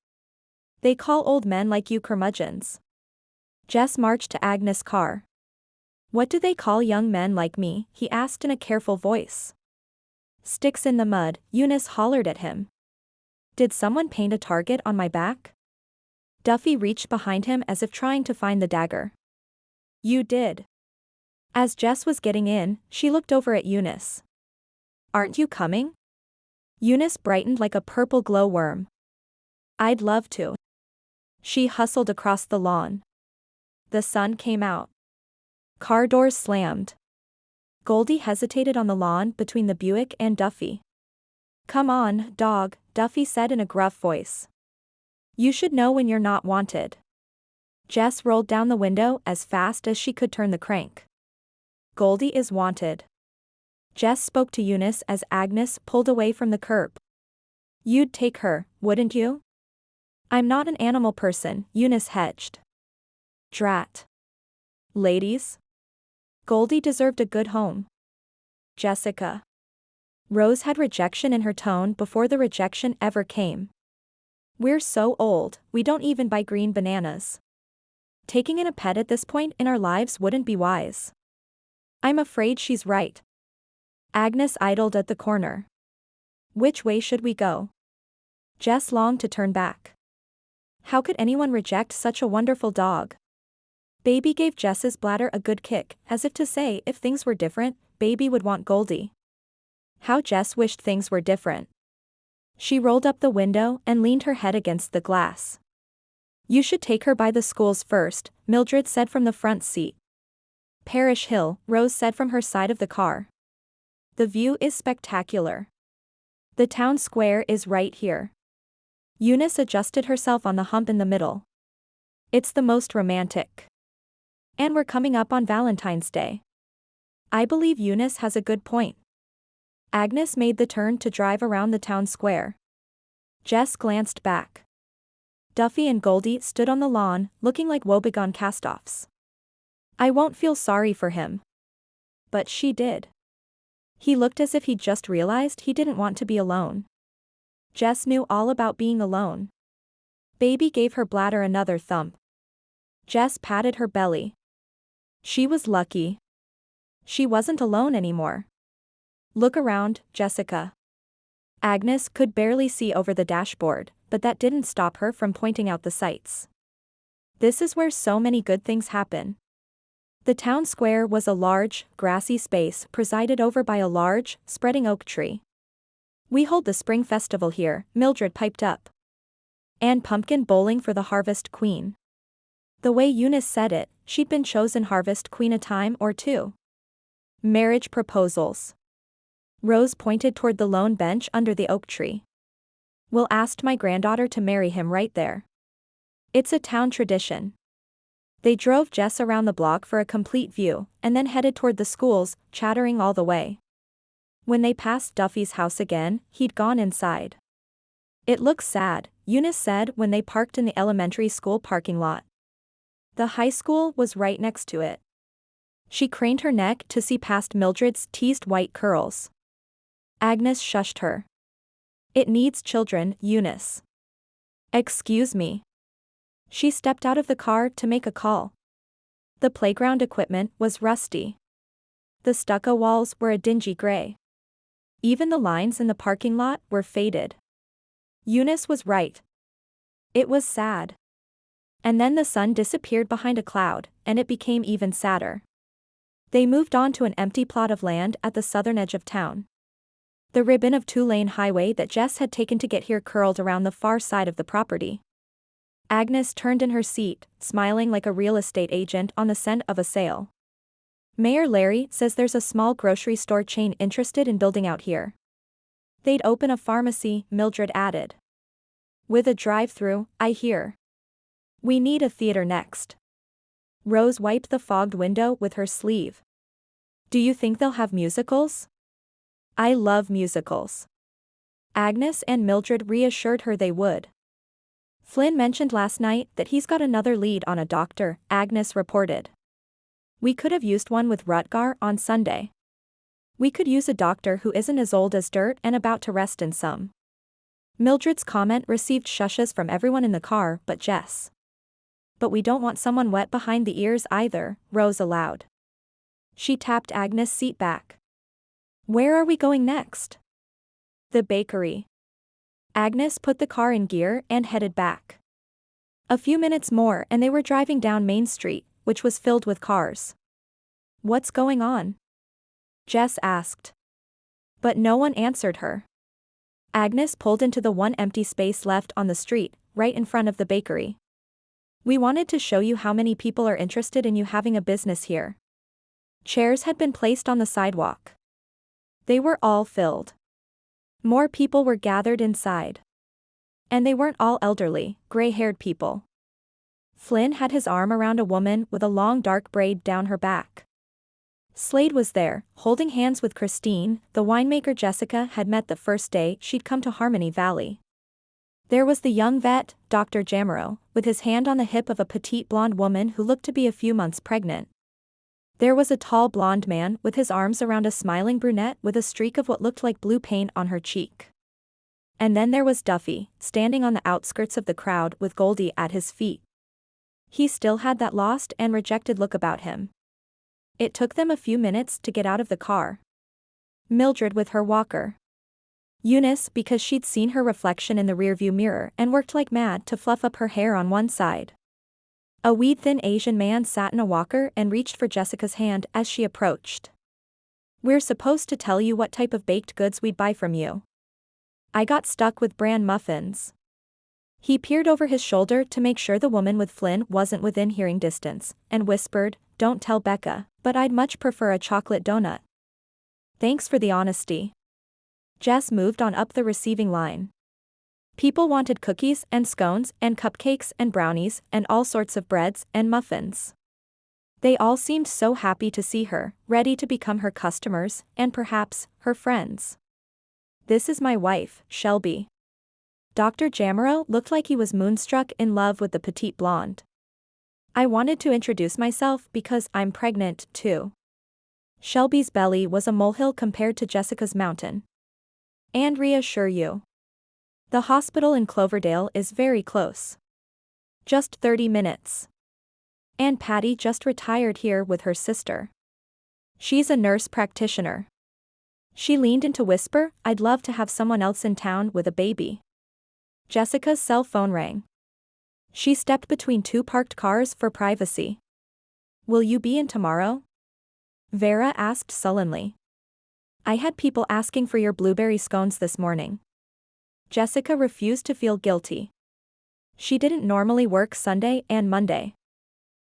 They call old men like you curmudgeons. Jess marched to Agnes' car. What do they call young men like me? He asked in a careful voice. Sticks in the mud, Eunice hollered at him. Did someone paint a target on my back? Duffy reached behind him as if trying to find the dagger. You did. As Jess was getting in, she looked over at Eunice. Aren't you coming? Eunice brightened like a purple glowworm. I'd love to. She hustled across the lawn. The sun came out. Car doors slammed. Goldie hesitated on the lawn between the Buick and Duffy. Come on, dog, Duffy said in a gruff voice. You should know when you're not wanted. Jess rolled down the window as fast as she could turn the crank. Goldie is wanted. Jess spoke to Eunice as Agnes pulled away from the curb. You'd take her, wouldn't you? I'm not an animal person, Eunice hedged. Drat. Ladies? Goldie deserved a good home. Jessica. Rose had rejection in her tone before the rejection ever came. We're so old, we don't even buy green bananas. Taking in a pet at this point in our lives wouldn't be wise. I'm afraid she's right. Agnes idled at the corner. Which way should we go? Jess longed to turn back. How could anyone reject such a wonderful dog? Baby gave Jess's bladder a good kick, as if to say if things were different, Baby would want Goldie. How Jess wished things were different. She rolled up the window and leaned her head against the glass. You should take her by the schools first, Mildred said from the front seat. Parish Hill, Rose said from her side of the car. The view is spectacular. The town square is right here. Eunice adjusted herself on the hump in the middle. It's the most romantic. And we're coming up on Valentine's Day. I believe Eunice has a good point. Agnes made the turn to drive around the town square. Jess glanced back. Duffy and Goldie stood on the lawn, looking like woebegone cast-offs. I won't feel sorry for him. But she did. He looked as if he'd just realized he didn't want to be alone. Jess knew all about being alone. Baby gave her bladder another thump. Jess patted her belly. She was lucky. She wasn't alone anymore. Look around, Jessica. Agnes could barely see over the dashboard, but that didn't stop her from pointing out the sights. This is where so many good things happen. The town square was a large, grassy space presided over by a large, spreading oak tree. We hold the spring festival here, Mildred piped up. And pumpkin bowling for the Harvest Queen. The way Eunice said it, she'd been chosen Harvest Queen a time or two. Marriage proposals. Rose pointed toward the lone bench under the oak tree. Will asked my granddaughter to marry him right there. It's a town tradition. They drove Jess around the block for a complete view, and then headed toward the schools, chattering all the way. When they passed Duffy's house again, he'd gone inside. It looks sad, Eunice said when they parked in the elementary school parking lot. The high school was right next to it. She craned her neck to see past Mildred's teased white curls. Agnes shushed her. It needs children, Eunice. Excuse me. She stepped out of the car to make a call. The playground equipment was rusty. The stucco walls were a dingy gray. Even the lines in the parking lot were faded. Eunice was right. It was sad. And then the sun disappeared behind a cloud, and it became even sadder. They moved on to an empty plot of land at the southern edge of town. The ribbon of two-lane highway that Jess had taken to get here curled around the far side of the property. Agnes turned in her seat, smiling like a real estate agent on the scent of a sale. Mayor Larry says there's a small grocery store chain interested in building out here. They'd open a pharmacy, Mildred added. With a drive-through, I hear. We need a theater next. Rose wiped the fogged window with her sleeve. Do you think they'll have musicals? I love musicals. Agnes and Mildred reassured her they would. Flynn mentioned last night that he's got another lead on a doctor, Agnes reported. We could have used one with Rutger on Sunday. We could use a doctor who isn't as old as dirt and about to rest in some Mildred's comment received shushes from everyone in the car but Jess. But we don't want someone wet behind the ears either, Rose allowed. She tapped Agnes' seat back. Where are we going next? The bakery. Agnes put the car in gear and headed back. A few minutes more and they were driving down Main Street, which was filled with cars. What's going on? Jess asked. But no one answered her. Agnes pulled into the one empty space left on the street, right in front of the bakery. We wanted to show you how many people are interested in you having a business here. Chairs had been placed on the sidewalk. They were all filled. More people were gathered inside. And they weren't all elderly, gray-haired people. Flynn had his arm around a woman with a long dark braid down her back. Slade was there, holding hands with Christine, the winemaker Jessica had met the first day she'd come to Harmony Valley. There was the young vet, Dr. Jamero, with his hand on the hip of a petite blonde woman who looked to be a few months pregnant. There was a tall blonde man with his arms around a smiling brunette with a streak of what looked like blue paint on her cheek. And then there was Duffy, standing on the outskirts of the crowd with Goldie at his feet. He still had that lost and rejected look about him. It took them a few minutes to get out of the car. Mildred with her walker. Eunice because she'd seen her reflection in the rearview mirror and worked like mad to fluff up her hair on one side. A weed-thin Asian man sat in a walker and reached for Jessica's hand as she approached. We're supposed to tell you what type of baked goods we'd buy from you. I got stuck with bran muffins. He peered over his shoulder to make sure the woman with Flynn wasn't within hearing distance, and whispered, Don't tell Becca, but I'd much prefer a chocolate donut. Thanks for the honesty. Jess moved on up the receiving line. People wanted cookies and scones and cupcakes and brownies and all sorts of breads and muffins. They all seemed so happy to see her, ready to become her customers and perhaps, her friends. This is my wife, Shelby. Dr. Jamero looked like he was moonstruck in love with the petite blonde. I wanted to introduce myself because I'm pregnant, too. Shelby's belly was a molehill compared to Jessica's mountain. And reassure you. The hospital in Cloverdale is very close. Just 30 minutes. And Patty just retired here with her sister. She's a nurse practitioner. She leaned in to whisper, I'd love to have someone else in town with a baby. Jessica's cell phone rang. She stepped between two parked cars for privacy. Will you be in tomorrow? Vera asked sullenly. I had people asking for your blueberry scones this morning. Jessica refused to feel guilty. She didn't normally work Sunday and Monday.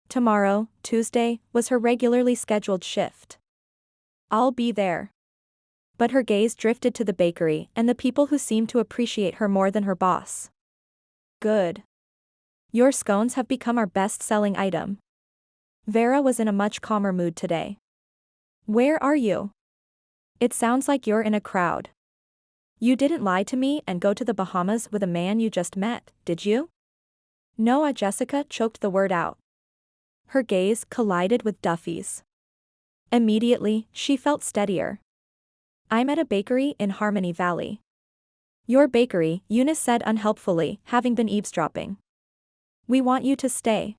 Tomorrow, Tuesday, was her regularly scheduled shift. I'll be there. But her gaze drifted to the bakery and the people who seemed to appreciate her more than her boss. Good. Your scones have become our best-selling item. Vera was in a much calmer mood today. Where are you? It sounds like you're in a crowd. You didn't lie to me and go to the Bahamas with a man you just met, did you? No, Jessica choked the word out. Her gaze collided with Duffy's. Immediately, she felt steadier. I'm at a bakery in Harmony Valley. Your bakery, Eunice said unhelpfully, having been eavesdropping. We want you to stay.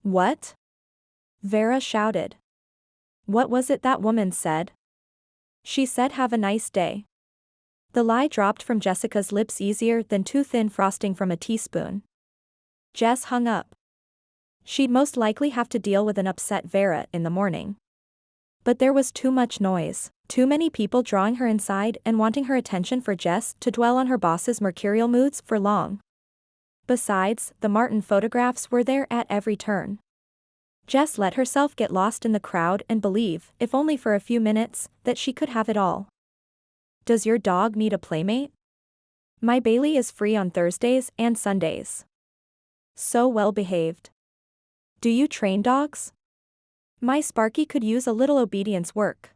What? Vera shouted. What was it that woman said? She said have a nice day. The lie dropped from Jessica's lips easier than too thin frosting from a teaspoon. Jess hung up. She'd most likely have to deal with an upset Vera in the morning. But there was too much noise, too many people drawing her inside and wanting her attention for Jess to dwell on her boss's mercurial moods for long. Besides, the Martin photographs were there at every turn. Jess let herself get lost in the crowd and believe, if only for a few minutes, that she could have it all. Does your dog need a playmate? My Bailey is free on Thursdays and Sundays. So well behaved. Do you train dogs? My Sparky could use a little obedience work.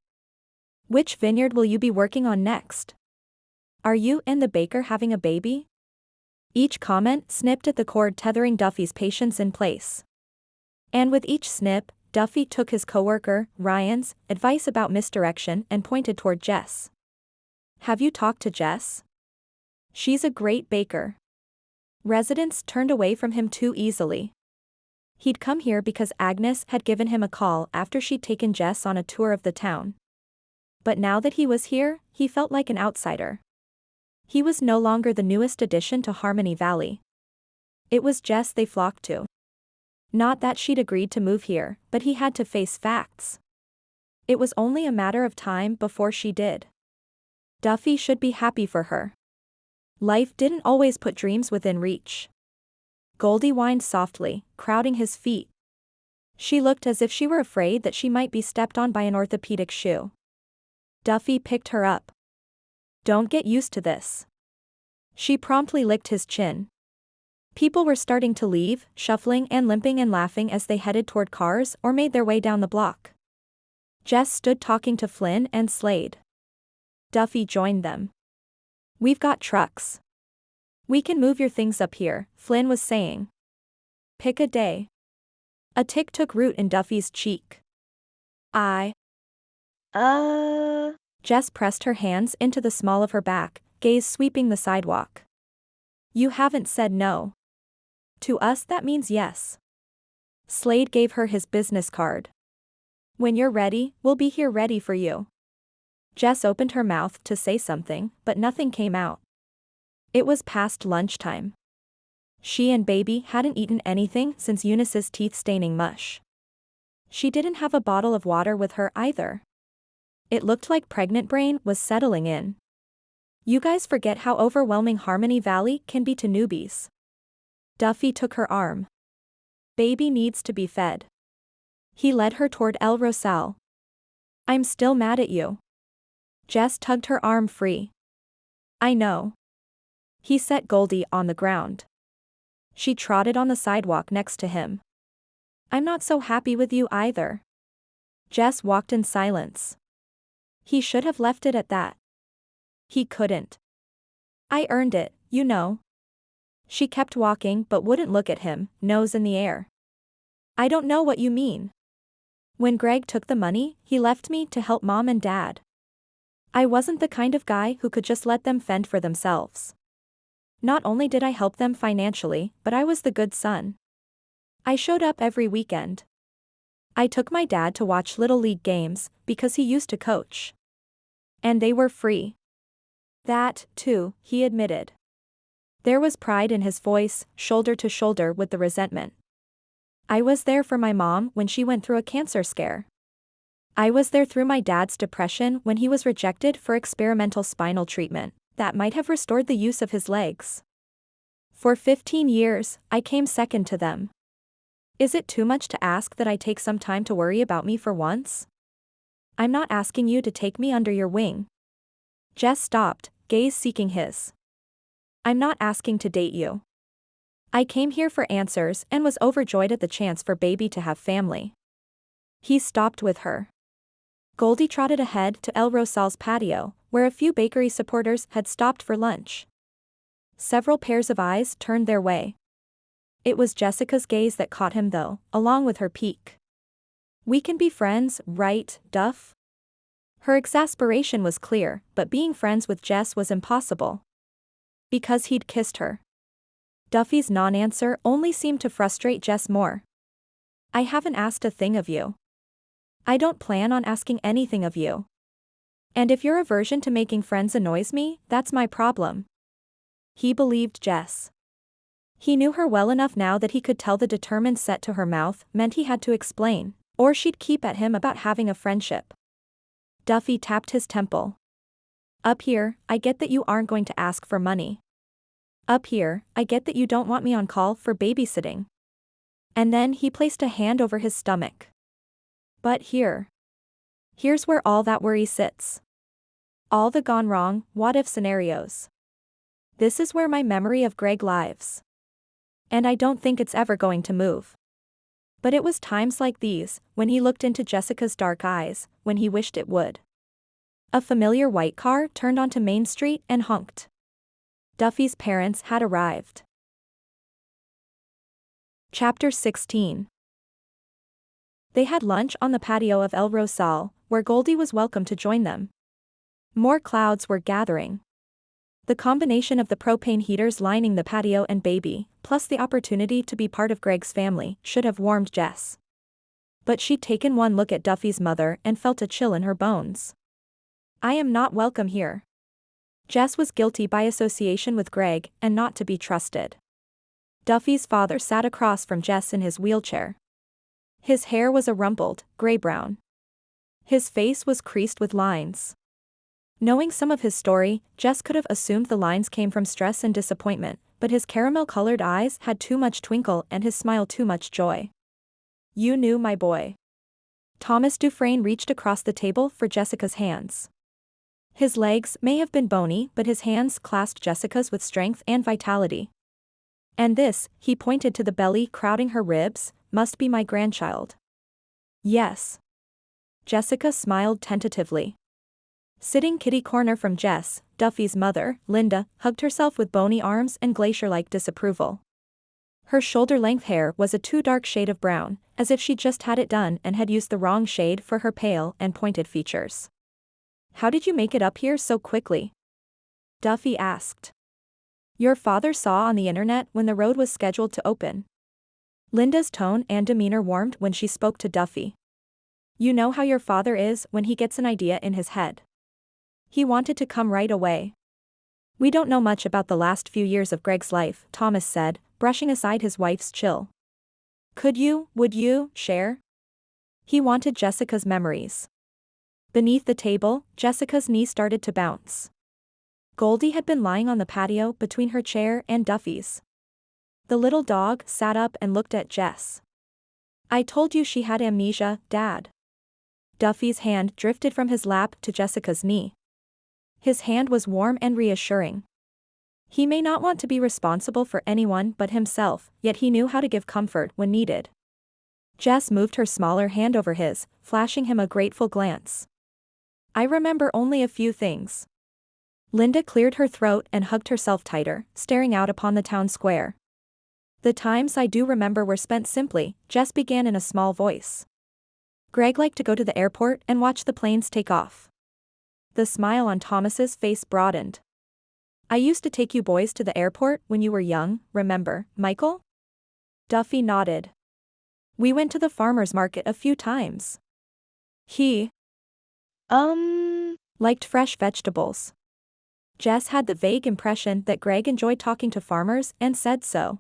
Which vineyard will you be working on next? Are you and the baker having a baby? Each comment snipped at the cord tethering Duffy's patience in place. And with each snip, Duffy took his coworker, Ryan's, advice about misdirection and pointed toward Jess. Have you talked to Jess? She's a great baker. Residents turned away from him too easily. He'd come here because Agnes had given him a call after she'd taken Jess on a tour of the town. But now that he was here, he felt like an outsider. He was no longer the newest addition to Harmony Valley. It was Jess they flocked to. Not that she'd agreed to move here, but he had to face facts. It was only a matter of time before she did. Duffy should be happy for her. Life didn't always put dreams within reach. Goldie whined softly, crowding his feet. She looked as if she were afraid that she might be stepped on by an orthopedic shoe. Duffy picked her up. Don't get used to this. She promptly licked his chin. People were starting to leave, shuffling and limping and laughing as they headed toward cars or made their way down the block. Jess stood talking to Flynn and Slade. Duffy joined them. We've got trucks. We can move your things up here, Flynn was saying. Pick a day. A tick took root in Duffy's cheek. Jess pressed her hands into the small of her back, gaze sweeping the sidewalk. You haven't said no. To us that means yes. Slade gave her his business card. When you're ready, we'll be here ready for you. Jess opened her mouth to say something, but nothing came out. It was past lunchtime. She and Baby hadn't eaten anything since Eunice's teeth-staining mush. She didn't have a bottle of water with her either. It looked like pregnant brain was settling in. You guys forget how overwhelming Harmony Valley can be to newbies. Duffy took her arm. Baby needs to be fed. He led her toward El Rosal. I'm still mad at you. Jess tugged her arm free. I know. He set Goldie on the ground. She trotted on the sidewalk next to him. I'm not so happy with you either. Jess walked in silence. He should have left it at that. He couldn't. I earned it, you know. She kept walking but wouldn't look at him, nose in the air. I don't know what you mean. When Greg took the money, he left me to help Mom and Dad. I wasn't the kind of guy who could just let them fend for themselves. Not only did I help them financially, but I was the good son. I showed up every weekend. I took my dad to watch Little League games, because he used to coach. And they were free. That, too, he admitted. There was pride in his voice, shoulder to shoulder with the resentment. I was there for my mom when she went through a cancer scare. I was there through my dad's depression when he was rejected for experimental spinal treatment that might have restored the use of his legs. For 15 years, I came second to them. Is it too much to ask that I take some time to worry about me for once? I'm not asking you to take me under your wing. Jess stopped, gaze seeking his. I'm not asking to date you. I came here for answers and was overjoyed at the chance for Baby to have family. He stopped with her. Goldie trotted ahead to El Rosal's patio, where a few bakery supporters had stopped for lunch. Several pairs of eyes turned their way. It was Jessica's gaze that caught him though, along with her pique. We can be friends, right, Duff? Her exasperation was clear, but being friends with Jess was impossible. Because he'd kissed her. Duffy's non-answer only seemed to frustrate Jess more. I haven't asked a thing of you. I don't plan on asking anything of you. And if your aversion to making friends annoys me, that's my problem. He believed Jess. He knew her well enough now that he could tell the determined set to her mouth meant he had to explain, or she'd keep at him about having a friendship. Duffy tapped his temple. Up here, I get that you aren't going to ask for money. Up here, I get that you don't want me on call for babysitting. And then he placed a hand over his stomach. But here's where all that worry sits. All the gone wrong, what-if scenarios. This is where my memory of Greg lives. And I don't think it's ever going to move. But it was times like these, when he looked into Jessica's dark eyes, when he wished it would. A familiar white car turned onto Main Street and honked. Duffy's parents had arrived. Chapter 16. They had lunch on the patio of El Rosal, where Goldie was welcome to join them. More clouds were gathering. The combination of the propane heaters lining the patio and baby, plus the opportunity to be part of Greg's family, should have warmed Jess. But she'd taken one look at Duffy's mother and felt a chill in her bones. I am not welcome here. Jess was guilty by association with Greg and not to be trusted. Duffy's father sat across from Jess in his wheelchair. His hair was a rumpled, gray-brown. His face was creased with lines. Knowing some of his story, Jess could have assumed the lines came from stress and disappointment, but his caramel-colored eyes had too much twinkle and his smile too much joy. You knew my boy. Thomas Dufraine reached across the table for Jessica's hands. His legs may have been bony, but his hands clasped Jessica's with strength and vitality. And this, he pointed to the belly crowding her ribs, must be my grandchild. Yes. Jessica smiled tentatively. Sitting kitty-corner from Jess, Duffy's mother, Linda, hugged herself with bony arms and glacier-like disapproval. Her shoulder-length hair was a too dark shade of brown, as if she just had it done and had used the wrong shade for her pale and pointed features. How did you make it up here so quickly? Duffy asked. Your father saw on the internet when the road was scheduled to open. Linda's tone and demeanor warmed when she spoke to Duffy. You know how your father is when he gets an idea in his head. He wanted to come right away. We don't know much about the last few years of Greg's life, Thomas said, brushing aside his wife's chill. Would you, share? He wanted Jessica's memories. Beneath the table, Jessica's knee started to bounce. Goldie had been lying on the patio between her chair and Duffy's. The little dog sat up and looked at Jess. I told you she had amnesia, Dad. Duffy's hand drifted from his lap to Jessica's knee. His hand was warm and reassuring. He may not want to be responsible for anyone but himself, yet he knew how to give comfort when needed. Jess moved her smaller hand over his, flashing him a grateful glance. I remember only a few things. Linda cleared her throat and hugged herself tighter, staring out upon the town square. The times I do remember were spent simply, Jess began in a small voice. Greg liked to go to the airport and watch the planes take off. The smile on Thomas's face broadened. I used to take you boys to the airport when you were young, remember, Michael? Duffy nodded. We went to the farmer's market a few times. He liked fresh vegetables. Jess had the vague impression that Greg enjoyed talking to farmers and said so.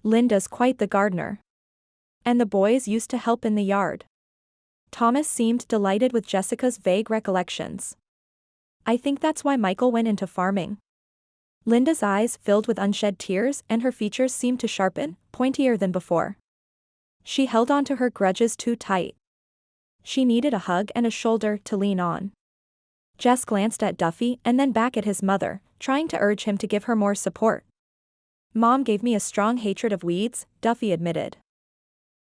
Linda's quite the gardener. And the boys used to help in the yard. Thomas seemed delighted with Jessica's vague recollections. I think that's why Michael went into farming. Linda's eyes filled with unshed tears and her features seemed to sharpen, pointier than before. She held on to her grudges too tight. She needed a hug and a shoulder to lean on. Jess glanced at Duffy and then back at his mother, trying to urge him to give her more support. Mom gave me a strong hatred of weeds, Duffy admitted.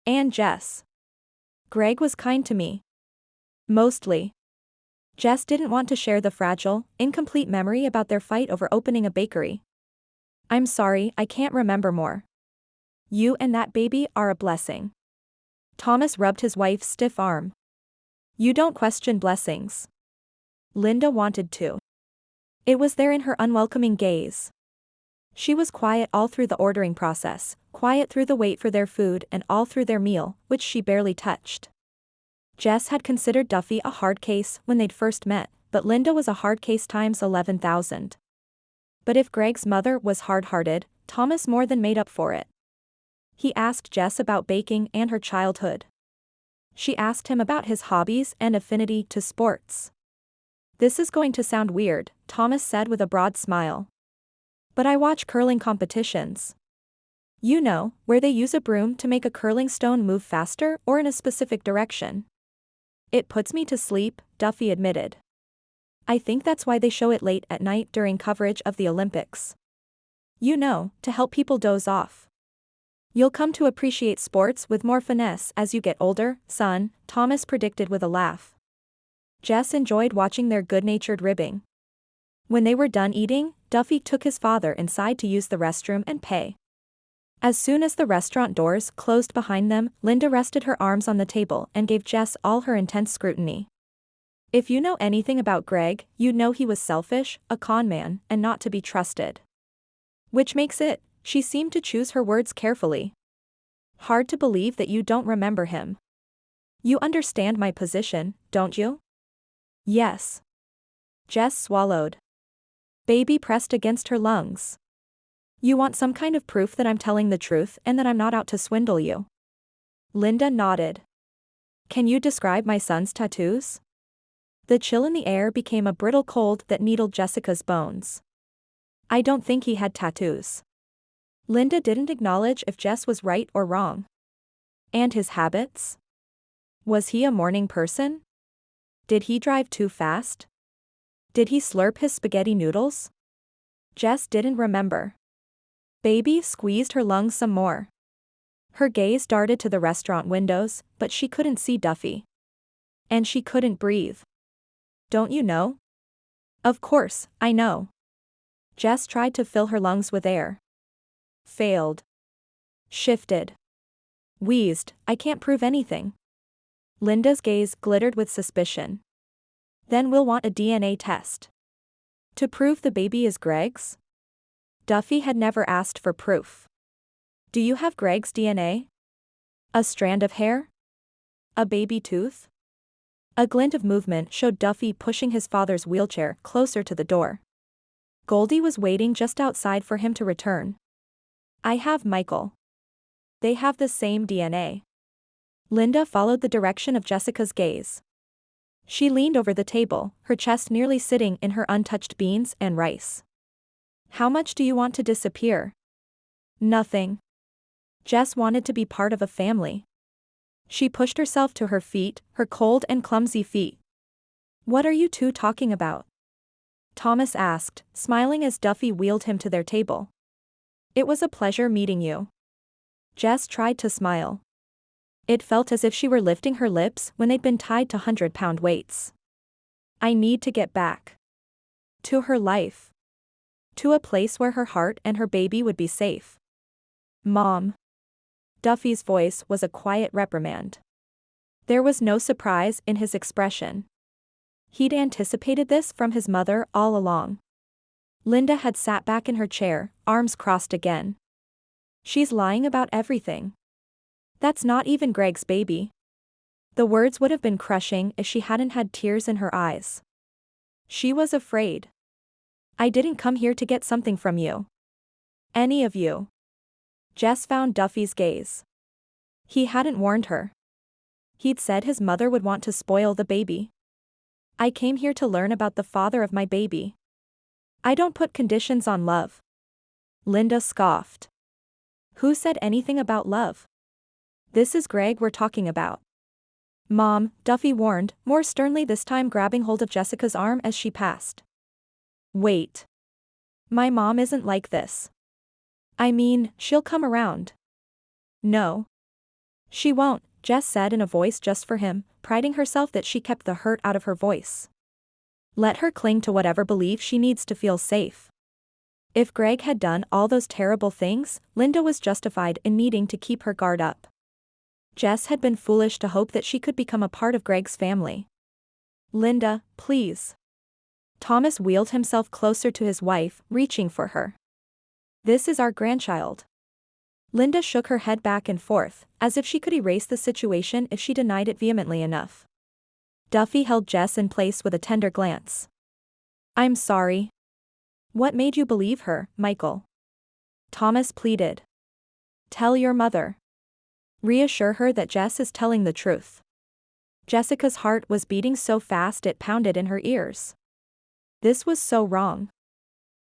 And Jess. Greg was kind to me. Mostly. Jess didn't want to share the fragile, incomplete memory about their fight over opening a bakery. I'm sorry, I can't remember more. You and that baby are a blessing. Thomas rubbed his wife's stiff arm. You don't question blessings. Linda wanted to. It was there in her unwelcoming gaze. She was quiet all through the ordering process, quiet through the wait for their food and all through their meal, which she barely touched. Jess had considered Duffy a hard case when they'd first met, but Linda was a hard case times 11,000. But if Greg's mother was hard-hearted, Thomas more than made up for it. He asked Jess about baking and her childhood. She asked him about his hobbies and affinity to sports. This is going to sound weird, Thomas said with a broad smile. But I watch curling competitions. You know, where they use a broom to make a curling stone move faster or in a specific direction. It puts me to sleep, Duffy admitted. I think that's why they show it late at night during coverage of the Olympics. You know, to help people doze off. You'll come to appreciate sports with more finesse as you get older, son, Thomas predicted with a laugh. Jess enjoyed watching their good-natured ribbing. When they were done eating, Duffy took his father inside to use the restroom and pay. As soon as the restaurant doors closed behind them, Linda rested her arms on the table and gave Jess all her intense scrutiny. If you know anything about Greg, you'd know he was selfish, a con man, and not to be trusted. Which makes it, she seemed to choose her words carefully. Hard to believe that you don't remember him. You understand my position, don't you? Yes. Jess swallowed. Baby pressed against her lungs. You want some kind of proof that I'm telling the truth and that I'm not out to swindle you? Linda nodded. Can you describe my son's tattoos? The chill in the air became a brittle cold that needled Jessica's bones. I don't think he had tattoos. Linda didn't acknowledge if Jess was right or wrong. And his habits? Was he a morning person? Did he drive too fast? Did he slurp his spaghetti noodles? Jess didn't remember. Baby squeezed her lungs some more. Her gaze darted to the restaurant windows, but she couldn't see Duffy. And she couldn't breathe. Don't you know? Of course, I know. Jess tried to fill her lungs with air. Failed. Shifted. Wheezed, I can't prove anything. Linda's gaze glittered with suspicion. Then we'll want a DNA test. To prove the baby is Greg's? Duffy had never asked for proof. Do you have Greg's DNA? A strand of hair? A baby tooth? A glint of movement showed Duffy pushing his father's wheelchair closer to the door. Goldie was waiting just outside for him to return. I have Michael. They have the same DNA. Linda followed the direction of Jessica's gaze. She leaned over the table, her chest nearly sitting in her untouched beans and rice. How much do you want to disappear? Nothing. Jess wanted to be part of a family. She pushed herself to her feet, her cold and clumsy feet. What are you two talking about? Thomas asked, smiling as Duffy wheeled him to their table. It was a pleasure meeting you. Jess tried to smile. It felt as if she were lifting her lips when they'd been tied to 100-pound weights. I need to get back. To her life. To a place where her heart and her baby would be safe. Mom. Duffy's voice was a quiet reprimand. There was no surprise in his expression. He'd anticipated this from his mother all along. Linda had sat back in her chair, arms crossed again. She's lying about everything. That's not even Greg's baby. The words would have been crushing if she hadn't had tears in her eyes. She was afraid. I didn't come here to get something from you. Any of you. Jess found Duffy's gaze. He hadn't warned her. He'd said his mother would want to spoil the baby. I came here to learn about the father of my baby. I don't put conditions on love. Linda scoffed. Who said anything about love? This is Greg we're talking about. Mom, Duffy warned, more sternly this time grabbing hold of Jessica's arm as she passed. Wait. My mom isn't like this. I mean, she'll come around. No. She won't, Jess said in a voice just for him, priding herself that she kept the hurt out of her voice. Let her cling to whatever belief she needs to feel safe. If Greg had done all those terrible things, Linda was justified in needing to keep her guard up. Jess had been foolish to hope that she could become a part of Greg's family. Linda, please. Thomas wheeled himself closer to his wife, reaching for her. This is our grandchild. Linda shook her head back and forth, as if she could erase the situation if she denied it vehemently enough. Duffy held Jess in place with a tender glance. I'm sorry. What made you believe her, Michael? Thomas pleaded. Tell your mother. Reassure her that Jess is telling the truth. Jessica's heart was beating so fast it pounded in her ears. This was so wrong.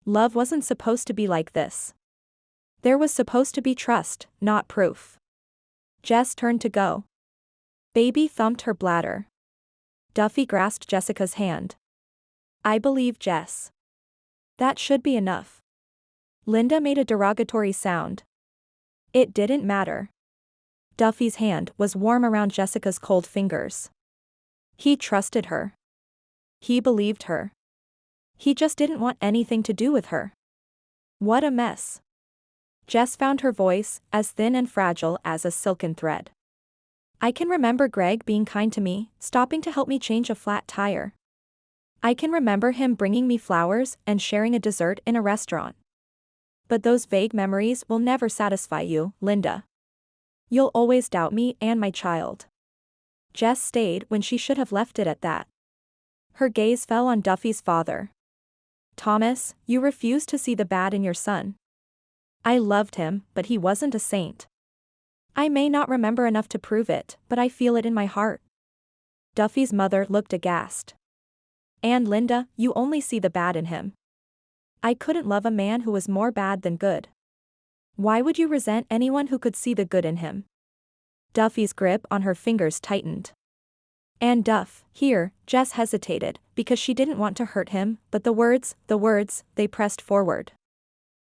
Love wasn't supposed to be like this. There was supposed to be trust, not proof. Jess turned to go. Baby thumped her bladder. Duffy grasped Jessica's hand. I believe Jess. That should be enough. Linda made a derogatory sound. It didn't matter. Duffy's hand was warm around Jessica's cold fingers. He trusted her. He believed her. He just didn't want anything to do with her. What a mess. Jess found her voice, as thin and fragile as a silken thread. I can remember Greg being kind to me, stopping to help me change a flat tire. I can remember him bringing me flowers and sharing a dessert in a restaurant. But those vague memories will never satisfy you, Linda. You'll always doubt me and my child. Jess stayed when she should have left it at that. Her gaze fell on Duffy's father. Thomas, you refuse to see the bad in your son. I loved him, but he wasn't a saint. I may not remember enough to prove it, but I feel it in my heart. Duffy's mother looked aghast. And Linda, you only see the bad in him. I couldn't love a man who was more bad than good. Why would you resent anyone who could see the good in him? Duffy's grip on her fingers tightened. And Duff, here, Jess hesitated, because she didn't want to hurt him, but the words, they pressed forward.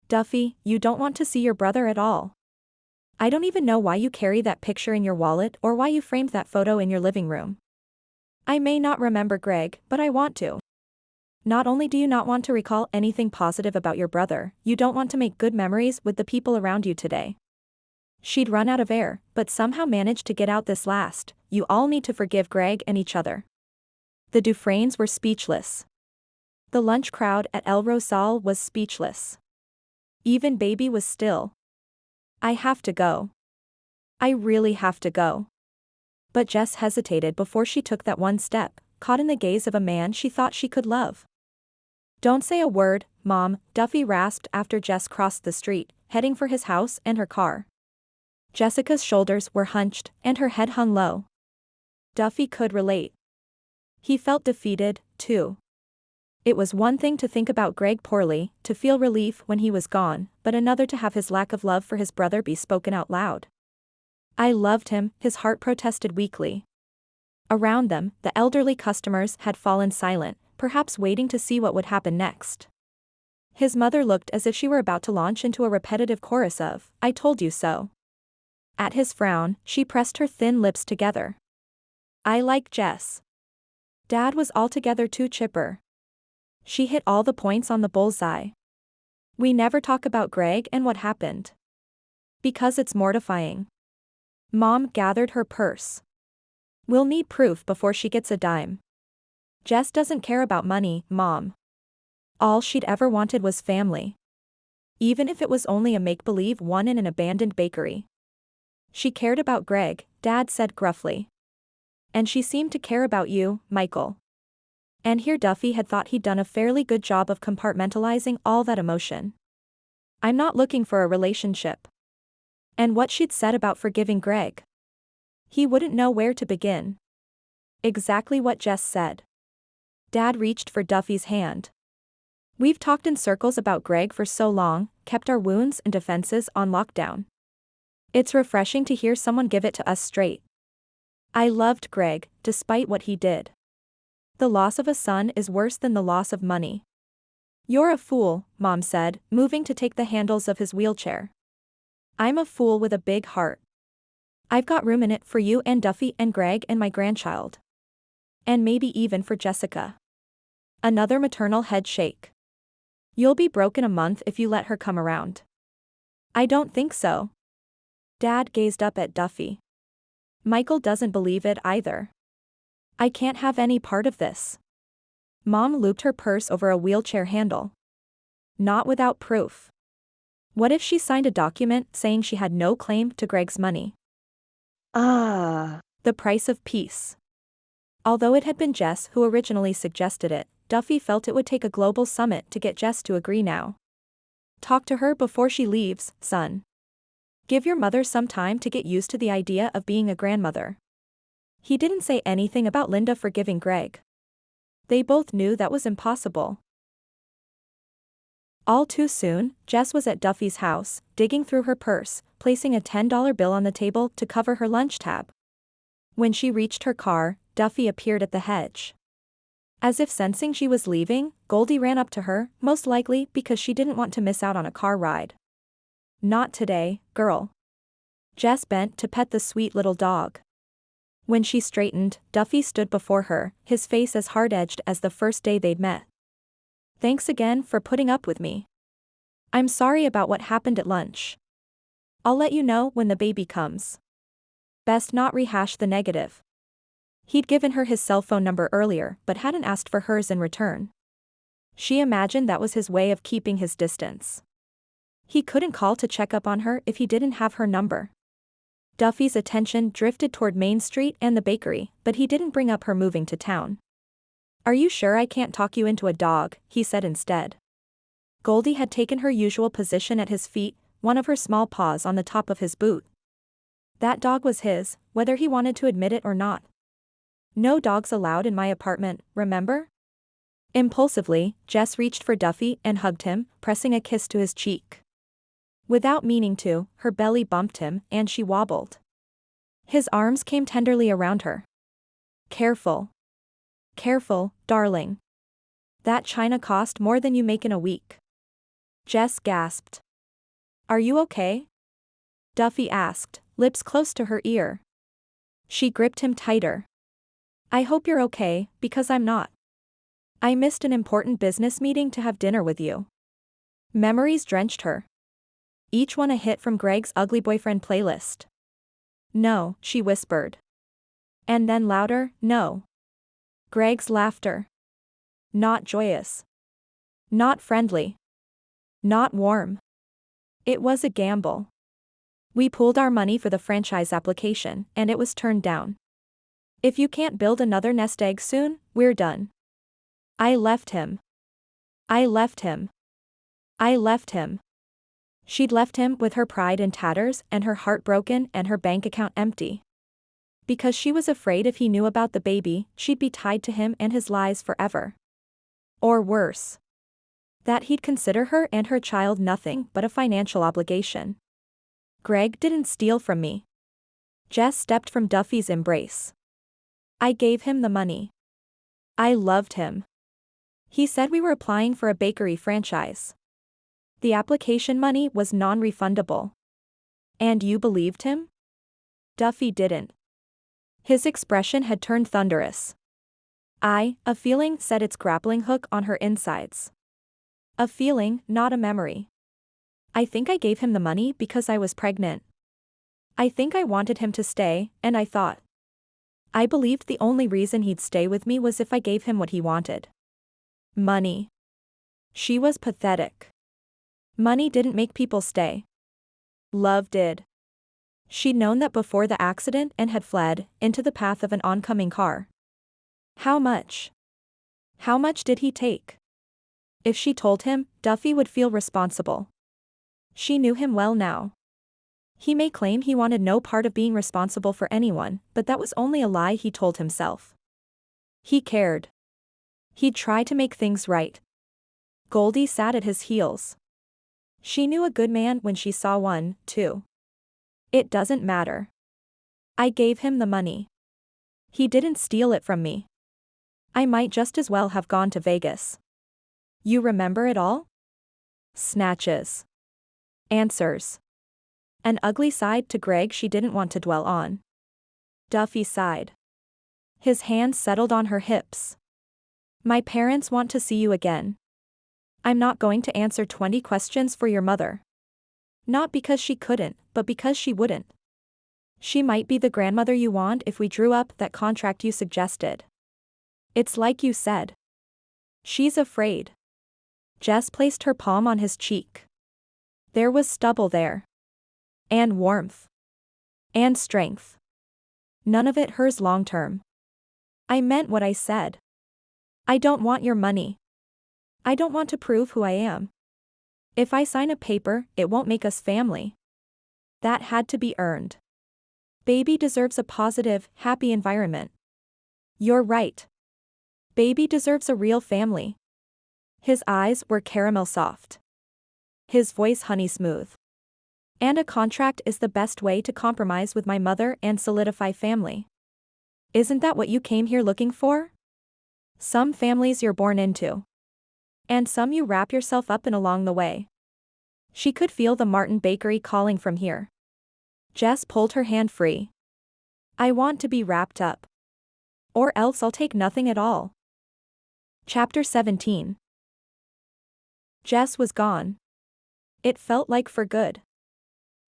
Duffy, you don't want to see your brother at all. I don't even know why you carry that picture in your wallet or why you framed that photo in your living room. I may not remember Greg, but I want to. Not only do you not want to recall anything positive about your brother, you don't want to make good memories with the people around you today. She'd run out of air, but somehow managed to get out this last, you all need to forgive Greg and each other. The Dufraines were speechless. The lunch crowd at El Rosal was speechless. Even Baby was still. I have to go. I really have to go. But Jess hesitated before she took that one step, caught in the gaze of a man she thought she could love. Don't say a word, Mom, Duffy rasped after Jess crossed the street, heading for his house and her car. Jessica's shoulders were hunched, and her head hung low. Duffy could relate. He felt defeated, too. It was one thing to think about Greg poorly, to feel relief when he was gone, but another to have his lack of love for his brother be spoken out loud. I loved him, his heart protested weakly. Around them, the elderly customers had fallen silent, perhaps waiting to see what would happen next. His mother looked as if she were about to launch into a repetitive chorus of, I told you so. At his frown, she pressed her thin lips together. I like Jess. Dad was altogether too chipper. She hit all the points on the bullseye. We never talk about Greg and what happened. Because it's mortifying. Mom gathered her purse. We'll need proof before she gets a dime. Jess doesn't care about money, Mom. All she'd ever wanted was family. Even if it was only a make-believe one in an abandoned bakery. She cared about Greg, Dad said gruffly. And she seemed to care about you, Michael. And here Duffy had thought he'd done a fairly good job of compartmentalizing all that emotion. I'm not looking for a relationship. And what she'd said about forgiving Greg. He wouldn't know where to begin. Exactly what Jess said. Dad reached for Duffy's hand. We've talked in circles about Greg for so long, kept our wounds and defenses on lockdown. It's refreshing to hear someone give it to us straight. I loved Greg, despite what he did. The loss of a son is worse than the loss of money. You're a fool, Mom said, moving to take the handles of his wheelchair. I'm a fool with a big heart. I've got room in it for you and Duffy and Greg and my grandchild. And maybe even for Jessica. Another maternal head shake. You'll be broke in a month if you let her come around. I don't think so. Dad gazed up at Duffy. Michael doesn't believe it either. I can't have any part of this. Mom looped her purse over a wheelchair handle. Not without proof. What if she signed a document saying she had no claim to Greg's money? The price of peace. Although it had been Jess who originally suggested it, Duffy felt it would take a global summit to get Jess to agree now. Talk to her before she leaves, son. Give your mother some time to get used to the idea of being a grandmother. He didn't say anything about Linda forgiving Greg. They both knew that was impossible. All too soon, Jess was at Duffy's house, digging through her purse, placing a $10 bill on the table to cover her lunch tab. When she reached her car, Duffy appeared at the hedge. As if sensing she was leaving, Goldie ran up to her, most likely because she didn't want to miss out on a car ride. Not today, girl. Jess bent to pet the sweet little dog. When she straightened, Duffy stood before her, his face as hard-edged as the first day they'd met. Thanks again for putting up with me. I'm sorry about what happened at lunch. I'll let you know when the baby comes. Best not rehash the negative. He'd given her his cell phone number earlier but hadn't asked for hers in return. She imagined that was his way of keeping his distance. He couldn't call to check up on her if he didn't have her number. Duffy's attention drifted toward Main Street and the bakery, but he didn't bring up her moving to town. "Are you sure I can't talk you into a dog?" he said instead. Goldie had taken her usual position at his feet, one of her small paws on the top of his boot. That dog was his, whether he wanted to admit it or not. "No dogs allowed in my apartment, remember?" Impulsively, Jess reached for Duffy and hugged him, pressing a kiss to his cheek. Without meaning to, her belly bumped him, and she wobbled. His arms came tenderly around her. "Careful. Careful, darling. That china cost more than you make in a week." Jess gasped. "Are you okay?" Duffy asked, lips close to her ear. She gripped him tighter. "I hope you're okay, because I'm not. I missed an important business meeting to have dinner with you." Memories drenched her. Each one a hit from Greg's Ugly Boyfriend playlist. "No," she whispered. And then louder, "No." Greg's laughter. Not joyous. Not friendly. Not warm. It was a gamble. "We pooled our money for the franchise application, and it was turned down. If you can't build another nest egg soon, we're done." I left him. I left him. I left him. She'd left him with her pride in tatters and her heart broken and her bank account empty. Because she was afraid if he knew about the baby, she'd be tied to him and his lies forever. Or worse. That he'd consider her and her child nothing but a financial obligation. "Greg didn't steal from me." Jess stepped from Duffy's embrace. "I gave him the money. I loved him. He said we were applying for a bakery franchise. The application money was non-refundable." "And you believed him?" Duffy didn't. His expression had turned thunderous. A feeling set its grappling hook on her insides. A feeling, not a memory. "I think I gave him the money because I was pregnant. I think I wanted him to stay, and I thought. I believed the only reason he'd stay with me was if I gave him what he wanted. Money." She was pathetic. Money didn't make people stay. Love did. She'd known that before the accident and had fled into the path of an oncoming car. How much? How much did he take? If she told him, Duffy would feel responsible. She knew him well now. He may claim he wanted no part of being responsible for anyone, but that was only a lie he told himself. He cared. He'd try to make things right. Goldie sat at his heels. She knew a good man when she saw one, too. "It doesn't matter. I gave him the money. He didn't steal it from me. I might just as well have gone to Vegas. You remember it all?" Snatches. Answers. An ugly side to Greg she didn't want to dwell on. Duffy sighed. His hands settled on her hips. "My parents want to see you again. I'm not going to answer 20 questions for your mother. Not because she couldn't, but because she wouldn't. She might be the grandmother you want if we drew up that contract you suggested. It's like you said. She's afraid." Jess placed her palm on his cheek. There was stubble there. And warmth. And strength. None of it hers long-term. "I meant what I said. I don't want your money. I don't want to prove who I am. If I sign a paper, it won't make us family. That had to be earned. Baby deserves a positive, happy environment." "You're right. Baby deserves a real family." His eyes were caramel soft. His voice honey smooth. "And a contract is the best way to compromise with my mother and solidify family. Isn't that what you came here looking for? Some families you're born into. And some you wrap yourself up in along the way." She could feel the Martin Bakery calling from here. Jess pulled her hand free. "I want to be wrapped up. Or else I'll take nothing at all." Chapter 17. Jess was gone. It felt like for good.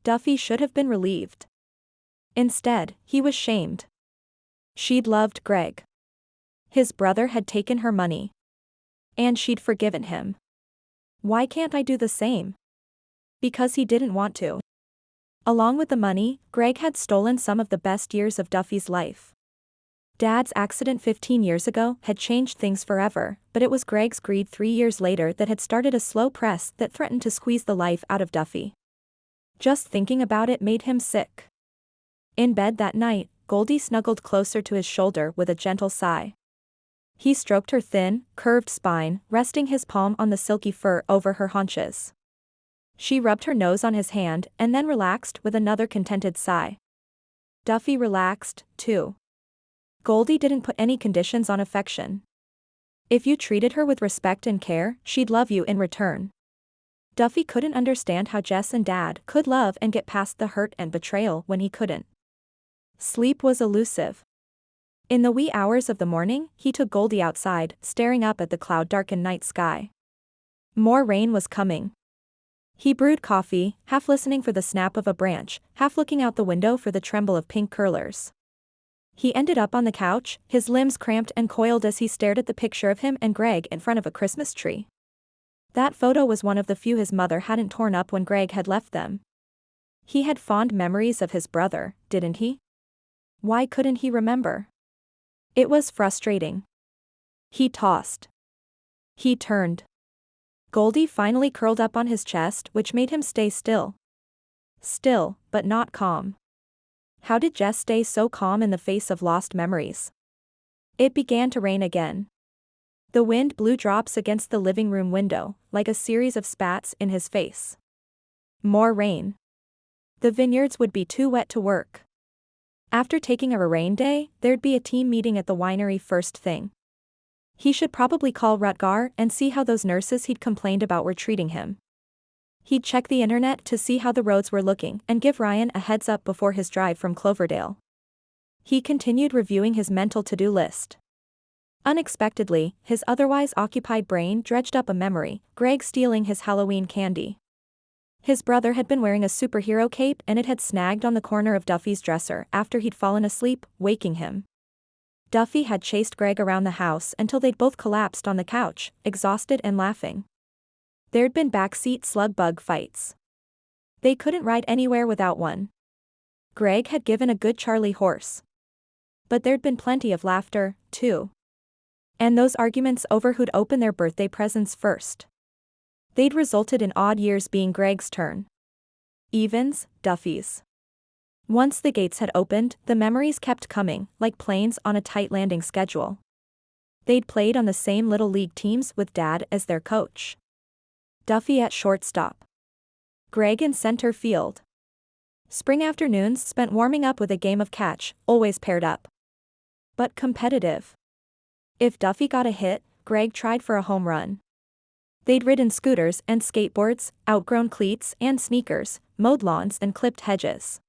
Duffy should have been relieved. Instead, he was shamed. She'd loved Greg. His brother had taken her money. And she'd forgiven him. Why can't I do the same? Because he didn't want to. Along with the money, Greg had stolen some of the best years of Duffy's life. Dad's accident 15 years ago had changed things forever, but it was Greg's greed 3 years later that had started a slow press that threatened to squeeze the life out of Duffy. Just thinking about it made him sick. In bed that night, Goldie snuggled closer to his shoulder with a gentle sigh. He stroked her thin, curved spine, resting his palm on the silky fur over her haunches. She rubbed her nose on his hand and then relaxed with another contented sigh. Duffy relaxed, too. Goldie didn't put any conditions on affection. If you treated her with respect and care, she'd love you in return. Duffy couldn't understand how Jess and Dad could love and get past the hurt and betrayal when he couldn't. Sleep was elusive. In the wee hours of the morning, he took Goldie outside, staring up at the cloud-darkened night sky. More rain was coming. He brewed coffee, half listening for the snap of a branch, half looking out the window for the tremble of pink curlers. He ended up on the couch, his limbs cramped and coiled as he stared at the picture of him and Greg in front of a Christmas tree. That photo was one of the few his mother hadn't torn up when Greg had left them. He had fond memories of his brother, didn't he? Why couldn't he remember? It was frustrating. He tossed. He turned. Goldie finally curled up on his chest, which made him stay still. Still, but not calm. How did Jess stay so calm in the face of lost memories? It began to rain again. The wind blew drops against the living room window, like a series of spats in his face. More rain. The vineyards would be too wet to work. After taking a rain day, there'd be a team meeting at the winery first thing. He should probably call Rutger and see how those nurses he'd complained about were treating him. He'd check the internet to see how the roads were looking and give Ryan a heads up before his drive from Cloverdale. He continued reviewing his mental to-do list. Unexpectedly, his otherwise occupied brain dredged up a memory: Greg stealing his Halloween candy. His brother had been wearing a superhero cape and it had snagged on the corner of Duffy's dresser after he'd fallen asleep, waking him. Duffy had chased Greg around the house until they'd both collapsed on the couch, exhausted and laughing. There'd been backseat slug-bug fights. They couldn't ride anywhere without one. Greg had given a good Charlie horse. But there'd been plenty of laughter, too. And those arguments over who'd open their birthday presents first. They'd resulted in odd years being Greg's turn. Evens, Duffy's. Once the gates had opened, the memories kept coming, like planes on a tight landing schedule. They'd played on the same little league teams with Dad as their coach. Duffy at shortstop. Greg in center field. Spring afternoons spent warming up with a game of catch, always paired up. But competitive. If Duffy got a hit, Greg tried for a home run. They'd ridden scooters and skateboards, outgrown cleats and sneakers, mowed lawns and clipped hedges.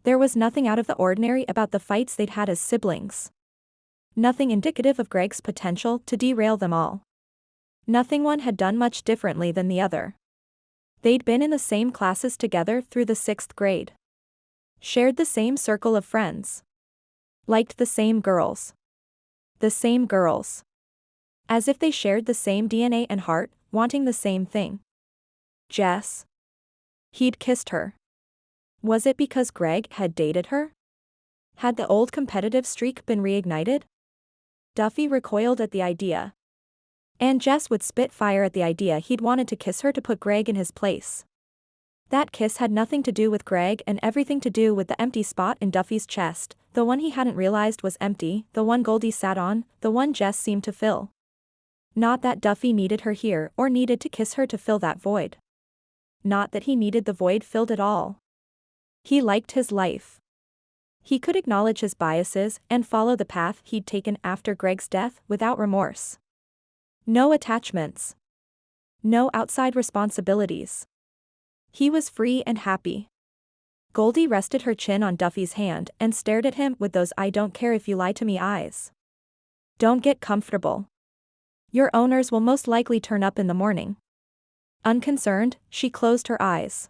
There was nothing out of the ordinary about the fights they'd had as siblings. Nothing indicative of Greg's potential to derail them all. Nothing one had done much differently than the other. They'd been in the same classes together through the 6th grade. Shared the same circle of friends. Liked the same girls. The same girls. As if they shared the same DNA and heart, wanting the same thing. Jess. He'd kissed her. Was it because Greg had dated her? Had the old competitive streak been reignited? Duffy recoiled at the idea. And Jess would spit fire at the idea he'd wanted to kiss her to put Greg in his place. That kiss had nothing to do with Greg and everything to do with the empty spot in Duffy's chest, the one he hadn't realized was empty, the one Goldie sat on, the one Jess seemed to fill. Not that Duffy needed her here or needed to kiss her to fill that void. Not that he needed the void filled at all. He liked his life. He could acknowledge his biases and follow the path he'd taken after Greg's death without remorse. No attachments. No outside responsibilities. He was free and happy. Goldie rested her chin on Duffy's hand and stared at him with those "I don't care if you lie to me" eyes. Don't get comfortable. Your owners will most likely turn up in the morning. Unconcerned, she closed her eyes.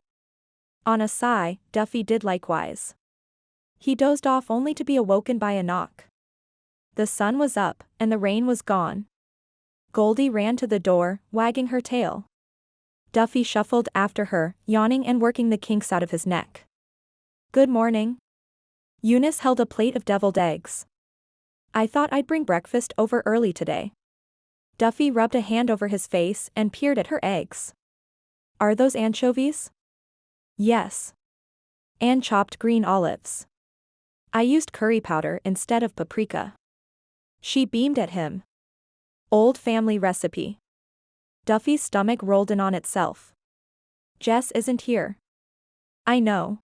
On a sigh, Duffy did likewise. He dozed off only to be awoken by a knock. The sun was up, and the rain was gone. Goldie ran to the door, wagging her tail. Duffy shuffled after her, yawning and working the kinks out of his neck. "Good morning." Eunice held a plate of deviled eggs. "I thought I'd bring breakfast over early today." Duffy rubbed a hand over his face and peered at her eggs. "Are those anchovies?" "Yes." "And chopped green olives. I used curry powder instead of paprika." She beamed at him. "Old family recipe." Duffy's stomach rolled in on itself. "Jess isn't here." "I know."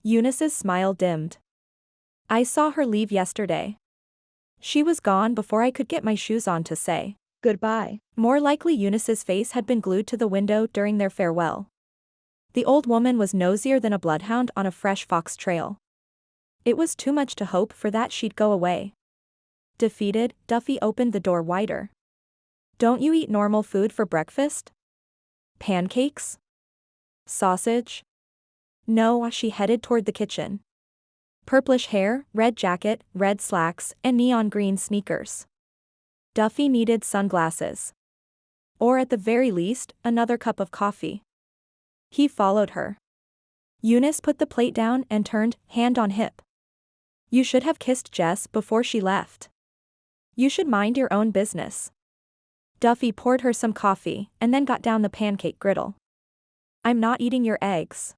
Eunice's smile dimmed. "I saw her leave yesterday. She was gone before I could get my shoes on to say Goodbye. More likely Eunice's face had been glued to the window during their farewell. The old woman was nosier than a bloodhound on a fresh fox trail. It was too much to hope for that she'd go away. Defeated, Duffy opened the door wider. "Don't you eat normal food for breakfast? Pancakes? Sausage?" "No." She headed toward the kitchen. Purplish hair, red jacket, red slacks, and neon green sneakers. Duffy needed sunglasses. Or at the very least, another cup of coffee. He followed her. Eunice put the plate down and turned, hand on hip. "You should have kissed Jess before she left. You should mind your own business." Duffy poured her some coffee, and then got down the pancake griddle. "I'm not eating your eggs.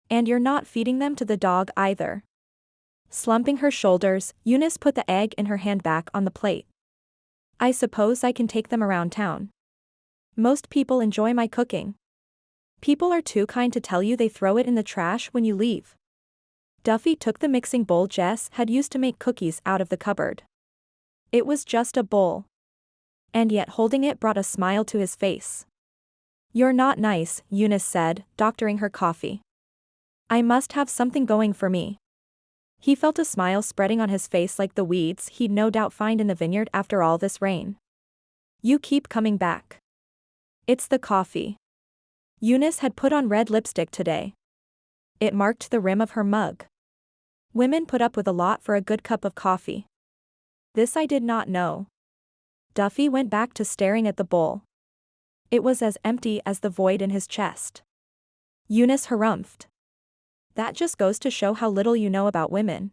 And you're not feeding them to the dog either." Slumping her shoulders, Eunice put the egg in her hand back on the plate. "I suppose I can take them around town. Most people enjoy my cooking. People are too kind to tell you they throw it in the trash when you leave." Duffy took the mixing bowl Jess had used to make cookies out of the cupboard. It was just a bowl. And yet holding it brought a smile to his face. "You're not nice," Eunice said, doctoring her coffee. "I must have something going for me." He felt a smile spreading on his face like the weeds he'd no doubt find in the vineyard after all this rain. "You keep coming back." "It's the coffee." Eunice had put on red lipstick today. It marked the rim of her mug. Women put up with a lot for a good cup of coffee. This I did not know. Duffy went back to staring at the bowl. It was as empty as the void in his chest. Eunice harumphed. "That just goes to show how little you know about women."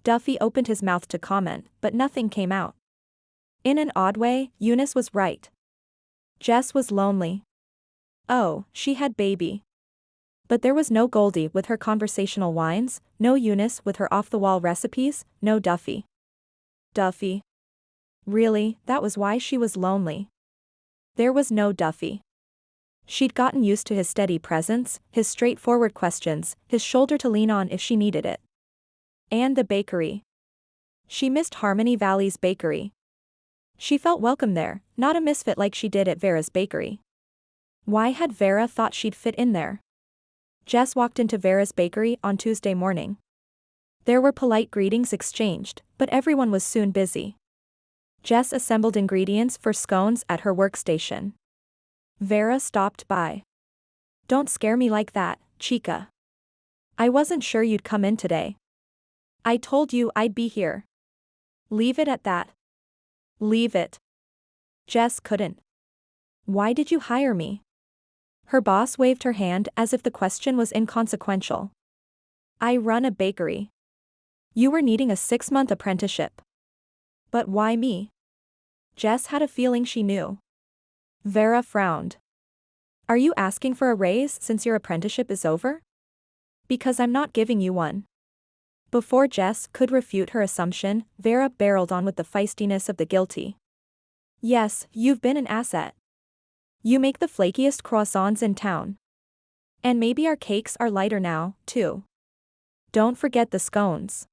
Duffy opened his mouth to comment, but nothing came out. In an odd way, Eunice was right. Jess was lonely. Oh, she had baby. But there was no Goldie with her conversational whines, no Eunice with her off-the-wall recipes, no Duffy. Duffy. Really, that was why she was lonely. There was no Duffy. She'd gotten used to his steady presence, his straightforward questions, his shoulder to lean on if she needed it. And the bakery. She missed Harmony Valley's bakery. She felt welcome there, not a misfit like she did at Vera's bakery. Why had Vera thought she'd fit in there? Jess walked into Vera's bakery on Tuesday morning. There were polite greetings exchanged, but everyone was soon busy. Jess assembled ingredients for scones at her workstation. Vera stopped by. "Don't scare me like that, chica. I wasn't sure you'd come in today. I told you I'd be here." "Leave it at that." "Leave it." Jess couldn't. "Why did you hire me?" Her boss waved her hand as if the question was inconsequential. "I run a bakery. You were needing a 6-month apprenticeship." "But why me?" Jess had a feeling she knew. Vera frowned. "Are you asking for a raise since your apprenticeship is over?" "Because I'm not giving you one." Before Jess could refute her assumption, Vera barreled on with the feistiness of the guilty. "Yes, you've been an asset. You make the flakiest croissants in town. And maybe our cakes are lighter now, too. Don't forget the scones.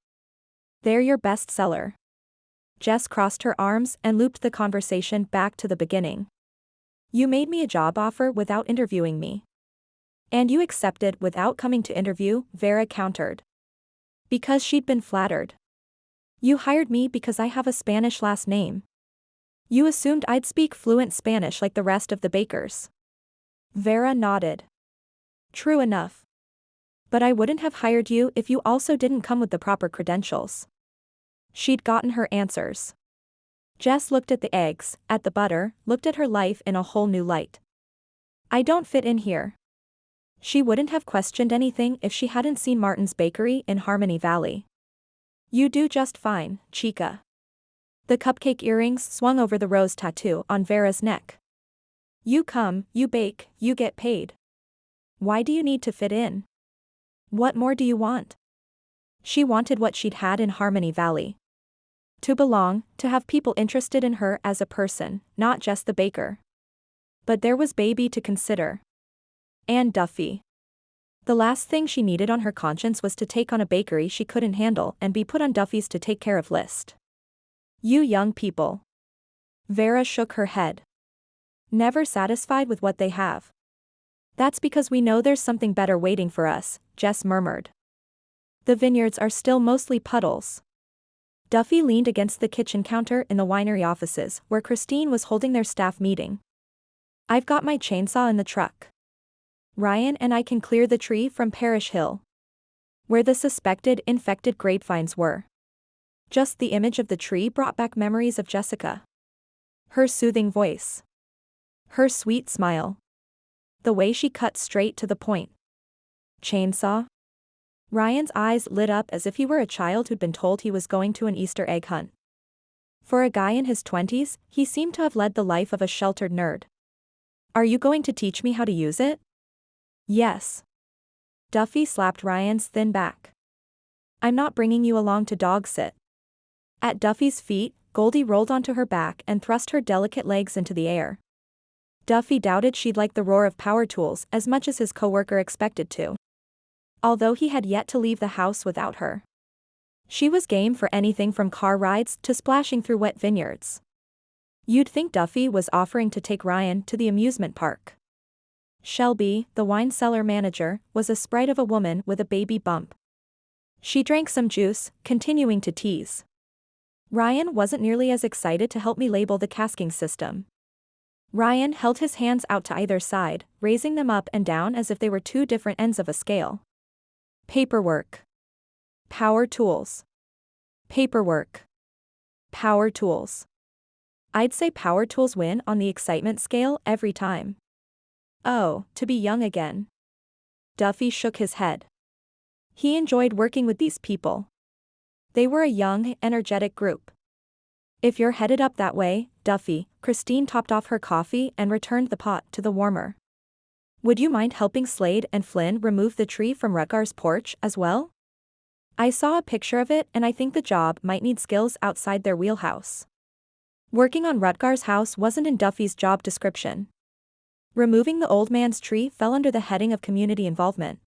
They're your best seller." Jess crossed her arms and looped the conversation back to the beginning. "You made me a job offer without interviewing me." "And you accepted without coming to interview," Vera countered. "Because she'd been flattered. You hired me because I have a Spanish last name. You assumed I'd speak fluent Spanish like the rest of the bakers." Vera nodded. "True enough. But I wouldn't have hired you if you also didn't come with the proper credentials. She'd gotten her answers. Jess looked at the eggs, at the butter, looked at her life in a whole new light. I don't fit in here. She wouldn't have questioned anything if she hadn't seen Martin's bakery in Harmony Valley. You do just fine, chica. The cupcake earrings swung over the rose tattoo on Vera's neck. You come, you bake, you get paid. Why do you need to fit in? What more do you want? She wanted what she'd had in Harmony Valley. To belong, to have people interested in her as a person, not just the baker. But there was baby to consider. And Duffy. The last thing she needed on her conscience was to take on a bakery she couldn't handle and be put on Duffy's to take care of list. You young people. Vera shook her head. Never satisfied with what they have. That's because we know there's something better waiting for us, Jess murmured. The vineyards are still mostly puddles. Duffy leaned against the kitchen counter in the winery offices where Christine was holding their staff meeting. I've got my chainsaw in the truck. Ryan and I can clear the tree from Parish Hill, where the suspected infected grapevines were. Just the image of the tree brought back memories of Jessica. Her soothing voice. Her sweet smile. The way she cut straight to the point. Chainsaw? Ryan's eyes lit up as if he were a child who'd been told he was going to an Easter egg hunt. For a guy in his 20s, he seemed to have led the life of a sheltered nerd. Are you going to teach me how to use it? Yes. Duffy slapped Ryan's thin back. I'm not bringing you along to dog sit. At Duffy's feet, Goldie rolled onto her back and thrust her delicate legs into the air. Duffy doubted she'd like the roar of power tools as much as his coworker expected to. Although he had yet to leave the house without her. She was game for anything from car rides to splashing through wet vineyards. You'd think Duffy was offering to take Ryan to the amusement park. Shelby, the wine cellar manager, was a sprite of a woman with a baby bump. She drank some juice, continuing to tease. Ryan wasn't nearly as excited to help me label the casking system. Ryan held his hands out to either side, raising them up and down as if they were two different ends of a scale. Paperwork. Power tools. Paperwork. Power tools. I'd say power tools win on the excitement scale every time. Oh, to be young again. Duffy shook his head. He enjoyed working with these people. They were a young, energetic group. If you're headed up that way, Duffy, Christine topped off her coffee and returned the pot to the warmer. Would you mind helping Slade and Flynn remove the tree from Rutgar's porch as well? I saw a picture of it and I think the job might need skills outside their wheelhouse. Working on Rutgar's house wasn't in Duffy's job description. Removing the old man's tree fell under the heading of community involvement.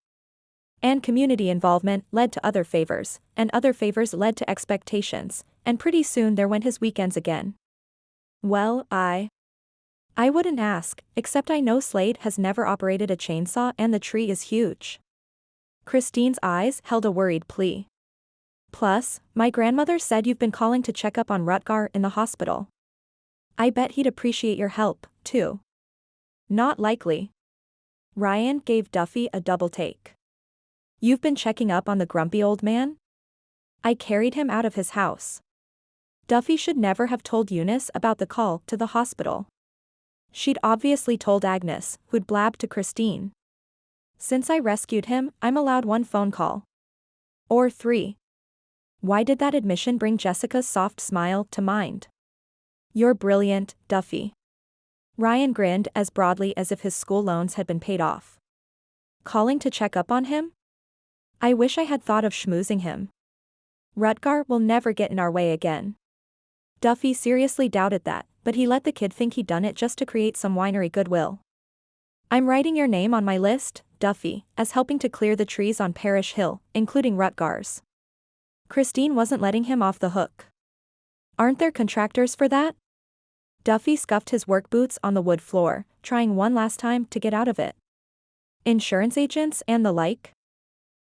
And community involvement led to other favors, and other favors led to expectations, and pretty soon there went his weekends again. Well, I wouldn't ask, except I know Slade has never operated a chainsaw and the tree is huge. Christine's eyes held a worried plea. Plus, my grandmother said you've been calling to check up on Rutgar in the hospital. I bet he'd appreciate your help, too. Not likely. Ryan gave Duffy a double take. You've been checking up on the grumpy old man? I carried him out of his house. Duffy should never have told Eunice about the call to the hospital. She'd obviously told Agnes, who'd blabbed to Christine. Since I rescued him, I'm allowed one phone call. Or 3. Why did that admission bring Jessica's soft smile to mind? You're brilliant, Duffy. Ryan grinned as broadly as if his school loans had been paid off. Calling to check up on him? I wish I had thought of schmoozing him. Rutgar will never get in our way again. Duffy seriously doubted that, but he let the kid think he'd done it just to create some winery goodwill. I'm writing your name on my list, Duffy, as helping to clear the trees on Parish Hill, including Rutgar's. Christine wasn't letting him off the hook. Aren't there contractors for that? Duffy scuffed his work boots on the wood floor, trying one last time to get out of it. Insurance agents and the like?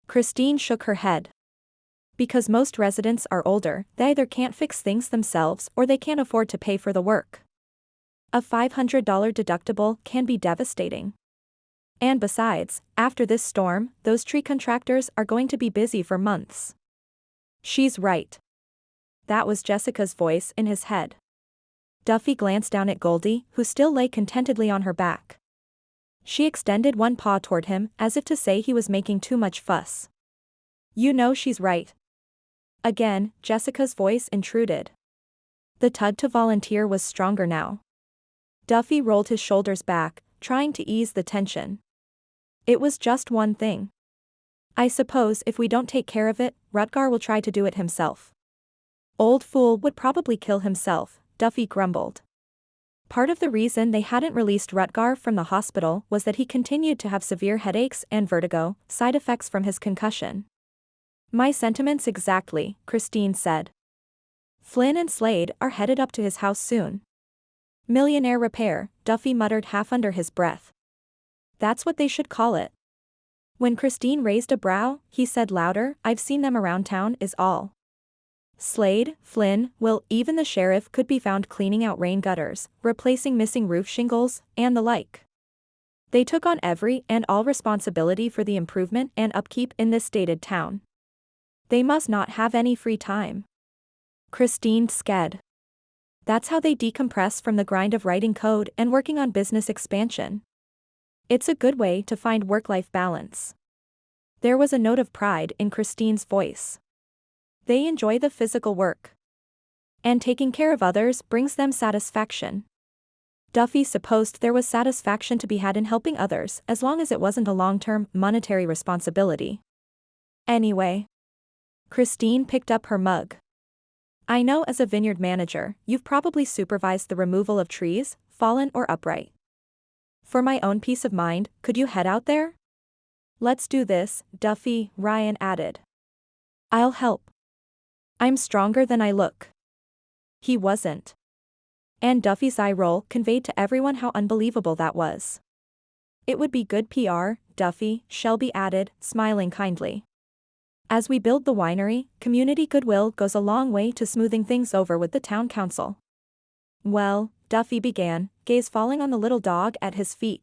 Christine shook her head. Because most residents are older, they either can't fix things themselves or they can't afford to pay for the work. A $500 deductible can be devastating. And besides, after this storm, those tree contractors are going to be busy for months. She's right. That was Jessica's voice in his head. Duffy glanced down at Goldie, who still lay contentedly on her back. She extended one paw toward him, as if to say he was making too much fuss. You know she's right. Again, Jessica's voice intruded. The tug to volunteer was stronger now. Duffy rolled his shoulders back, trying to ease the tension. It was just one thing. I suppose if we don't take care of it, Rutger will try to do it himself. Old fool would probably kill himself, Duffy grumbled. Part of the reason they hadn't released Rutger from the hospital was that he continued to have severe headaches and vertigo, side effects from his concussion. My sentiments exactly, Christine said. Flynn and Slade are headed up to his house soon. Millionaire repair, Duffy muttered half under his breath. That's what they should call it. When Christine raised a brow, he said louder, I've seen them around town is all. Slade, Flynn, Will, even the sheriff could be found cleaning out rain gutters, replacing missing roof shingles, and the like. They took on every and all responsibility for the improvement and upkeep in this dated town. They must not have any free time. Christine sked. That's how they decompress from the grind of writing code and working on business expansion. It's a good way to find work-life balance. There was a note of pride in Christine's voice. They enjoy the physical work. And taking care of others brings them satisfaction. Duffy supposed there was satisfaction to be had in helping others as long as it wasn't a long-term, monetary responsibility. Anyway. Christine picked up her mug. I know as a vineyard manager, you've probably supervised the removal of trees, fallen or upright. For my own peace of mind, could you head out there? Let's do this, Duffy, Ryan added. I'll help. I'm stronger than I look. He wasn't. And Duffy's eye roll conveyed to everyone how unbelievable that was. It would be good PR, Duffy, Shelby added, smiling kindly. As we build the winery, community goodwill goes a long way to smoothing things over with the town council. Well, Duffy began, gaze falling on the little dog at his feet.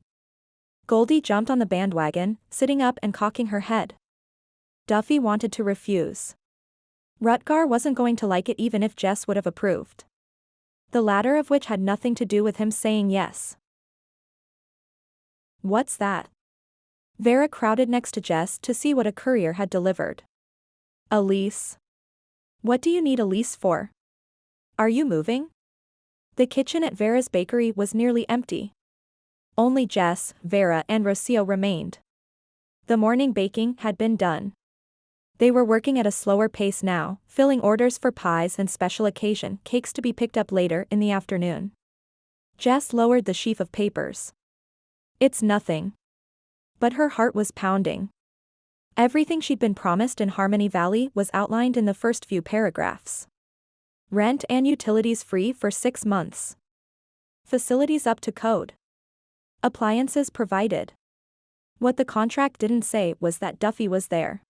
Goldie jumped on the bandwagon, sitting up and cocking her head. Duffy wanted to refuse. Rutger wasn't going to like it even if Jess would have approved. The latter of which had nothing to do with him saying yes. What's that? Vera crowded next to Jess to see what a courier had delivered. A lease. What do you need a lease for? Are you moving? The kitchen at Vera's bakery was nearly empty. Only Jess, Vera and Rocio remained. The morning baking had been done. They were working at a slower pace now, filling orders for pies and special occasion cakes to be picked up later in the afternoon. Jess lowered the sheaf of papers. It's nothing. But her heart was pounding. Everything she'd been promised in Harmony Valley was outlined in the first few paragraphs. Rent and utilities free for 6 months. Facilities up to code. Appliances provided. What the contract didn't say was that Duffy was there.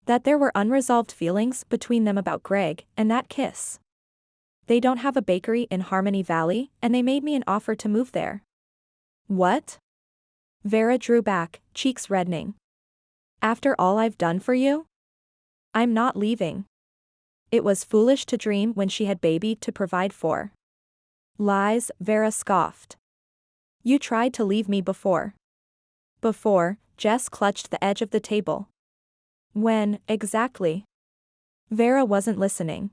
That there were unresolved feelings between them about Greg and that kiss. They don't have a bakery in Harmony Valley, and they made me an offer to move there. What? Vera drew back, cheeks reddening. After all I've done for you? I'm not leaving. It was foolish to dream when she had baby to provide for. Lies, Vera scoffed. You tried to leave me before. Before, Jess clutched the edge of the table. When, exactly? Vera wasn't listening.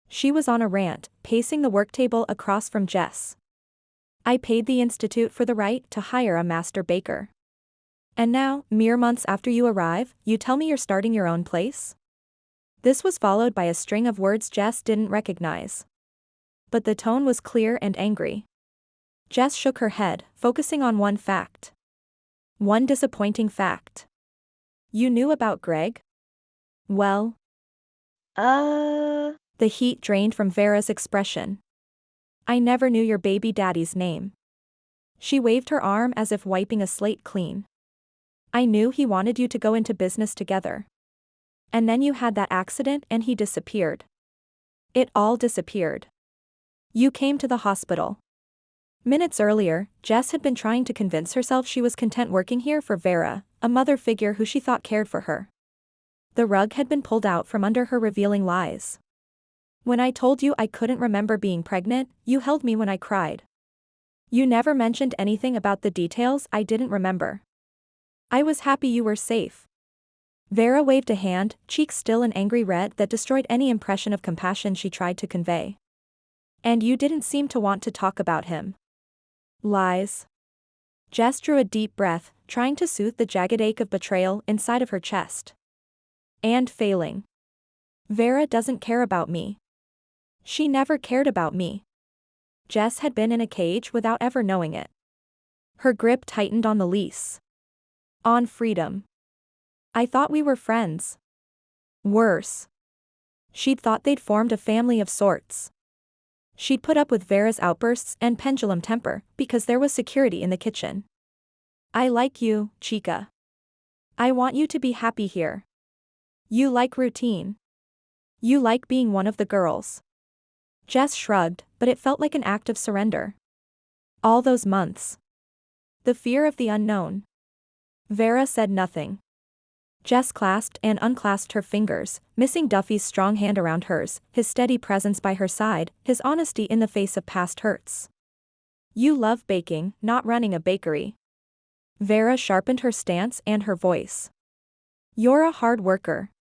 She was on a rant, pacing the work table across from Jess. I paid the institute for the right to hire a master baker. And now, mere months after you arrive, you tell me you're starting your own place? This was followed by a string of words Jess didn't recognize. But the tone was clear and angry. Jess shook her head, focusing on one fact. One disappointing fact. You knew about Greg? Well. The heat drained from Vera's expression. I never knew your baby daddy's name. She waved her arm as if wiping a slate clean. I knew he wanted you to go into business together. And then you had that accident and he disappeared. It all disappeared. You came to the hospital. Minutes earlier, Jess had been trying to convince herself she was content working here for Vera, a mother figure who she thought cared for her. The rug had been pulled out from under her revealing lies. When I told you I couldn't remember being pregnant, you held me when I cried. You never mentioned anything about the details I didn't remember. I was happy you were safe. Vera waved a hand, cheeks still an angry red that destroyed any impression of compassion she tried to convey. And you didn't seem to want to talk about him. Lies. Jess drew a deep breath, trying to soothe the jagged ache of betrayal inside of her chest. And failing. Vera doesn't care about me. She never cared about me. Jess had been in a cage without ever knowing it. Her grip tightened on the lease. On freedom. I thought we were friends. Worse. She'd thought they'd formed a family of sorts. She'd put up with Vera's outbursts and pendulum temper, because there was security in the kitchen. I like you, Chica. I want you to be happy here. You like routine. You like being one of the girls. Jess shrugged, but it felt like an act of surrender. All those months. The fear of the unknown. Vera said nothing. Jess clasped and unclasped her fingers, missing Duffy's strong hand around hers, his steady presence by her side, his honesty in the face of past hurts. You love baking, not running a bakery. Vera sharpened her stance and her voice. You're a hard worker.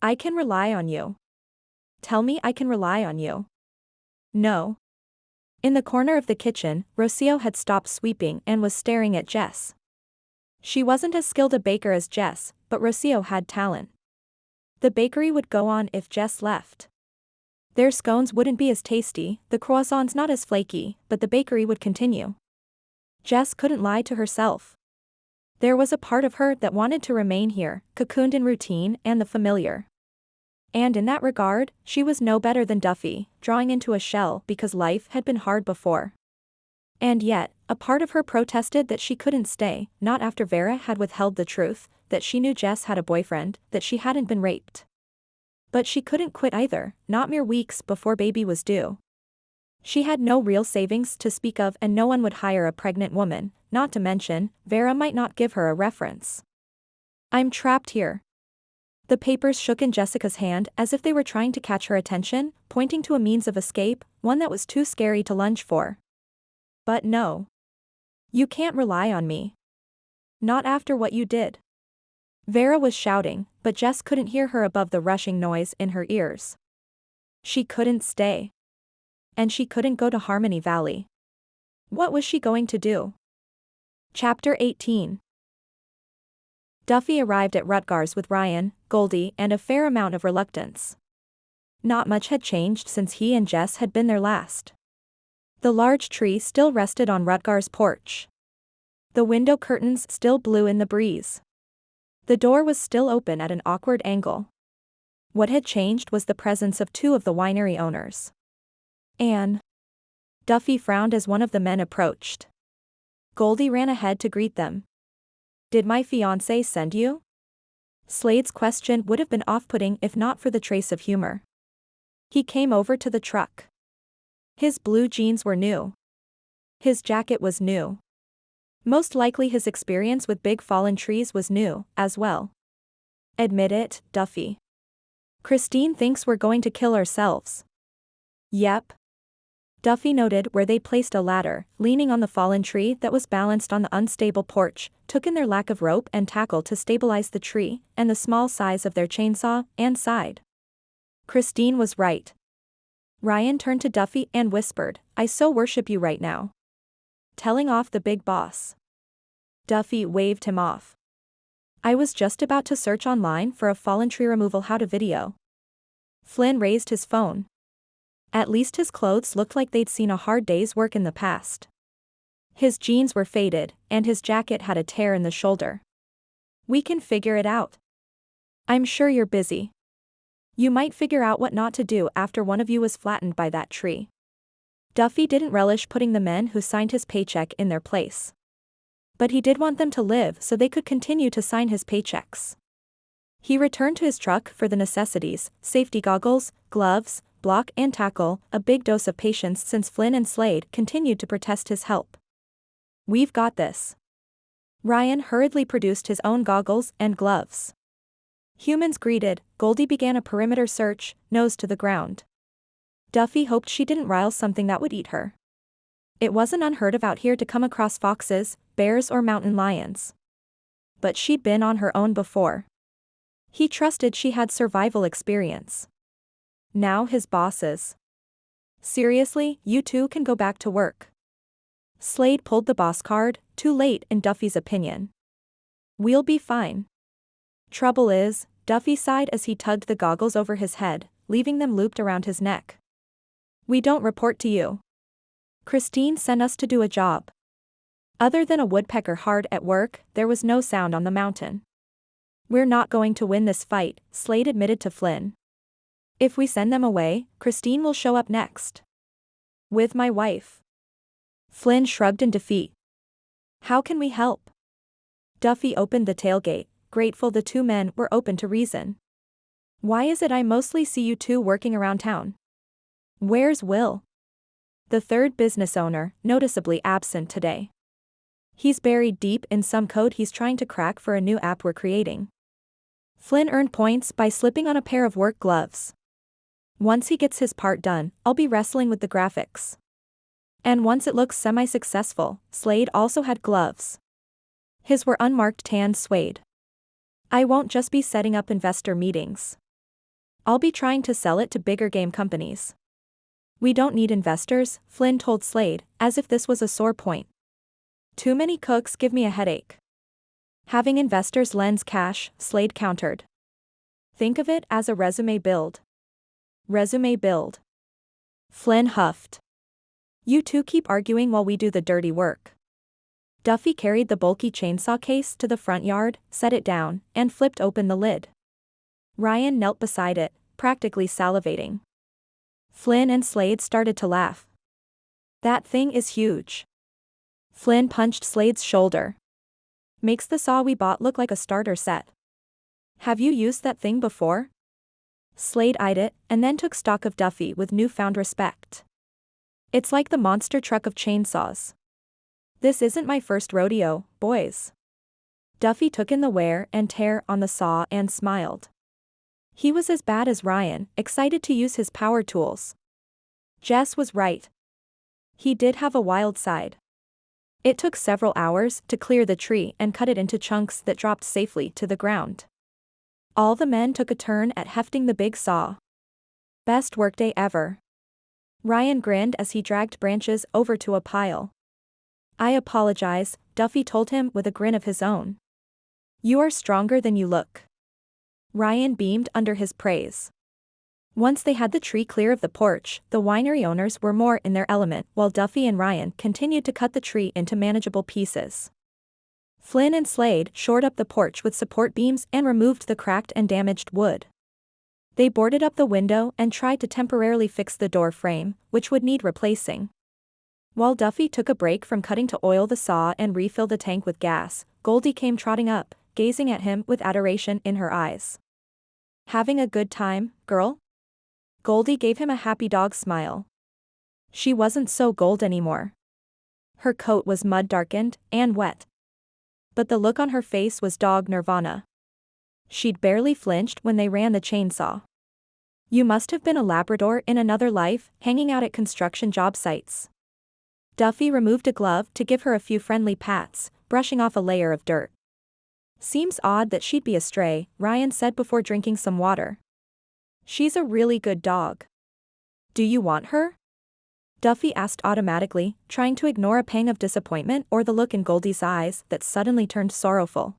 I can rely on you. Tell me I can rely on you. No. In the corner of the kitchen, Rocio had stopped sweeping and was staring at Jess. She wasn't as skilled a baker as Jess, but Rocio had talent. The bakery would go on if Jess left. Their scones wouldn't be as tasty, the croissants not as flaky, but the bakery would continue. Jess couldn't lie to herself. There was a part of her that wanted to remain here, cocooned in routine and the familiar. And in that regard, she was no better than Duffy, drawing into a shell because life had been hard before. And yet, a part of her protested that she couldn't stay, not after Vera had withheld the truth, that she knew Jess had a boyfriend, that she hadn't been raped. But she couldn't quit either, not mere weeks before baby was due. She had no real savings to speak of and no one would hire a pregnant woman, not to mention, Vera might not give her a reference. I'm trapped here. The papers shook in Jessica's hand as if they were trying to catch her attention, pointing to a means of escape, one that was too scary to lunge for. But no. You can't rely on me. Not after what you did. Vera was shouting, but Jess couldn't hear her above the rushing noise in her ears. She couldn't stay. And she couldn't go to Harmony Valley. What was she going to do? Chapter 18. Duffy arrived at Rutgers with Ryan, Goldie, and a fair amount of reluctance. Not much had changed since he and Jess had been there last. The large tree still rested on Rutgers' porch. The window curtains still blew in the breeze. The door was still open at an awkward angle. What had changed was the presence of two of the winery owners. Anne. Duffy frowned as one of the men approached. Goldie ran ahead to greet them. Did my fiancé send you? Slade's question would have been off-putting if not for the trace of humor. He came over to the truck. His blue jeans were new. His jacket was new. Most likely his experience with big fallen trees was new, as well. Admit it, Duffy. Christine thinks we're going to kill ourselves. Yep. Duffy noted where they placed a ladder, leaning on the fallen tree that was balanced on the unstable porch, took in their lack of rope and tackle to stabilize the tree, and the small size of their chainsaw, and sighed. Christine was right. Ryan turned to Duffy and whispered, I so worship you right now. Telling off the big boss. Duffy waved him off. I was just about to search online for a fallen tree removal how-to video. Flynn raised his phone. At least his clothes looked like they'd seen a hard day's work in the past. His jeans were faded, and his jacket had a tear in the shoulder. We can figure it out. I'm sure you're busy. You might figure out what not to do after one of you was flattened by that tree. Duffy didn't relish putting the men who signed his paycheck in their place. But he did want them to live so they could continue to sign his paychecks. He returned to his truck for the necessities, safety goggles, gloves, block and tackle, a big dose of patience since Flynn and Slade continued to protest his help. "We've got this." Ryan hurriedly produced his own goggles and gloves. Humans greeted, Goldie began a perimeter search, nose to the ground. Duffy hoped she didn't rile something that would eat her. It wasn't unheard of out here to come across foxes, bears or mountain lions. But she'd been on her own before. He trusted she had survival experience. Now his bosses. "Seriously, you two can go back to work." Slade pulled the boss card, too late in Duffy's opinion. "We'll be fine." "Trouble is," Duffy sighed as he tugged the goggles over his head, leaving them looped around his neck. "We don't report to you. Christine sent us to do a job." Other than a woodpecker hard at work, there was no sound on the mountain. "We're not going to win this fight," Slade admitted to Flynn. "If we send them away, Christine will show up next. With my wife." Flynn shrugged in defeat. "How can we help?" Duffy opened the tailgate, grateful the two men were open to reason. "Why is it I mostly see you two working around town? Where's Will?" The third business owner, noticeably absent today. "He's buried deep in some code he's trying to crack for a new app we're creating." Flynn earned points by slipping on a pair of work gloves. "Once he gets his part done, I'll be wrestling with the graphics." And once it looks semi-successful, Slade also had gloves. His were unmarked tanned suede. "I won't just be setting up investor meetings. I'll be trying to sell it to bigger game companies." "We don't need investors," Flynn told Slade, as if this was a sore point. "Too many cooks give me a headache." "Having investors lends cash," Slade countered. "Think of it as a resume build." "Resume build." Flynn huffed. "You two keep arguing while we do the dirty work." Duffy carried the bulky chainsaw case to the front yard, set it down, and flipped open the lid. Ryan knelt beside it, practically salivating. Flynn and Slade started to laugh. "That thing is huge." Flynn punched Slade's shoulder. "Makes the saw we bought look like a starter set." "Have you used that thing before?" Slade eyed it, and then took stock of Duffy with newfound respect. "It's like the monster truck of chainsaws. This isn't my first rodeo, boys." Duffy took in the wear and tear on the saw and smiled. He was as bad as Ryan, excited to use his power tools. Jess was right. He did have a wild side. It took several hours to clear the tree and cut it into chunks that dropped safely to the ground. All the men took a turn at hefting the big saw. "Best workday ever." Ryan grinned as he dragged branches over to a pile. "I apologize," Duffy told him with a grin of his own. "You are stronger than you look." Ryan beamed under his praise. Once they had the tree clear of the porch, the winery owners were more in their element while Duffy and Ryan continued to cut the tree into manageable pieces. Flynn and Slade shored up the porch with support beams and removed the cracked and damaged wood. They boarded up the window and tried to temporarily fix the door frame, which would need replacing. While Duffy took a break from cutting to oil the saw and refill the tank with gas, Goldie came trotting up, gazing at him with adoration in her eyes. "Having a good time, girl?" Goldie gave him a happy dog smile. She wasn't so gold anymore. Her coat was mud-darkened and wet. But the look on her face was dog nirvana. She'd barely flinched when they ran the chainsaw. "You must have been a Labrador in another life, hanging out at construction job sites." Duffy removed a glove to give her a few friendly pats, brushing off a layer of dirt. "Seems odd that she'd be a stray," Ryan said before drinking some water. "She's a really good dog." "Do you want her?" Duffy asked automatically, trying to ignore a pang of disappointment or the look in Goldie's eyes that suddenly turned sorrowful.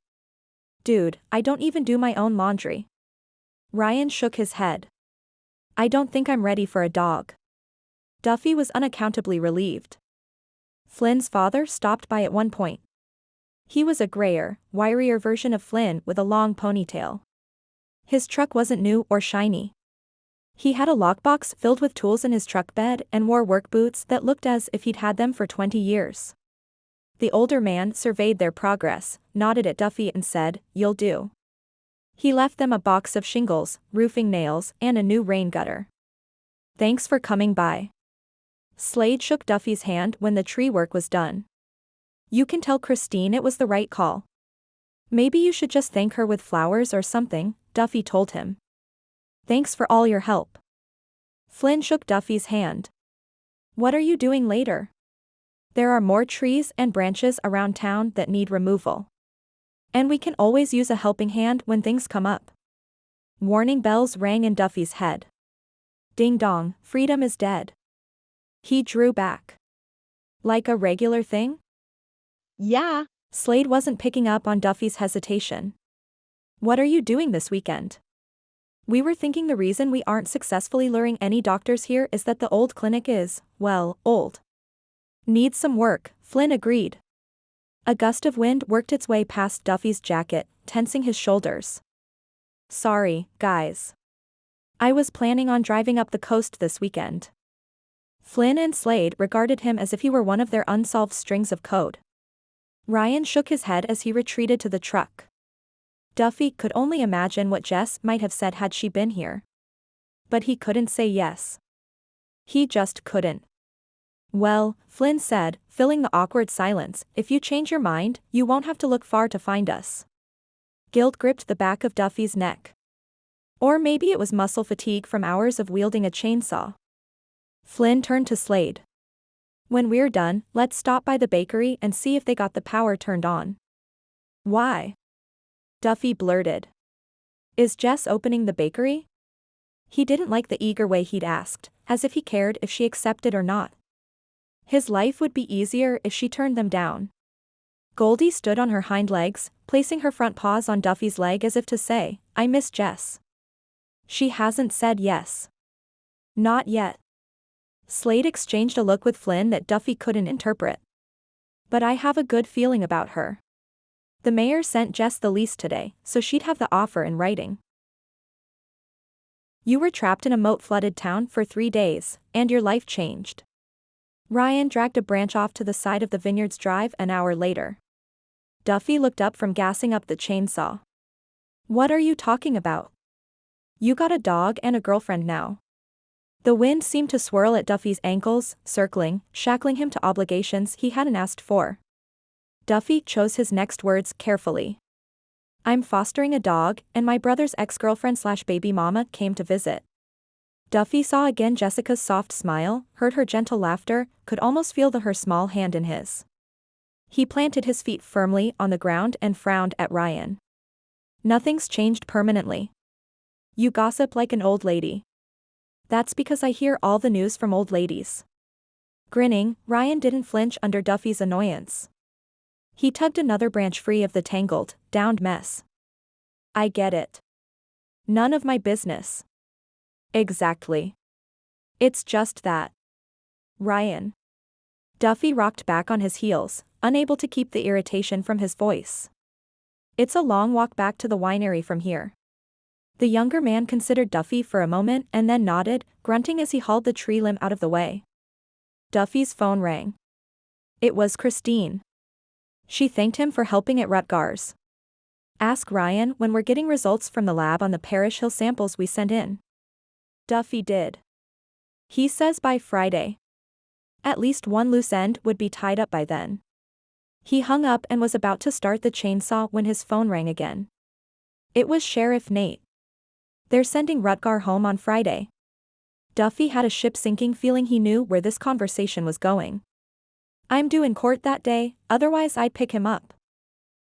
"Dude, I don't even do my own laundry." Ryan shook his head. "I don't think I'm ready for a dog." Duffy was unaccountably relieved. Flynn's father stopped by at one point. He was a grayer, wirier version of Flynn with a long ponytail. His truck wasn't new or shiny. He had a lockbox filled with tools in his truck bed and wore work boots that looked as if he'd had them for 20 years. The older man surveyed their progress, nodded at Duffy and said, "You'll do." He left them a box of shingles, roofing nails, and a new rain gutter. Thanks for coming by. Slade shook Duffy's hand when the tree work was done. You can tell Christine it was the right call. Maybe you should just thank her with flowers or something, Duffy told him. Thanks for all your help. Flynn shook Duffy's hand. What are you doing later? There are more trees and branches around town that need removal. And we can always use a helping hand when things come up. Warning bells rang in Duffy's head. Ding dong, freedom is dead. He drew back. Like a regular thing? Yeah. Slade wasn't picking up on Duffy's hesitation. What are you doing this weekend? We were thinking the reason we aren't successfully luring any doctors here is that the old clinic is, well, old. Needs some work, Flynn agreed. A gust of wind worked its way past Duffy's jacket, tensing his shoulders. Sorry, guys. I was planning on driving up the coast this weekend. Flynn and Slade regarded him as if he were one of their unsolved strings of code. Ryan shook his head as he retreated to the truck. Duffy could only imagine what Jess might have said had she been here. But he couldn't say yes. He just couldn't. Well, Flynn said, filling the awkward silence, if you change your mind, you won't have to look far to find us. Guilt gripped the back of Duffy's neck. Or maybe it was muscle fatigue from hours of wielding a chainsaw. Flynn turned to Slade. When we're done, let's stop by the bakery and see if they got the power turned on. Why? Duffy blurted. Is Jess opening the bakery? He didn't like the eager way he'd asked, as if he cared if she accepted or not. His life would be easier if she turned them down. Goldie stood on her hind legs, placing her front paws on Duffy's leg as if to say, I miss Jess. She hasn't said yes. Not yet. Slade exchanged a look with Flynn that Duffy couldn't interpret. But I have a good feeling about her. The mayor sent Jess the lease today, so she'd have the offer in writing. You were trapped in a moat-flooded town for 3 days, and your life changed. Ryan dragged a branch off to the side of the vineyard's drive an hour later. Duffy looked up from gassing up the chainsaw. What are you talking about? You got a dog and a girlfriend now. The wind seemed to swirl at Duffy's ankles, circling, shackling him to obligations he hadn't asked for. Duffy chose his next words carefully. I'm fostering a dog, and my brother's ex-girlfriend/baby mama came to visit. Duffy saw again Jessica's soft smile, heard her gentle laughter, could almost feel her small hand in his. He planted his feet firmly on the ground and frowned at Ryan. Nothing's changed permanently. You gossip like an old lady. That's because I hear all the news from old ladies. Grinning, Ryan didn't flinch under Duffy's annoyance. He tugged another branch free of the tangled, downed mess. I get it. None of my business. Exactly. It's just that. Ryan. Duffy rocked back on his heels, unable to keep the irritation from his voice. It's a long walk back to the winery from here. The younger man considered Duffy for a moment and then nodded, grunting as he hauled the tree limb out of the way. Duffy's phone rang. It was Christine. She thanked him for helping at Rutgers. Ask Ryan when we're getting results from the lab on the Parish Hill samples we sent in. Duffy did. He says by Friday. At least one loose end would be tied up by then. He hung up and was about to start the chainsaw when his phone rang again. It was Sheriff Nate. They're sending Rutger home on Friday. Duffy had a ship-sinking feeling he knew where this conversation was going. I'm due in court that day, otherwise I'd pick him up.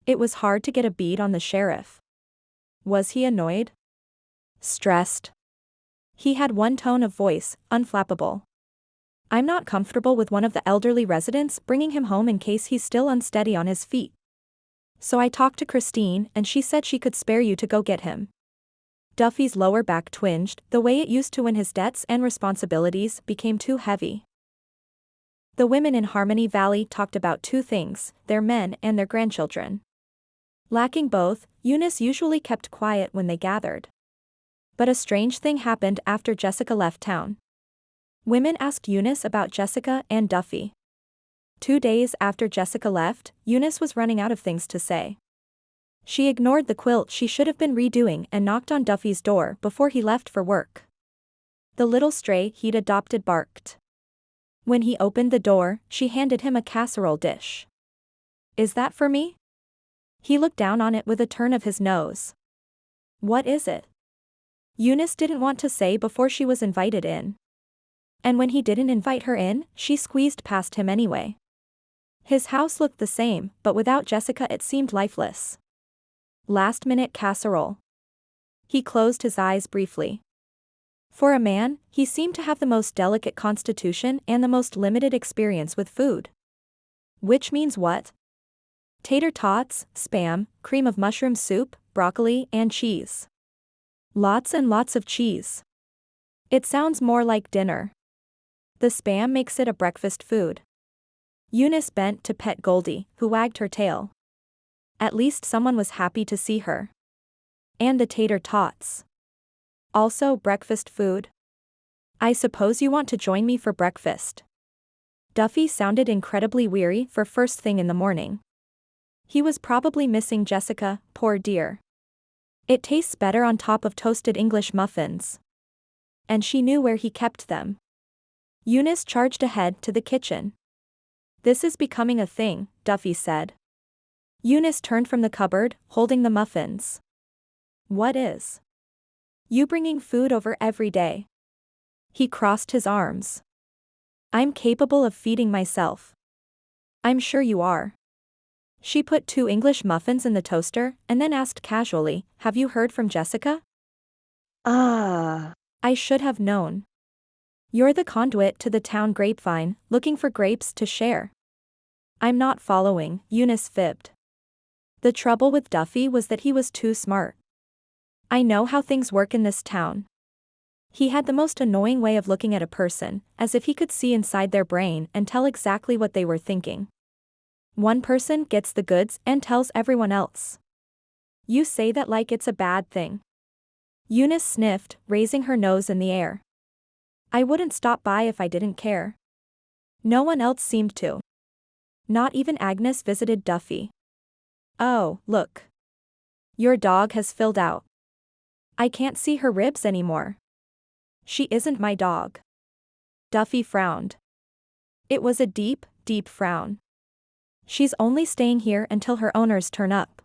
It was hard to get a bead on the sheriff. Was he annoyed? Stressed? He had one tone of voice, unflappable. I'm not comfortable with one of the elderly residents bringing him home in case he's still unsteady on his feet. So I talked to Christine and she said she could spare you to go get him. Duffy's lower back twinged, the way it used to when his debts and responsibilities became too heavy. The women in Harmony Valley talked about two things, their men and their grandchildren. Lacking both, Eunice usually kept quiet when they gathered. But a strange thing happened after Jessica left town. Women asked Eunice about Jessica and Duffy. 2 days after Jessica left, Eunice was running out of things to say. She ignored the quilt she should have been redoing and knocked on Duffy's door before he left for work. The little stray he'd adopted barked. When he opened the door, she handed him a casserole dish. Is that for me? He looked down on it with a turn of his nose. What is it? Eunice didn't want to say before she was invited in. And when he didn't invite her in, she squeezed past him anyway. His house looked the same, but without Jessica it seemed lifeless. Last-minute casserole. He closed his eyes briefly. For a man, he seemed to have the most delicate constitution and the most limited experience with food. Which means what? Tater tots, spam, cream of mushroom soup, broccoli, and cheese. Lots and lots of cheese. It sounds more like dinner. The spam makes it a breakfast food. Eunice bent to pet Goldie, who wagged her tail. At least someone was happy to see her. And the tater tots. Also breakfast food? I suppose you want to join me for breakfast. Duffy sounded incredibly weary for first thing in the morning. He was probably missing Jessica, poor dear. It tastes better on top of toasted English muffins. And she knew where he kept them. Eunice charged ahead to the kitchen. This is becoming a thing, Duffy said. Eunice turned from the cupboard, holding the muffins. What is? You bringing food over every day? He crossed his arms. I'm capable of feeding myself. I'm sure you are. She put 2 English muffins in the toaster and then asked casually, have you heard from Jessica? Ah. I should have known. You're the conduit to the town grapevine, looking for grapes to share. I'm not following, Eunice fibbed. The trouble with Duffy was that he was too smart. I know how things work in this town. He had the most annoying way of looking at a person, as if he could see inside their brain and tell exactly what they were thinking. One person gets the goods and tells everyone else. You say that like it's a bad thing. Eunice sniffed, raising her nose in the air. I wouldn't stop by if I didn't care. No one else seemed to. Not even Agnes visited Duffy. Oh, look. Your dog has filled out. I can't see her ribs anymore. She isn't my dog. Duffy frowned. It was a deep, deep frown. She's only staying here until her owners turn up.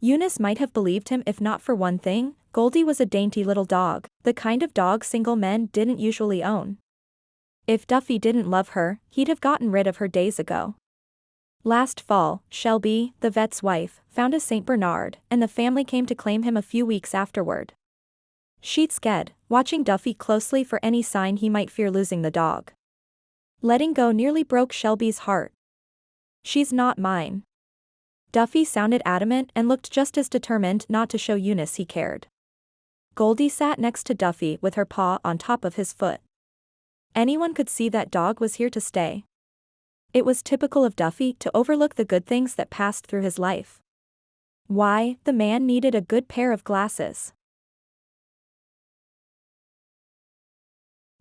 Eunice might have believed him if not for one thing. Goldie was a dainty little dog, the kind of dog single men didn't usually own. If Duffy didn't love her, he'd have gotten rid of her days ago. Last fall, Shelby, the vet's wife, found a St. Bernard, and the family came to claim him a few weeks afterward. She'd scared, watching Duffy closely for any sign he might fear losing the dog. Letting go nearly broke Shelby's heart. She's not mine. Duffy sounded adamant and looked just as determined not to show Eunice he cared. Goldie sat next to Duffy with her paw on top of his foot. Anyone could see that dog was here to stay. It was typical of Duffy to overlook the good things that passed through his life. Why, the man needed a good pair of glasses.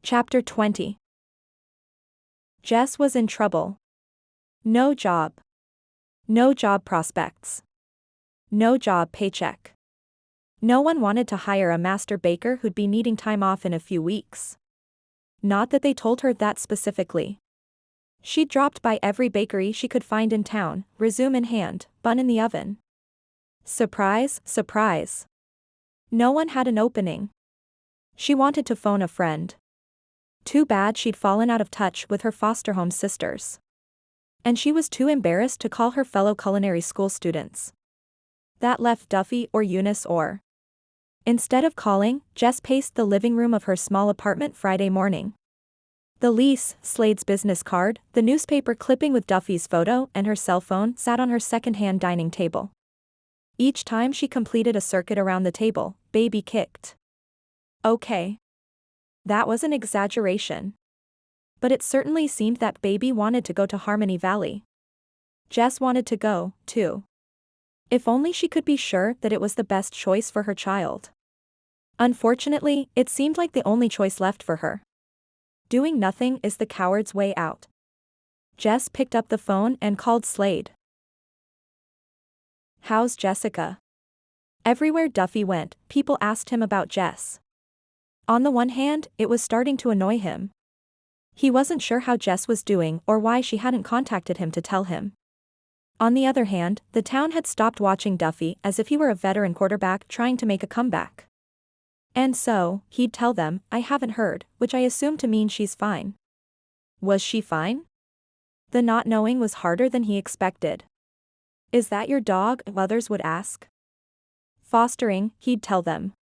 Chapter 20. Jess was in trouble. No job. No job prospects. No job paycheck. No one wanted to hire a master baker who'd be needing time off in a few weeks. Not that they told her that specifically. She dropped by every bakery she could find in town, resume in hand, bun in the oven. Surprise, surprise. No one had an opening. She wanted to phone a friend. Too bad she'd fallen out of touch with her foster home sisters. And she was too embarrassed to call her fellow culinary school students. That left Duffy or Eunice or. Instead of calling, Jess paced the living room of her small apartment Friday morning. The lease, Slade's business card, the newspaper clipping with Duffy's photo, and her cell phone sat on her second-hand dining table. Each time she completed a circuit around the table, baby kicked. Okay. That was an exaggeration. But it certainly seemed that baby wanted to go to Harmony Valley. Jess wanted to go, too. If only she could be sure that it was the best choice for her child. Unfortunately, it seemed like the only choice left for her. Doing nothing is the coward's way out. Jess picked up the phone and called Slade. How's Jessica? Everywhere Duffy went, people asked him about Jess. On the one hand, it was starting to annoy him. He wasn't sure how Jess was doing or why she hadn't contacted him to tell him. On the other hand, the town had stopped watching Duffy as if he were a veteran quarterback trying to make a comeback. And so, he'd tell them, "I haven't heard," which I assumed to mean she's fine. Was she fine? The not knowing was harder than he expected. "Is that your dog?" others would ask. Fostering, he'd tell them.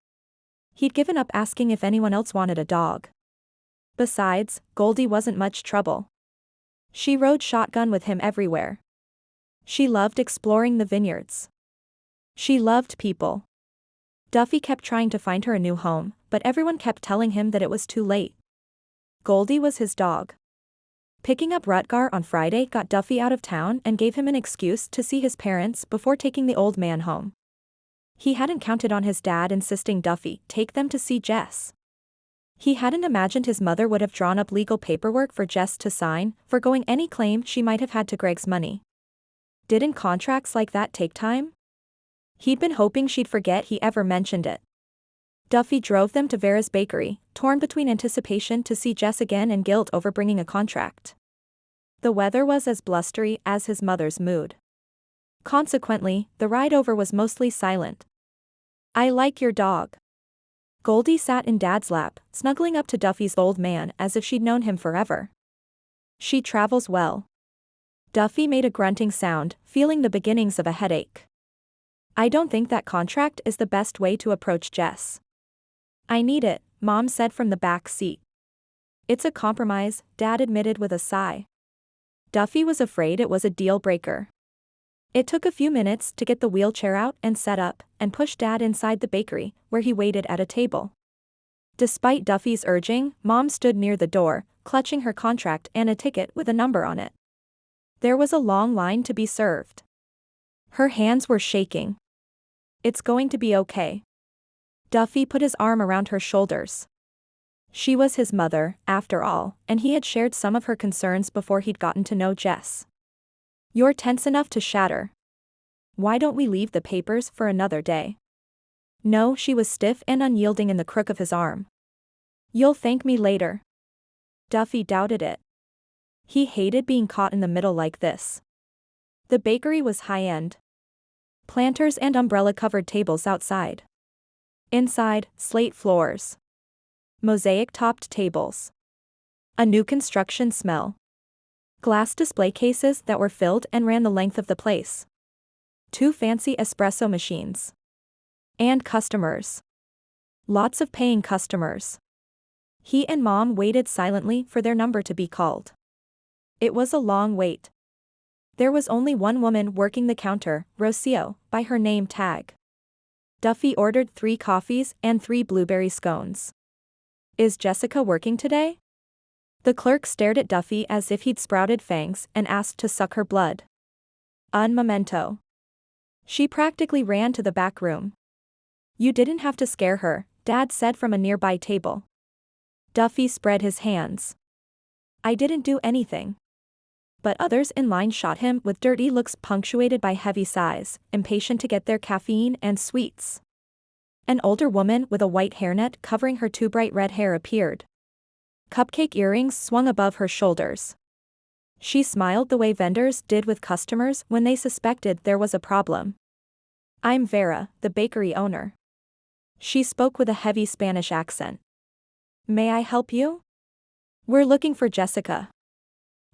He'd given up asking if anyone else wanted a dog. Besides, Goldie wasn't much trouble. She rode shotgun with him everywhere. She loved exploring the vineyards. She loved people. Duffy kept trying to find her a new home, but everyone kept telling him that it was too late. Goldie was his dog. Picking up Rutger on Friday got Duffy out of town and gave him an excuse to see his parents before taking the old man home. He hadn't counted on his dad insisting Duffy take them to see Jess. He hadn't imagined his mother would have drawn up legal paperwork for Jess to sign, forgoing any claim she might have had to Greg's money. Didn't contracts like that take time? He'd been hoping she'd forget he ever mentioned it. Duffy drove them to Vera's bakery, torn between anticipation to see Jess again and guilt over bringing a contract. The weather was as blustery as his mother's mood. Consequently, the ride over was mostly silent. "I like your dog." Goldie sat in Dad's lap, snuggling up to Duffy's old man as if she'd known him forever. "She travels well." Duffy made a grunting sound, feeling the beginnings of a headache. "I don't think that contract is the best way to approach Jess." "I need it," Mom said from the back seat. "It's a compromise," Dad admitted with a sigh. Duffy was afraid it was a deal breaker. It took a few minutes to get the wheelchair out and set up, and push Dad inside the bakery, where he waited at a table. Despite Duffy's urging, Mom stood near the door, clutching her contract and a ticket with a number on it. There was a long line to be served. Her hands were shaking. "It's going to be okay." Duffy put his arm around her shoulders. She was his mother, after all, and he had shared some of her concerns before he'd gotten to know Jess. "You're tense enough to shatter. Why don't we leave the papers for another day?" No, she was stiff and unyielding in the crook of his arm. "You'll thank me later." Duffy doubted it. He hated being caught in the middle like this. The bakery was high-end. Planters and umbrella-covered tables outside. Inside, slate floors. Mosaic-topped tables. A new construction smell. Glass display cases that were filled and ran the length of the place. 2 fancy espresso machines. And customers. Lots of paying customers. He and Mom waited silently for their number to be called. It was a long wait. There was only one woman working the counter, Rocio, by her name tag. Duffy ordered 3 coffees and 3 blueberry scones. "Is Jessica working today?" The clerk stared at Duffy as if he'd sprouted fangs and asked to suck her blood. "Un momento." She practically ran to the back room. "You didn't have to scare her," Dad said from a nearby table. Duffy spread his hands. "I didn't do anything." But others in line shot him with dirty looks punctuated by heavy sighs, impatient to get their caffeine and sweets. An older woman with a white hairnet covering her too bright red hair appeared. Cupcake earrings swung above her shoulders. She smiled the way vendors did with customers when they suspected there was a problem. "I'm Vera, the bakery owner." She spoke with a heavy Spanish accent. "May I help you?" "We're looking for Jessica."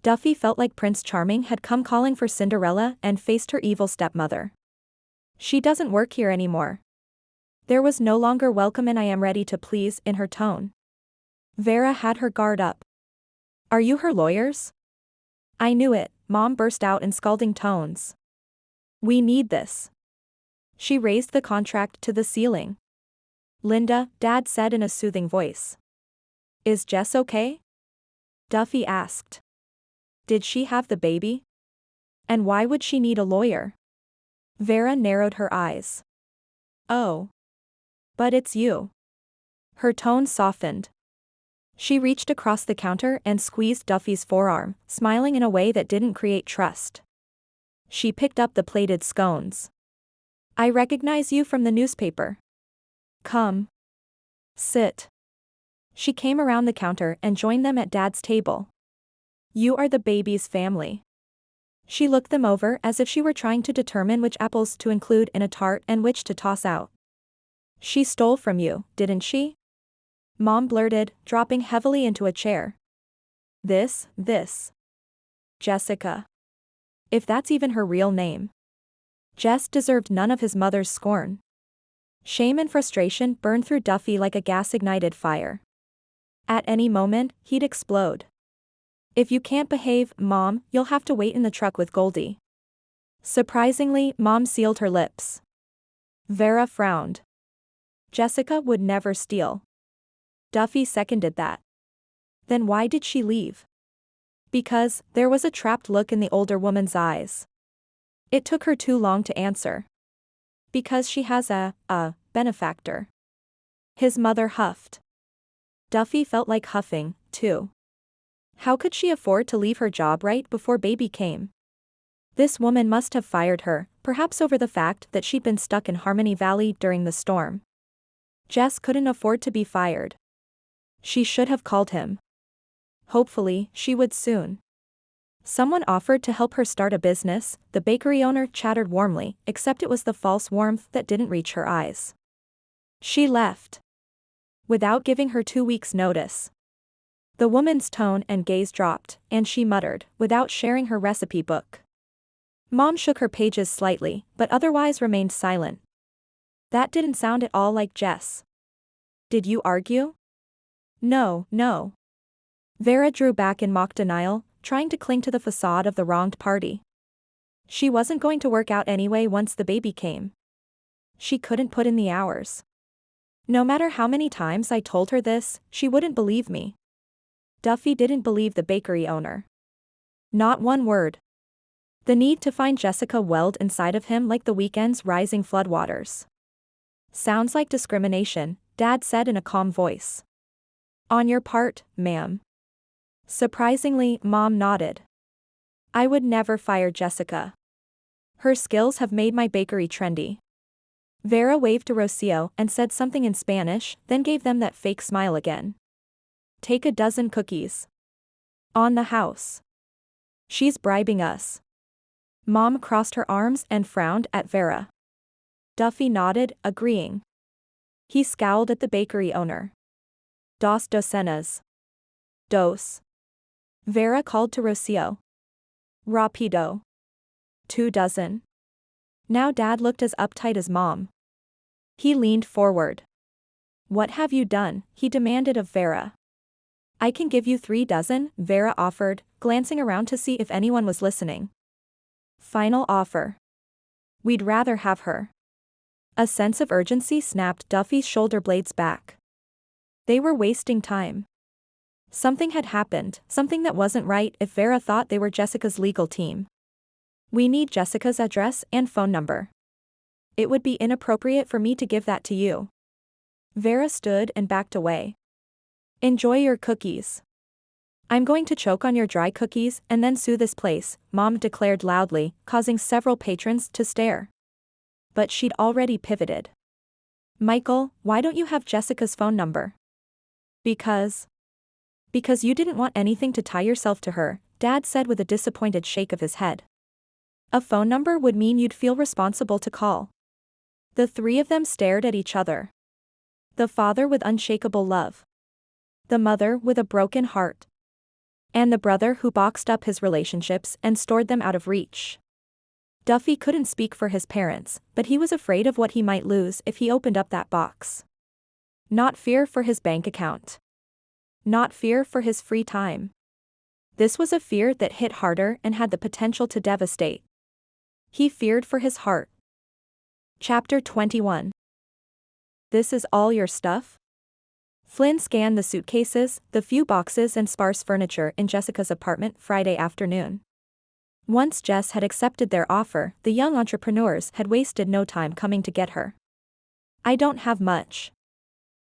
Duffy felt like Prince Charming had come calling for Cinderella and faced her evil stepmother. "She doesn't work here anymore." There was no longer welcome and "I am ready to please" in her tone. Vera had her guard up. "Are you her lawyers?" "I knew it," Mom burst out in scalding tones. "We need this." She raised the contract to the ceiling. "Linda," Dad said in a soothing voice. "Is Jess okay?" Duffy asked. "Did she have the baby? And why would she need a lawyer?" Vera narrowed her eyes. "Oh. But it's you." Her tone softened. She reached across the counter and squeezed Duffy's forearm, smiling in a way that didn't create trust. She picked up the plated scones. "I recognize you from the newspaper. Come. Sit." She came around the counter and joined them at Dad's table. "You are the baby's family." She looked them over as if she were trying to determine which apples to include in a tart and which to toss out. "She stole from you, didn't she?" Mom blurted, dropping heavily into a chair. This. Jessica. If that's even her real name. Jess deserved none of his mother's scorn. Shame and frustration burned through Duffy like a gas-ignited fire. At any moment, he'd explode. "If you can't behave, Mom, you'll have to wait in the truck with Goldie." Surprisingly, Mom sealed her lips. Vera frowned. Jessica would never steal. Duffy seconded that. Then why did she leave? Because, there was a trapped look in the older woman's eyes. It took her too long to answer. Because she has a benefactor. His mother huffed. Duffy felt like huffing, too. How could she afford to leave her job right before baby came? This woman must have fired her, perhaps over the fact that she'd been stuck in Harmony Valley during the storm. Jess couldn't afford to be fired. She should have called him. Hopefully, she would soon. Someone offered to help her start a business, the bakery owner chattered warmly, except it was the false warmth that didn't reach her eyes. She left. Without giving her 2 weeks' notice. The woman's tone and gaze dropped, and she muttered, without sharing her recipe book. Mom shook her pages slightly, but otherwise remained silent. That didn't sound at all like Jess. "Did you argue?" No. Vera drew back in mock denial, trying to cling to the facade of the wronged party. She wasn't going to work out anyway once the baby came. She couldn't put in the hours. No matter how many times I told her this, she wouldn't believe me. Duffy didn't believe the bakery owner. Not one word. The need to find Jessica welled inside of him like the weekend's rising floodwaters. "Sounds like discrimination," Dad said in a calm voice. "On your part, ma'am." Surprisingly, Mom nodded. "I would never fire Jessica. Her skills have made my bakery trendy." Vera waved to Rocio and said something in Spanish, then gave them that fake smile again. "Take a dozen cookies. On the house. She's bribing us." Mom crossed her arms and frowned at Vera. Duffy nodded, agreeing. He scowled at the bakery owner. "Dos docenas." "Dos." Vera called to Rocio. "Rapido." 2 dozen. Now Dad looked as uptight as Mom. He leaned forward. "What have you done?" he demanded of Vera. "I can give you 3 dozen, Vera offered, glancing around to see if anyone was listening. "Final offer. We'd rather have her." A sense of urgency snapped Duffy's shoulder blades back. They were wasting time. Something had happened, something that wasn't right if Vera thought they were Jessica's legal team. "We need Jessica's address and phone number. It would be inappropriate for me to give that to you." Vera stood and backed away. "Enjoy your cookies." "I'm going to choke on your dry cookies and then sue this place," Mom declared loudly, causing several patrons to stare. But she'd already pivoted. "Michael, why don't you have Jessica's phone number?" Because you didn't want anything to tie yourself to her," Dad said with a disappointed shake of his head. "A phone number would mean you'd feel responsible to call." The 3 of them stared at each other. The father with unshakable love. The mother with a broken heart. And the brother who boxed up his relationships and stored them out of reach. Duffy couldn't speak for his parents, but he was afraid of what he might lose if he opened up that box. Not fear for his bank account. Not fear for his free time. This was a fear that hit harder and had the potential to devastate. He feared for his heart. Chapter 21. "This is all your stuff?" Flynn scanned the suitcases, the few boxes and sparse furniture in Jessica's apartment Friday afternoon. Once Jess had accepted their offer, the young entrepreneurs had wasted no time coming to get her. "I don't have much."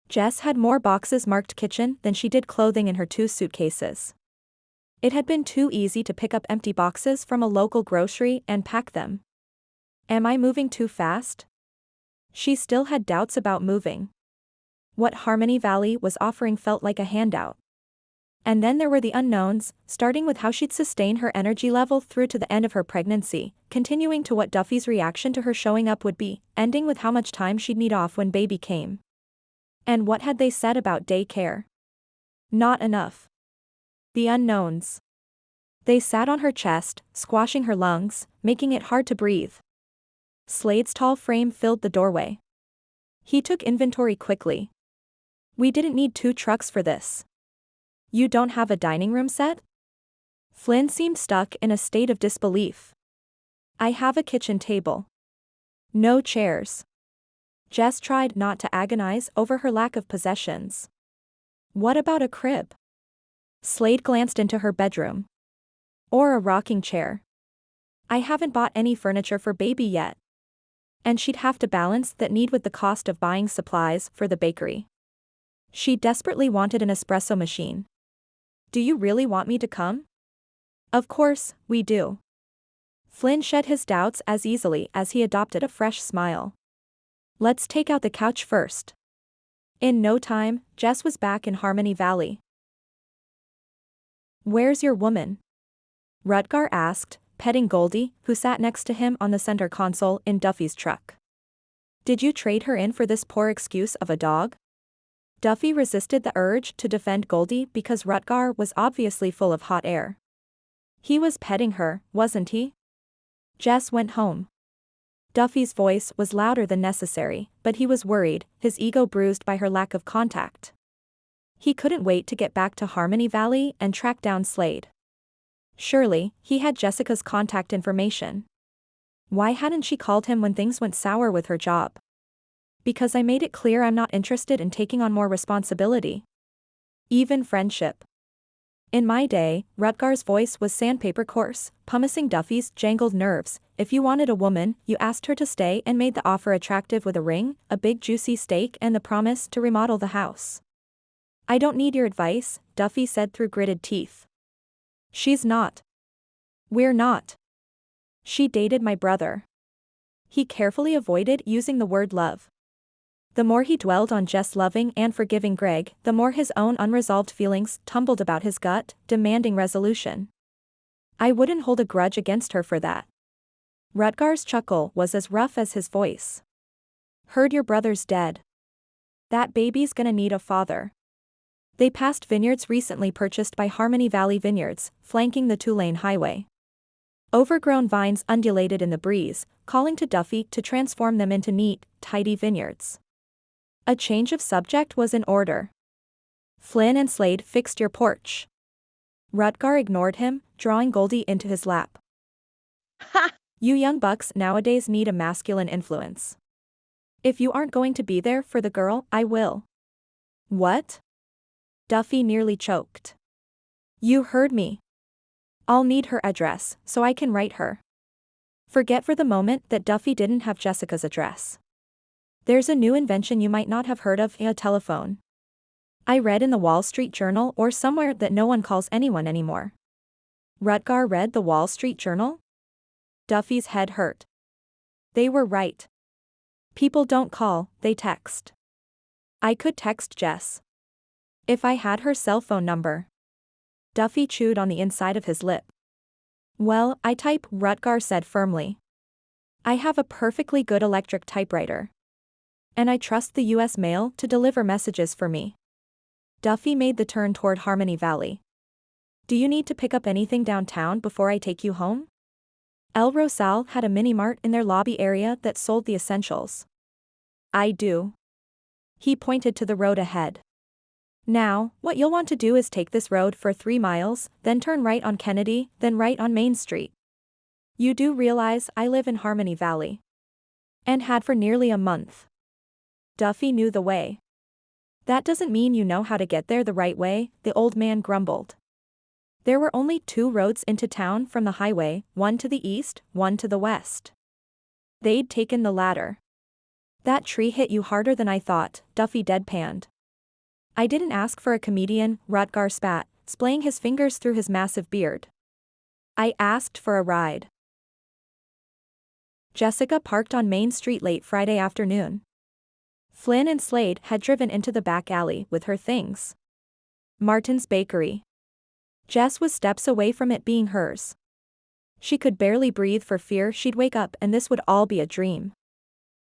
Jess had more boxes marked kitchen than she did clothing in her 2 suitcases. It had been too easy to pick up empty boxes from a local grocery and pack them. "Am I moving too fast?" She still had doubts about moving. What Harmony Valley was offering felt like a handout. And then there were the unknowns, starting with how she'd sustain her energy level through to the end of her pregnancy, continuing to what Duffy's reaction to her showing up would be, ending with how much time she'd need off when baby came. And what had they said about daycare? Not enough. The unknowns. They sat on her chest, squashing her lungs, making it hard to breathe. Slade's tall frame filled the doorway. He took inventory quickly. We didn't need 2 trucks for this. You don't have a dining room set? Flynn seemed stuck in a state of disbelief. I have a kitchen table. No chairs. Jess tried not to agonize over her lack of possessions. What about a crib? Slade glanced into her bedroom. Or a rocking chair. I haven't bought any furniture for baby yet. And she'd have to balance that need with the cost of buying supplies for the bakery. She desperately wanted an espresso machine. Do you really want me to come? Of course, we do. Flynn shed his doubts as easily as he adopted a fresh smile. Let's take out the couch first. In no time, Jess was back in Harmony Valley. Where's your woman? Rutger asked, petting Goldie, who sat next to him on the center console in Duffy's truck. Did you trade her in for this poor excuse of a dog? Duffy resisted the urge to defend Goldie because Rutger was obviously full of hot air. He was petting her, wasn't he? Jess went home. Duffy's voice was louder than necessary, but he was worried, his ego bruised by her lack of contact. He couldn't wait to get back to Harmony Valley and track down Slade. Surely, he had Jessica's contact information. Why hadn't she called him when things went sour with her job? Because I made it clear I'm not interested in taking on more responsibility. Even friendship. In my day, Rutger's voice was sandpaper coarse, pumicing Duffy's jangled nerves. If you wanted a woman, you asked her to stay and made the offer attractive with a ring, a big juicy steak and the promise to remodel the house. I don't need your advice, Duffy said through gritted teeth. She's not. We're not. She dated my brother. He carefully avoided using the word love. The more he dwelled on Jess loving and forgiving Greg, the more his own unresolved feelings tumbled about his gut, demanding resolution. I wouldn't hold a grudge against her for that. Rutger's chuckle was as rough as his voice. Heard your brother's dead. That baby's gonna need a father. They passed vineyards recently purchased by Harmony Valley Vineyards, flanking the 2-lane highway. Overgrown vines undulated in the breeze, calling to Duffy to transform them into neat, tidy vineyards. A change of subject was in order. Flynn and Slade fixed your porch. Rutger ignored him, drawing Goldie into his lap. Ha! You young bucks nowadays need a masculine influence. If you aren't going to be there for the girl, I will. What? Duffy nearly choked. You heard me. I'll need her address, so I can write her. Forget for the moment that Duffy didn't have Jessica's address. There's a new invention you might not have heard of, a telephone. I read in the Wall Street Journal or somewhere that no one calls anyone anymore. Rutger read the Wall Street Journal? Duffy's head hurt. They were right. People don't call, they text. I could text Jess. If I had her cell phone number. Duffy chewed on the inside of his lip. Well, I type, Rutger said firmly. I have a perfectly good electric typewriter. And I trust the U.S. mail to deliver messages for me. Duffy made the turn toward Harmony Valley. Do you need to pick up anything downtown before I take you home? El Rosal had a mini-mart in their lobby area that sold the essentials. I do. He pointed to the road ahead. Now, what you'll want to do is take this road for 3 miles, then turn right on Kennedy, then right on Main Street. You do realize I live in Harmony Valley. And had for nearly a month. Duffy knew the way. That doesn't mean you know how to get there the right way, the old man grumbled. There were only 2 roads into town from the highway, one to the east, one to the west. They'd taken the latter. That tree hit you harder than I thought, Duffy deadpanned. I didn't ask for a comedian, Rutger spat, splaying his fingers through his massive beard. I asked for a ride. Jessica parked on Main Street late Friday afternoon. Flynn and Slade had driven into the back alley with her things. Martin's Bakery. Jess was steps away from it being hers. She could barely breathe for fear she'd wake up and this would all be a dream.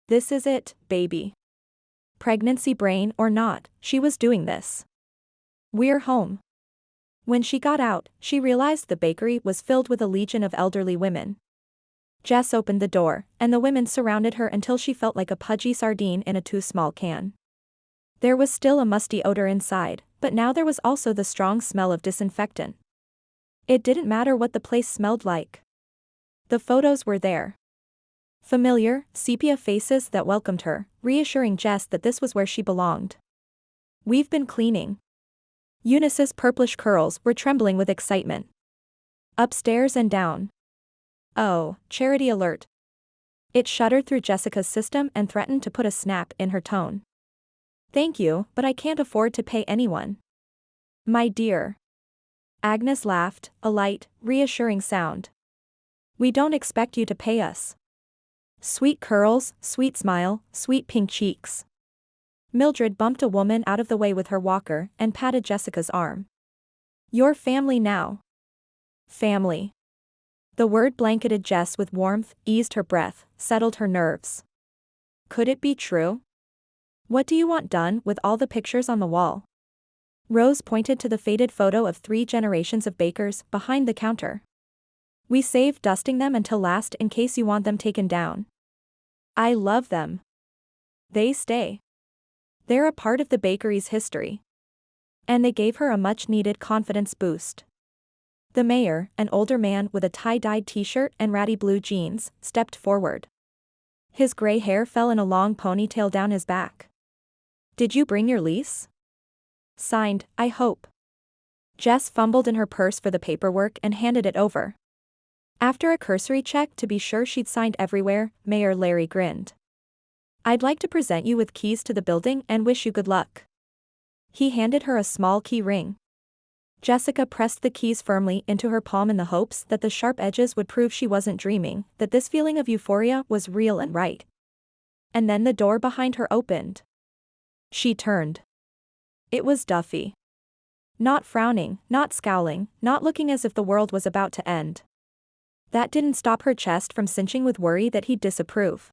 This is it, baby. Pregnancy brain or not, she was doing this. We're home. When she got out, she realized the bakery was filled with a legion of elderly women. Jess opened the door, and the women surrounded her until she felt like a pudgy sardine in a too small can. There was still a musty odor inside, but now there was also the strong smell of disinfectant. It didn't matter what the place smelled like. The photos were there. Familiar, sepia faces that welcomed her, reassuring Jess that this was where she belonged. We've been cleaning. Eunice's purplish curls were trembling with excitement. Upstairs and down. Oh, charity alert. It shuddered through Jessica's system and threatened to put a snap in her tone. Thank you, but I can't afford to pay anyone. My dear. Agnes laughed, a light, reassuring sound. We don't expect you to pay us. Sweet curls, sweet smile, sweet pink cheeks. Mildred bumped a woman out of the way with her walker and patted Jessica's arm. Your family now. Family. The word blanketed Jess with warmth, eased her breath, settled her nerves. Could it be true? What do you want done with all the pictures on the wall? Rose pointed to the faded photo of 3 generations of bakers behind the counter. We saved dusting them until last in case you want them taken down. I love them. They stay. They're a part of the bakery's history. And they gave her a much-needed confidence boost. The mayor, an older man with a tie-dyed t-shirt and ratty blue jeans, stepped forward. His gray hair fell in a long ponytail down his back. Did you bring your lease? Signed, I hope. Jess fumbled in her purse for the paperwork and handed it over. After a cursory check to be sure she'd signed everywhere, Mayor Larry grinned. I'd like to present you with keys to the building and wish you good luck. He handed her a small key ring. Jessica pressed the keys firmly into her palm in the hopes that the sharp edges would prove she wasn't dreaming, that this feeling of euphoria was real and right. And then the door behind her opened. She turned. It was Duffy. Not frowning, not scowling, not looking as if the world was about to end. That didn't stop her chest from cinching with worry that he'd disapprove.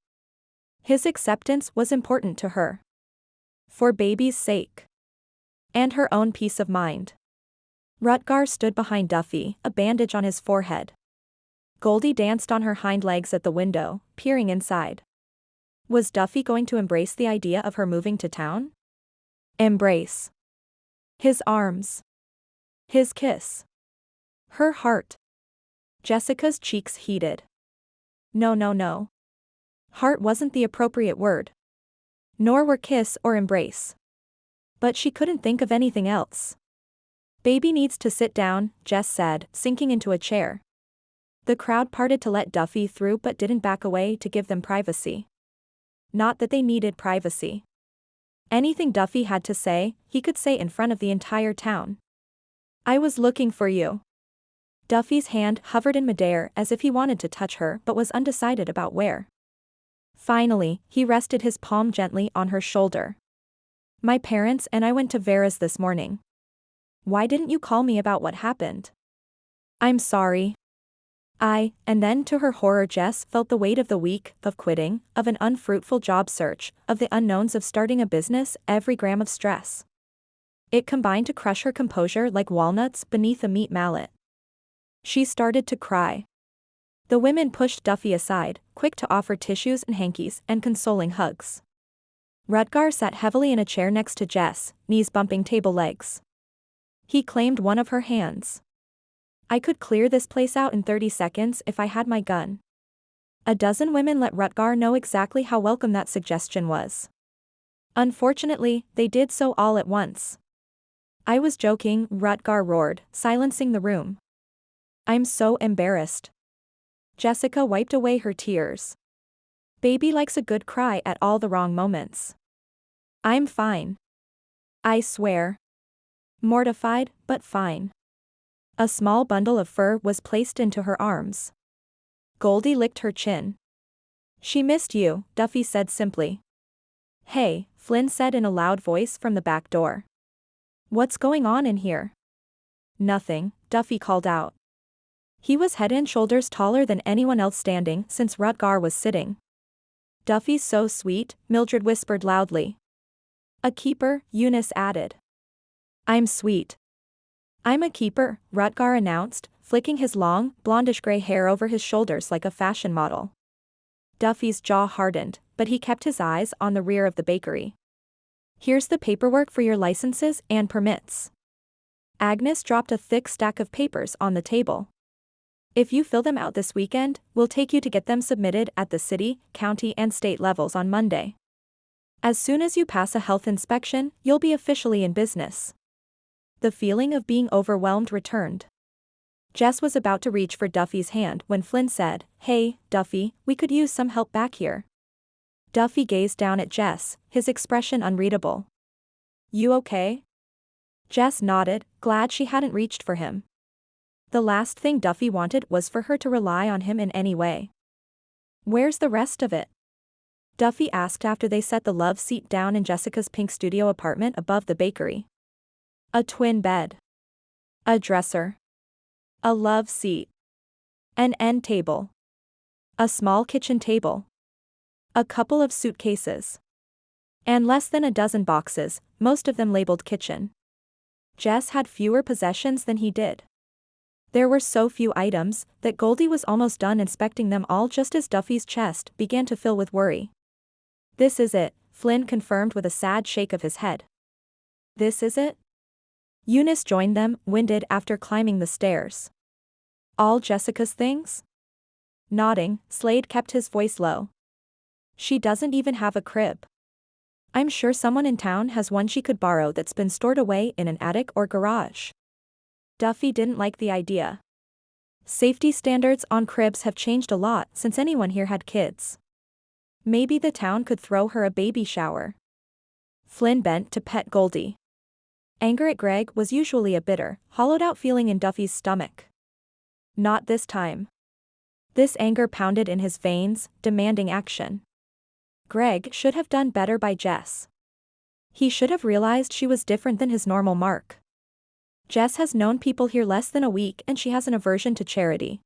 His acceptance was important to her. For baby's sake. And her own peace of mind. Rutgar stood behind Duffy, a bandage on his forehead. Goldie danced on her hind legs at the window, peering inside. Was Duffy going to embrace the idea of her moving to town? Embrace. His arms. His kiss. Her heart. Jessica's cheeks heated. No. Heart wasn't the appropriate word. Nor were kiss or embrace. But she couldn't think of anything else. Baby needs to sit down, Jess said, sinking into a chair. The crowd parted to let Duffy through but didn't back away to give them privacy. Not that they needed privacy. Anything Duffy had to say, he could say in front of the entire town. I was looking for you. Duffy's hand hovered in midair as if he wanted to touch her but was undecided about where. Finally, he rested his palm gently on her shoulder. My parents and I went to Vera's this morning. Why didn't you call me about what happened? I'm sorry. And then to her horror Jess felt the weight of the week, of quitting, of an unfruitful job search, of the unknowns of starting a business, every gram of stress. It combined to crush her composure like walnuts beneath a meat mallet. She started to cry. The women pushed Duffy aside, quick to offer tissues and hankies and consoling hugs. Rutgar sat heavily in a chair next to Jess, knees bumping table legs. He claimed one of her hands. I could clear this place out in 30 seconds if I had my gun. A dozen women let Rutgar know exactly how welcome that suggestion was. Unfortunately, they did so all at once. I was joking, Rutgar roared, silencing the room. I'm so embarrassed. Jessica wiped away her tears. Baby likes a good cry at all the wrong moments. I'm fine. I swear. Mortified, but fine. A small bundle of fur was placed into her arms. Goldie licked her chin. She missed you, Duffy said simply. Hey, Flynn said in a loud voice from the back door. "What's going on in here?" "Nothing," Duffy called out. He was head and shoulders taller than anyone else standing since Rutgar was sitting. "Duffy's so sweet," Mildred whispered loudly. "A keeper," Eunice added. "I'm sweet." "I'm a keeper," Rutgar announced, flicking his long, blondish-gray hair over his shoulders like a fashion model. Duffy's jaw hardened, but he kept his eyes on the rear of the bakery. "Here's the paperwork for your licenses and permits." Agnes dropped a thick stack of papers on the table. "If you fill them out this weekend, we'll take you to get them submitted at the city, county and state levels on Monday. As soon as you pass a health inspection, you'll be officially in business." The feeling of being overwhelmed returned. Jess was about to reach for Duffy's hand when Flynn said, "Hey, Duffy, we could use some help back here." Duffy gazed down at Jess, his expression unreadable. "You okay?" Jess nodded, glad she hadn't reached for him. The last thing Duffy wanted was for her to rely on him in any way. "Where's the rest of it?" Duffy asked after they set the love seat down in Jessica's pink studio apartment above the bakery. A twin bed. A dresser. A love seat. An end table. A small kitchen table. A couple of suitcases. And less than a dozen boxes, most of them labeled kitchen. Jess had fewer possessions than he did. There were so few items that Goldie was almost done inspecting them all just as Duffy's chest began to fill with worry. "This is it," Flynn confirmed with a sad shake of his head. "This is it?" Eunice joined them, winded after climbing the stairs. "All Jessica's things?" Nodding, Slade kept his voice low. "She doesn't even have a crib. I'm sure someone in town has one she could borrow that's been stored away in an attic or garage." Duffy didn't like the idea. Safety standards on cribs have changed a lot since anyone here had kids. Maybe the town could throw her a baby shower. Flynn bent to pet Goldie. Anger at Greg was usually a bitter, hollowed-out feeling in Duffy's stomach. Not this time. This anger pounded in his veins, demanding action. Greg should have done better by Jess. He should have realized she was different than his normal Mark. Jess has known people here less than a week and she has an aversion to charity.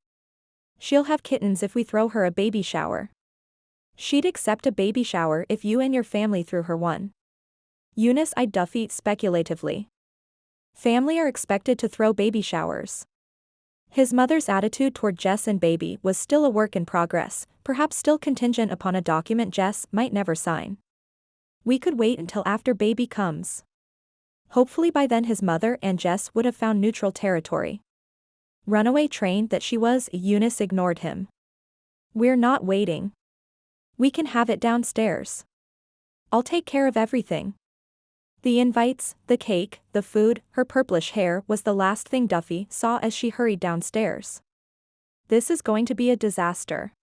She'll have kittens if we throw her a baby shower. She'd accept a baby shower if you and your family threw her one. Eunice eyed Duffy speculatively. Family are expected to throw baby showers. His mother's attitude toward Jess and baby was still a work in progress, perhaps still contingent upon a document Jess might never sign. "We could wait until after baby comes." Hopefully by then his mother and Jess would have found neutral territory. Runaway train that she was, Eunice ignored him. "We're not waiting. We can have it downstairs. I'll take care of everything." The invites, the cake, the food, her purplish hair was the last thing Duffy saw as she hurried downstairs. This is going to be a disaster.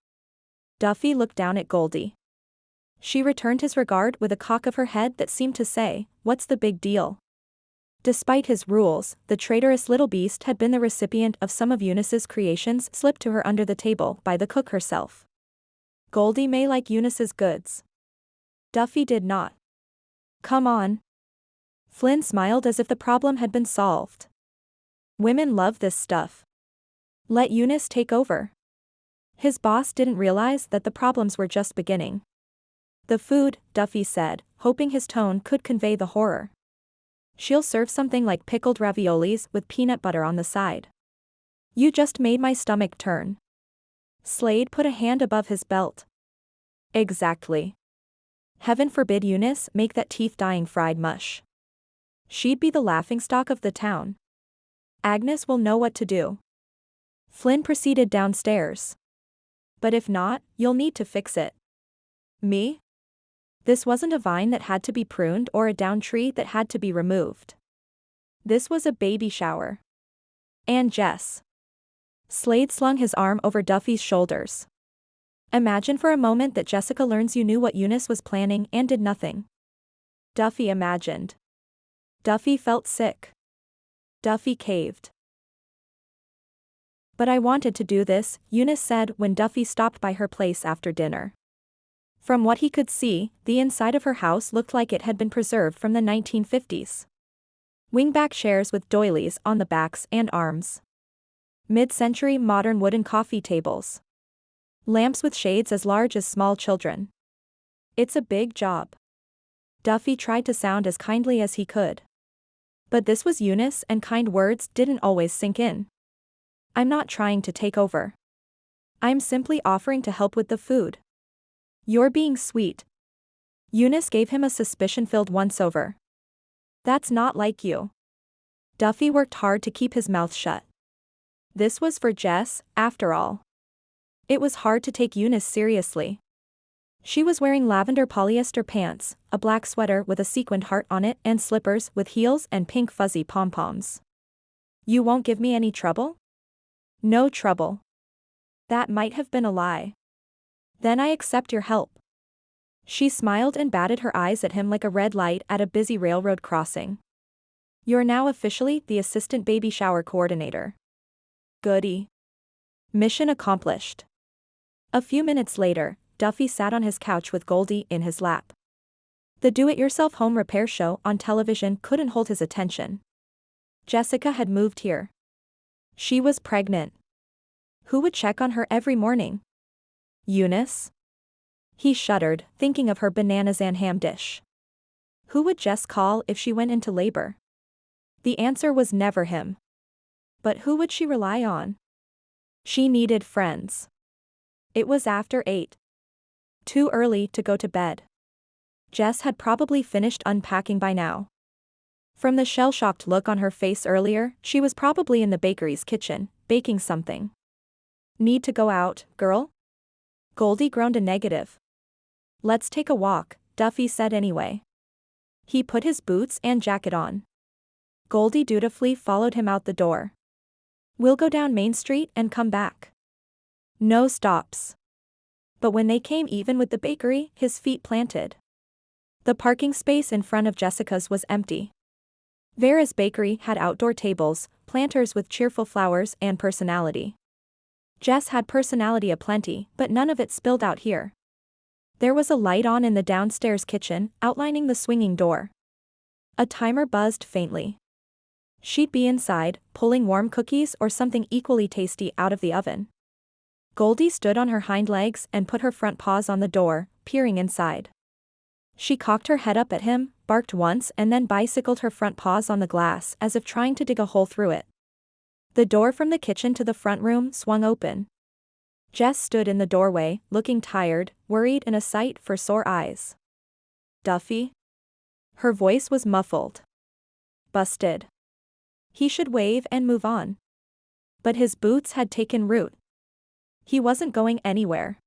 Duffy looked down at Goldie. She returned his regard with a cock of her head that seemed to say, "What's the big deal?" Despite his rules, the traitorous little beast had been the recipient of some of Eunice's creations slipped to her under the table by the cook herself. Goldie may like Eunice's goods. Duffy did not. "Come on." Flynn smiled as if the problem had been solved. "Women love this stuff. Let Eunice take over." His boss didn't realize that the problems were just beginning. "The food," Duffy said, hoping his tone could convey the horror. "She'll serve something like pickled raviolis with peanut butter on the side." "You just made my stomach turn." Slade put a hand above his belt. "Exactly. Heaven forbid Eunice make that teeth-dying fried mush. She'd be the laughingstock of the town. Agnes will know what to do." Flynn proceeded downstairs. "But if not, you'll need to fix it." "Me?" This wasn't a vine that had to be pruned or a down tree that had to be removed. This was a baby shower. And Jess. Slade slung his arm over Duffy's shoulders. "Imagine for a moment that Jessica learns you knew what Eunice was planning and did nothing." Duffy imagined. Duffy felt sick. Duffy caved. "But I wanted to do this," Eunice said when Duffy stopped by her place after dinner. From what he could see, the inside of her house looked like it had been preserved from the 1950s. Wingback chairs with doilies on the backs and arms. Mid-century modern wooden coffee tables. Lamps with shades as large as small children. It's a big job. Duffy tried to sound as kindly as he could. But this was Eunice, and kind words didn't always sink in. I'm not trying to take over. I'm simply offering to help with the food. You're being sweet. Eunice gave him a suspicion-filled once-over. That's not like you. Duffy worked hard to keep his mouth shut. This was for Jess, after all. It was hard to take Eunice seriously. She was wearing lavender polyester pants, a black sweater with a sequined heart on it, and slippers with heels and pink fuzzy pom-poms. You won't give me any trouble? No trouble. That might have been a lie. Then I accept your help. She smiled and batted her eyes at him like a red light at a busy railroad crossing. You're now officially the assistant baby shower coordinator. Goody. Mission accomplished. A few minutes later, Duffy sat on his couch with Goldie in his lap. The do-it-yourself home repair show on television couldn't hold his attention. Jessica had moved here. She was pregnant. Who would check on her every morning? Eunice? He shuddered, thinking of her bananas and ham dish. Who would Jess call if she went into labor? The answer was never him. But who would she rely on? She needed friends. It was after 8. Too early to go to bed. Jess had probably finished unpacking by now. From the shell-shocked look on her face earlier, she was probably in the bakery's kitchen, baking something. Need to go out, girl? Goldie groaned a negative. Let's take a walk, Duffy said anyway. He put his boots and jacket on. Goldie dutifully followed him out the door. We'll go down Main Street and come back. No stops. But when they came even with the bakery, his feet planted. The parking space in front of Jessica's was empty. Vera's bakery had outdoor tables, planters with cheerful flowers and personality. Jess had personality aplenty, but none of it spilled out here. There was a light on in the downstairs kitchen, outlining the swinging door. A timer buzzed faintly. She'd be inside, pulling warm cookies or something equally tasty out of the oven. Goldie stood on her hind legs and put her front paws on the door, peering inside. She cocked her head up at him, barked once, and then bicycled her front paws on the glass as if trying to dig a hole through it. The door from the kitchen to the front room swung open. Jess stood in the doorway, looking tired, worried, and a sight for sore eyes. Duffy? Her voice was muffled. Busted. He should wave and move on. But his boots had taken root. He wasn't going anywhere.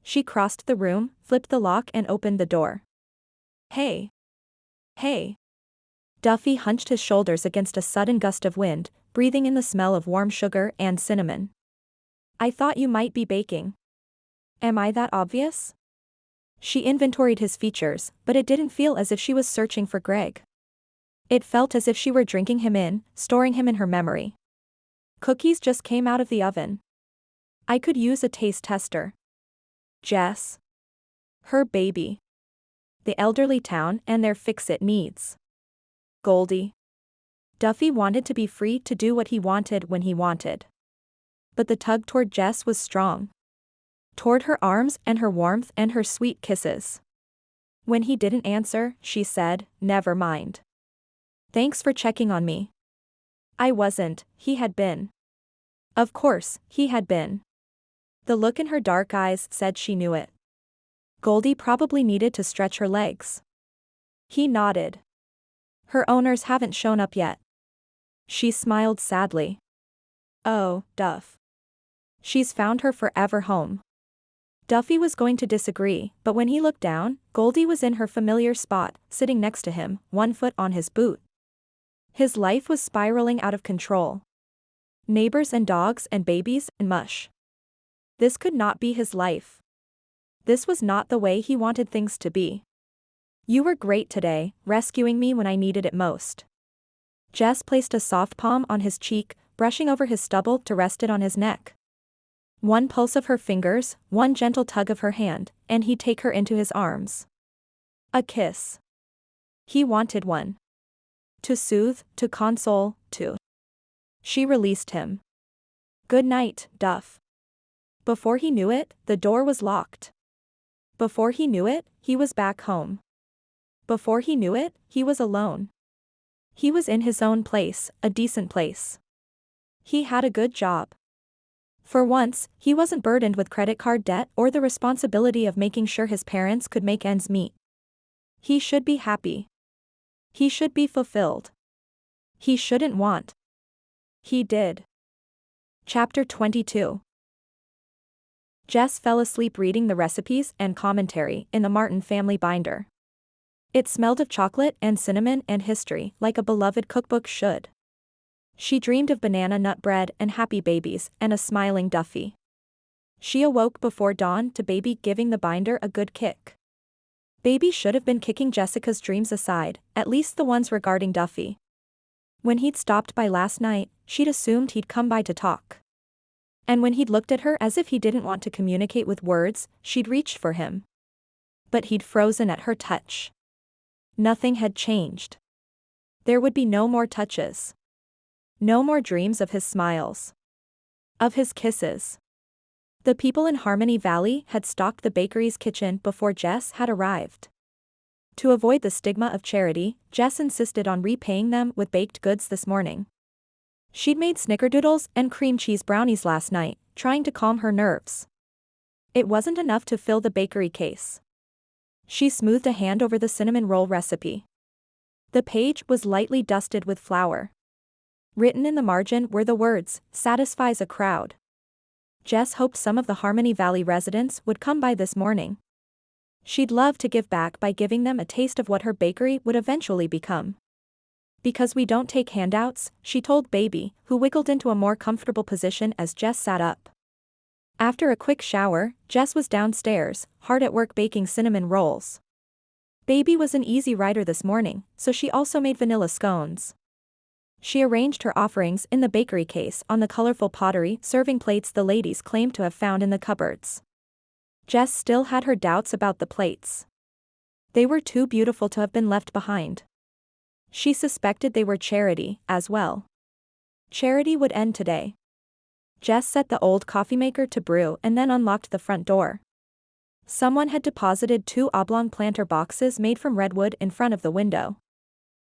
She crossed the room, flipped the lock, and opened the door. Hey. Hey. Duffy hunched his shoulders against a sudden gust of wind, breathing in the smell of warm sugar and cinnamon. I thought you might be baking. Am I that obvious? She inventoried his features, but it didn't feel as if she was searching for Greg. It felt as if she were drinking him in, storing him in her memory. Cookies just came out of the oven. I could use a taste tester. Jess. Her baby. The elderly town and their fix-it needs. Goldie. Duffy wanted to be free to do what he wanted when he wanted. But the tug toward Jess was strong. Toward her arms and her warmth and her sweet kisses. When he didn't answer, she said, never mind. Thanks for checking on me. I wasn't, he had been. Of course, he had been. The look in her dark eyes said she knew it. Goldie probably needed to stretch her legs. He nodded. Her owners haven't shown up yet. She smiled sadly. Oh, Duff. She's found her forever home. Duffy was going to disagree, but when he looked down, Goldie was in her familiar spot, sitting next to him, one foot on his boot. His life was spiraling out of control. Neighbors and dogs and babies and mush. This could not be his life. This was not the way he wanted things to be. You were great today, rescuing me when I needed it most. Jess placed a soft palm on his cheek, brushing over his stubble to rest it on his neck. One pulse of her fingers, one gentle tug of her hand, and he'd take her into his arms. A kiss. He wanted one. To soothe, to console, to. She released him. Good night, Duff. Before he knew it, the door was locked. Before he knew it, he was back home. Before he knew it, he was alone. He was in his own place, a decent place. He had a good job. For once, he wasn't burdened with credit card debt or the responsibility of making sure his parents could make ends meet. He should be happy. He should be fulfilled. He shouldn't want. He did. Chapter 22. Jess fell asleep reading the recipes and commentary in the Martin family binder. It smelled of chocolate and cinnamon and history, like a beloved cookbook should. She dreamed of banana nut bread and happy babies and a smiling Duffy. She awoke before dawn to Baby giving the binder a good kick. Baby should have been kicking Jessica's dreams aside, at least the ones regarding Duffy. When he'd stopped by last night, she'd assumed he'd come by to talk. And when he'd looked at her as if he didn't want to communicate with words, she'd reached for him. But he'd frozen at her touch. Nothing had changed. There would be no more touches. No more dreams of his smiles. Of his kisses. The people in Harmony Valley had stocked the bakery's kitchen before Jess had arrived. To avoid the stigma of charity, Jess insisted on repaying them with baked goods this morning. She'd made snickerdoodles and cream cheese brownies last night, trying to calm her nerves. It wasn't enough to fill the bakery case. She smoothed a hand over the cinnamon roll recipe. The page was lightly dusted with flour. Written in the margin were the words, "Satisfies a crowd." Jess hoped some of the Harmony Valley residents would come by this morning. She'd love to give back by giving them a taste of what her bakery would eventually become. Because we don't take handouts, she told Baby, who wiggled into a more comfortable position as Jess sat up. After a quick shower, Jess was downstairs, hard at work baking cinnamon rolls. Baby was an easy rider this morning, so she also made vanilla scones. She arranged her offerings in the bakery case on the colorful pottery serving plates the ladies claimed to have found in the cupboards. Jess still had her doubts about the plates. They were too beautiful to have been left behind. She suspected they were charity, as well. Charity would end today. Jess set the old coffee maker to brew and then unlocked the front door. Someone had deposited 2 oblong planter boxes made from redwood in front of the window.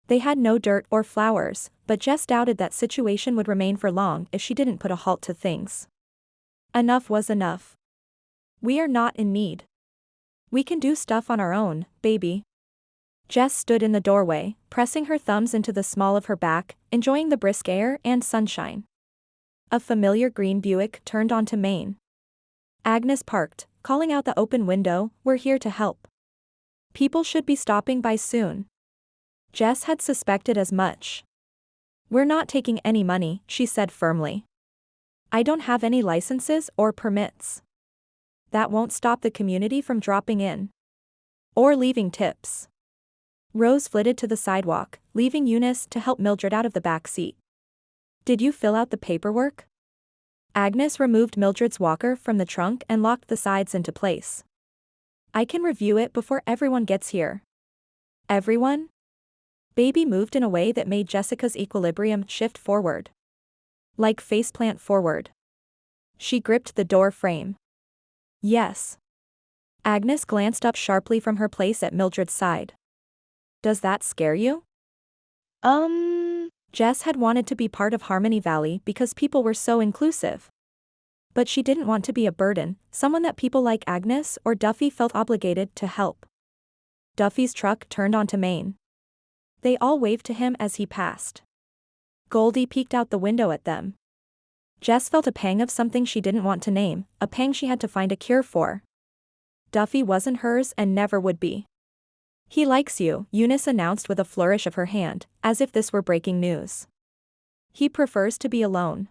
They had no dirt or flowers, but Jess doubted that situation would remain for long if she didn't put a halt to things. Enough was enough. We are not in need. We can do stuff on our own, Baby. Jess stood in the doorway, pressing her thumbs into the small of her back, enjoying the brisk air and sunshine. A familiar green Buick turned onto Main. Agnes parked, calling out the open window, "We're here to help. People should be stopping by soon." Jess had suspected as much. "We're not taking any money," she said firmly. "I don't have any licenses or permits. That won't stop the community from dropping in. Or leaving tips." Rose flitted to the sidewalk, leaving Eunice to help Mildred out of the back seat. "Did you fill out the paperwork?" Agnes removed Mildred's walker from the trunk and locked the sides into place. "I can review it before everyone gets here." "Everyone?" Baby moved in a way that made Jessica's equilibrium shift forward. Like faceplant forward. She gripped the door frame. "Yes." Agnes glanced up sharply from her place at Mildred's side. "Does that scare you?" Jess had wanted to be part of Harmony Valley because people were so inclusive. But she didn't want to be a burden, someone that people like Agnes or Duffy felt obligated to help. Duffy's truck turned onto Main. They all waved to him as he passed. Goldie peeked out the window at them. Jess felt a pang of something she didn't want to name, a pang she had to find a cure for. Duffy wasn't hers and never would be. "He likes you," Eunice announced with a flourish of her hand, as if this were breaking news. "He prefers to be alone."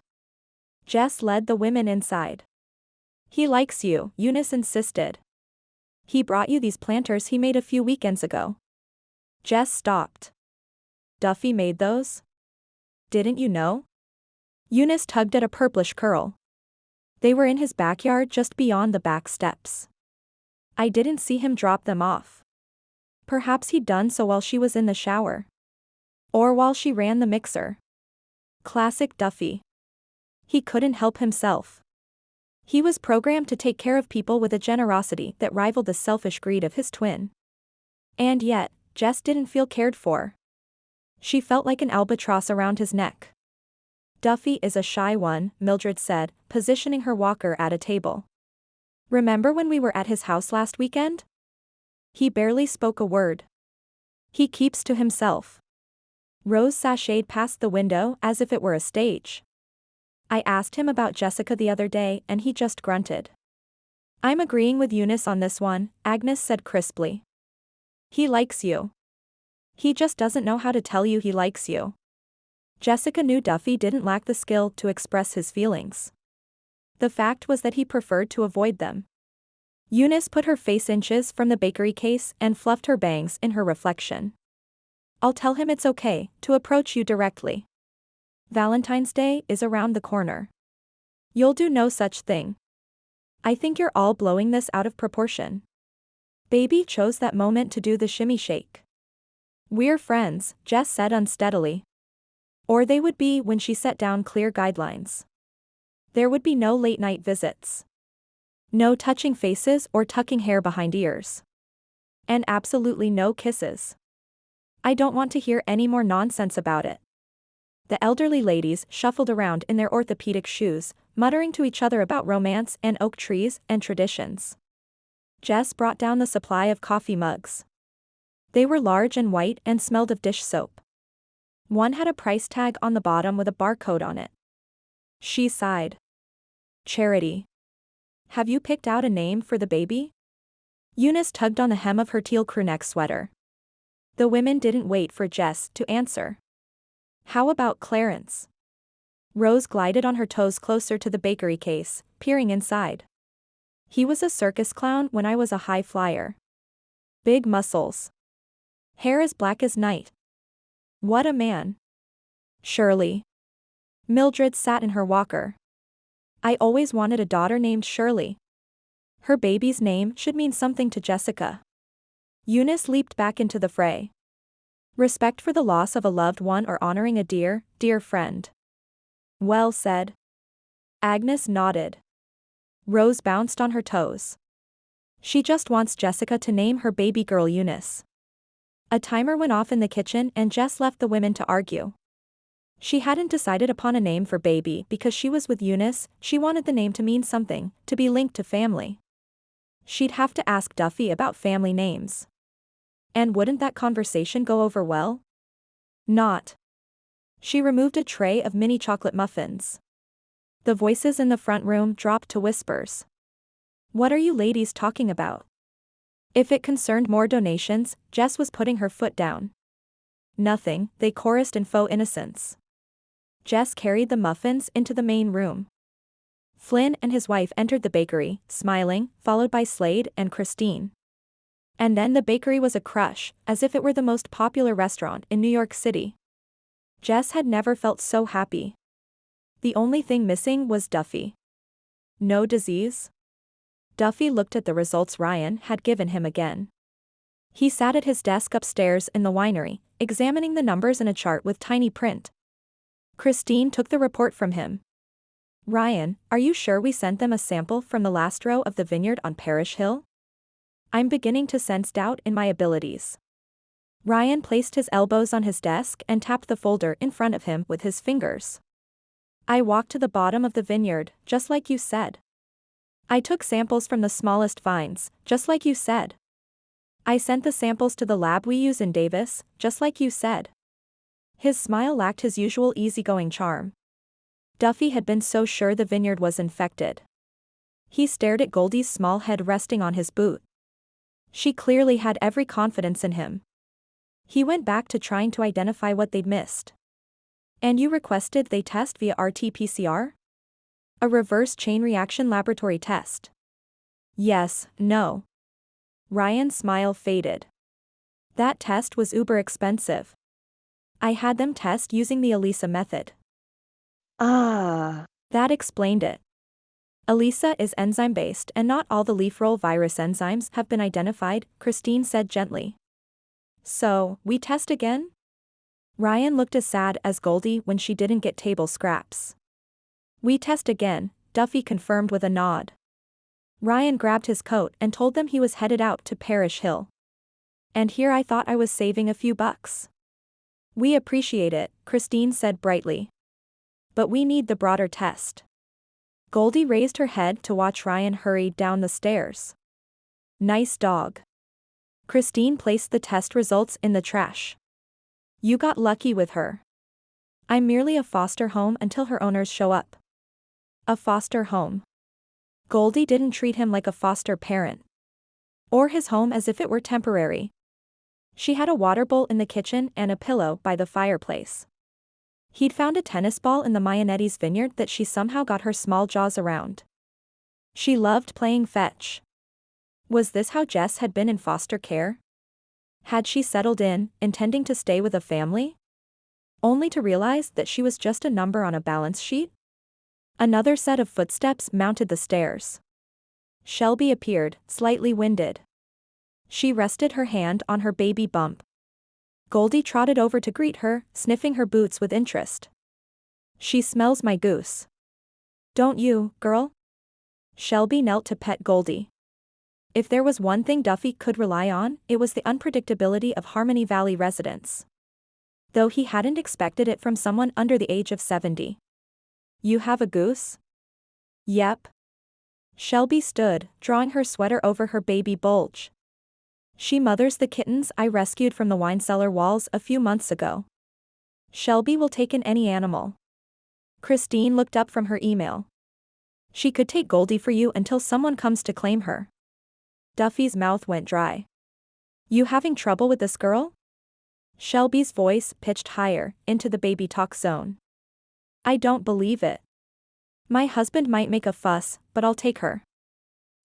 Jess led the women inside. "He likes you," Eunice insisted. "He brought you these planters he made a few weekends ago." Jess stopped. "Duffy made those? Didn't you know?" Eunice tugged at a purplish curl. "They were in his backyard just beyond the back steps." I didn't see him drop them off. Perhaps he'd done so while she was in the shower. Or while she ran the mixer. Classic Duffy. He couldn't help himself. He was programmed to take care of people with a generosity that rivaled the selfish greed of his twin. And yet, Jess didn't feel cared for. She felt like an albatross around his neck. Duffy is a shy one, Mildred said, positioning her walker at a table. Remember when we were at his house last weekend? He barely spoke a word. He keeps to himself. Rose sashayed past the window as if it were a stage. I asked him about Jessica the other day and he just grunted. I'm agreeing with Eunice on this one, Agnes said crisply. He likes you. He just doesn't know how to tell you he likes you. Jessica knew Duffy didn't lack the skill to express his feelings. The fact was that he preferred to avoid them. Eunice put her face inches from the bakery case and fluffed her bangs in her reflection. I'll tell him it's okay to approach you directly. Valentine's Day is around the corner. You'll do no such thing. I think you're all blowing this out of proportion. Baby chose that moment to do the shimmy shake. We're friends, Jess said unsteadily. Or they would be when she set down clear guidelines. There would be no late-night visits. No touching faces or tucking hair behind ears. And absolutely no kisses. I don't want to hear any more nonsense about it. The elderly ladies shuffled around in their orthopedic shoes, muttering to each other about romance and oak trees and traditions. Jess brought down the supply of coffee mugs. They were large and white and smelled of dish soap. One had a price tag on the bottom with a barcode on it. She sighed. Charity. Have you picked out a name for the baby? Eunice tugged on the hem of her teal crewneck sweater. The women didn't wait for Jess to answer. How about Clarence? Rose glided on her toes closer to the bakery case, peering inside. He was a circus clown when I was a high flyer. Big muscles. Hair as black as night. What a man. Shirley. Mildred sat in her walker. I always wanted a daughter named Shirley. Her baby's name should mean something to Jessica. Eunice leaped back into the fray. Respect for the loss of a loved one or honoring a dear, dear friend. Well said. Agnes nodded. Rose bounced on her toes. She just wants Jessica to name her baby girl Eunice. A timer went off in the kitchen and Jess left the women to argue. She hadn't decided upon a name for baby because she was with Eunice, she wanted the name to mean something, to be linked to family. She'd have to ask Duffy about family names. And wouldn't that conversation go over well? Not. She removed a tray of mini chocolate muffins. The voices in the front room dropped to whispers. What are you ladies talking about? If it concerned more donations, Jess was putting her foot down. Nothing, they chorused in faux innocence. Jess carried the muffins into the main room. Flynn and his wife entered the bakery, smiling, followed by Slade and Christine. And then the bakery was a crush, as if it were the most popular restaurant in New York City. Jess had never felt so happy. The only thing missing was Duffy. No disease? Duffy looked at the results Ryan had given him again. He sat at his desk upstairs in the winery, examining the numbers in a chart with tiny print. Christine took the report from him. Ryan, are you sure we sent them a sample from the last row of the vineyard on Parish Hill? I'm beginning to sense doubt in my abilities. Ryan placed his elbows on his desk and tapped the folder in front of him with his fingers. I walked to the bottom of the vineyard, just like you said. I took samples from the smallest vines, just like you said. I sent the samples to the lab we use in Davis, just like you said. His smile lacked his usual easygoing charm. Duffy had been so sure the vineyard was infected. He stared at Goldie's small head resting on his boot. She clearly had every confidence in him. He went back to trying to identify what they'd missed. And you requested they test via RT-PCR? A reverse chain reaction laboratory test. Yes, no. Ryan's smile faded. That test was uber expensive. I had them test using the ELISA method. Ah. That explained it. ELISA is enzyme-based and not all the leaf roll virus enzymes have been identified, Christine said gently. So, we test again? Ryan looked as sad as Goldie when she didn't get table scraps. We test again, Duffy confirmed with a nod. Ryan grabbed his coat and told them he was headed out to Parish Hill. And here I thought I was saving a few bucks. We appreciate it, Christine said brightly. But we need the broader test. Goldie raised her head to watch Ryan hurry down the stairs. Nice dog. Christine placed the test results in the trash. You got lucky with her. I'm merely a foster home until her owners show up. A foster home. Goldie didn't treat him like a foster parent. Or his home as if it were temporary. She had a water bowl in the kitchen and a pillow by the fireplace. He'd found a tennis ball in the Mayanetti's vineyard that she somehow got her small jaws around. She loved playing fetch. Was this how Jess had been in foster care? Had she settled in, intending to stay with a family? Only to realize that she was just a number on a balance sheet? Another set of footsteps mounted the stairs. Shelby appeared, slightly winded. She rested her hand on her baby bump. Goldie trotted over to greet her, sniffing her boots with interest. She smells my goose. Don't you, girl? Shelby knelt to pet Goldie. If there was one thing Duffy could rely on, it was the unpredictability of Harmony Valley residents. Though he hadn't expected it from someone under the age of 70. You have a goose? Yep. Shelby stood, drawing her sweater over her baby bulge. She mothers the kittens I rescued from the wine cellar walls a few months ago. Shelby will take in any animal. Christine looked up from her email. She could take Goldie for you until someone comes to claim her. Duffy's mouth went dry. You having trouble with this girl? Shelby's voice pitched higher, into the baby talk zone. I don't believe it. My husband might make a fuss, but I'll take her.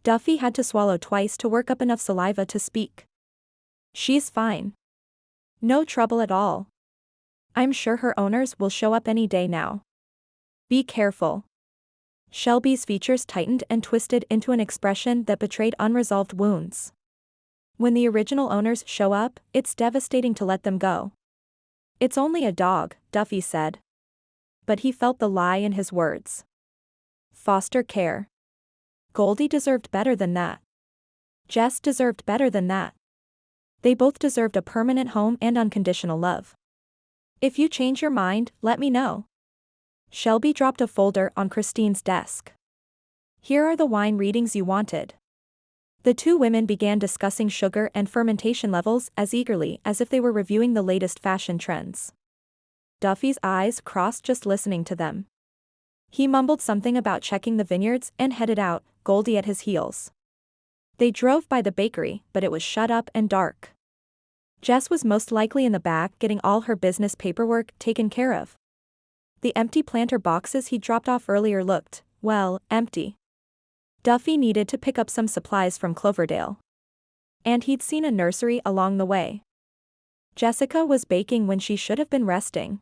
Duffy had to swallow twice to work up enough saliva to speak. She's fine. No trouble at all. I'm sure her owners will show up any day now. Be careful. Shelby's features tightened and twisted into an expression that betrayed unresolved wounds. When the original owners show up, it's devastating to let them go. It's only a dog, Duffy said. But he felt the lie in his words. Foster care. Goldie deserved better than that. Jess deserved better than that. They both deserved a permanent home and unconditional love. If you change your mind, let me know. Shelby dropped a folder on Christine's desk. Here are the wine readings you wanted. The two women began discussing sugar and fermentation levels as eagerly as if they were reviewing the latest fashion trends. Duffy's eyes crossed just listening to them. He mumbled something about checking the vineyards and headed out, Goldie at his heels. They drove by the bakery, but it was shut up and dark. Jess was most likely in the back getting all her business paperwork taken care of. The empty planter boxes he dropped off earlier looked, well, empty. Duffy needed to pick up some supplies from Cloverdale. And he'd seen a nursery along the way. Jessica was baking when she should have been resting.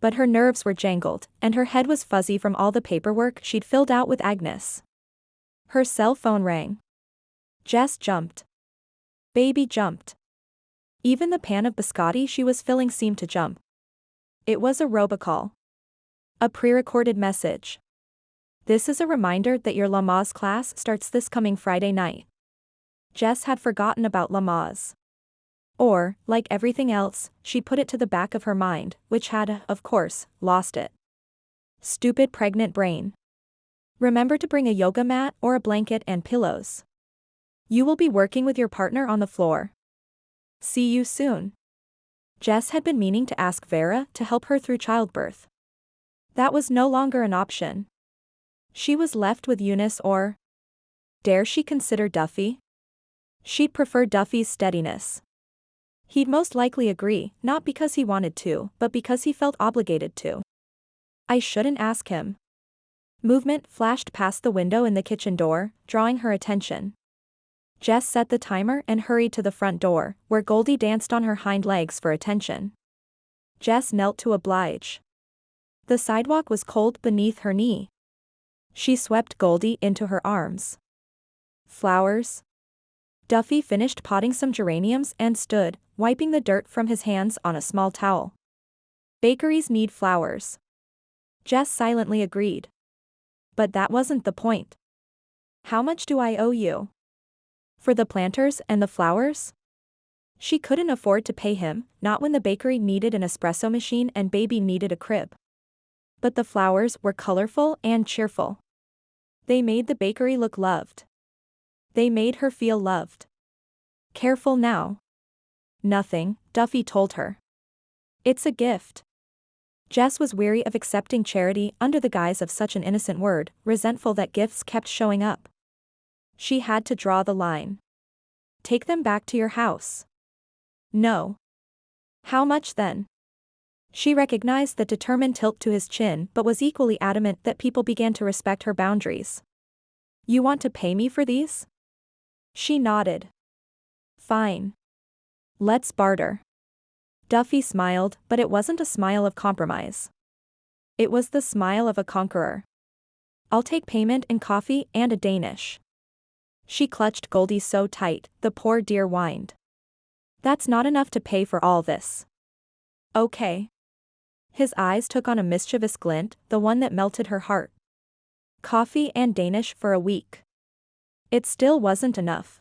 But her nerves were jangled, and her head was fuzzy from all the paperwork she'd filled out with Agnes. Her cell phone rang. Jess jumped. Baby jumped. Even the pan of biscotti she was filling seemed to jump. It was a robocall. A pre-recorded message. This is a reminder that your Lamaze class starts this coming Friday night. Jess had forgotten about Lamaze. Or, like everything else, she put it to the back of her mind, which had, of course, lost it. Stupid pregnant brain. Remember to bring a yoga mat or a blanket and pillows. You will be working with your partner on the floor. See you soon. Jess had been meaning to ask Vera to help her through childbirth. That was no longer an option. She was left with Eunice or... Dare she consider Duffy? She'd prefer Duffy's steadiness. He'd most likely agree, not because he wanted to, but because he felt obligated to. I shouldn't ask him. Movement flashed past the window in the kitchen door, drawing her attention. Jess set the timer and hurried to the front door, where Goldie danced on her hind legs for attention. Jess knelt to oblige. The sidewalk was cold beneath her knee. She swept Goldie into her arms. Flowers? Duffy finished potting some geraniums and stood, wiping the dirt from his hands on a small towel. Bakeries need flowers. Jess silently agreed. But that wasn't the point. How much do I owe you? For the planters and the flowers? She couldn't afford to pay him, not when the bakery needed an espresso machine and baby needed a crib. But the flowers were colorful and cheerful. They made the bakery look loved. They made her feel loved. Careful now. Nothing, Duffy told her. It's a gift. Jess was weary of accepting charity under the guise of such an innocent word, resentful that gifts kept showing up. She had to draw the line. Take them back to your house. No. How much then? She recognized the determined tilt to his chin but was equally adamant that people began to respect her boundaries. You want to pay me for these? She nodded. Fine. Let's barter. Duffy smiled, but it wasn't a smile of compromise. It was the smile of a conqueror. I'll take payment in coffee and a Danish. She clutched Goldie so tight, the poor dear whined. That's not enough to pay for all this. Okay. His eyes took on a mischievous glint, the one that melted her heart. Coffee and Danish for a week. It still wasn't enough.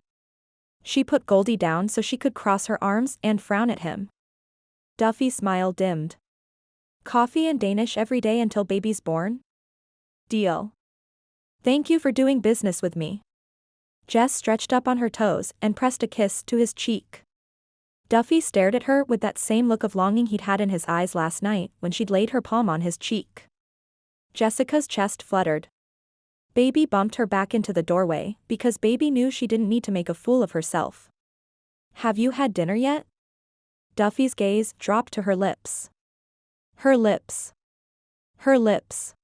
She put Goldie down so she could cross her arms and frown at him. Duffy's smile dimmed. Coffee and Danish every day until baby's born? Deal. Thank you for doing business with me. Jess stretched up on her toes and pressed a kiss to his cheek. Duffy stared at her with that same look of longing he'd had in his eyes last night when she'd laid her palm on his cheek. Jessica's chest fluttered. Baby bumped her back into the doorway because baby knew she didn't need to make a fool of herself. Have you had dinner yet? Duffy's gaze dropped to her lips. Her lips. Her lips.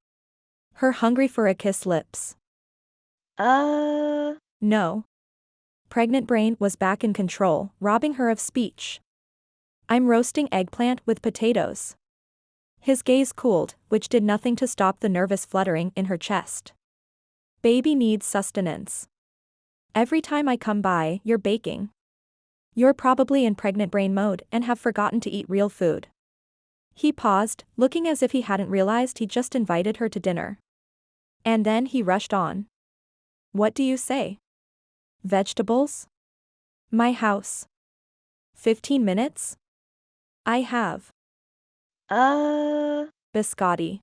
Her hungry for a kiss lips. No. Pregnant brain was back in control, robbing her of speech. I'm roasting eggplant with potatoes. His gaze cooled, which did nothing to stop the nervous fluttering in her chest. Baby needs sustenance. Every time I come by, you're baking. You're probably in pregnant brain mode and have forgotten to eat real food. He paused, looking as if he hadn't realized he'd just invited her to dinner. And then he rushed on. What do you say? Vegetables? My house. 15 minutes? I have. Biscotti.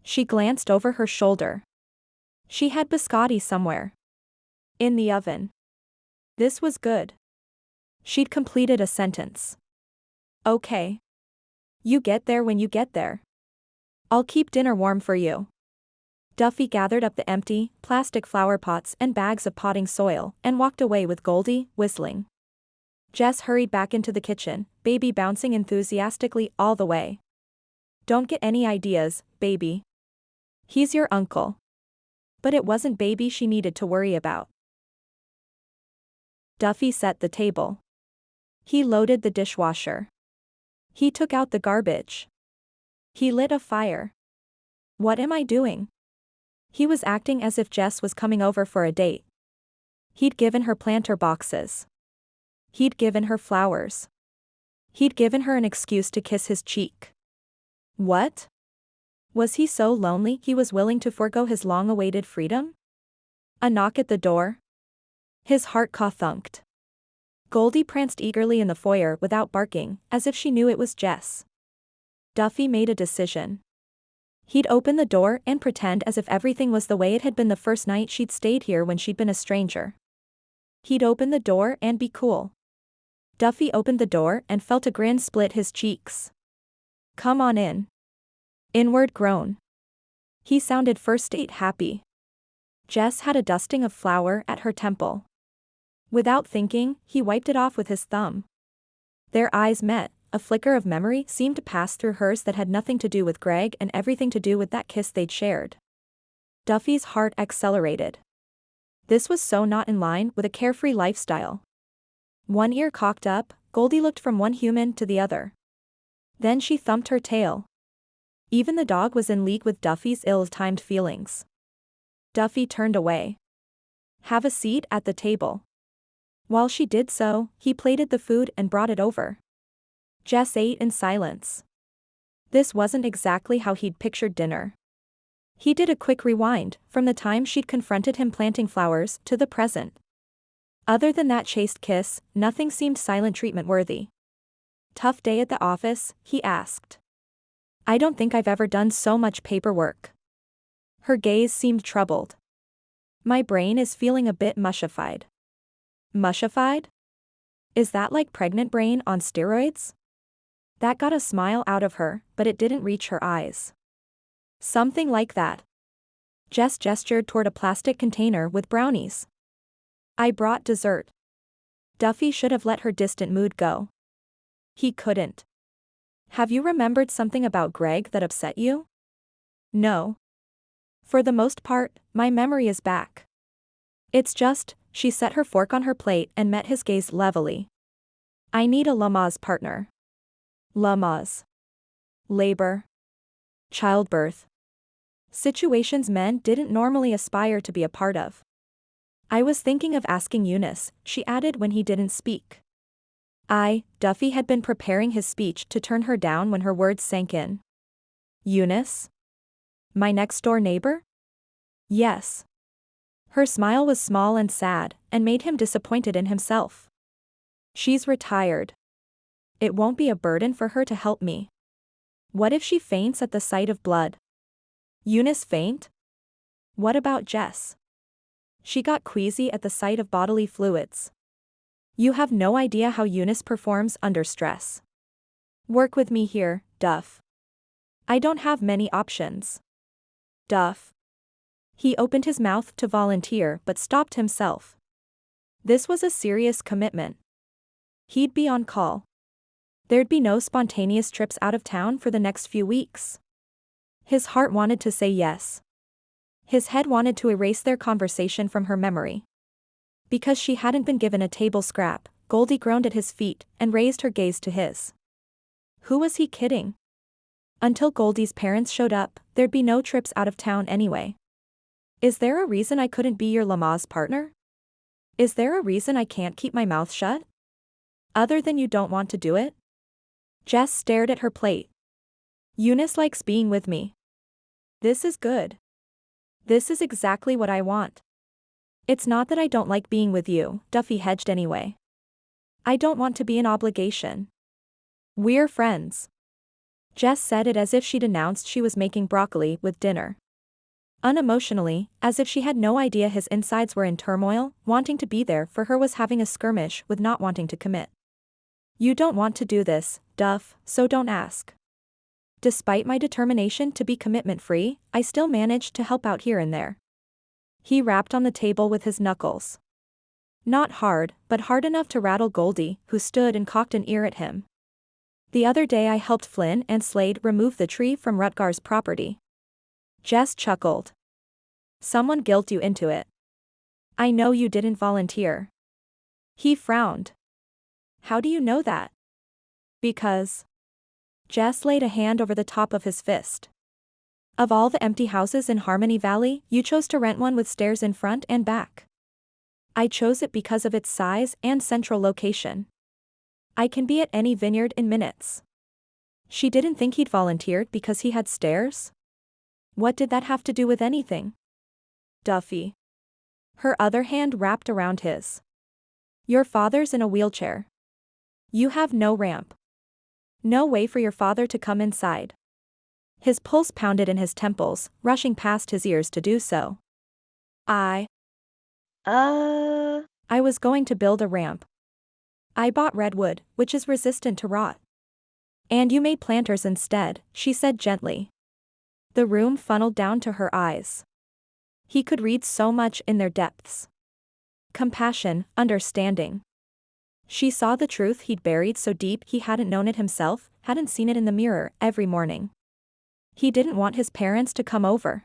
She glanced over her shoulder. She had biscotti somewhere. In the oven. This was good. She'd completed a sentence. Okay. You get there when you get there. I'll keep dinner warm for you. Duffy gathered up the empty, plastic flower pots and bags of potting soil and walked away with Goldie, whistling. Jess hurried back into the kitchen, baby bouncing enthusiastically all the way. Don't get any ideas, baby. He's your uncle. But it wasn't baby she needed to worry about. Duffy set the table. He loaded the dishwasher. He took out the garbage. He lit a fire. What am I doing? He was acting as if Jess was coming over for a date. He'd given her planter boxes. He'd given her flowers. He'd given her an excuse to kiss his cheek. What? Was he so lonely he was willing to forego his long-awaited freedom? A knock at the door. His heart thunked. Goldie pranced eagerly in the foyer without barking, as if she knew it was Jess. Duffy made a decision. He'd open the door and pretend as if everything was the way it had been the first night she'd stayed here when she'd been a stranger. He'd open the door and be cool. Duffy opened the door and felt a grin split his cheeks. Come on in. Inward groan. He sounded first date happy. Jess had a dusting of flour at her temple. Without thinking, he wiped it off with his thumb. Their eyes met, a flicker of memory seemed to pass through hers that had nothing to do with Greg and everything to do with that kiss they'd shared. Duffy's heart accelerated. This was so not in line with a carefree lifestyle. One ear cocked up, Goldie looked from one human to the other. Then she thumped her tail. Even the dog was in league with Duffy's ill-timed feelings. Duffy turned away. Have a seat at the table. While she did so, he plated the food and brought it over. Jess ate in silence. This wasn't exactly how he'd pictured dinner. He did a quick rewind, from the time she'd confronted him planting flowers to the present. Other than that chaste kiss, nothing seemed silent treatment worthy. Tough day at the office, he asked. I don't think I've ever done so much paperwork. Her gaze seemed troubled. My brain is feeling a bit mushified. Mushified? Is that like pregnant brain on steroids? That got a smile out of her, but it didn't reach her eyes. Something like that. Jess gestured toward a plastic container with brownies. I brought dessert. Duffy should have let her distant mood go. He couldn't. Have you remembered something about Greg that upset you? No. For the most part, my memory is back. It's just, she set her fork on her plate and met his gaze levelly. I need a Lamaze partner. Lamaze. Labor. Childbirth. Situations men didn't normally aspire to be a part of. I was thinking of asking Eunice, she added when he didn't speak. Duffy had been preparing his speech to turn her down when her words sank in. Eunice? My next-door neighbor? Yes. Her smile was small and sad, and made him disappointed in himself. She's retired. It won't be a burden for her to help me. What if she faints at the sight of blood? Eunice faint? What about Jess? She got queasy at the sight of bodily fluids. You have no idea how Eunice performs under stress. Work with me here, Duff. I don't have many options. Duff. He opened his mouth to volunteer but stopped himself. This was a serious commitment. He'd be on call. There'd be no spontaneous trips out of town for the next few weeks. His heart wanted to say yes. His head wanted to erase their conversation from her memory. Because she hadn't been given a table scrap, Goldie groaned at his feet and raised her gaze to his. Who was he kidding? Until Goldie's parents showed up, there'd be no trips out of town anyway. Is there a reason I couldn't be your Lamaze partner? Is there a reason I can't keep my mouth shut? Other than you don't want to do it? Jess stared at her plate. Eunice likes being with me. This is good. This is exactly what I want. It's not that I don't like being with you, Duffy hedged anyway. I don't want to be an obligation. We're friends. Jess said it as if she'd announced she was making broccoli with dinner. Unemotionally, as if she had no idea his insides were in turmoil, wanting to be there for her was having a skirmish with not wanting to commit. You don't want to do this, Duff, so don't ask. Despite my determination to be commitment-free, I still managed to help out here and there. He rapped on the table with his knuckles. Not hard, but hard enough to rattle Goldie, who stood and cocked an ear at him. The other day I helped Flynn and Slade remove the tree from Rutgar's property. Jess chuckled. Someone guilt you into it. I know you didn't volunteer. He frowned. How do you know that? Because. Jess laid a hand over the top of his fist. Of all the empty houses in Harmony Valley, you chose to rent one with stairs in front and back. I chose it because of its size and central location. I can be at any vineyard in minutes. She didn't think he'd volunteered because he had stairs? What did that have to do with anything? Duffy. Her other hand wrapped around his. Your father's in a wheelchair. You have no ramp. No way for your father to come inside. His pulse pounded in his temples, rushing past his ears to do so. I was going to build a ramp. I bought redwood, which is resistant to rot. And you made planters instead, she said gently. The room funneled down to her eyes. He could read so much in their depths. Compassion, understanding. She saw the truth he'd buried so deep he hadn't known it himself, hadn't seen it in the mirror every morning. He didn't want his parents to come over.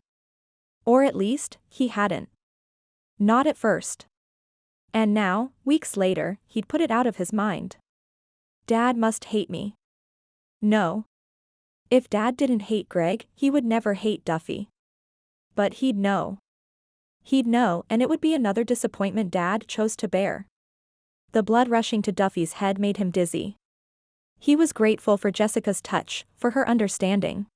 Or at least, he hadn't. Not at first. And now, weeks later, he'd put it out of his mind. Dad must hate me. No. If Dad didn't hate Greg, he would never hate Duffy. But he'd know. He'd know, and it would be another disappointment Dad chose to bear. The blood rushing to Duffy's head made him dizzy. He was grateful for Jessica's touch, for her understanding.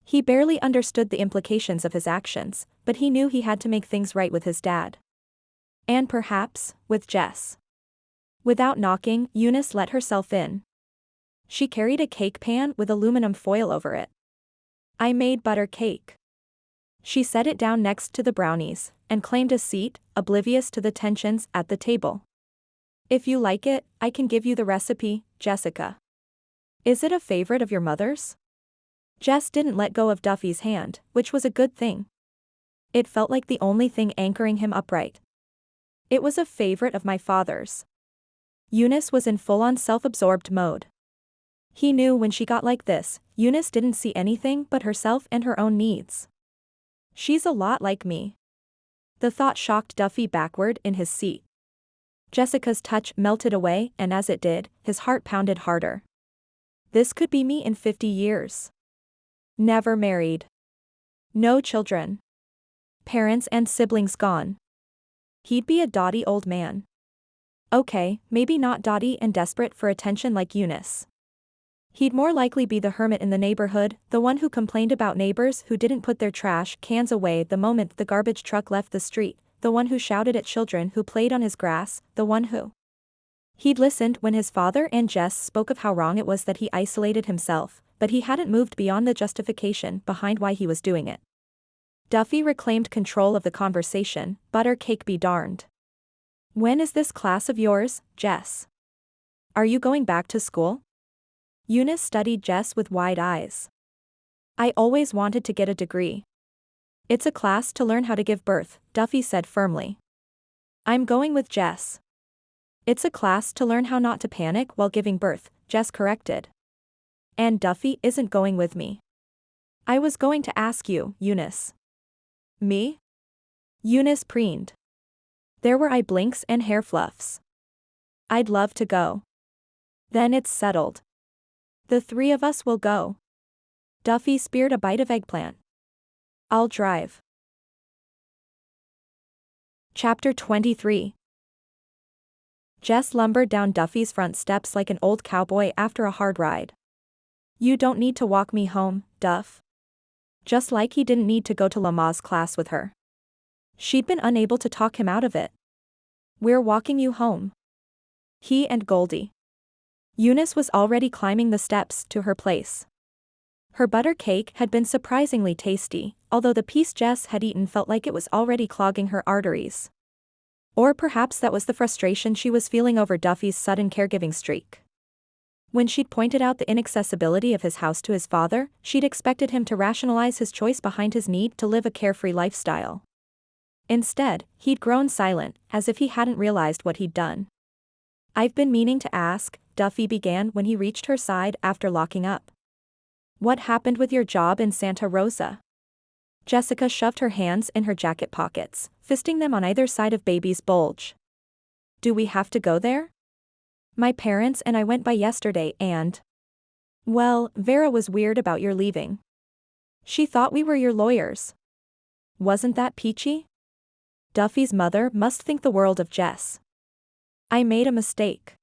He barely understood the implications of his actions, but he knew he had to make things right with his dad. And perhaps, with Jess. Without knocking, Eunice let herself in. She carried a cake pan with aluminum foil over it. "I made butter cake." She set it down next to the brownies, and claimed a seat, oblivious to the tensions at the table. "If you like it, I can give you the recipe, Jessica." "Is it a favorite of your mother's?" Jess didn't let go of Duffy's hand, which was a good thing. It felt like the only thing anchoring him upright. "It was a favorite of my father's." Eunice was in full-on self-absorbed mode. He knew when she got like this, Eunice didn't see anything but herself and her own needs. "She's a lot like me." The thought shocked Duffy backward in his seat. Jessica's touch melted away, and as it did, his heart pounded harder. This could be me in 50 years. Never married. No children. Parents and siblings gone. He'd be a dotty old man. Okay, maybe not dotty and desperate for attention like Eunice. He'd more likely be the hermit in the neighborhood, the one who complained about neighbors who didn't put their trash cans away the moment the garbage truck left the street, the one who shouted at children who played on his grass, the one who. He'd listened when his father and Jess spoke of how wrong it was that he isolated himself, but he hadn't moved beyond the justification behind why he was doing it. Duffy reclaimed control of the conversation, butter cake be darned. "When is this class of yours, Jess? Are you going back to school?" Eunice studied Jess with wide eyes. "I always wanted to get a degree." "It's a class to learn how to give birth," Duffy said firmly. "I'm going with Jess." "It's a class to learn how not to panic while giving birth," Jess corrected. "And Duffy isn't going with me." "I was going to ask you, Eunice." "Me?" Eunice preened. There were eye blinks and hair fluffs. "I'd love to go." "Then it's settled. The three of us will go." Duffy speared a bite of eggplant. "I'll drive." Chapter 23. Jess lumbered down Duffy's front steps like an old cowboy after a hard ride. "You don't need to walk me home, Duff." Just like he didn't need to go to Lama's class with her. She'd been unable to talk him out of it. "We're walking you home." He and Goldie. Eunice was already climbing the steps to her place. Her butter cake had been surprisingly tasty, although the piece Jess had eaten felt like it was already clogging her arteries. Or perhaps that was the frustration she was feeling over Duffy's sudden caregiving streak. When she'd pointed out the inaccessibility of his house to his father, she'd expected him to rationalize his choice behind his need to live a carefree lifestyle. Instead, he'd grown silent, as if he hadn't realized what he'd done. "I've been meaning to ask," Duffy began when he reached her side after locking up. "What happened with your job in Santa Rosa?" Jessica shoved her hands in her jacket pockets, fisting them on either side of baby's bulge. "Do we have to go there?" "My parents and I went by yesterday and..." "Well, Vera was weird about your leaving. She thought we were your lawyers." "Wasn't that peachy?" Duffy's mother must think the world of Jess. "I made a mistake.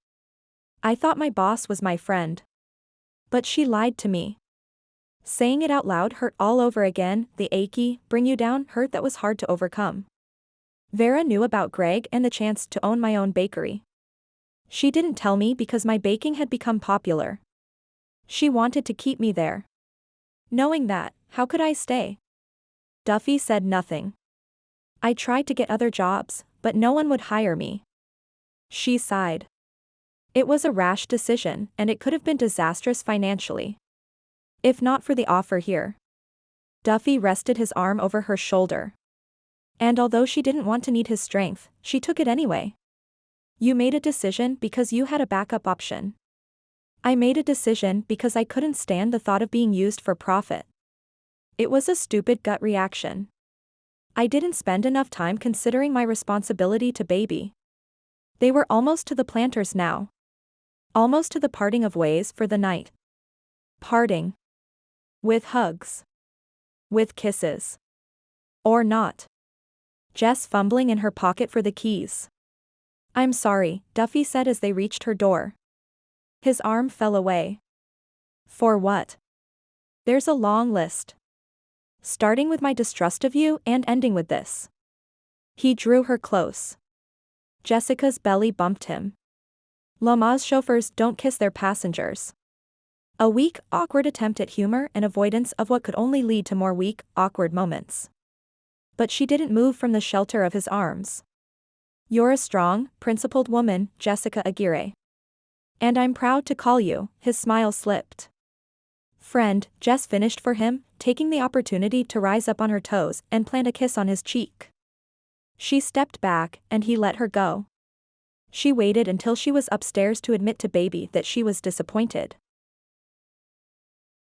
I thought my boss was my friend. But she lied to me." Saying it out loud hurt all over again, the achy, bring you down hurt that was hard to overcome. "Vera knew about Greg and the chance to own my own bakery. She didn't tell me because my baking had become popular. She wanted to keep me there. Knowing that, how could I stay?" Duffy said nothing. "I tried to get other jobs, but no one would hire me." She sighed. It was a rash decision, and it could have been disastrous financially. If not for the offer here. Duffy rested his arm over her shoulder. And although she didn't want to need his strength, she took it anyway. "You made a decision because you had a backup option. I made a decision because I couldn't stand the thought of being used for profit." It was a stupid gut reaction. "I didn't spend enough time considering my responsibility to baby." They were almost to the planters now. Almost to the parting of ways for the night. Parting. With hugs. With kisses. Or not. Jess fumbling in her pocket for the keys. I'm sorry, Duffy said as they reached her door. His arm fell away. For what? There's a long list. Starting with my distrust of you and ending with this. He drew her close. Jessica's belly bumped him. Lama's chauffeurs don't kiss their passengers. A weak, awkward attempt at humor and avoidance of what could only lead to more weak, awkward moments. But she didn't move from the shelter of his arms. You're a strong, principled woman, Jessica Aguirre. And I'm proud to call you, his smile slipped. Friend, Jess finished for him, taking the opportunity to rise up on her toes and plant a kiss on his cheek. She stepped back, and he let her go. She waited until she was upstairs to admit to Baby that she was disappointed.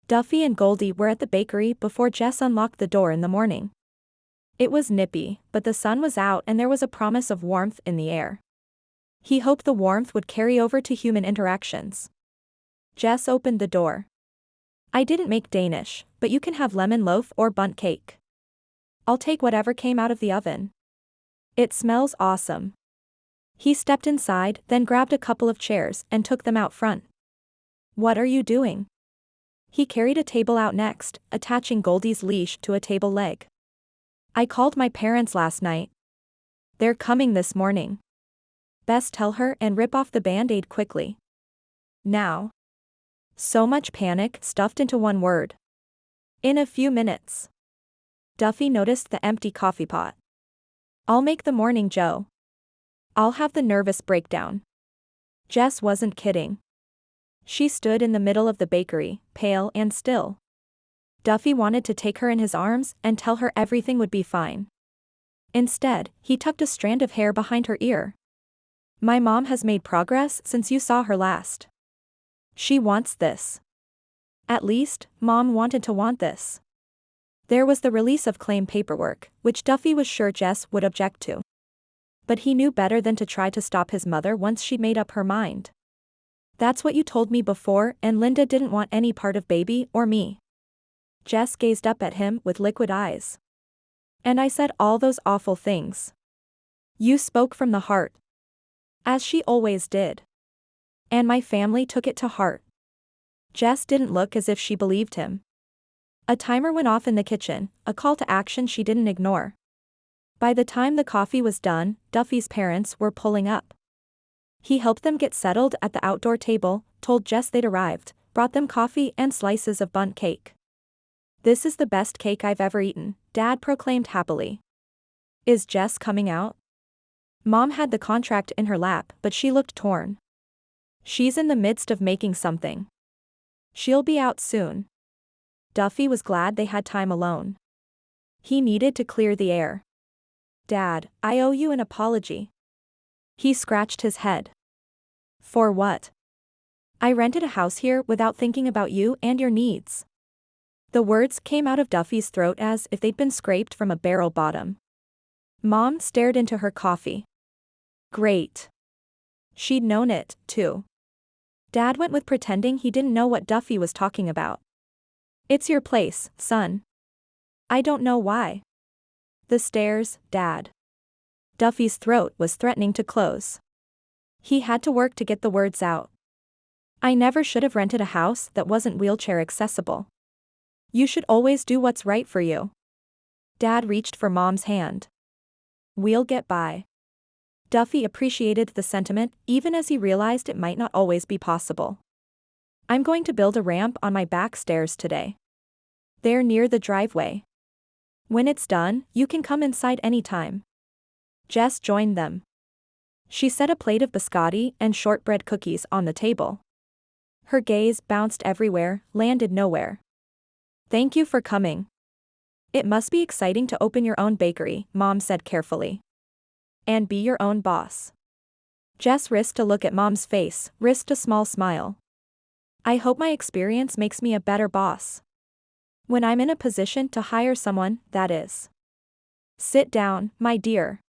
Duffy and Goldie were at the bakery before Jess unlocked the door in the morning. It was nippy, but the sun was out and there was a promise of warmth in the air. He hoped the warmth would carry over to human interactions. Jess opened the door. I didn't make Danish, but you can have lemon loaf or bundt cake. I'll take whatever came out of the oven. It smells awesome. He stepped inside, then grabbed a couple of chairs and took them out front. What are you doing? He carried a table out next, attaching Goldie's leash to a table leg. I called my parents last night. They're coming this morning. Best tell her and rip off the band-aid quickly. Now. So much panic stuffed into one word. In a few minutes. Duffy noticed the empty coffee pot. I'll make the morning Joe. I'll have the nervous breakdown. Jess wasn't kidding. She stood in the middle of the bakery, pale and still. Duffy wanted to take her in his arms and tell her everything would be fine. Instead, he tucked a strand of hair behind her ear. My mom has made progress since you saw her last. She wants this. At least, Mom wanted to want this. There was the release of claim paperwork, which Duffy was sure Jess would object to. But he knew better than to try to stop his mother once she'd made up her mind. That's what you told me before, and Linda didn't want any part of Baby or me. Jess gazed up at him with liquid eyes. And I said all those awful things. You spoke from the heart. As she always did. And my family took it to heart. Jess didn't look as if she believed him. A timer went off in the kitchen, a call to action she didn't ignore. By the time the coffee was done, Duffy's parents were pulling up. He helped them get settled at the outdoor table, told Jess they'd arrived, brought them coffee and slices of bundt cake. This is the best cake I've ever eaten, Dad proclaimed happily. Is Jess coming out? Mom had the contract in her lap, but she looked torn. She's in the midst of making something. She'll be out soon. Duffy was glad they had time alone. He needed to clear the air. Dad, I owe you an apology. He scratched his head. For what? I rented a house here without thinking about you and your needs. The words came out of Duffy's throat as if they'd been scraped from a barrel bottom. Mom stared into her coffee. Great. She'd known it, too. Dad went with pretending he didn't know what Duffy was talking about. It's your place, son. I don't know why. The stairs, Dad. Duffy's throat was threatening to close. He had to work to get the words out. I never should have rented a house that wasn't wheelchair accessible. You should always do what's right for you. Dad reached for Mom's hand. We'll get by. Duffy appreciated the sentiment, even as he realized it might not always be possible. I'm going to build a ramp on my back stairs today. They're near the driveway. When it's done, you can come inside anytime. Jess joined them. She set a plate of biscotti and shortbread cookies on the table. Her gaze bounced everywhere, landed nowhere. Thank you for coming. It must be exciting to open your own bakery, Mom said carefully. And be your own boss. Jess risked a look at Mom's face, risked a small smile. I hope my experience makes me a better boss. When I'm in a position to hire someone, that is. Sit down, my dear.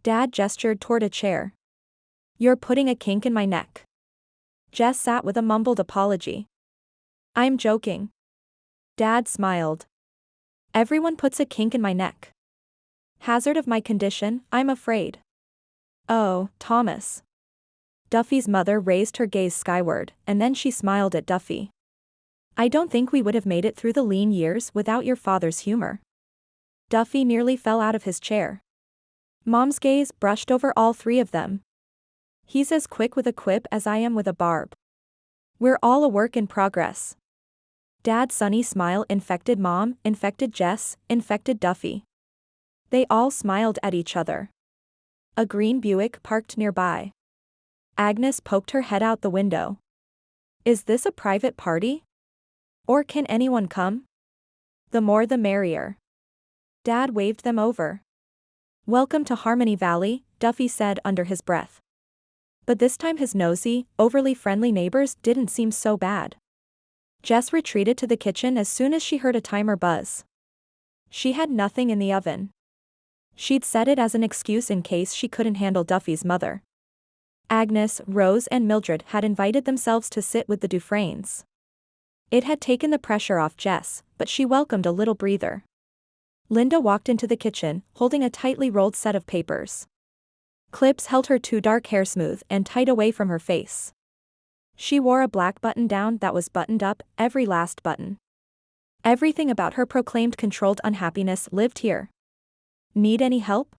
Dad gestured toward a chair. You're putting a kink in my neck. Jess sat with a mumbled apology. I'm joking. Dad smiled. Everyone puts a kink in my neck. Hazard of my condition, I'm afraid. Oh, Thomas. Duffy's mother raised her gaze skyward, and then she smiled at Duffy. I don't think we would have made it through the lean years without your father's humor. Duffy nearly fell out of his chair. Mom's gaze brushed over all three of them. He's as quick with a quip as I am with a barb. We're all a work in progress. Dad's sunny smile infected Mom, infected Jess, infected Duffy. They all smiled at each other. A green Buick parked nearby. Agnes poked her head out the window. Is this a private party? Or can anyone come? The more the merrier. Dad waved them over. Welcome to Harmony Valley, Duffy said under his breath. But this time his nosy, overly friendly neighbors didn't seem so bad. Jess retreated to the kitchen as soon as she heard a timer buzz. She had nothing in the oven. She'd set it as an excuse in case she couldn't handle Duffy's mother. Agnes, Rose and Mildred had invited themselves to sit with the Dufraines. It had taken the pressure off Jess, but she welcomed a little breather. Linda walked into the kitchen, holding a tightly rolled set of papers. Clips held her too dark hair smooth and tight away from her face. She wore a black button-down that was buttoned up, every last button. Everything about her proclaimed controlled unhappiness lived here. Need any help?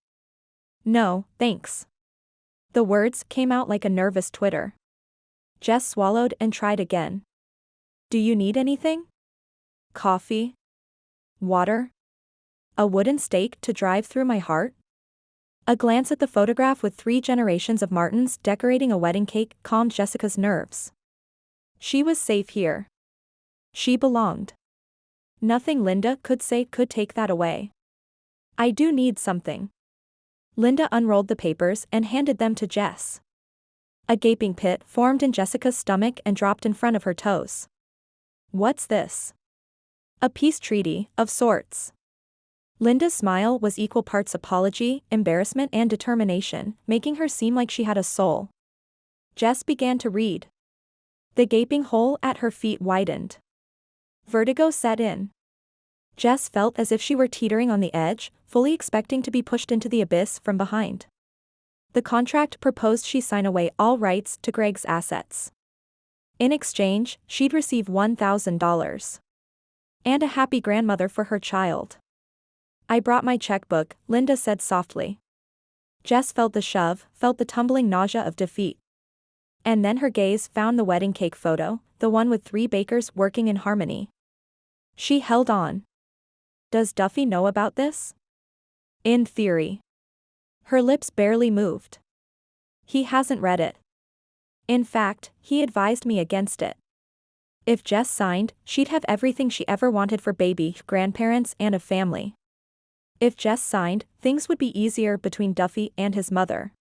No, thanks. The words came out like a nervous twitter. Jess swallowed and tried again. Do you need anything? Coffee? Water? A wooden stake to drive through my heart? A glance at the photograph with 3 generations of Martins decorating a wedding cake calmed Jessica's nerves. She was safe here. She belonged. Nothing Linda could say could take that away. I do need something. Linda unrolled the papers and handed them to Jess. A gaping pit formed in Jessica's stomach and dropped in front of her toes. What's this? A peace treaty, of sorts. Linda's smile was equal parts apology, embarrassment and determination, making her seem like she had a soul. Jess began to read. The gaping hole at her feet widened. Vertigo set in. Jess felt as if she were teetering on the edge, fully expecting to be pushed into the abyss from behind. The contract proposed she sign away all rights to Greg's assets. In exchange, she'd receive $1,000. And a happy grandmother for her child. I brought my checkbook, Linda said softly. Jess felt the shove, felt the tumbling nausea of defeat. And then her gaze found the wedding cake photo, the one with 3 bakers working in harmony. She held on. Does Duffy know about this? In theory. Her lips barely moved. He hasn't read it. In fact, he advised me against it. If Jess signed, she'd have everything she ever wanted for baby, grandparents and a family. If Jess signed, things would be easier between Duffy and his mother.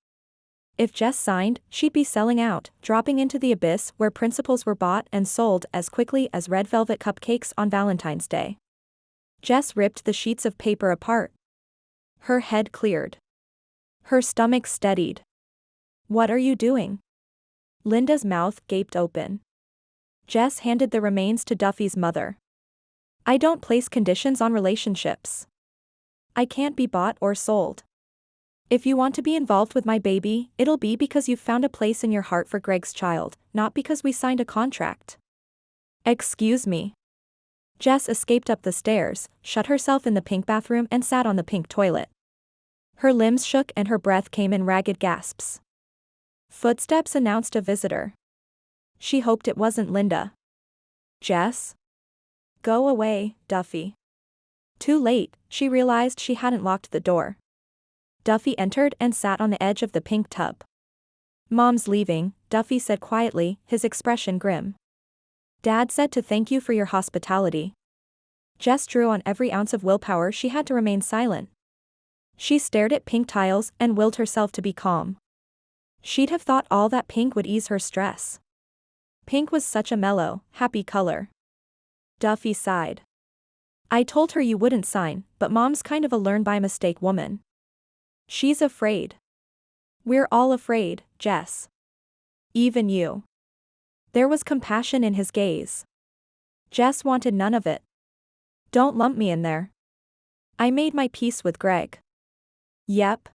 If Jess signed, she'd be selling out, dropping into the abyss where principles were bought and sold as quickly as red velvet cupcakes on Valentine's Day. Jess ripped the sheets of paper apart. Her head cleared. Her stomach steadied. What are you doing? Linda's mouth gaped open. Jess handed the remains to Duffy's mother. I don't place conditions on relationships. I can't be bought or sold. If you want to be involved with my baby, it'll be because you've found a place in your heart for Greg's child, not because we signed a contract. Excuse me. Jess escaped up the stairs, shut herself in the pink bathroom and sat on the pink toilet. Her limbs shook and her breath came in ragged gasps. Footsteps announced a visitor. She hoped it wasn't Linda. Jess? Go away, Duffy. Too late, she realized she hadn't locked the door. Duffy entered and sat on the edge of the pink tub. Mom's leaving, Duffy said quietly, his expression grim. Dad said to thank you for your hospitality. Jess drew on every ounce of willpower she had to remain silent. She stared at pink tiles and willed herself to be calm. She'd have thought all that pink would ease her stress. Pink was such a mellow, happy color. Duffy sighed. I told her you wouldn't sign, but Mom's kind of a learn-by-mistake woman. She's afraid. We're all afraid, Jess. Even you. There was compassion in his gaze. Jess wanted none of it. Don't lump me in there. I made my peace with Greg. Yep.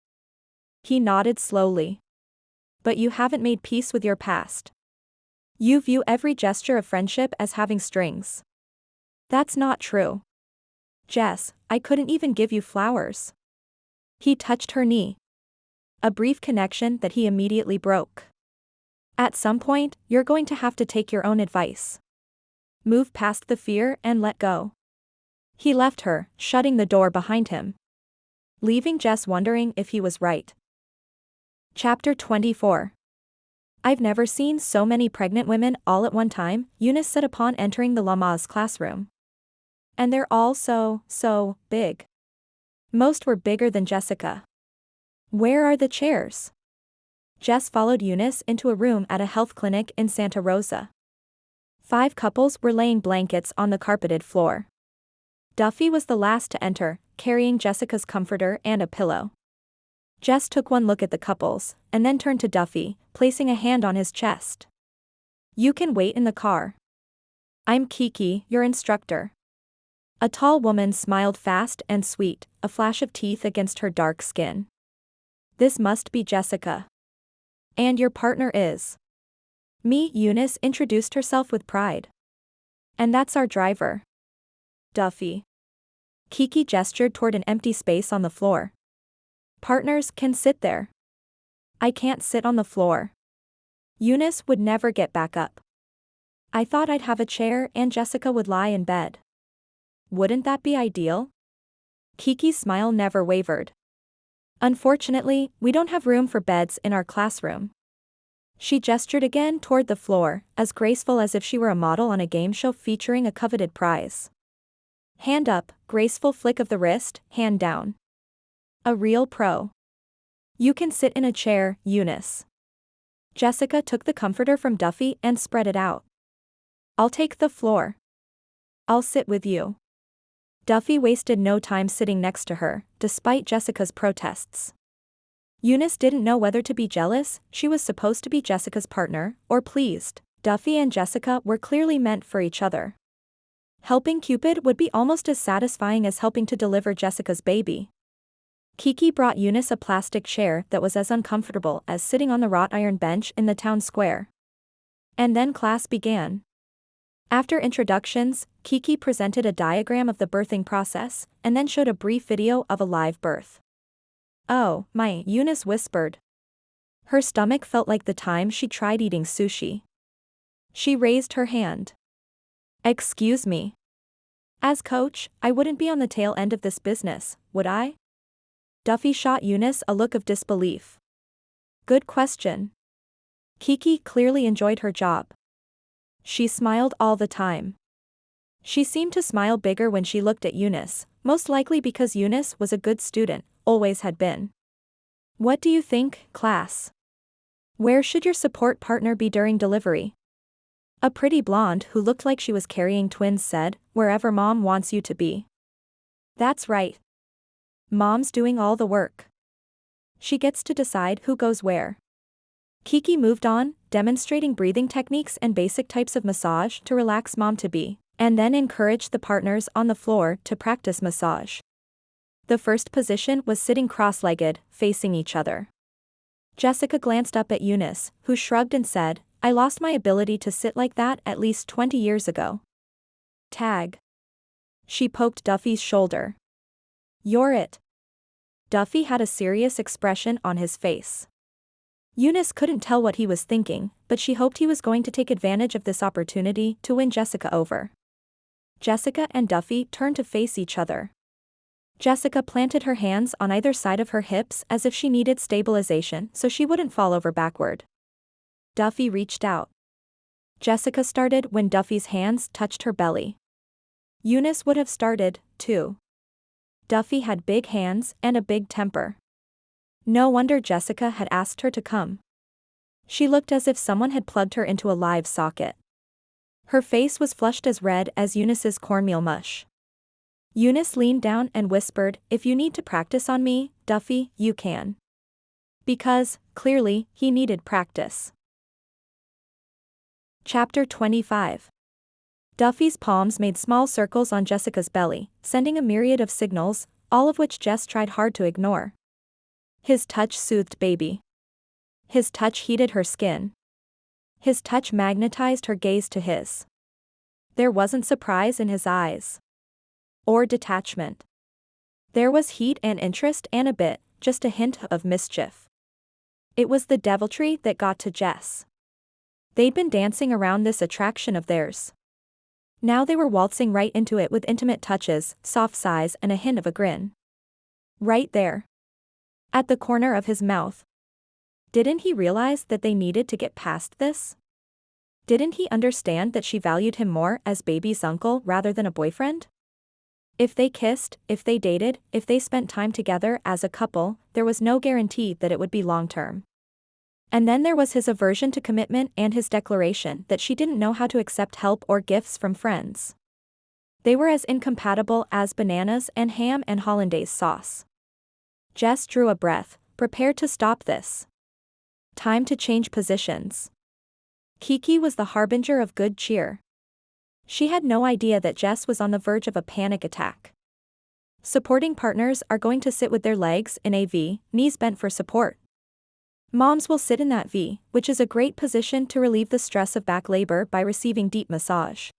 He nodded slowly. But you haven't made peace with your past. You view every gesture of friendship as having strings. That's not true. Jess, I couldn't even give you flowers. He touched her knee. A brief connection that he immediately broke. At some point, you're going to have to take your own advice. Move past the fear and let go. He left her, shutting the door behind him. Leaving Jess wondering if he was right. Chapter 24. I've never seen so many pregnant women all at one time, Eunice said upon entering the Lamaze classroom. And they're all so big. Most were bigger than Jessica. Where are the chairs? Jess followed Eunice into a room at a health clinic in Santa Rosa. 5 couples were laying blankets on the carpeted floor. Duffy was the last to enter, carrying Jessica's comforter and a pillow. Jess took one look at the couples, and then turned to Duffy, placing a hand on his chest. You can wait in the car. I'm Kiki, your instructor. A tall woman smiled fast and sweet, a flash of teeth against her dark skin. This must be Jessica. And your partner is? Me, Eunice introduced herself with pride. And that's our driver. Duffy. Kiki gestured toward an empty space on the floor. Partners can sit there. I can't sit on the floor. Eunice would never get back up. I thought I'd have a chair and Jessica would lie in bed. Wouldn't that be ideal? Kiki's smile never wavered. Unfortunately, we don't have room for beds in our classroom. She gestured again toward the floor, as graceful as if she were a model on a game show featuring a coveted prize. Hand up, graceful flick of the wrist, hand down. A real pro. You can sit in a chair, Eunice. Jessica took the comforter from Duffy and spread it out. I'll take the floor. I'll sit with you. Duffy wasted no time sitting next to her, despite Jessica's protests. Eunice didn't know whether to be jealous, she was supposed to be Jessica's partner, or pleased. Duffy and Jessica were clearly meant for each other. Helping Cupid would be almost as satisfying as helping to deliver Jessica's baby. Kiki brought Eunice a plastic chair that was as uncomfortable as sitting on the wrought iron bench in the town square. And then class began. After introductions, Kiki presented a diagram of the birthing process, and then showed a brief video of a live birth. Oh, my, Eunice whispered. Her stomach felt like the time she tried eating sushi. She raised her hand. Excuse me. As coach, I wouldn't be on the tail end of this business, would I? Duffy shot Eunice a look of disbelief. Good question. Kiki clearly enjoyed her job. She smiled all the time. She seemed to smile bigger when she looked at Eunice, most likely because Eunice was a good student, always had been. What do you think, class? Where should your support partner be during delivery? A pretty blonde who looked like she was carrying twins said, wherever mom wants you to be. That's right. Mom's doing all the work. She gets to decide who goes where. Kiki moved on, demonstrating breathing techniques and basic types of massage to relax mom-to-be, and then encouraged the partners on the floor to practice massage. The first position was sitting cross-legged, facing each other. Jessica glanced up at Eunice, who shrugged and said, I lost my ability to sit like that at least 20 years ago. Tag. She poked Duffy's shoulder. You're it. Duffy had a serious expression on his face. Eunice couldn't tell what he was thinking, but she hoped he was going to take advantage of this opportunity to win Jessica over. Jessica and Duffy turned to face each other. Jessica planted her hands on either side of her hips as if she needed stabilization so she wouldn't fall over backward. Duffy reached out. Jessica started when Duffy's hands touched her belly. Eunice would have started, too. Duffy had big hands and a big temper. No wonder Jessica had asked her to come. She looked as if someone had plugged her into a live socket. Her face was flushed as red as Eunice's cornmeal mush. Eunice leaned down and whispered, if you need to practice on me, Duffy, you can. Because, clearly, he needed practice. Chapter 25. Duffy's palms made small circles on Jessica's belly, sending a myriad of signals, all of which Jess tried hard to ignore. His touch soothed baby. His touch heated her skin. His touch magnetized her gaze to his. There wasn't surprise in his eyes. Or detachment. There was heat and interest and a bit, just a hint of mischief. It was the deviltry that got to Jess. They'd been dancing around this attraction of theirs. Now they were waltzing right into it with intimate touches, soft sighs and a hint of a grin. Right there. At the corner of his mouth. Didn't he realize that they needed to get past this? Didn't he understand that she valued him more as baby's uncle rather than a boyfriend? If they kissed, if they dated, if they spent time together as a couple, there was no guarantee that it would be long-term. And then there was his aversion to commitment and his declaration that she didn't know how to accept help or gifts from friends. They were as incompatible as bananas and ham and hollandaise sauce. Jess drew a breath, prepared to stop this. Time to change positions. Kiki was the harbinger of good cheer. She had no idea that Jess was on the verge of a panic attack. Supporting partners are going to sit with their legs in a V, knees bent for support. Moms will sit in that V, which is a great position to relieve the stress of back labor by receiving deep massage.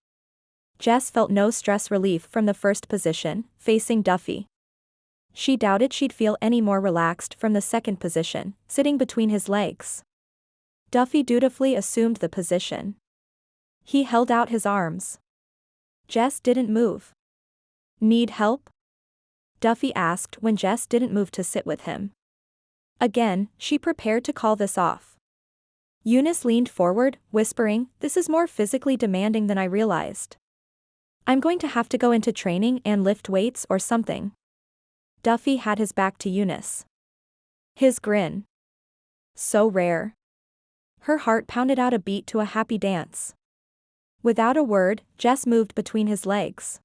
Jess felt no stress relief from the first position, facing Duffy. She doubted she'd feel any more relaxed from the second position, sitting between his legs. Duffy dutifully assumed the position. He held out his arms. Jess didn't move. Need help? Duffy asked when Jess didn't move to sit with him. Again, she prepared to call this off. Eunice leaned forward, whispering, "This is more physically demanding than I realized. I'm going to have to go into training and lift weights or something." Duffy had his back to Eunice. His grin. So rare. Her heart pounded out a beat to a happy dance. Without a word, Jess moved between his legs.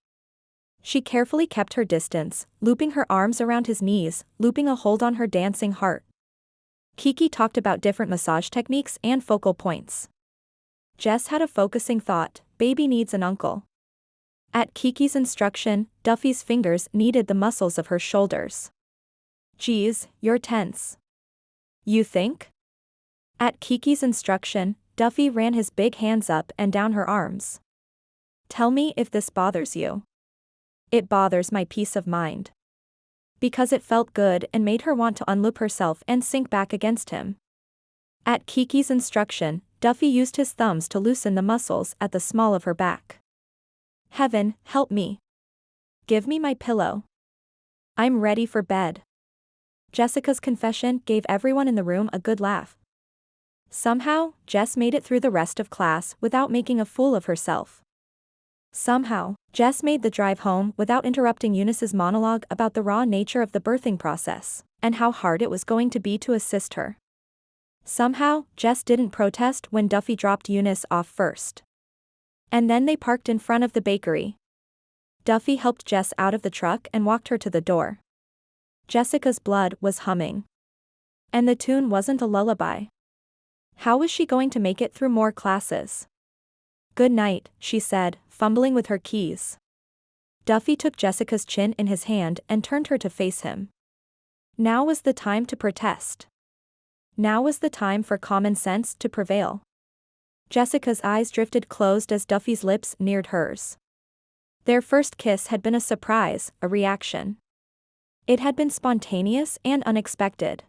She carefully kept her distance, looping her arms around his knees, looping a hold on her dancing heart. Kiki talked about different massage techniques and focal points. Jess had a focusing thought: baby needs an uncle. At Kiki's instruction, Duffy's fingers kneaded the muscles of her shoulders. "Geez, you're tense." "You think?" At Kiki's instruction, Duffy ran his big hands up and down her arms. "Tell me if this bothers you." "It bothers my peace of mind." Because it felt good and made her want to unloop herself and sink back against him. At Kiki's instruction, Duffy used his thumbs to loosen the muscles at the small of her back. "Heaven, help me. Give me my pillow. I'm ready for bed." Jessica's confession gave everyone in the room a good laugh. Somehow, Jess made it through the rest of class without making a fool of herself. Somehow, Jess made the drive home without interrupting Eunice's monologue about the raw nature of the birthing process, and how hard it was going to be to assist her. Somehow, Jess didn't protest when Duffy dropped Eunice off first. And then they parked in front of the bakery. Duffy helped Jess out of the truck and walked her to the door. Jessica's blood was humming. And the tune wasn't a lullaby. How was she going to make it through more classes? "Good night," she said, fumbling with her keys. Duffy took Jessica's chin in his hand and turned her to face him. Now was the time to protest. Now was the time for common sense to prevail. Jessica's eyes drifted closed as Duffy's lips neared hers. Their first kiss had been a surprise, a reaction. It had been spontaneous and unexpected.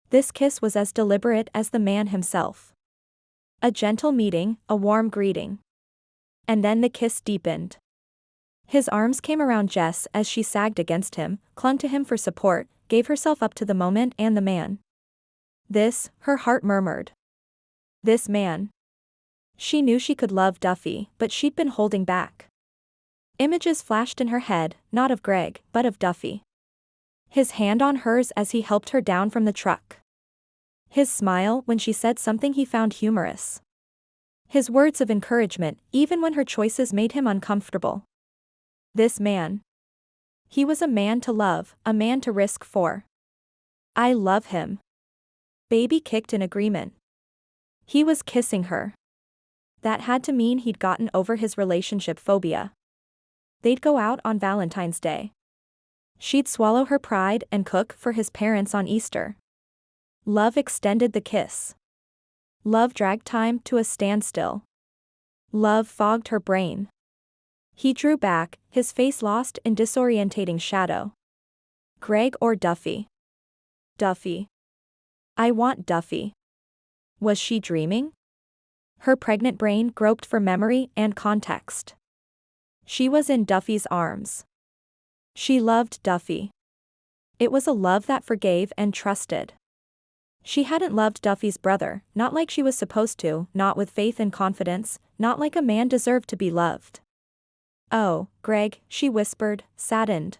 This kiss was as deliberate as the man himself. A gentle meeting, a warm greeting. And then the kiss deepened. His arms came around Jess as she sagged against him, clung to him for support, gave herself up to the moment and the man. This, her heart murmured. This man. She knew she could love Duffy, but she'd been holding back. Images flashed in her head, not of Greg, but of Duffy. His hand on hers as he helped her down from the truck. His smile when she said something he found humorous. His words of encouragement, even when her choices made him uncomfortable. This man. He was a man to love, a man to risk for. "I love him." Baby kicked in agreement. He was kissing her. That had to mean he'd gotten over his relationship phobia. They'd go out on Valentine's Day. She'd swallow her pride and cook for his parents on Easter. Love extended the kiss. Love dragged time to a standstill. Love fogged her brain. He drew back, his face lost in disorientating shadow. Greg or Duffy? Duffy. I want Duffy. Was she dreaming? Her pregnant brain groped for memory and context. She was in Duffy's arms. She loved Duffy. It was a love that forgave and trusted. She hadn't loved Duffy's brother, not like she was supposed to, not with faith and confidence, not like a man deserved to be loved. Oh, Greg, she whispered, saddened.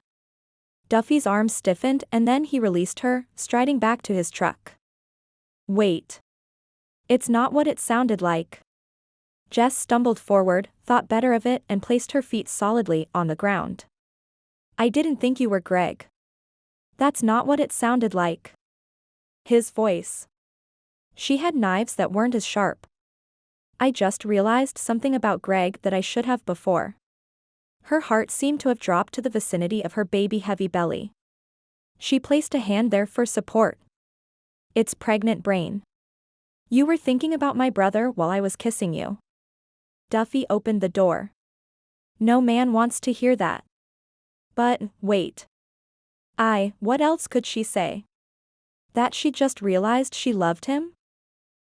Duffy's arms stiffened and then he released her, striding back to his truck. Wait. It's not what it sounded like. Jess stumbled forward, thought better of it and placed her feet solidly on the ground. I didn't think you were Greg. That's not what it sounded like. His voice. She had knives that weren't as sharp. I just realized something about Greg that I should have before. Her heart seemed to have dropped to the vicinity of her baby-heavy belly. She placed a hand there for support. Its pregnant brain. You were thinking about my brother while I was kissing you. Duffy opened the door. No man wants to hear that. But, wait. What else could she say? That she just realized she loved him?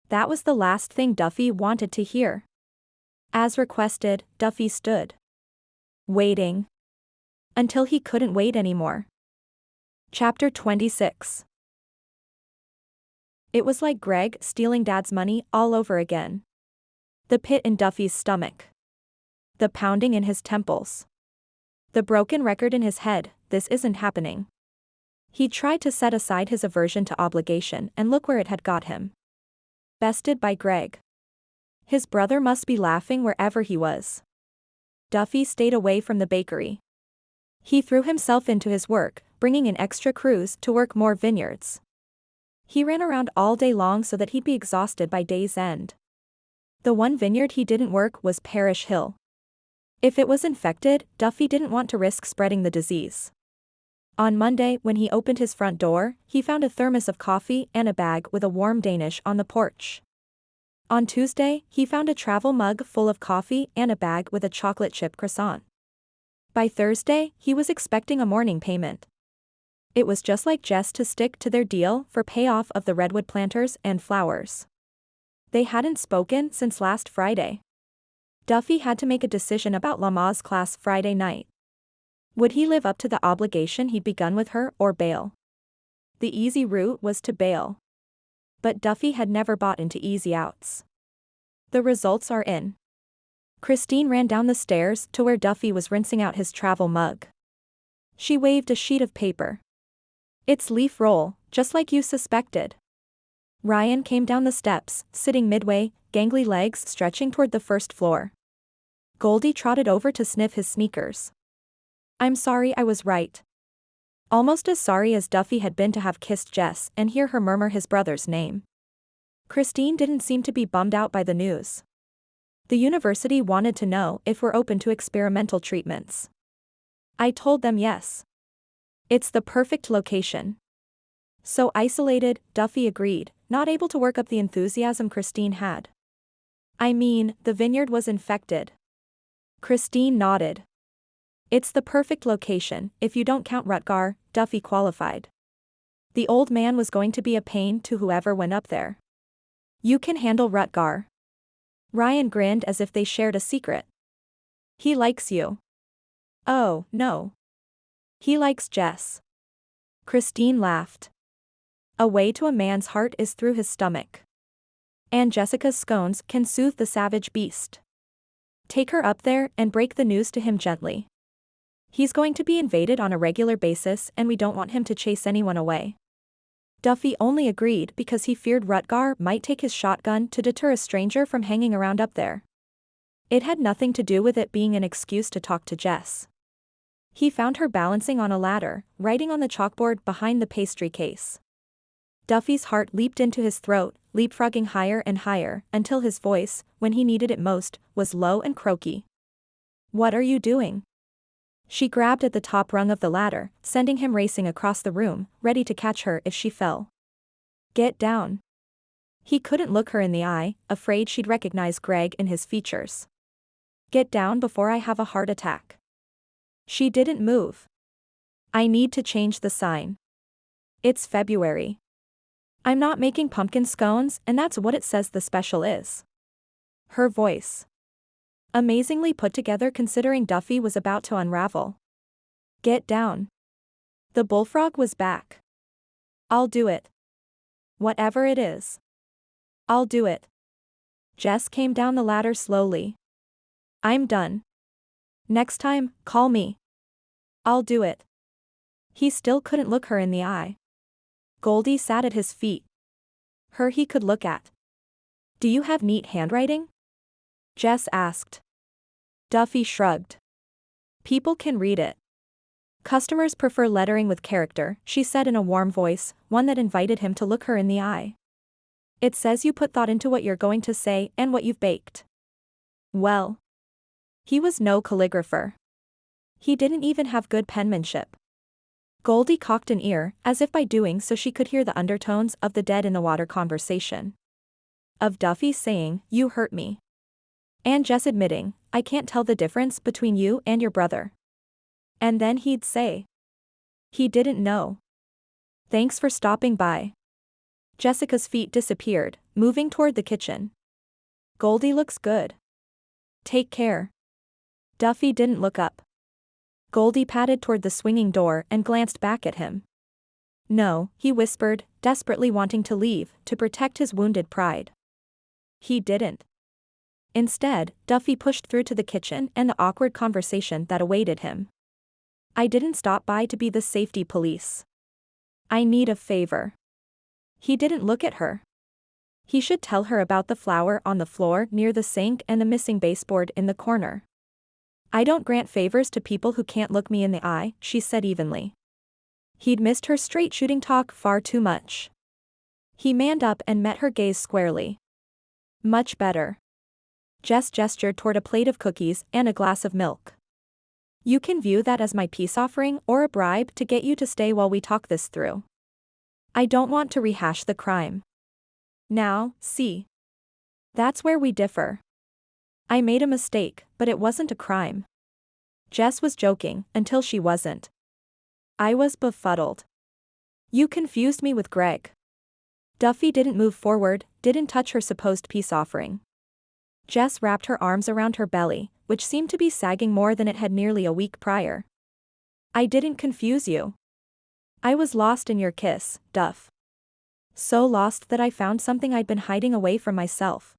That was the last thing Duffy wanted to hear. As requested, Duffy stood. Waiting. Until he couldn't wait anymore. Chapter 26. It was like Greg stealing Dad's money all over again. The pit in Duffy's stomach. The pounding in his temples. The broken record in his head, this isn't happening. He tried to set aside his aversion to obligation and look where it had got him. Bested by Greg. His brother must be laughing wherever he was. Duffy stayed away from the bakery. He threw himself into his work, bringing in extra crews to work more vineyards. He ran around all day long so that he'd be exhausted by day's end. The one vineyard he didn't work was Parish Hill. If it was infected, Duffy didn't want to risk spreading the disease. On Monday, when he opened his front door, he found a thermos of coffee and a bag with a warm Danish on the porch. On Tuesday, he found a travel mug full of coffee and a bag with a chocolate chip croissant. By Thursday, he was expecting a morning payment. It was just like Jess to stick to their deal for payoff of the redwood planters and flowers. They hadn't spoken since last Friday. Duffy had to make a decision about Lama's class Friday night. Would he live up to the obligation he'd begun with her or bail? The easy route was to bail. But Duffy had never bought into easy outs. The results are in. Christine ran down the stairs to where Duffy was rinsing out his travel mug. She waved a sheet of paper. It's leaf roll, just like you suspected. Ryan came down the steps, sitting midway, gangly legs stretching toward the first floor. Goldie trotted over to sniff his sneakers. I'm sorry I was right. Almost as sorry as Duffy had been to have kissed Jess and hear her murmur his brother's name. Christine didn't seem to be bummed out by the news. The university wanted to know if we're open to experimental treatments. I told them yes. It's the perfect location. So isolated, Duffy agreed, not able to work up the enthusiasm Christine had. I mean, the vineyard was infected. Christine nodded. It's the perfect location, if you don't count Rutgar, Duffy qualified. The old man was going to be a pain to whoever went up there. You can handle Rutgar. Ryan grinned as if they shared a secret. He likes you. Oh, no. He likes Jess. Christine laughed. A way to a man's heart is through his stomach. And Jessica's scones can soothe the savage beast. Take her up there and break the news to him gently. He's going to be invaded on a regular basis and we don't want him to chase anyone away. Duffy only agreed because he feared Rutgar might take his shotgun to deter a stranger from hanging around up there. It had nothing to do with it being an excuse to talk to Jess. He found her balancing on a ladder, writing on the chalkboard behind the pastry case. Duffy's heart leaped into his throat, leapfrogging higher and higher, until his voice, when he needed it most, was low and croaky. What are you doing? She grabbed at the top rung of the ladder, sending him racing across the room, ready to catch her if she fell. Get down. He couldn't look her in the eye, afraid she'd recognize Greg in his features. Get down before I have a heart attack. She didn't move. I need to change the sign. It's February. I'm not making pumpkin scones, and that's what it says the special is. Her voice. Amazingly put together considering Duffy was about to unravel. Get down. The bullfrog was back. I'll do it. Whatever it is. I'll do it. Jess came down the ladder slowly. I'm done. Next time, call me. I'll do it. He still couldn't look her in the eye. Goldie sat at his feet. Her he could look at. Do you have neat handwriting? Jess asked. Duffy shrugged. People can read it. Customers prefer lettering with character, she said in a warm voice, one that invited him to look her in the eye. It says you put thought into what you're going to say and what you've baked. Well. He was no calligrapher. He didn't even have good penmanship. Goldie cocked an ear, as if by doing so she could hear the undertones of the dead-in-the-water conversation. Of Duffy saying, you hurt me. And Jess admitting, I can't tell the difference between you and your brother. And then he'd say. He didn't know. Thanks for stopping by. Jessica's feet disappeared, moving toward the kitchen. Goldie looks good. Take care. Duffy didn't look up. Goldie padded toward the swinging door and glanced back at him. No, he whispered, desperately wanting to leave, to protect his wounded pride. He didn't. Instead, Duffy pushed through to the kitchen and the awkward conversation that awaited him. I didn't stop by to be the safety police. I need a favor. He didn't look at her. He should tell her about the flower on the floor near the sink and the missing baseboard in the corner. I don't grant favors to people who can't look me in the eye, she said evenly. He'd missed her straight-shooting talk far too much. He manned up and met her gaze squarely. Much better. Jess gestured toward a plate of cookies and a glass of milk. You can view that as my peace offering or a bribe to get you to stay while we talk this through. I don't want to rehash the crime. Now, see. That's where we differ. I made a mistake, but it wasn't a crime. Jess was joking, until she wasn't. I was befuddled. You confused me with Greg. Duffy didn't move forward, didn't touch her supposed peace offering. Jess wrapped her arms around her belly, which seemed to be sagging more than it had nearly a week prior. I didn't confuse you. I was lost in your kiss, Duff. So lost that I found something I'd been hiding away from myself.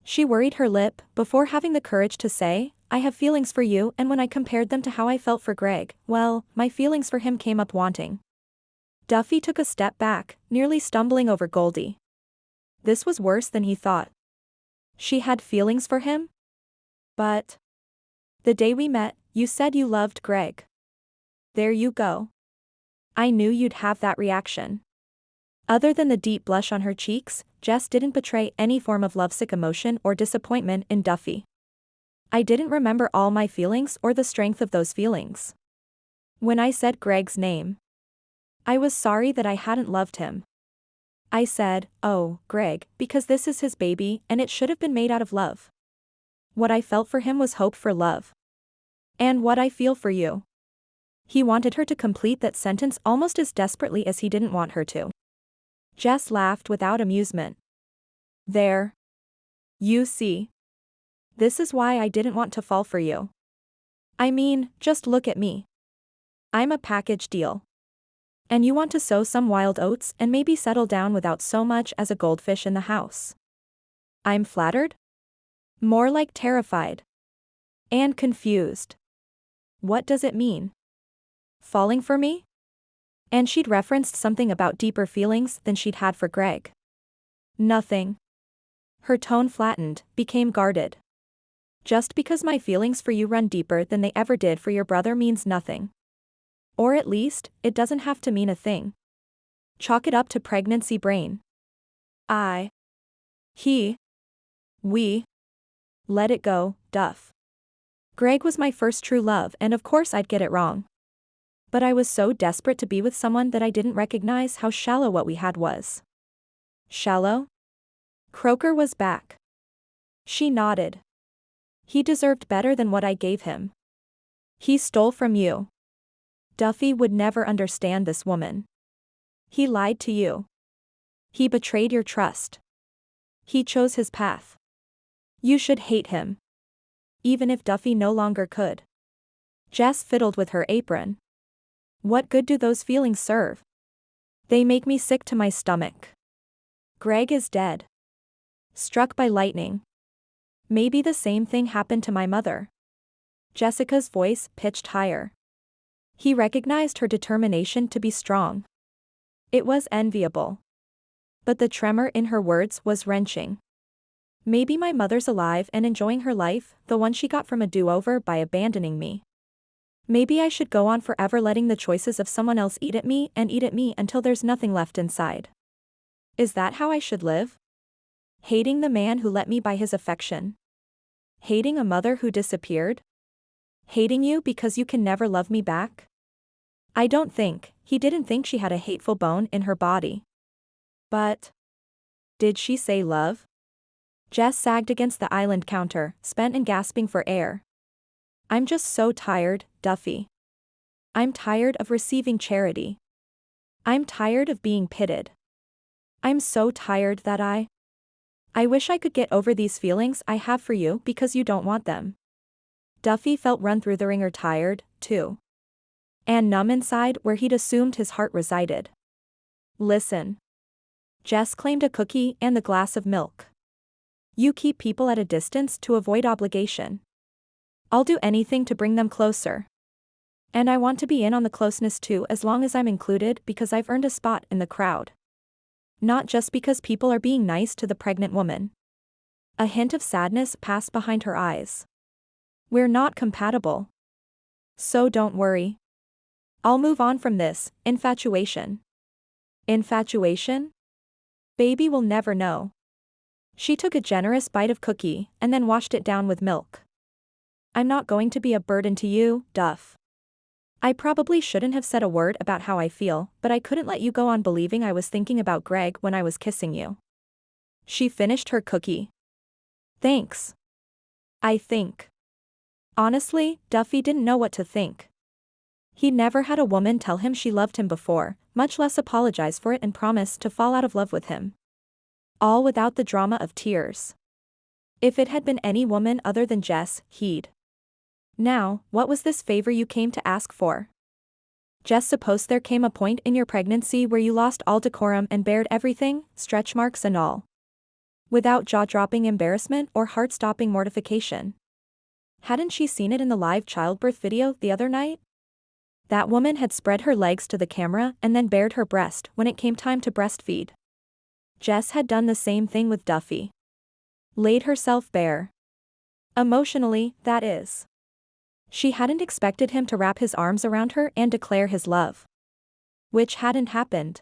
She worried her lip, before having the courage to say, I have feelings for you, and when I compared them to how I felt for Greg, well, my feelings for him came up wanting. Duffy took a step back, nearly stumbling over Goldie. This was worse than he thought. She had feelings for him? But. The day we met, you said you loved Greg. There you go. I knew you'd have that reaction. Other than the deep blush on her cheeks, Jess didn't betray any form of lovesick emotion or disappointment in Duffy. I didn't remember all my feelings or the strength of those feelings. When I said Greg's name, I was sorry that I hadn't loved him. I said, oh, Greg, because this is his baby and it should have been made out of love. What I felt for him was hope for love. And what I feel for you. He wanted her to complete that sentence almost as desperately as he didn't want her to. Jess laughed without amusement. There. You see. This is why I didn't want to fall for you. I mean, just look at me. I'm a package deal. And you want to sow some wild oats and maybe settle down without so much as a goldfish in the house. I'm flattered? More like terrified. And confused. What does it mean? Falling for me? And she'd referenced something about deeper feelings than she'd had for Greg. Nothing. Her tone flattened, became guarded. Just because my feelings for you run deeper than they ever did for your brother means nothing. Or at least, it doesn't have to mean a thing. Chalk it up to pregnancy brain. I. He. We. Let it go, Duff. Greg was my first true love, and of course I'd get it wrong. But I was so desperate to be with someone that I didn't recognize how shallow what we had was. Shallow? Croker was back. She nodded. He deserved better than what I gave him. He stole from you. Duffy would never understand this woman. He lied to you. He betrayed your trust. He chose his path. You should hate him. Even if Duffy no longer could. Jess fiddled with her apron. What good do those feelings serve? They make me sick to my stomach. Greg is dead. Struck by lightning. Maybe the same thing happened to my mother. Jessica's voice pitched higher. He recognized her determination to be strong. It was enviable. But the tremor in her words was wrenching. Maybe my mother's alive and enjoying her life, the one she got from a do-over by abandoning me. Maybe I should go on forever letting the choices of someone else eat at me until there's nothing left inside. Is that how I should live? Hating the man who let me buy his affection? Hating a mother who disappeared? Hating you because you can never love me back? I don't think, he didn't think she had a hateful bone in her body. But did she say love? Jess sagged against the island counter, spent and gasping for air. I'm just so tired, Duffy. I'm tired of receiving charity. I'm tired of being pitted. I'm so tired that I wish I could get over these feelings I have for you because you don't want them. Duffy felt run through the ringer, tired, too. And numb inside where he'd assumed his heart resided. Listen. Jess claimed a cookie and the glass of milk. You keep people at a distance to avoid obligation. I'll do anything to bring them closer. And I want to be in on the closeness too, as long as I'm included, because I've earned a spot in the crowd. Not just because people are being nice to the pregnant woman. A hint of sadness passed behind her eyes. We're not compatible. So don't worry. I'll move on from this infatuation. Infatuation? Baby will never know. She took a generous bite of cookie and then washed it down with milk. I'm not going to be a burden to you, Duff. I probably shouldn't have said a word about how I feel, but I couldn't let you go on believing I was thinking about Greg when I was kissing you. She finished her cookie. Thanks. I think. Honestly, Duffy didn't know what to think. He'd never had a woman tell him she loved him before, much less apologize for it and promise to fall out of love with him. All without the drama of tears. If it had been any woman other than Jess, he'd. Now, what was this favor you came to ask for? Jess, suppose there came a point in your pregnancy where you lost all decorum and bared everything, stretch marks and all. Without jaw-dropping embarrassment or heart-stopping mortification. Hadn't she seen it in the live childbirth video the other night? That woman had spread her legs to the camera and then bared her breast when it came time to breastfeed. Jess had done the same thing with Duffy. Laid herself bare. Emotionally, that is. She hadn't expected him to wrap his arms around her and declare his love. Which hadn't happened.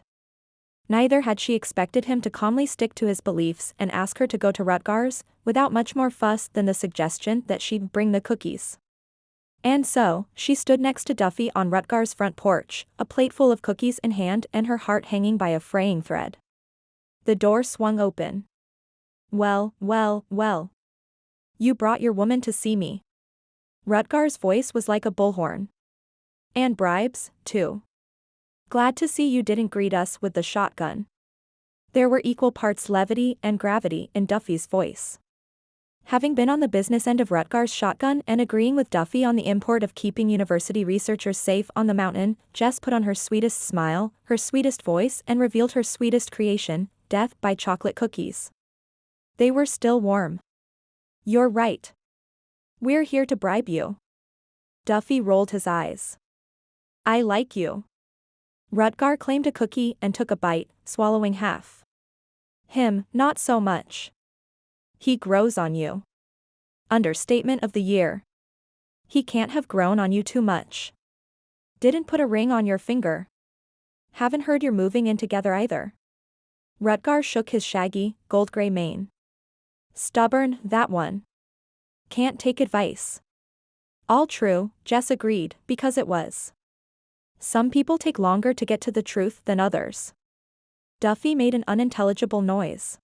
Neither had she expected him to calmly stick to his beliefs and ask her to go to Rutgers, without much more fuss than the suggestion that she'd bring the cookies. And so, she stood next to Duffy on Rutgers' front porch, a plate full of cookies in hand and her heart hanging by a fraying thread. The door swung open. Well. You brought your woman to see me. Rutgers' voice was like a bullhorn. And bribes, too. Glad to see you didn't greet us with the shotgun. There were equal parts levity and gravity in Duffy's voice. Having been on the business end of Rutgers' shotgun and agreeing with Duffy on the import of keeping university researchers safe on the mountain, Jess put on her sweetest smile, her sweetest voice, and revealed her sweetest creation, death by chocolate cookies. They were still warm. You're right. We're here to bribe you. Duffy rolled his eyes. I like you. Rutger claimed a cookie and took a bite, swallowing half. Him, not so much. He grows on you. Understatement of the year. He can't have grown on you too much. Didn't put a ring on your finger. Haven't heard you're moving in together either. Rutger shook his shaggy, gold-gray mane. Stubborn, that one. Can't take advice. All true, Jess agreed, because it was. Some people take longer to get to the truth than others. Duffy made an unintelligible noise.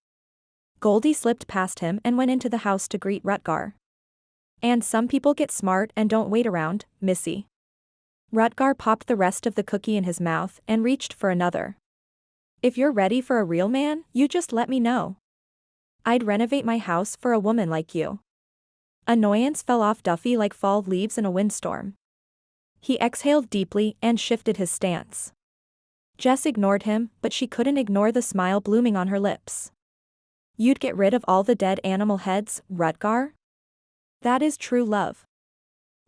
Goldie slipped past him and went into the house to greet Rutger. And some people get smart and don't wait around, Missy. Rutger popped the rest of the cookie in his mouth and reached for another. If you're ready for a real man, you just let me know. I'd renovate my house for a woman like you. Annoyance fell off Duffy like fall leaves in a windstorm. He exhaled deeply and shifted his stance. Jess ignored him, but she couldn't ignore the smile blooming on her lips. You'd get rid of all the dead animal heads, Rutger? That is true love.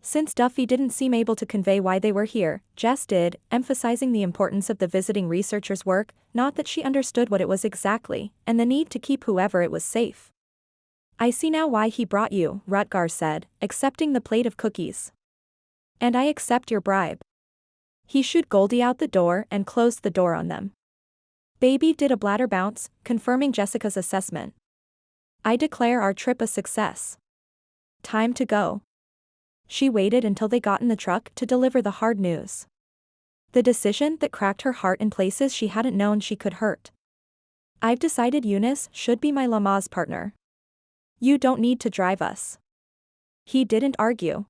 Since Duffy didn't seem able to convey why they were here, Jess did, emphasizing the importance of the visiting researcher's work, not that she understood what it was exactly, and the need to keep whoever it was safe. I see now why he brought you, Rutger said, accepting the plate of cookies. And I accept your bribe. He shooed Goldie out the door and closed the door on them. Baby did a bladder bounce, confirming Jessica's assessment. I declare our trip a success. Time to go. She waited until they got in the truck to deliver the hard news. The decision that cracked her heart in places she hadn't known she could hurt. I've decided Eunice should be my Lamaze partner. You don't need to drive us. He didn't argue.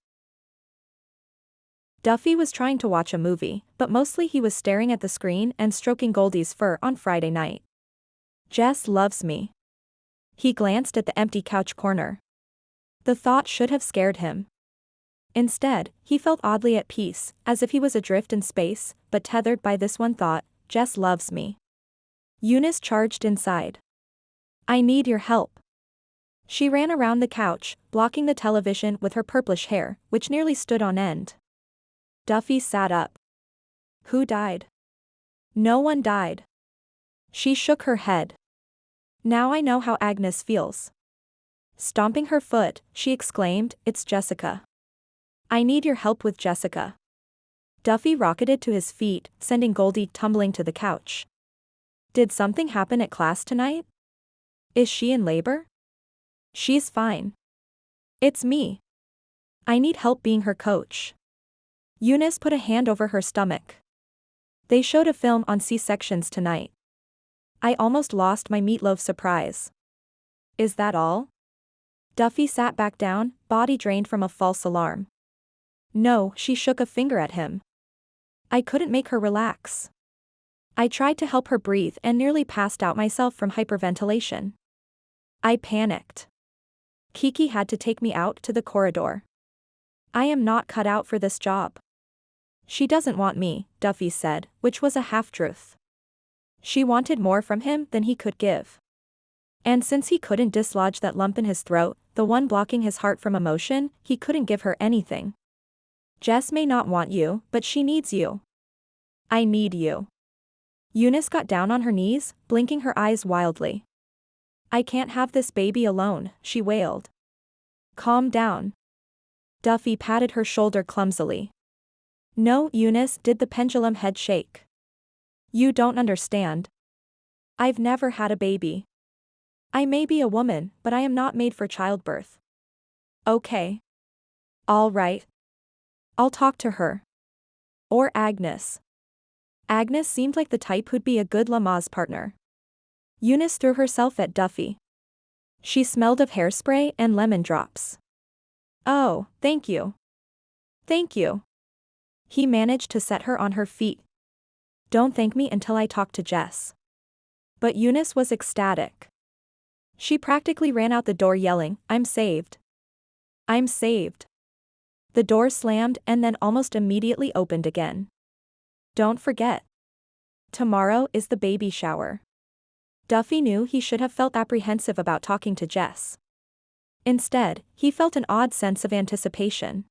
Duffy was trying to watch a movie, but mostly he was staring at the screen and stroking Goldie's fur on Friday night. Jess loves me. He glanced at the empty couch corner. The thought should have scared him. Instead, he felt oddly at peace, as if he was adrift in space, but tethered by this one thought: Jess loves me. Eunice charged inside. I need your help. She ran around the couch, blocking the television with her purplish hair, which nearly stood on end. Duffy sat up. Who died? No one died. She shook her head. Now I know how Agnes feels. Stomping her foot, she exclaimed, It's Jessica. I need your help with Jessica. Duffy rocketed to his feet, sending Goldie tumbling to the couch. Did something happen at class tonight? Is she in labor? She's fine. It's me. I need help being her coach. Eunice put a hand over her stomach. They showed a film on C-sections tonight. I almost lost my meatloaf surprise. Is that all? Duffy sat back down, body drained from a false alarm. No, she shook a finger at him. I couldn't make her relax. I tried to help her breathe and nearly passed out myself from hyperventilation. I panicked. Kiki had to take me out to the corridor. I am not cut out for this job. She doesn't want me, Duffy said, which was a half-truth. She wanted more from him than he could give. And since he couldn't dislodge that lump in his throat, the one blocking his heart from emotion, he couldn't give her anything. Jess may not want you, but she needs you. I need you. Eunice got down on her knees, blinking her eyes wildly. I can't have this baby alone, she wailed. Calm down. Duffy patted her shoulder clumsily. No, Eunice, did the pendulum head shake. You don't understand. I've never had a baby. I may be a woman, but I am not made for childbirth. Okay. All right. I'll talk to her. Or Agnes. Agnes seemed like the type who'd be a good Lamaze partner. Eunice threw herself at Duffy. She smelled of hairspray and lemon drops. Oh, thank you. Thank you. He managed to set her on her feet. Don't thank me until I talk to Jess. But Eunice was ecstatic. She practically ran out the door yelling, I'm saved. I'm saved. The door slammed and then almost immediately opened again. Don't forget. Tomorrow is the baby shower. Duffy knew he should have felt apprehensive about talking to Jess. Instead, he felt an odd sense of anticipation.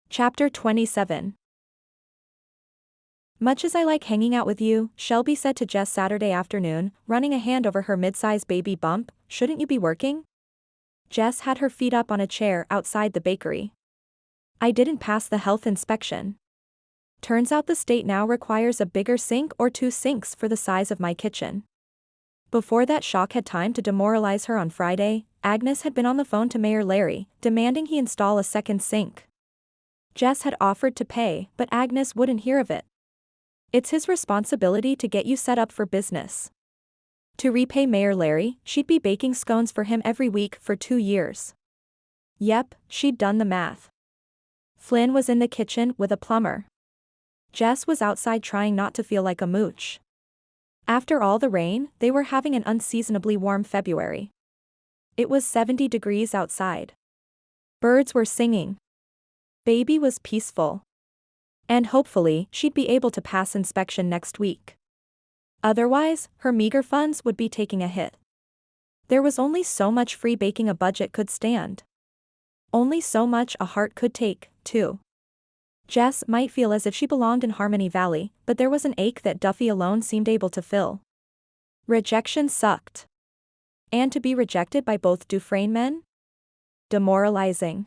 Chapter 27. Much as I like hanging out with you, Shelby said to Jess Saturday afternoon, running a hand over her mid-size baby bump, shouldn't you be working? Jess had her feet up on a chair outside the bakery. I didn't pass the health inspection. Turns out the state now requires a bigger sink or 2 sinks for the size of my kitchen. Before that shock had time to demoralize her on Friday, Agnes had been on the phone to Mayor Larry, demanding he install a second sink. Jess had offered to pay, but Agnes wouldn't hear of it. It's his responsibility to get you set up for business. To repay Mayor Larry, she'd be baking scones for him every week for 2 years. Yep, she'd done the math. Flynn was in the kitchen with a plumber. Jess was outside trying not to feel like a mooch. After all the rain, they were having an unseasonably warm February. It was 70 degrees outside. Birds were singing. Baby was peaceful. And hopefully, she'd be able to pass inspection next week. Otherwise, her meager funds would be taking a hit. There was only so much free baking a budget could stand. Only so much a heart could take, too. Jess might feel as if she belonged in Harmony Valley, but there was an ache that Duffy alone seemed able to fill. Rejection sucked. And to be rejected by both Dufraine men? Demoralizing.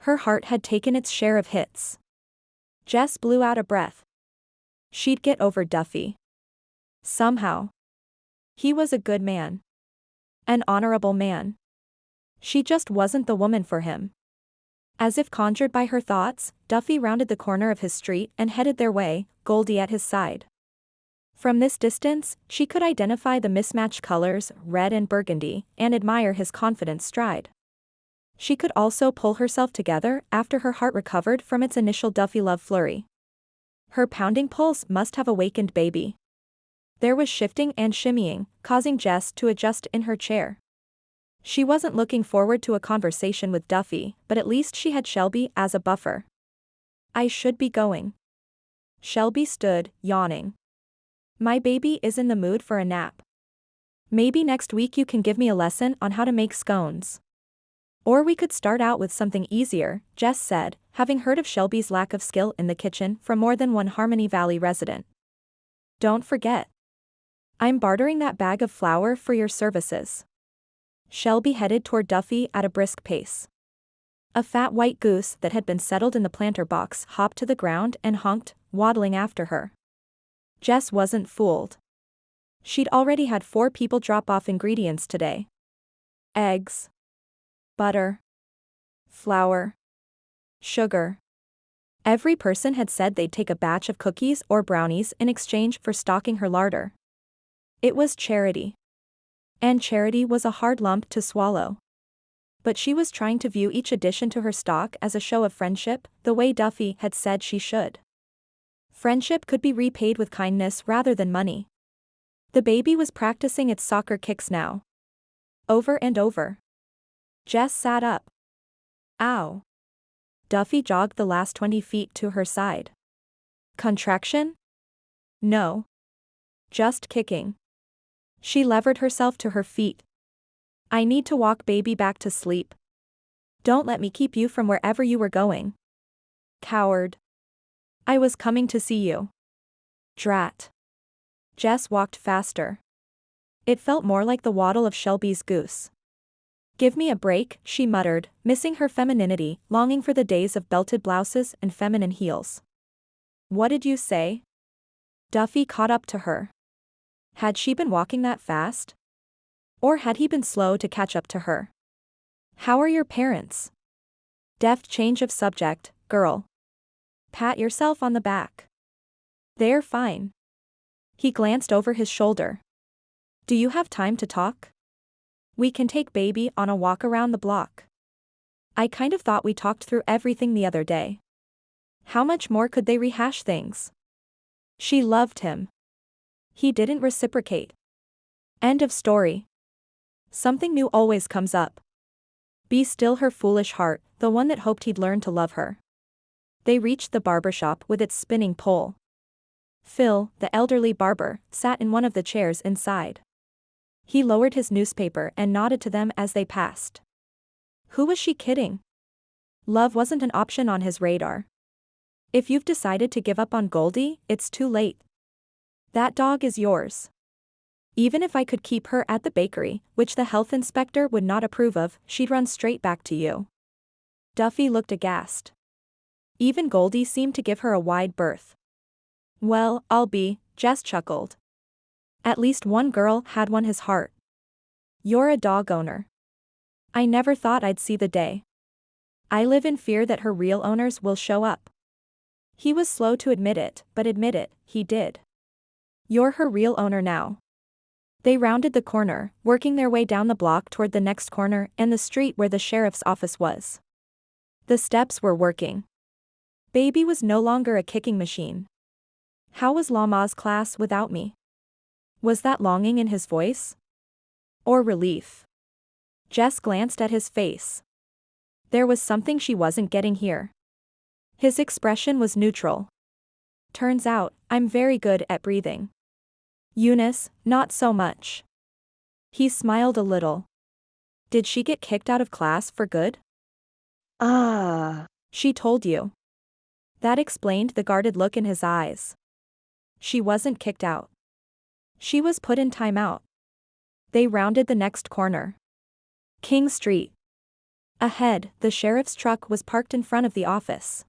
Her heart had taken its share of hits. Jess blew out a breath. She'd get over Duffy. Somehow. He was a good man. An honorable man. She just wasn't the woman for him. As if conjured by her thoughts, Duffy rounded the corner of his street and headed their way, Goldie at his side. From this distance, she could identify the mismatched colors, red and burgundy, and admire his confident stride. She could also pull herself together after her heart recovered from its initial Duffy love flurry. Her pounding pulse must have awakened baby. There was shifting and shimmying, causing Jess to adjust in her chair. She wasn't looking forward to a conversation with Duffy, but at least she had Shelby as a buffer. I should be going. Shelby stood, yawning. My baby is in the mood for a nap. Maybe next week you can give me a lesson on how to make scones. Or we could start out with something easier, Jess said, having heard of Shelby's lack of skill in the kitchen from more than one Harmony Valley resident. Don't forget. I'm bartering that bag of flour for your services. Shelby headed toward Duffy at a brisk pace. A fat white goose that had been settled in the planter box hopped to the ground and honked, waddling after her. Jess wasn't fooled. She'd already had 4 people drop off ingredients today. Eggs. Butter. Flour. Sugar. Every person had said they'd take a batch of cookies or brownies in exchange for stocking her larder. It was charity. And charity was a hard lump to swallow. But she was trying to view each addition to her stock as a show of friendship, the way Duffy had said she should. Friendship could be repaid with kindness rather than money. The baby was practicing its soccer kicks now. Over and over. Jess sat up. Ow. Duffy jogged the last 20 feet to her side. Contraction? No. Just kicking. She levered herself to her feet. I need to walk baby back to sleep. Don't let me keep you from wherever you were going. Coward. I was coming to see you. Drat. Jess walked faster. It felt more like the waddle of Shelby's goose. Give me a break, she muttered, missing her femininity, longing for the days of belted blouses and feminine heels. What did you say? Duffy caught up to her. Had she been walking that fast? Or had he been slow to catch up to her? How are your parents? Deft change of subject, girl. Pat yourself on the back. They're fine. He glanced over his shoulder. Do you have time to talk? We can take baby on a walk around the block. I kind of thought we talked through everything the other day. How much more could they rehash things? She loved him. He didn't reciprocate. End of story. Something new always comes up. Be still her foolish heart, the one that hoped he'd learn to love her. They reached the barber shop with its spinning pole. Phil, the elderly barber, sat in one of the chairs inside. He lowered his newspaper and nodded to them as they passed. Who was she kidding? Love wasn't an option on his radar. If you've decided to give up on Goldie, it's too late. That dog is yours. Even if I could keep her at the bakery, which the health inspector would not approve of, she'd run straight back to you. Duffy looked aghast. Even Goldie seemed to give her a wide berth. Well, I'll be, Jess chuckled. At least one girl had won his heart. You're a dog owner. I never thought I'd see the day. I live in fear that her real owners will show up. He was slow to admit it, but admit it, he did. You're her real owner now. They rounded the corner, working their way down the block toward the next corner and the street where the sheriff's office was. The steps were working. Baby was no longer a kicking machine. How was Lama's class without me? Was that longing in his voice? Or relief? Jess glanced at his face. There was something she wasn't getting here. His expression was neutral. Turns out, I'm very good at breathing. Eunice, not so much. He smiled a little. Did she get kicked out of class for good? She told you. That explained the guarded look in his eyes. She wasn't kicked out. She was put in timeout. They rounded the next corner. King Street. Ahead, the sheriff's truck was parked in front of the office.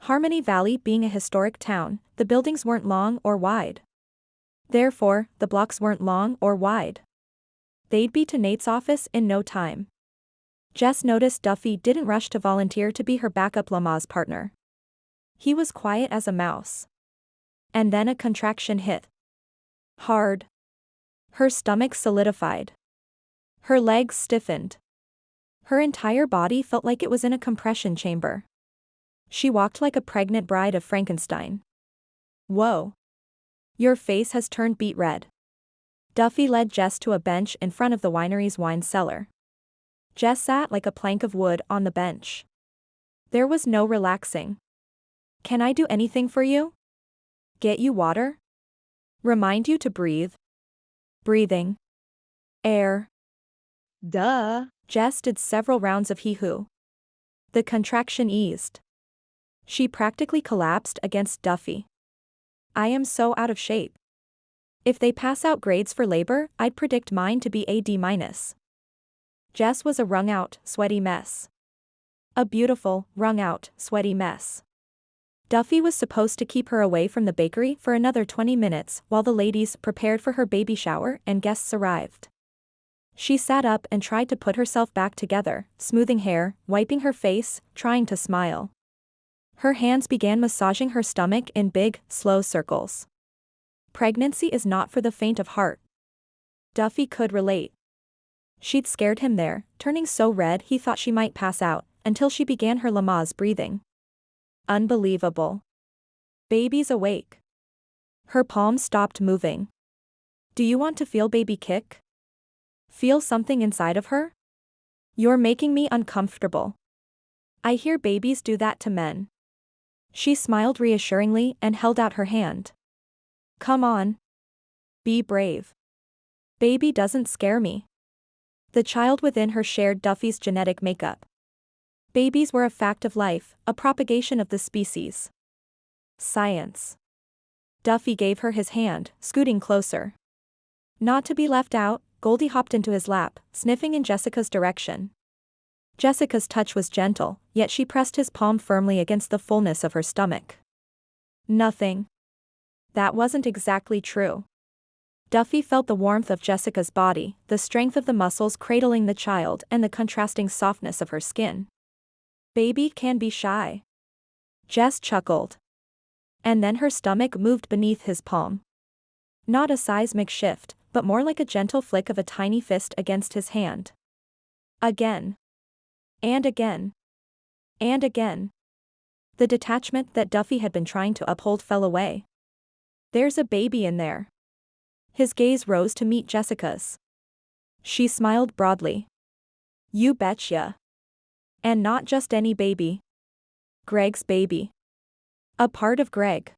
Harmony Valley being a historic town, the buildings weren't long or wide. Therefore, the blocks weren't long or wide. They'd be to Nate's office in no time. Jess noticed Duffy didn't rush to volunteer to be her backup Lama's partner. He was quiet as a mouse. And then a contraction hit. Hard. Her stomach solidified. Her legs stiffened. Her entire body felt like it was in a compression chamber. She walked like a pregnant bride of Frankenstein. Whoa. Your face has turned beet red. Duffy led Jess to a bench in front of the winery's wine cellar. Jess sat like a plank of wood on the bench. There was no relaxing. Can I do anything for you? Get you water? Remind you to breathe? Breathing. Air. Duh. Jess did several rounds of hee-hoo. The contraction eased. She practically collapsed against Duffy. I am so out of shape. If they pass out grades for labor, I'd predict mine to be a D-. Jess was a wrung-out, sweaty mess. A beautiful, wrung-out, sweaty mess. Duffy was supposed to keep her away from the bakery for another 20 minutes while the ladies prepared for her baby shower and guests arrived. She sat up and tried to put herself back together, smoothing hair, wiping her face, trying to smile. Her hands began massaging her stomach in big, slow circles. Pregnancy is not for the faint of heart. Duffy could relate. She'd scared him there, turning so red he thought she might pass out, until she began her Lamaze breathing. Unbelievable. Baby's awake. Her palms stopped moving. Do you want to feel baby kick? Feel something inside of her? You're making me uncomfortable. I hear babies do that to men. She smiled reassuringly and held out her hand. Come on. Be brave. Baby doesn't scare me. The child within her shared Duffy's genetic makeup. Babies were a fact of life, a propagation of the species. Science. Duffy gave her his hand, scooting closer. Not to be left out, Goldie hopped into his lap, sniffing in Jessica's direction. Jessica's touch was gentle, yet she pressed his palm firmly against the fullness of her stomach. Nothing. That wasn't exactly true. Duffy felt the warmth of Jessica's body, the strength of the muscles cradling the child and the contrasting softness of her skin. Baby can be shy. Jess chuckled. And then her stomach moved beneath his palm. Not a seismic shift, but more like a gentle flick of a tiny fist against his hand. Again. And again. And again. The detachment that Duffy had been trying to uphold fell away. There's a baby in there. His gaze rose to meet Jessica's. She smiled broadly. You betcha. And not just any baby. Greg's baby. A part of Greg.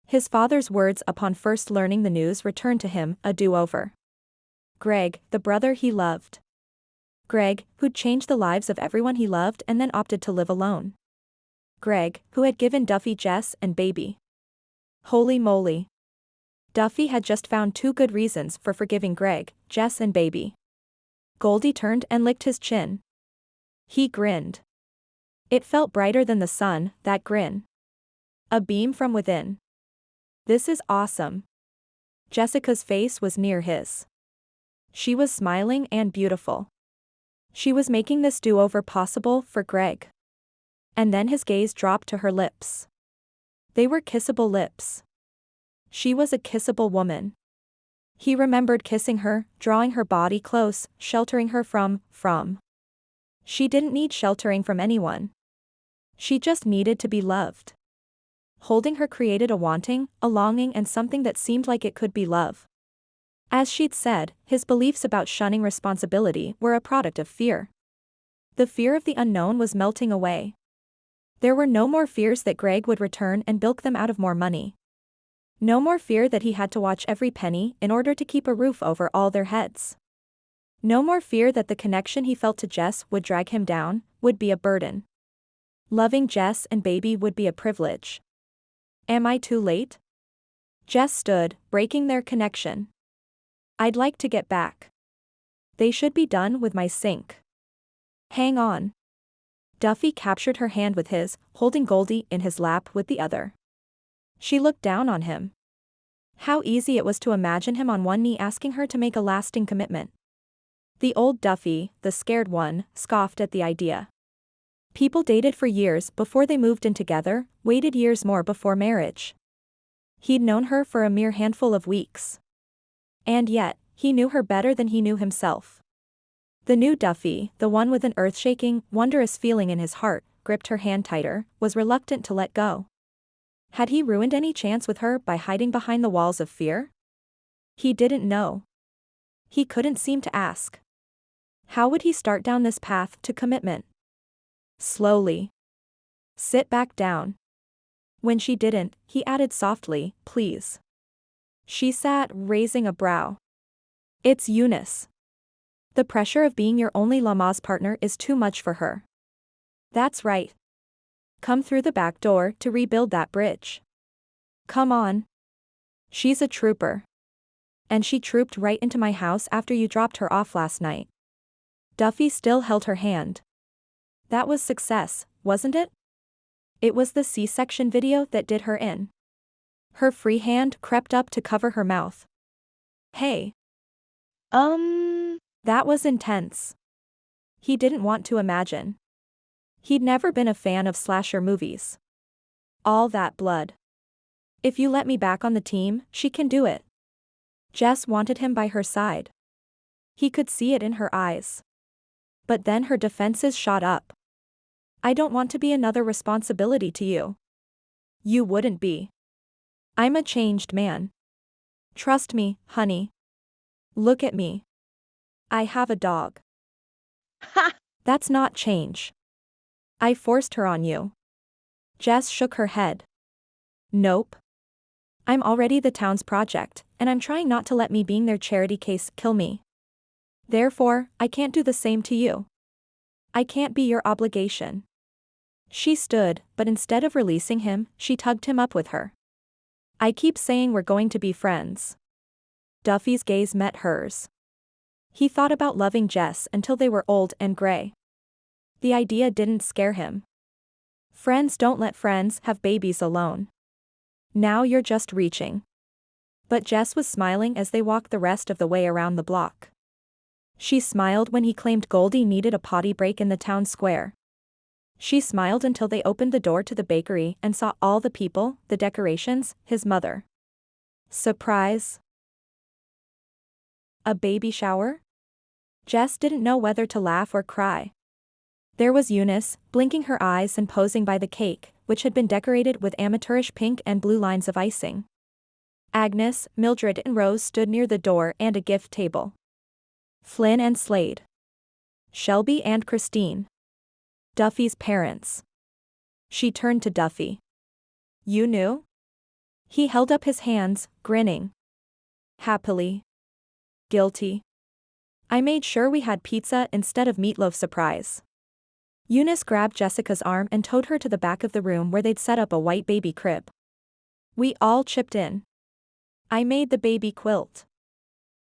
His father's words upon first learning the news returned to him, a do-over. Greg, the brother he loved. Greg, who'd changed the lives of everyone he loved and then opted to live alone. Greg, who had given Duffy Jess and baby. Holy moly. Duffy had just found 2 good reasons for forgiving Greg, Jess and baby. Goldie turned and licked his chin. He grinned. It felt brighter than the sun, that grin. A beam from within. This is awesome. Jessica's face was near his. She was smiling and beautiful. She was making this do-over possible for Greg. And then his gaze dropped to her lips. They were kissable lips. She was a kissable woman. He remembered kissing her, drawing her body close, sheltering her from. She didn't need sheltering from anyone. She just needed to be loved. Holding her created a wanting, a longing, and something that seemed like it could be love. As she'd said, his beliefs about shunning responsibility were a product of fear. The fear of the unknown was melting away. There were no more fears that Greg would return and bilk them out of more money. No more fear that he had to watch every penny in order to keep a roof over all their heads. No more fear that the connection he felt to Jess would drag him down, would be a burden. Loving Jess and baby would be a privilege. Am I too late? Jess stood, breaking their connection. I'd like to get back. They should be done with my sink. Hang on. Duffy captured her hand with his, holding Goldie in his lap with the other. She looked down on him. How easy it was to imagine him on one knee asking her to make a lasting commitment. The old Duffy, the scared one, scoffed at the idea. People dated for years before they moved in together, waited years more before marriage. He'd known her for a mere handful of weeks. And yet, he knew her better than he knew himself. The new Duffy, the one with an earth-shaking, wondrous feeling in his heart, gripped her hand tighter, was reluctant to let go. Had he ruined any chance with her by hiding behind the walls of fear? He didn't know. He couldn't seem to ask. How would he start down this path to commitment? Slowly. Sit back down. When she didn't, he added softly, please. She sat, raising a brow. It's Eunice. The pressure of being your only Lamaze partner is too much for her. That's right. Come through the back door to rebuild that bridge. Come on. She's a trooper. And she trooped right into my house after you dropped her off last night. Duffy still held her hand. That was success, wasn't it? It was the C-section video that did her in. Her free hand crept up to cover her mouth. Hey. That was intense. He didn't want to imagine. He'd never been a fan of slasher movies. All that blood. If you let me back on the team, she can do it. Jess wanted him by her side. He could see it in her eyes. But then her defenses shot up. I don't want to be another responsibility to you. You wouldn't be. I'm a changed man. Trust me, honey. Look at me. I have a dog. Ha! That's not change. I forced her on you. Jess shook her head. Nope. I'm already the town's project, and I'm trying not to let me being their charity case kill me. Therefore, I can't do the same to you. I can't be your obligation. She stood, but instead of releasing him, she tugged him up with her. I keep saying we're going to be friends. Duffy's gaze met hers. He thought about loving Jess until they were old and gray. The idea didn't scare him. Friends don't let friends have babies alone. Now you're just reaching. But Jess was smiling as they walked the rest of the way around the block. She smiled when he claimed Goldie needed a potty break in the town square. She smiled until they opened the door to the bakery and saw all the people, the decorations, his mother. Surprise. A baby shower? Jess didn't know whether to laugh or cry. There was Eunice, blinking her eyes and posing by the cake, which had been decorated with amateurish pink and blue lines of icing. Agnes, Mildred and Rose stood near the door and a gift table. Flynn and Slade. Shelby and Christine. Duffy's parents. She turned to Duffy. You knew? He held up his hands, grinning. Happily. Guilty. I made sure we had pizza instead of meatloaf surprise. Eunice grabbed Jessica's arm and towed her to the back of the room where they'd set up a white baby crib. We all chipped in. I made the baby quilt.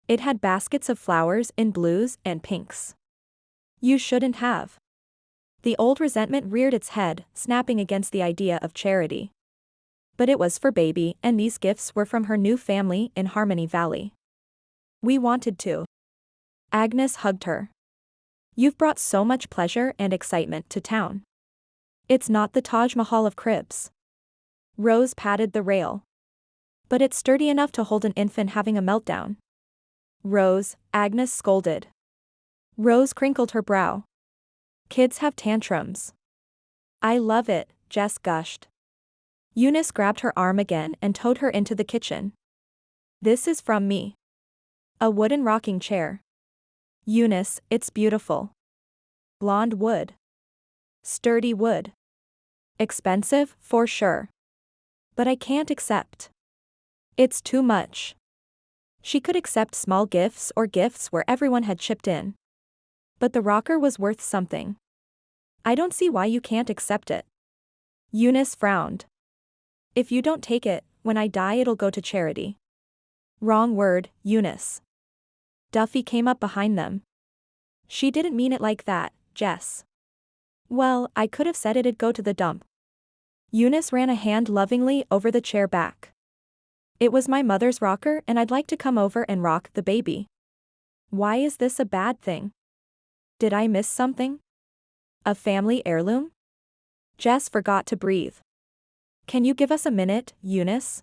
It had baskets of flowers in blues and pinks. You shouldn't have. The old resentment reared its head, snapping against the idea of charity. But it was for baby, and these gifts were from her new family in Harmony Valley. We wanted to. Agnes hugged her. You've brought so much pleasure and excitement to town. It's not the Taj Mahal of cribs. Rose patted the rail. But it's sturdy enough to hold an infant having a meltdown. Rose, Agnes scolded. Rose crinkled her brow. Kids have tantrums. I love it, Jess gushed. Eunice grabbed her arm again and towed her into the kitchen. This is from me. A wooden rocking chair. Eunice, it's beautiful. Blonde wood. Sturdy wood. Expensive, for sure. But I can't accept. It's too much. She could accept small gifts or gifts where everyone had chipped in. But the rocker was worth something. I don't see why you can't accept it. Eunice frowned. If you don't take it, when I die it'll go to charity. Wrong word, Eunice. Duffy came up behind them. She didn't mean it like that, Jess. Well, I could have said it'd go to the dump. Eunice ran a hand lovingly over the chair back. It was my mother's rocker and I'd like to come over and rock the baby. Why is this a bad thing? Did I miss something? A family heirloom? Jess forgot to breathe. Can you give us a minute, Eunice?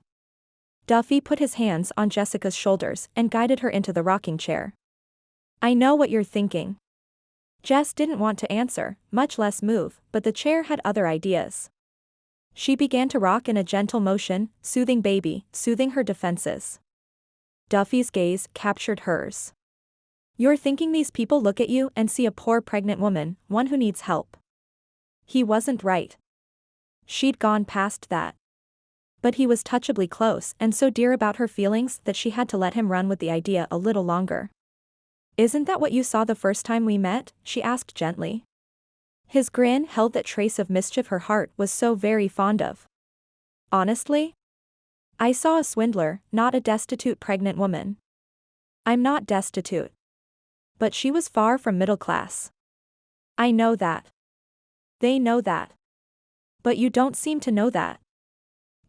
Duffy put his hands on Jessica's shoulders and guided her into the rocking chair. I know what you're thinking. Jess didn't want to answer, much less move, but the chair had other ideas. She began to rock in a gentle motion, soothing baby, soothing her defenses. Duffy's gaze captured hers. You're thinking these people look at you and see a poor pregnant woman, one who needs help. He wasn't right. She'd gone past that. But he was touchably close and so dear about her feelings that she had to let him run with the idea a little longer. Isn't that what you saw the first time we met? She asked gently. His grin held that trace of mischief her heart was so very fond of. Honestly? I saw a swindler, not a destitute pregnant woman. I'm not destitute. But she was far from middle class. I know that. They know that. But you don't seem to know that.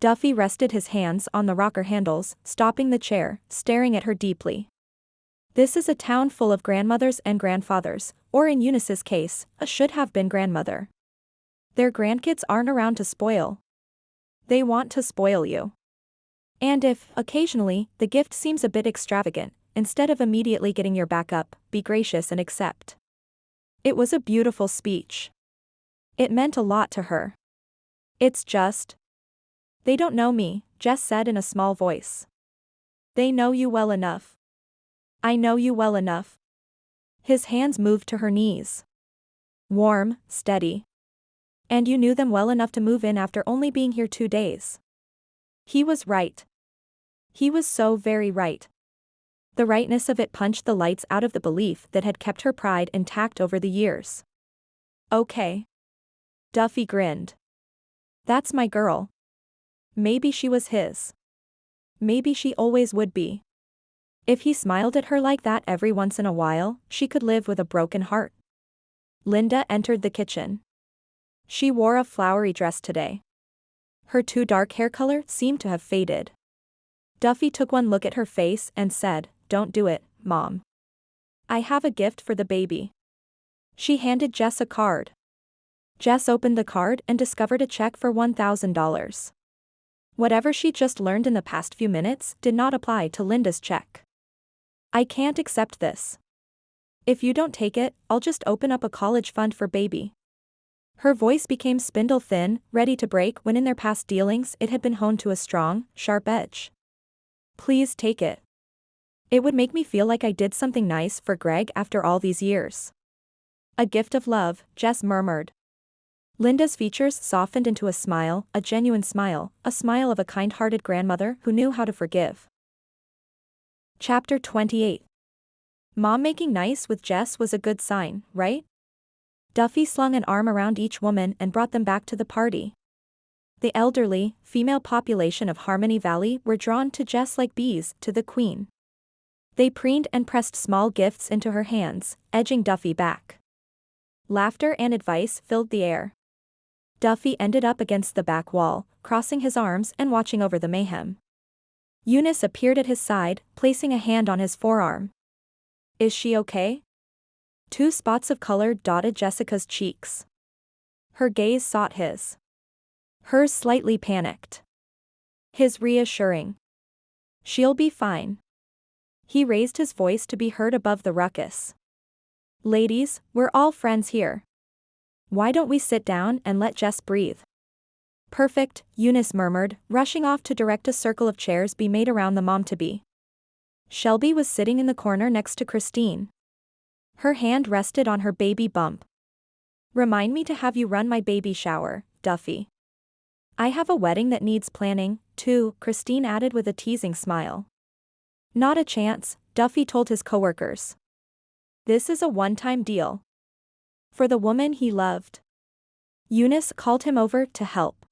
Duffy rested his hands on the rocker handles, stopping the chair, staring at her deeply. This is a town full of grandmothers and grandfathers, or in Eunice's case, a should-have-been grandmother. Their grandkids aren't around to spoil. They want to spoil you. And if, occasionally, the gift seems a bit extravagant, instead of immediately getting your back up, be gracious and accept. It was a beautiful speech. It meant a lot to her. It's just. They don't know me, Jess said in a small voice. They know you well enough. I know you well enough. His hands moved to her knees. Warm, steady. And you knew them well enough to move in after only being here 2 days. He was right. He was so very right. The rightness of it punched the lights out of the belief that had kept her pride intact over the years. Okay. Duffy grinned. That's my girl. Maybe she was his. Maybe she always would be. If he smiled at her like that every once in a while, she could live with a broken heart. Linda entered the kitchen. She wore a flowery dress today. Her too dark hair color seemed to have faded. Duffy took one look at her face and said, "Don't do it, Mom. I have a gift for the baby." She handed Jess a card. Jess opened the card and discovered a check for $1,000. Whatever she just learned in the past few minutes did not apply to Linda's check. I can't accept this. If you don't take it, I'll just open up a college fund for baby. Her voice became spindle thin, ready to break when in their past dealings it had been honed to a strong, sharp edge. Please take it. It would make me feel like I did something nice for Greg after all these years. A gift of love, Jess murmured. Linda's features softened into a smile, a genuine smile, a smile of a kind-hearted grandmother who knew how to forgive. Chapter 28. Mom making nice with Jess was a good sign, right? Duffy slung an arm around each woman and brought them back to the party. The elderly, female population of Harmony Valley were drawn to Jess like bees to the queen. They preened and pressed small gifts into her hands, edging Duffy back. Laughter and advice filled the air. Duffy ended up against the back wall, crossing his arms and watching over the mayhem. Eunice appeared at his side, placing a hand on his forearm. Is she okay? 2 spots of color dotted Jessica's cheeks. Her gaze sought his. Hers slightly panicked. His reassuring. She'll be fine. He raised his voice to be heard above the ruckus. Ladies, we're all friends here. Why don't we sit down and let Jess breathe? Perfect, Eunice murmured, rushing off to direct a circle of chairs be made around the mom-to-be. Shelby was sitting in the corner next to Christine. Her hand rested on her baby bump. Remind me to have you run my baby shower, Duffy. I have a wedding that needs planning, too, Christine added with a teasing smile. Not a chance, Duffy told his coworkers. This is a one-time deal. For the woman he loved. Eunice called him over to help.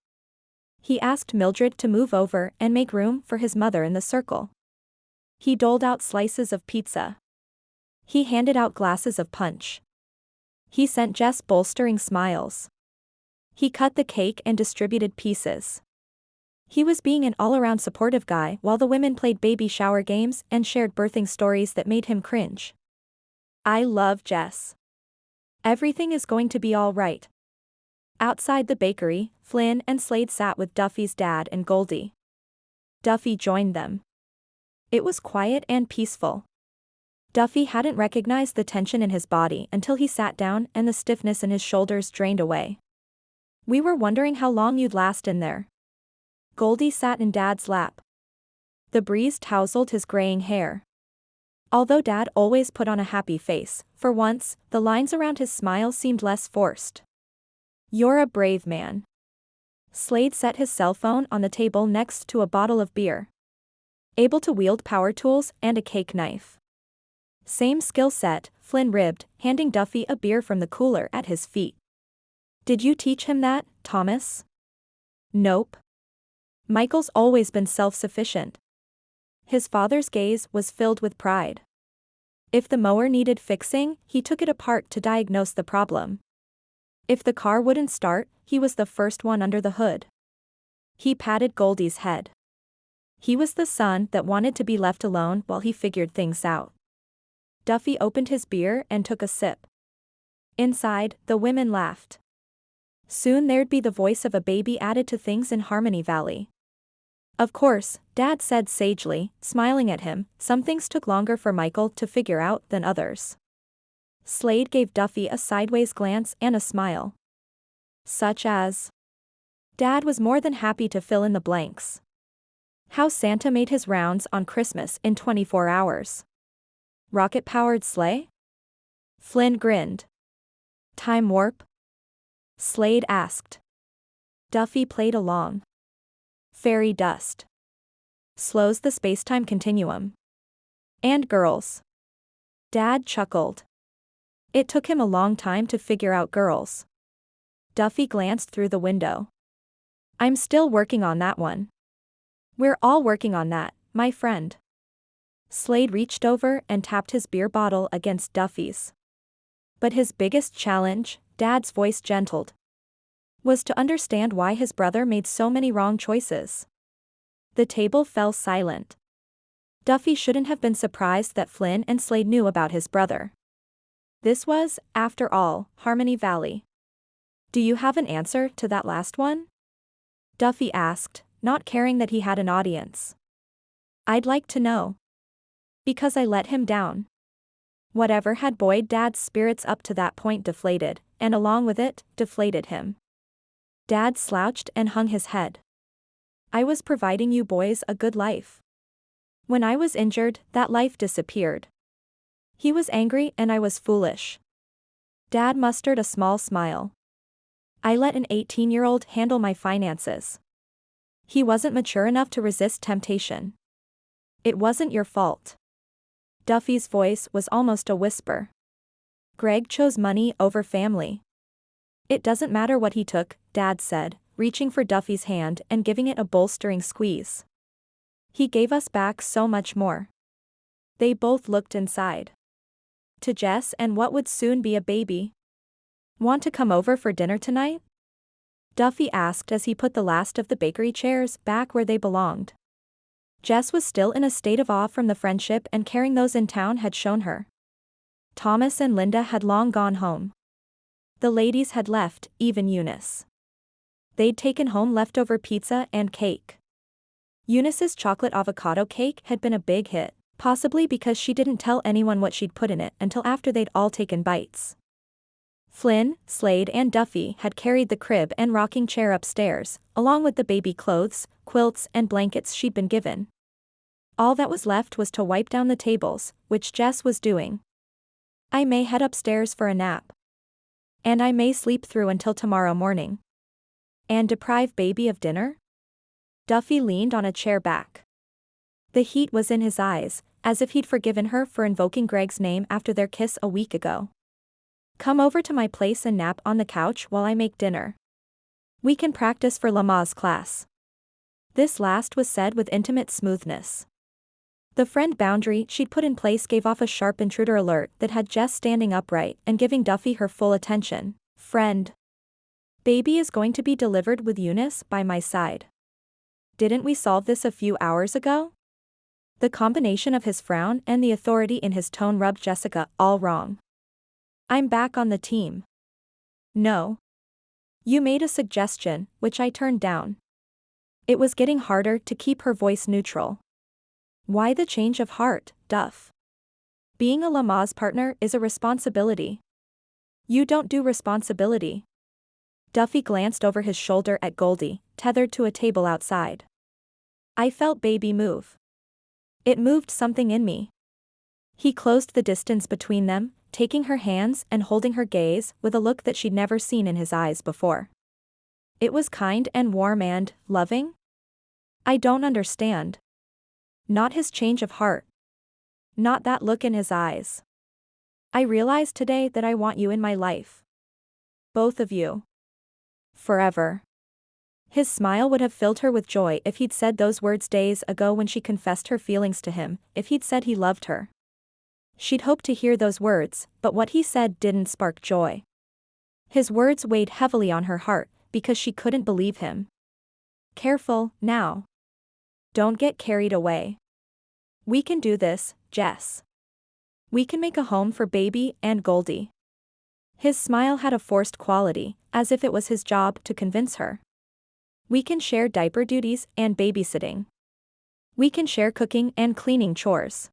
He asked Mildred to move over and make room for his mother in the circle. He doled out slices of pizza. He handed out glasses of punch. He sent Jess bolstering smiles. He cut the cake and distributed pieces. He was being an all-around supportive guy while the women played baby shower games and shared birthing stories that made him cringe. I love Jess. Everything is going to be all right. Outside the bakery, Flynn and Slade sat with Duffy's dad and Goldie. Duffy joined them. It was quiet and peaceful. Duffy hadn't recognized the tension in his body until he sat down and the stiffness in his shoulders drained away. We were wondering how long you'd last in there. Goldie sat in Dad's lap. The breeze tousled his graying hair. Although Dad always put on a happy face, for once, the lines around his smile seemed less forced. You're a brave man. Slade set his cell phone on the table next to a bottle of beer. Able to wield power tools and a cake knife. Same skill set, Flynn ribbed, handing Duffy a beer from the cooler at his feet. Did you teach him that, Thomas? Nope. Michael's always been self-sufficient. His father's gaze was filled with pride. If the mower needed fixing, he took it apart to diagnose the problem. If the car wouldn't start, he was the first one under the hood. He patted Goldie's head. He was the son that wanted to be left alone while he figured things out. Duffy opened his beer and took a sip. Inside, the women laughed. Soon there'd be the voice of a baby added to things in Harmony Valley. Of course, Dad said sagely, smiling at him, some things took longer for Michael to figure out than others. Slade gave Duffy a sideways glance and a smile. Such as? Dad was more than happy to fill in the blanks. How Santa made his rounds on Christmas in 24 hours. Rocket-powered sleigh? Flynn grinned. Time warp? Slade asked. Duffy played along. Fairy dust. Slows the space-time continuum. And girls. Dad chuckled. It took him a long time to figure out girls. Duffy glanced through the window. I'm still working on that one. We're all working on that, my friend. Slade reached over and tapped his beer bottle against Duffy's. But his biggest challenge, Dad's voice gentled, was to understand why his brother made so many wrong choices. The table fell silent. Duffy shouldn't have been surprised that Flynn and Slade knew about his brother. This was, after all, Harmony Valley. Do you have an answer to that last one? Duffy asked, not caring that he had an audience. I'd like to know. Because I let him down. Whatever had buoyed Dad's spirits up to that point deflated, and along with it, deflated him. Dad slouched and hung his head. I was providing you boys a good life. When I was injured, that life disappeared. He was angry and I was foolish. Dad mustered a small smile. I let an 18-year-old handle my finances. He wasn't mature enough to resist temptation. It wasn't your fault. Duffy's voice was almost a whisper. Greg chose money over family. It doesn't matter what he took, Dad said, reaching for Duffy's hand and giving it a bolstering squeeze. He gave us back so much more. They both looked inside. To Jess and what would soon be a baby. Want to come over for dinner tonight? Duffy asked as he put the last of the bakery chairs back where they belonged. Jess was still in a state of awe from the friendship and caring those in town had shown her. Thomas and Linda had long gone home. The ladies had left, even Eunice. They'd taken home leftover pizza and cake. Eunice's chocolate avocado cake had been a big hit, possibly because she didn't tell anyone what she'd put in it until after they'd all taken bites. Flynn, Slade and Duffy had carried the crib and rocking chair upstairs, along with the baby clothes, quilts and blankets she'd been given. All that was left was to wipe down the tables, which Jess was doing. I may head upstairs for a nap. And I may sleep through until tomorrow morning. And deprive baby of dinner? Duffy leaned on a chair back. The heat was in his eyes, as if he'd forgiven her for invoking Greg's name after their kiss a week ago. Come over to my place and nap on the couch while I make dinner. We can practice for Lama's class. This last was said with intimate smoothness. The friend boundary she'd put in place gave off a sharp intruder alert that had Jess standing upright and giving Duffy her full attention. Friend. Baby is going to be delivered with Eunice by my side. Didn't we solve this a few hours ago? The combination of his frown and the authority in his tone rubbed Jessica all wrong. I'm back on the team. No. You made a suggestion, which I turned down. It was getting harder to keep her voice neutral. Why the change of heart, Duff? Being a Lama's partner is a responsibility. You don't do responsibility. Duffy glanced over his shoulder at Goldie, tethered to a table outside. I felt baby move. It moved something in me. He closed the distance between them, taking her hands and holding her gaze with a look that she'd never seen in his eyes before. It was kind and warm and loving? I don't understand. Not his change of heart. Not that look in his eyes. I realized today that I want you in my life. Both of you. Forever. His smile would have filled her with joy if he'd said those words days ago when she confessed her feelings to him, if he'd said he loved her. She'd hoped to hear those words, but what he said didn't spark joy. His words weighed heavily on her heart, because she couldn't believe him. Careful, now. Don't get carried away. We can do this, Jess. We can make a home for baby and Goldie. His smile had a forced quality, as if it was his job to convince her. We can share diaper duties and babysitting. We can share cooking and cleaning chores.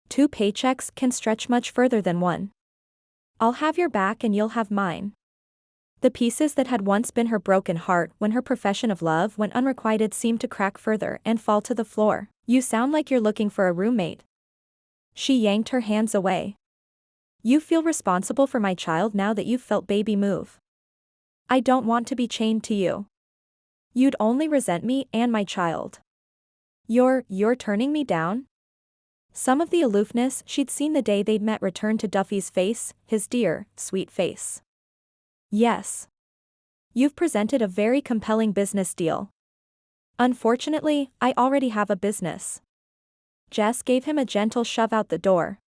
2 paychecks can stretch much further than one. I'll have your back and you'll have mine. The pieces that had once been her broken heart when her profession of love went unrequited seemed to crack further and fall to the floor. You sound like you're looking for a roommate. She yanked her hands away. You feel responsible for my child now that you've felt baby move. I don't want to be chained to you. You'd only resent me and my child. You're turning me down? Some of the aloofness she'd seen the day they'd met returned to Duffy's face, his dear, sweet face. Yes. You've presented a very compelling business deal. Unfortunately, I already have a business. Jess gave him a gentle shove out the door.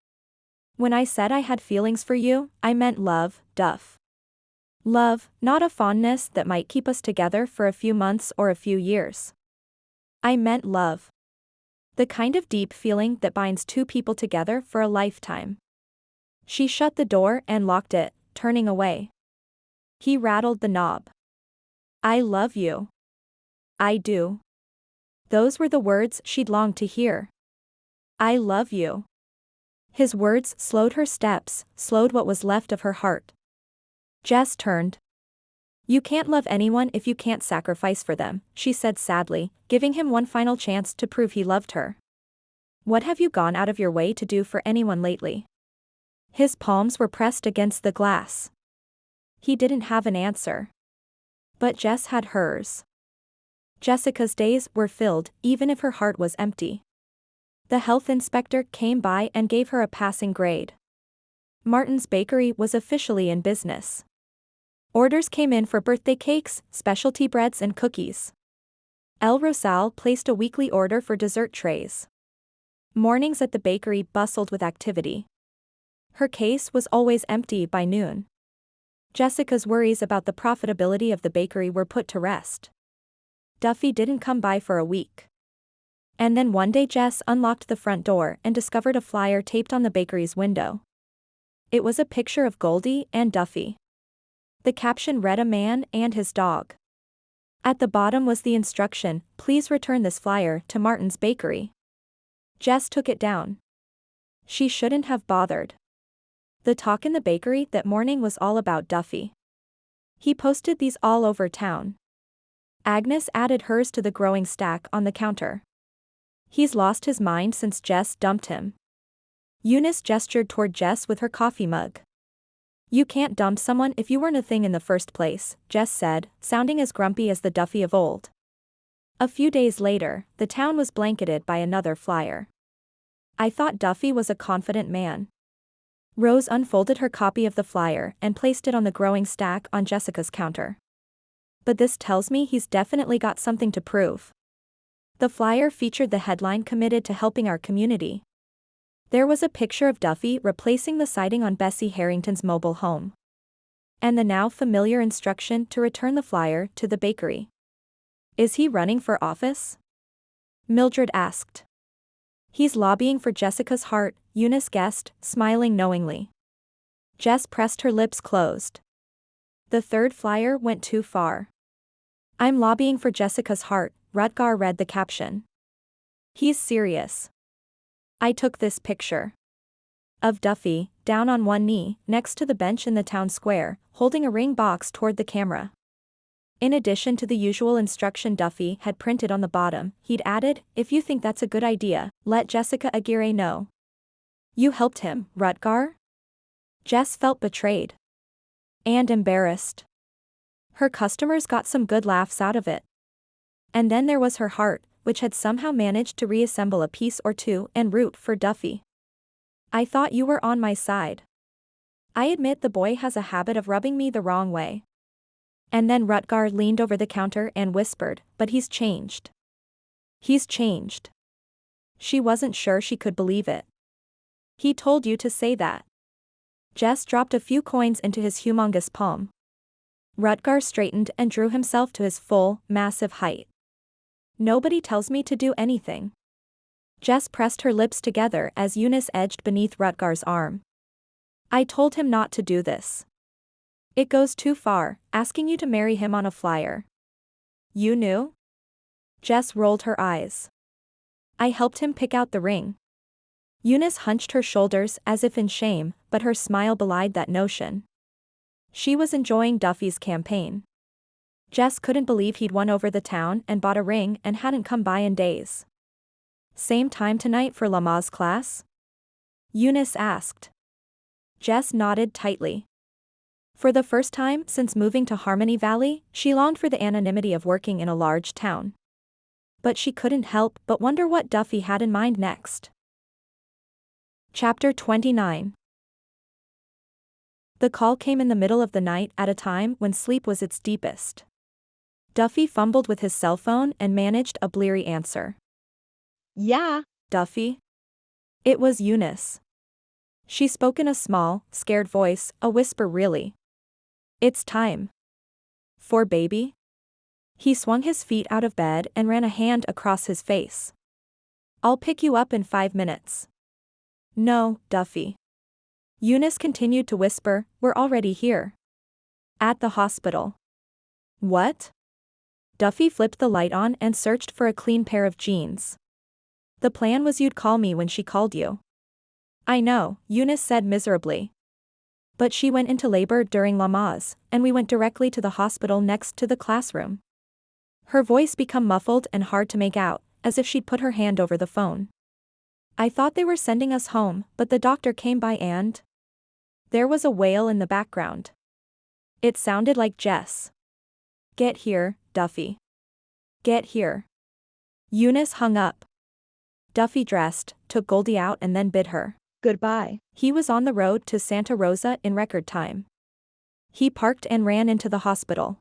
When I said I had feelings for you, I meant love, Duff. Love, not a fondness that might keep us together for a few months or a few years. I meant love. The kind of deep feeling that binds 2 people together for a lifetime. She shut the door and locked it, turning away. He rattled the knob. I love you. I do. Those were the words she'd longed to hear. I love you. His words slowed her steps, slowed what was left of her heart. Jess turned. You can't love anyone if you can't sacrifice for them, she said sadly, giving him one final chance to prove he loved her. What have you gone out of your way to do for anyone lately? His palms were pressed against the glass. He didn't have an answer. But Jess had hers. Jessica's days were filled, even if her heart was empty. The health inspector came by and gave her a passing grade. Martin's Bakery was officially in business. Orders came in for birthday cakes, specialty breads and cookies. El Rosal placed a weekly order for dessert trays. Mornings at the bakery bustled with activity. Her case was always empty by noon. Jessica's worries about the profitability of the bakery were put to rest. Duffy didn't come by for a week. And then one day Jess unlocked the front door and discovered a flyer taped on the bakery's window. It was a picture of Goldie and Duffy. The caption read, "A man and his dog." At the bottom was the instruction, "Please return this flyer to Martin's Bakery." Jess took it down. She shouldn't have bothered. The talk in the bakery that morning was all about Duffy. He posted these all over town. Agnes added hers to the growing stack on the counter. "He's lost his mind since Jess dumped him." Eunice gestured toward Jess with her coffee mug. "You can't dump someone if you weren't a thing in the first place," Jess said, sounding as grumpy as the Duffy of old. A few days later, the town was blanketed by another flyer. "I thought Duffy was a confident man." Rose unfolded her copy of the flyer and placed it on the growing stack on Jessica's counter. "But this tells me he's definitely got something to prove." The flyer featured the headline, "Committed to helping our community." There was a picture of Duffy replacing the siding on Bessie Harrington's mobile home. And the now familiar instruction to return the flyer to the bakery. "Is he running for office?" Mildred asked. "He's lobbying for Jessica's heart," Eunice guessed, smiling knowingly. Jess pressed her lips closed. The third flyer went too far. "I'm lobbying for Jessica's heart," Rutgar read the caption. "He's serious." I took this picture of Duffy, down on one knee, next to the bench in the town square, holding a ring box toward the camera. In addition to the usual instruction Duffy had printed on the bottom, he'd added, "If you think that's a good idea, let Jessica Aguirre know." "You helped him, Rutgar?" Jess felt betrayed. And embarrassed. Her customers got some good laughs out of it. And then there was her heart, which had somehow managed to reassemble a piece or two and root for Duffy. "I thought you were on my side. I admit the boy has a habit of rubbing me the wrong way." And then Rutgar leaned over the counter and whispered, "But he's changed. He's changed." She wasn't sure she could believe it. "He told you to say that." Jess dropped a few coins into his humongous palm. Rutgar straightened and drew himself to his full, massive height. "Nobody tells me to do anything." Jess pressed her lips together as Eunice edged beneath Rutgar's arm. "I told him not to do this. It goes too far, asking you to marry him on a flyer." "You knew?" Jess rolled her eyes. "I helped him pick out the ring." Eunice hunched her shoulders as if in shame, but her smile belied that notion. She was enjoying Duffy's campaign. Jess couldn't believe he'd won over the town and bought a ring and hadn't come by in days. "Same time tonight for Lama's class?" Eunice asked. Jess nodded tightly. For the first time since moving to Harmony Valley, she longed for the anonymity of working in a large town. But she couldn't help but wonder what Duffy had in mind next. Chapter 29. The call came in the middle of the night at a time when sleep was its deepest. Duffy fumbled with his cell phone and managed a bleary answer. "Yeah." "Duffy?" It was Eunice. She spoke in a small, scared voice, a whisper really. "It's time. For baby?" He swung his feet out of bed and ran a hand across his face. "I'll pick you up in 5 minutes." "No, Duffy." Eunice continued to whisper, "We're already here. At the hospital." "What?" Duffy flipped the light on and searched for a clean pair of jeans. "The plan was you'd call me when she called you." "I know," Eunice said miserably. "But she went into labor during Lamaze, and we went directly to the hospital next to the classroom." Her voice became muffled and hard to make out, as if she'd put her hand over the phone. "I thought they were sending us home, but the doctor came by and..." There was a wail in the background. It sounded like Jess. "Get here, Duffy. Get here." Eunice hung up. Duffy dressed, took Goldie out and then bid her "Goodbye." He was on the road to Santa Rosa in record time. He parked and ran into the hospital.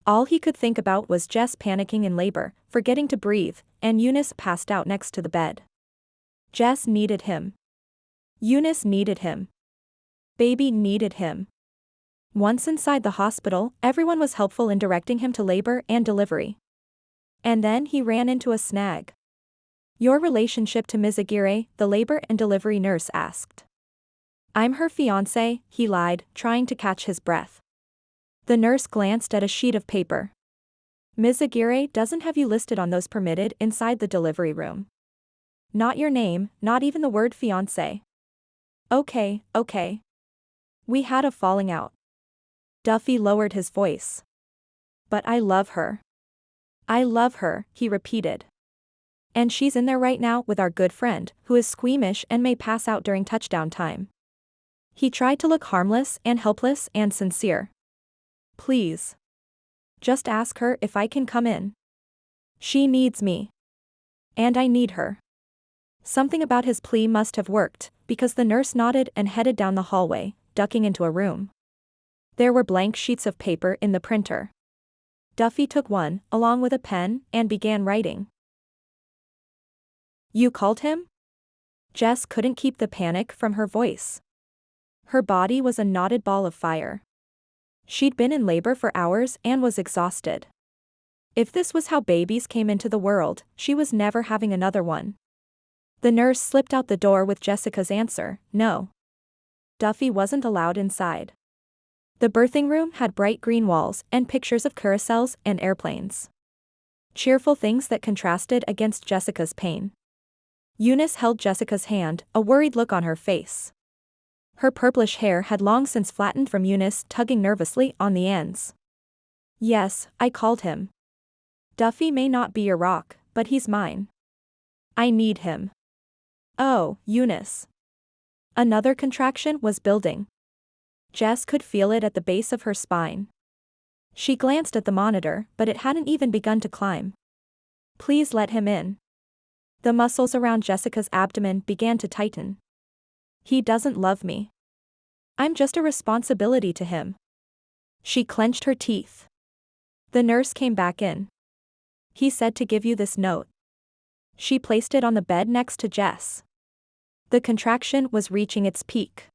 All he could think about was Jess panicking in labor, forgetting to breathe, and Eunice passed out next to the bed. Jess needed him. Eunice needed him. Baby needed him. Once inside the hospital, everyone was helpful in directing him to labor and delivery. And then he ran into a snag. Your relationship to Ms. Aguirre, the labor and delivery nurse asked. I'm her fiancé, he lied, trying to catch his breath. The nurse glanced at a sheet of paper. Ms. Aguirre doesn't have you listed on those permitted inside the delivery room. Not your name, not even the word fiancé. Okay. We had a falling out. Duffy lowered his voice. But I love her. I love her, he repeated. And she's in there right now with our good friend, who is squeamish and may pass out during touchdown time. He tried to look harmless and helpless and sincere. Please. Just ask her if I can come in. She needs me. And I need her. Something about his plea must have worked, because the nurse nodded and headed down the hallway, ducking into a room. There were blank sheets of paper in the printer. Duffy took one, along with a pen, and began writing. You called him? Jess couldn't keep the panic from her voice. Her body was a knotted ball of fire. She'd been in labor for hours and was exhausted. If this was how babies came into the world, she was never having another one. The nurse slipped out the door with Jessica's answer, no. Duffy wasn't allowed inside. The birthing room had bright green walls and pictures of carousels and airplanes. Cheerful things that contrasted against Jessica's pain. Eunice held Jessica's hand, a worried look on her face. Her purplish hair had long since flattened from Eunice tugging nervously on the ends. Yes, I called him. Duffy may not be your rock, but he's mine. I need him. Oh, Eunice. Another contraction was building. Jess could feel it at the base of her spine. She glanced at the monitor, but it hadn't even begun to climb. Please let him in. The muscles around Jessica's abdomen began to tighten. He doesn't love me. I'm just a responsibility to him. She clenched her teeth. The nurse came back in. He said to give you this note. She placed it on the bed next to Jess. The contraction was reaching its peak.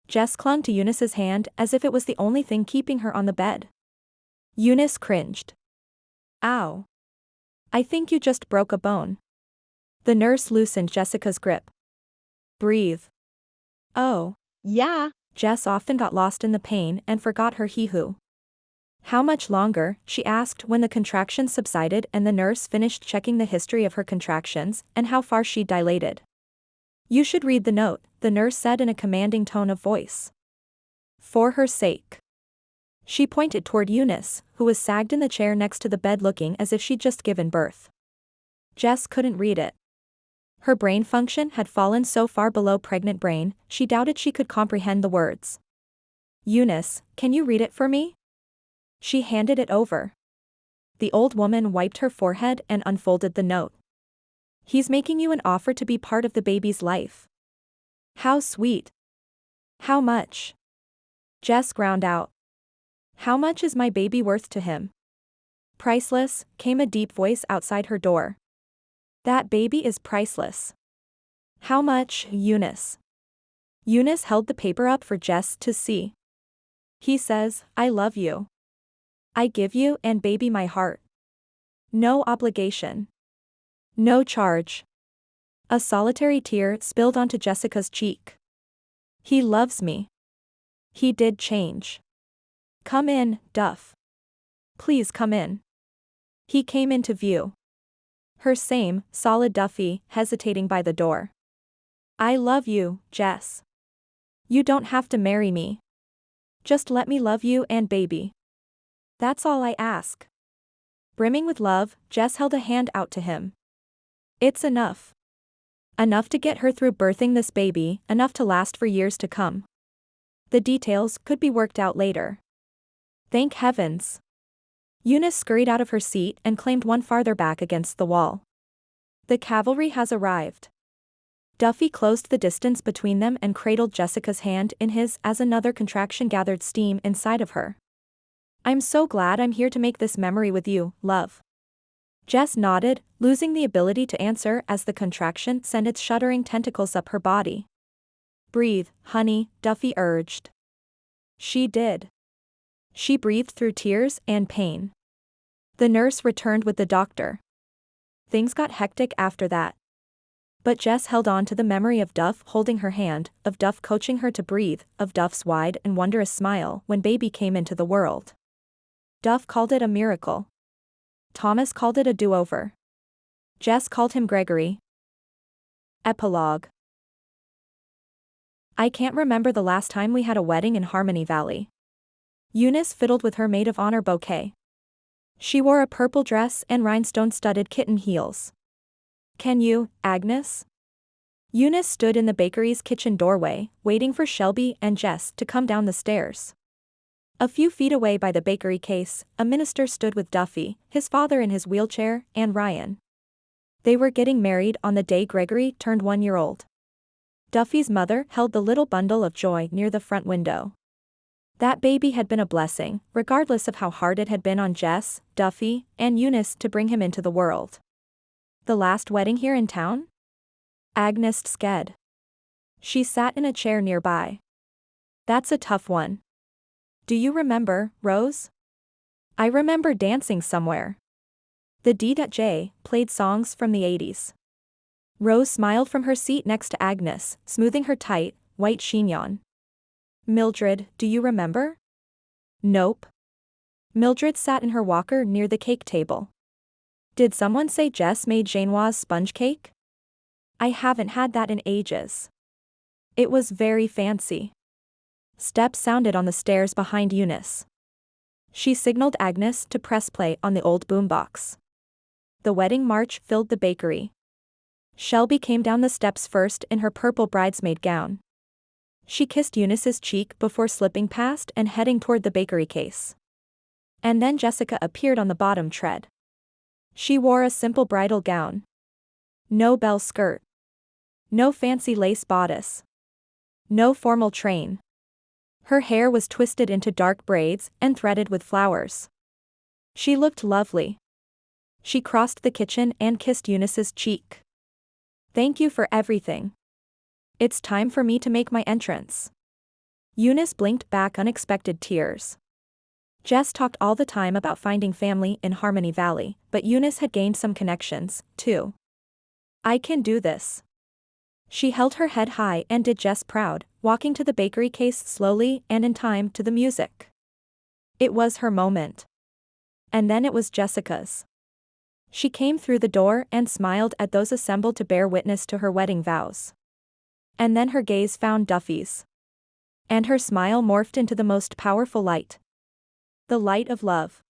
Jess clung to Eunice's hand as if it was the only thing keeping her on the bed. Eunice cringed. Ow. I think you just broke a bone. The nurse loosened Jessica's grip. Breathe. Oh. Yeah. Jess often got lost in the pain and forgot her hee-hoo. How much longer, she asked when the contractions subsided and the nurse finished checking the history of her contractions and how far she'd dilated. You should read the note, the nurse said in a commanding tone of voice. For her sake. She pointed toward Eunice, who was sagged in the chair next to the bed looking as if she'd just given birth. Jess couldn't read it. Her brain function had fallen so far below pregnant brain, she doubted she could comprehend the words. Eunice, can you read it for me? She handed it over. The old woman wiped her forehead and unfolded the note. He's making you an offer to be part of the baby's life. How sweet. How much? Jess ground out. How much is my baby worth to him? Priceless, came a deep voice outside her door. That baby is priceless. How much, Eunice? Eunice held the paper up for Jess to see. He says, I love you. I give you and baby my heart. No obligation. No charge. A solitary tear spilled onto Jessica's cheek. He loves me. He did change. Come in, Duff. Please come in. He came into view. Her same, solid Duffy, hesitating by the door. I love you, Jess. You don't have to marry me. Just let me love you and baby. That's all I ask. Brimming with love, Jess held a hand out to him. It's enough. Enough to get her through birthing this baby, enough to last for years to come. The details could be worked out later. Thank heavens. Eunice scurried out of her seat and claimed one farther back against the wall. The cavalry has arrived. Duffy closed the distance between them and cradled Jessica's hand in his as another contraction gathered steam inside of her. I'm so glad I'm here to make this memory with you, love. Jess nodded, losing the ability to answer as the contraction sent its shuddering tentacles up her body. Breathe, honey, Duffy urged. She did. She breathed through tears and pain. The nurse returned with the doctor. Things got hectic after that. But Jess held on to the memory of Duff holding her hand, of Duff coaching her to breathe, of Duff's wide and wondrous smile when baby came into the world. Duff called it a miracle. Thomas called it a do-over. Jess called him Gregory. Epilogue. I can't remember the last time we had a wedding in Harmony Valley. Eunice fiddled with her maid of honor bouquet. She wore a purple dress and rhinestone-studded kitten heels. Can you, Agnes? Eunice stood in the bakery's kitchen doorway, waiting for Shelby and Jess to come down the stairs. A few feet away by the bakery case, a minister stood with Duffy, his father in his wheelchair, and Ryan. They were getting married on the day Gregory turned 1 year old. Duffy's mother held the little bundle of joy near the front window. That baby had been a blessing, regardless of how hard it had been on Jess, Duffy, and Eunice to bring him into the world. The last wedding here in town? Agnes sked. She sat in a chair nearby. That's a tough one. Do you remember, Rose? I remember dancing somewhere. The D.J. played songs from the 80s. Rose smiled from her seat next to Agnes, smoothing her tight, white chignon. Mildred, do you remember? Nope. Mildred sat in her walker near the cake table. Did someone say Jess made Genoise sponge cake? I haven't had that in ages. It was very fancy. Steps sounded on the stairs behind Eunice. She signaled Agnes to press play on the old boombox. The wedding march filled the bakery. Shelby came down the steps first in her purple bridesmaid gown. She kissed Eunice's cheek before slipping past and heading toward the bakery case. And then Jessica appeared on the bottom tread. She wore a simple bridal gown. No bell skirt. No fancy lace bodice. No formal train. Her hair was twisted into dark braids and threaded with flowers. She looked lovely. She crossed the kitchen and kissed Eunice's cheek. Thank you for everything. It's time for me to make my entrance. Eunice blinked back unexpected tears. Jess talked all the time about finding family in Harmony Valley, but Eunice had gained some connections, too. I can do this. She held her head high and did Jess proud, walking to the bakery case slowly and in time to the music. It was her moment. And then it was Jessica's. She came through the door and smiled at those assembled to bear witness to her wedding vows. And then her gaze found Duffy's. And her smile morphed into the most powerful light. The light of love.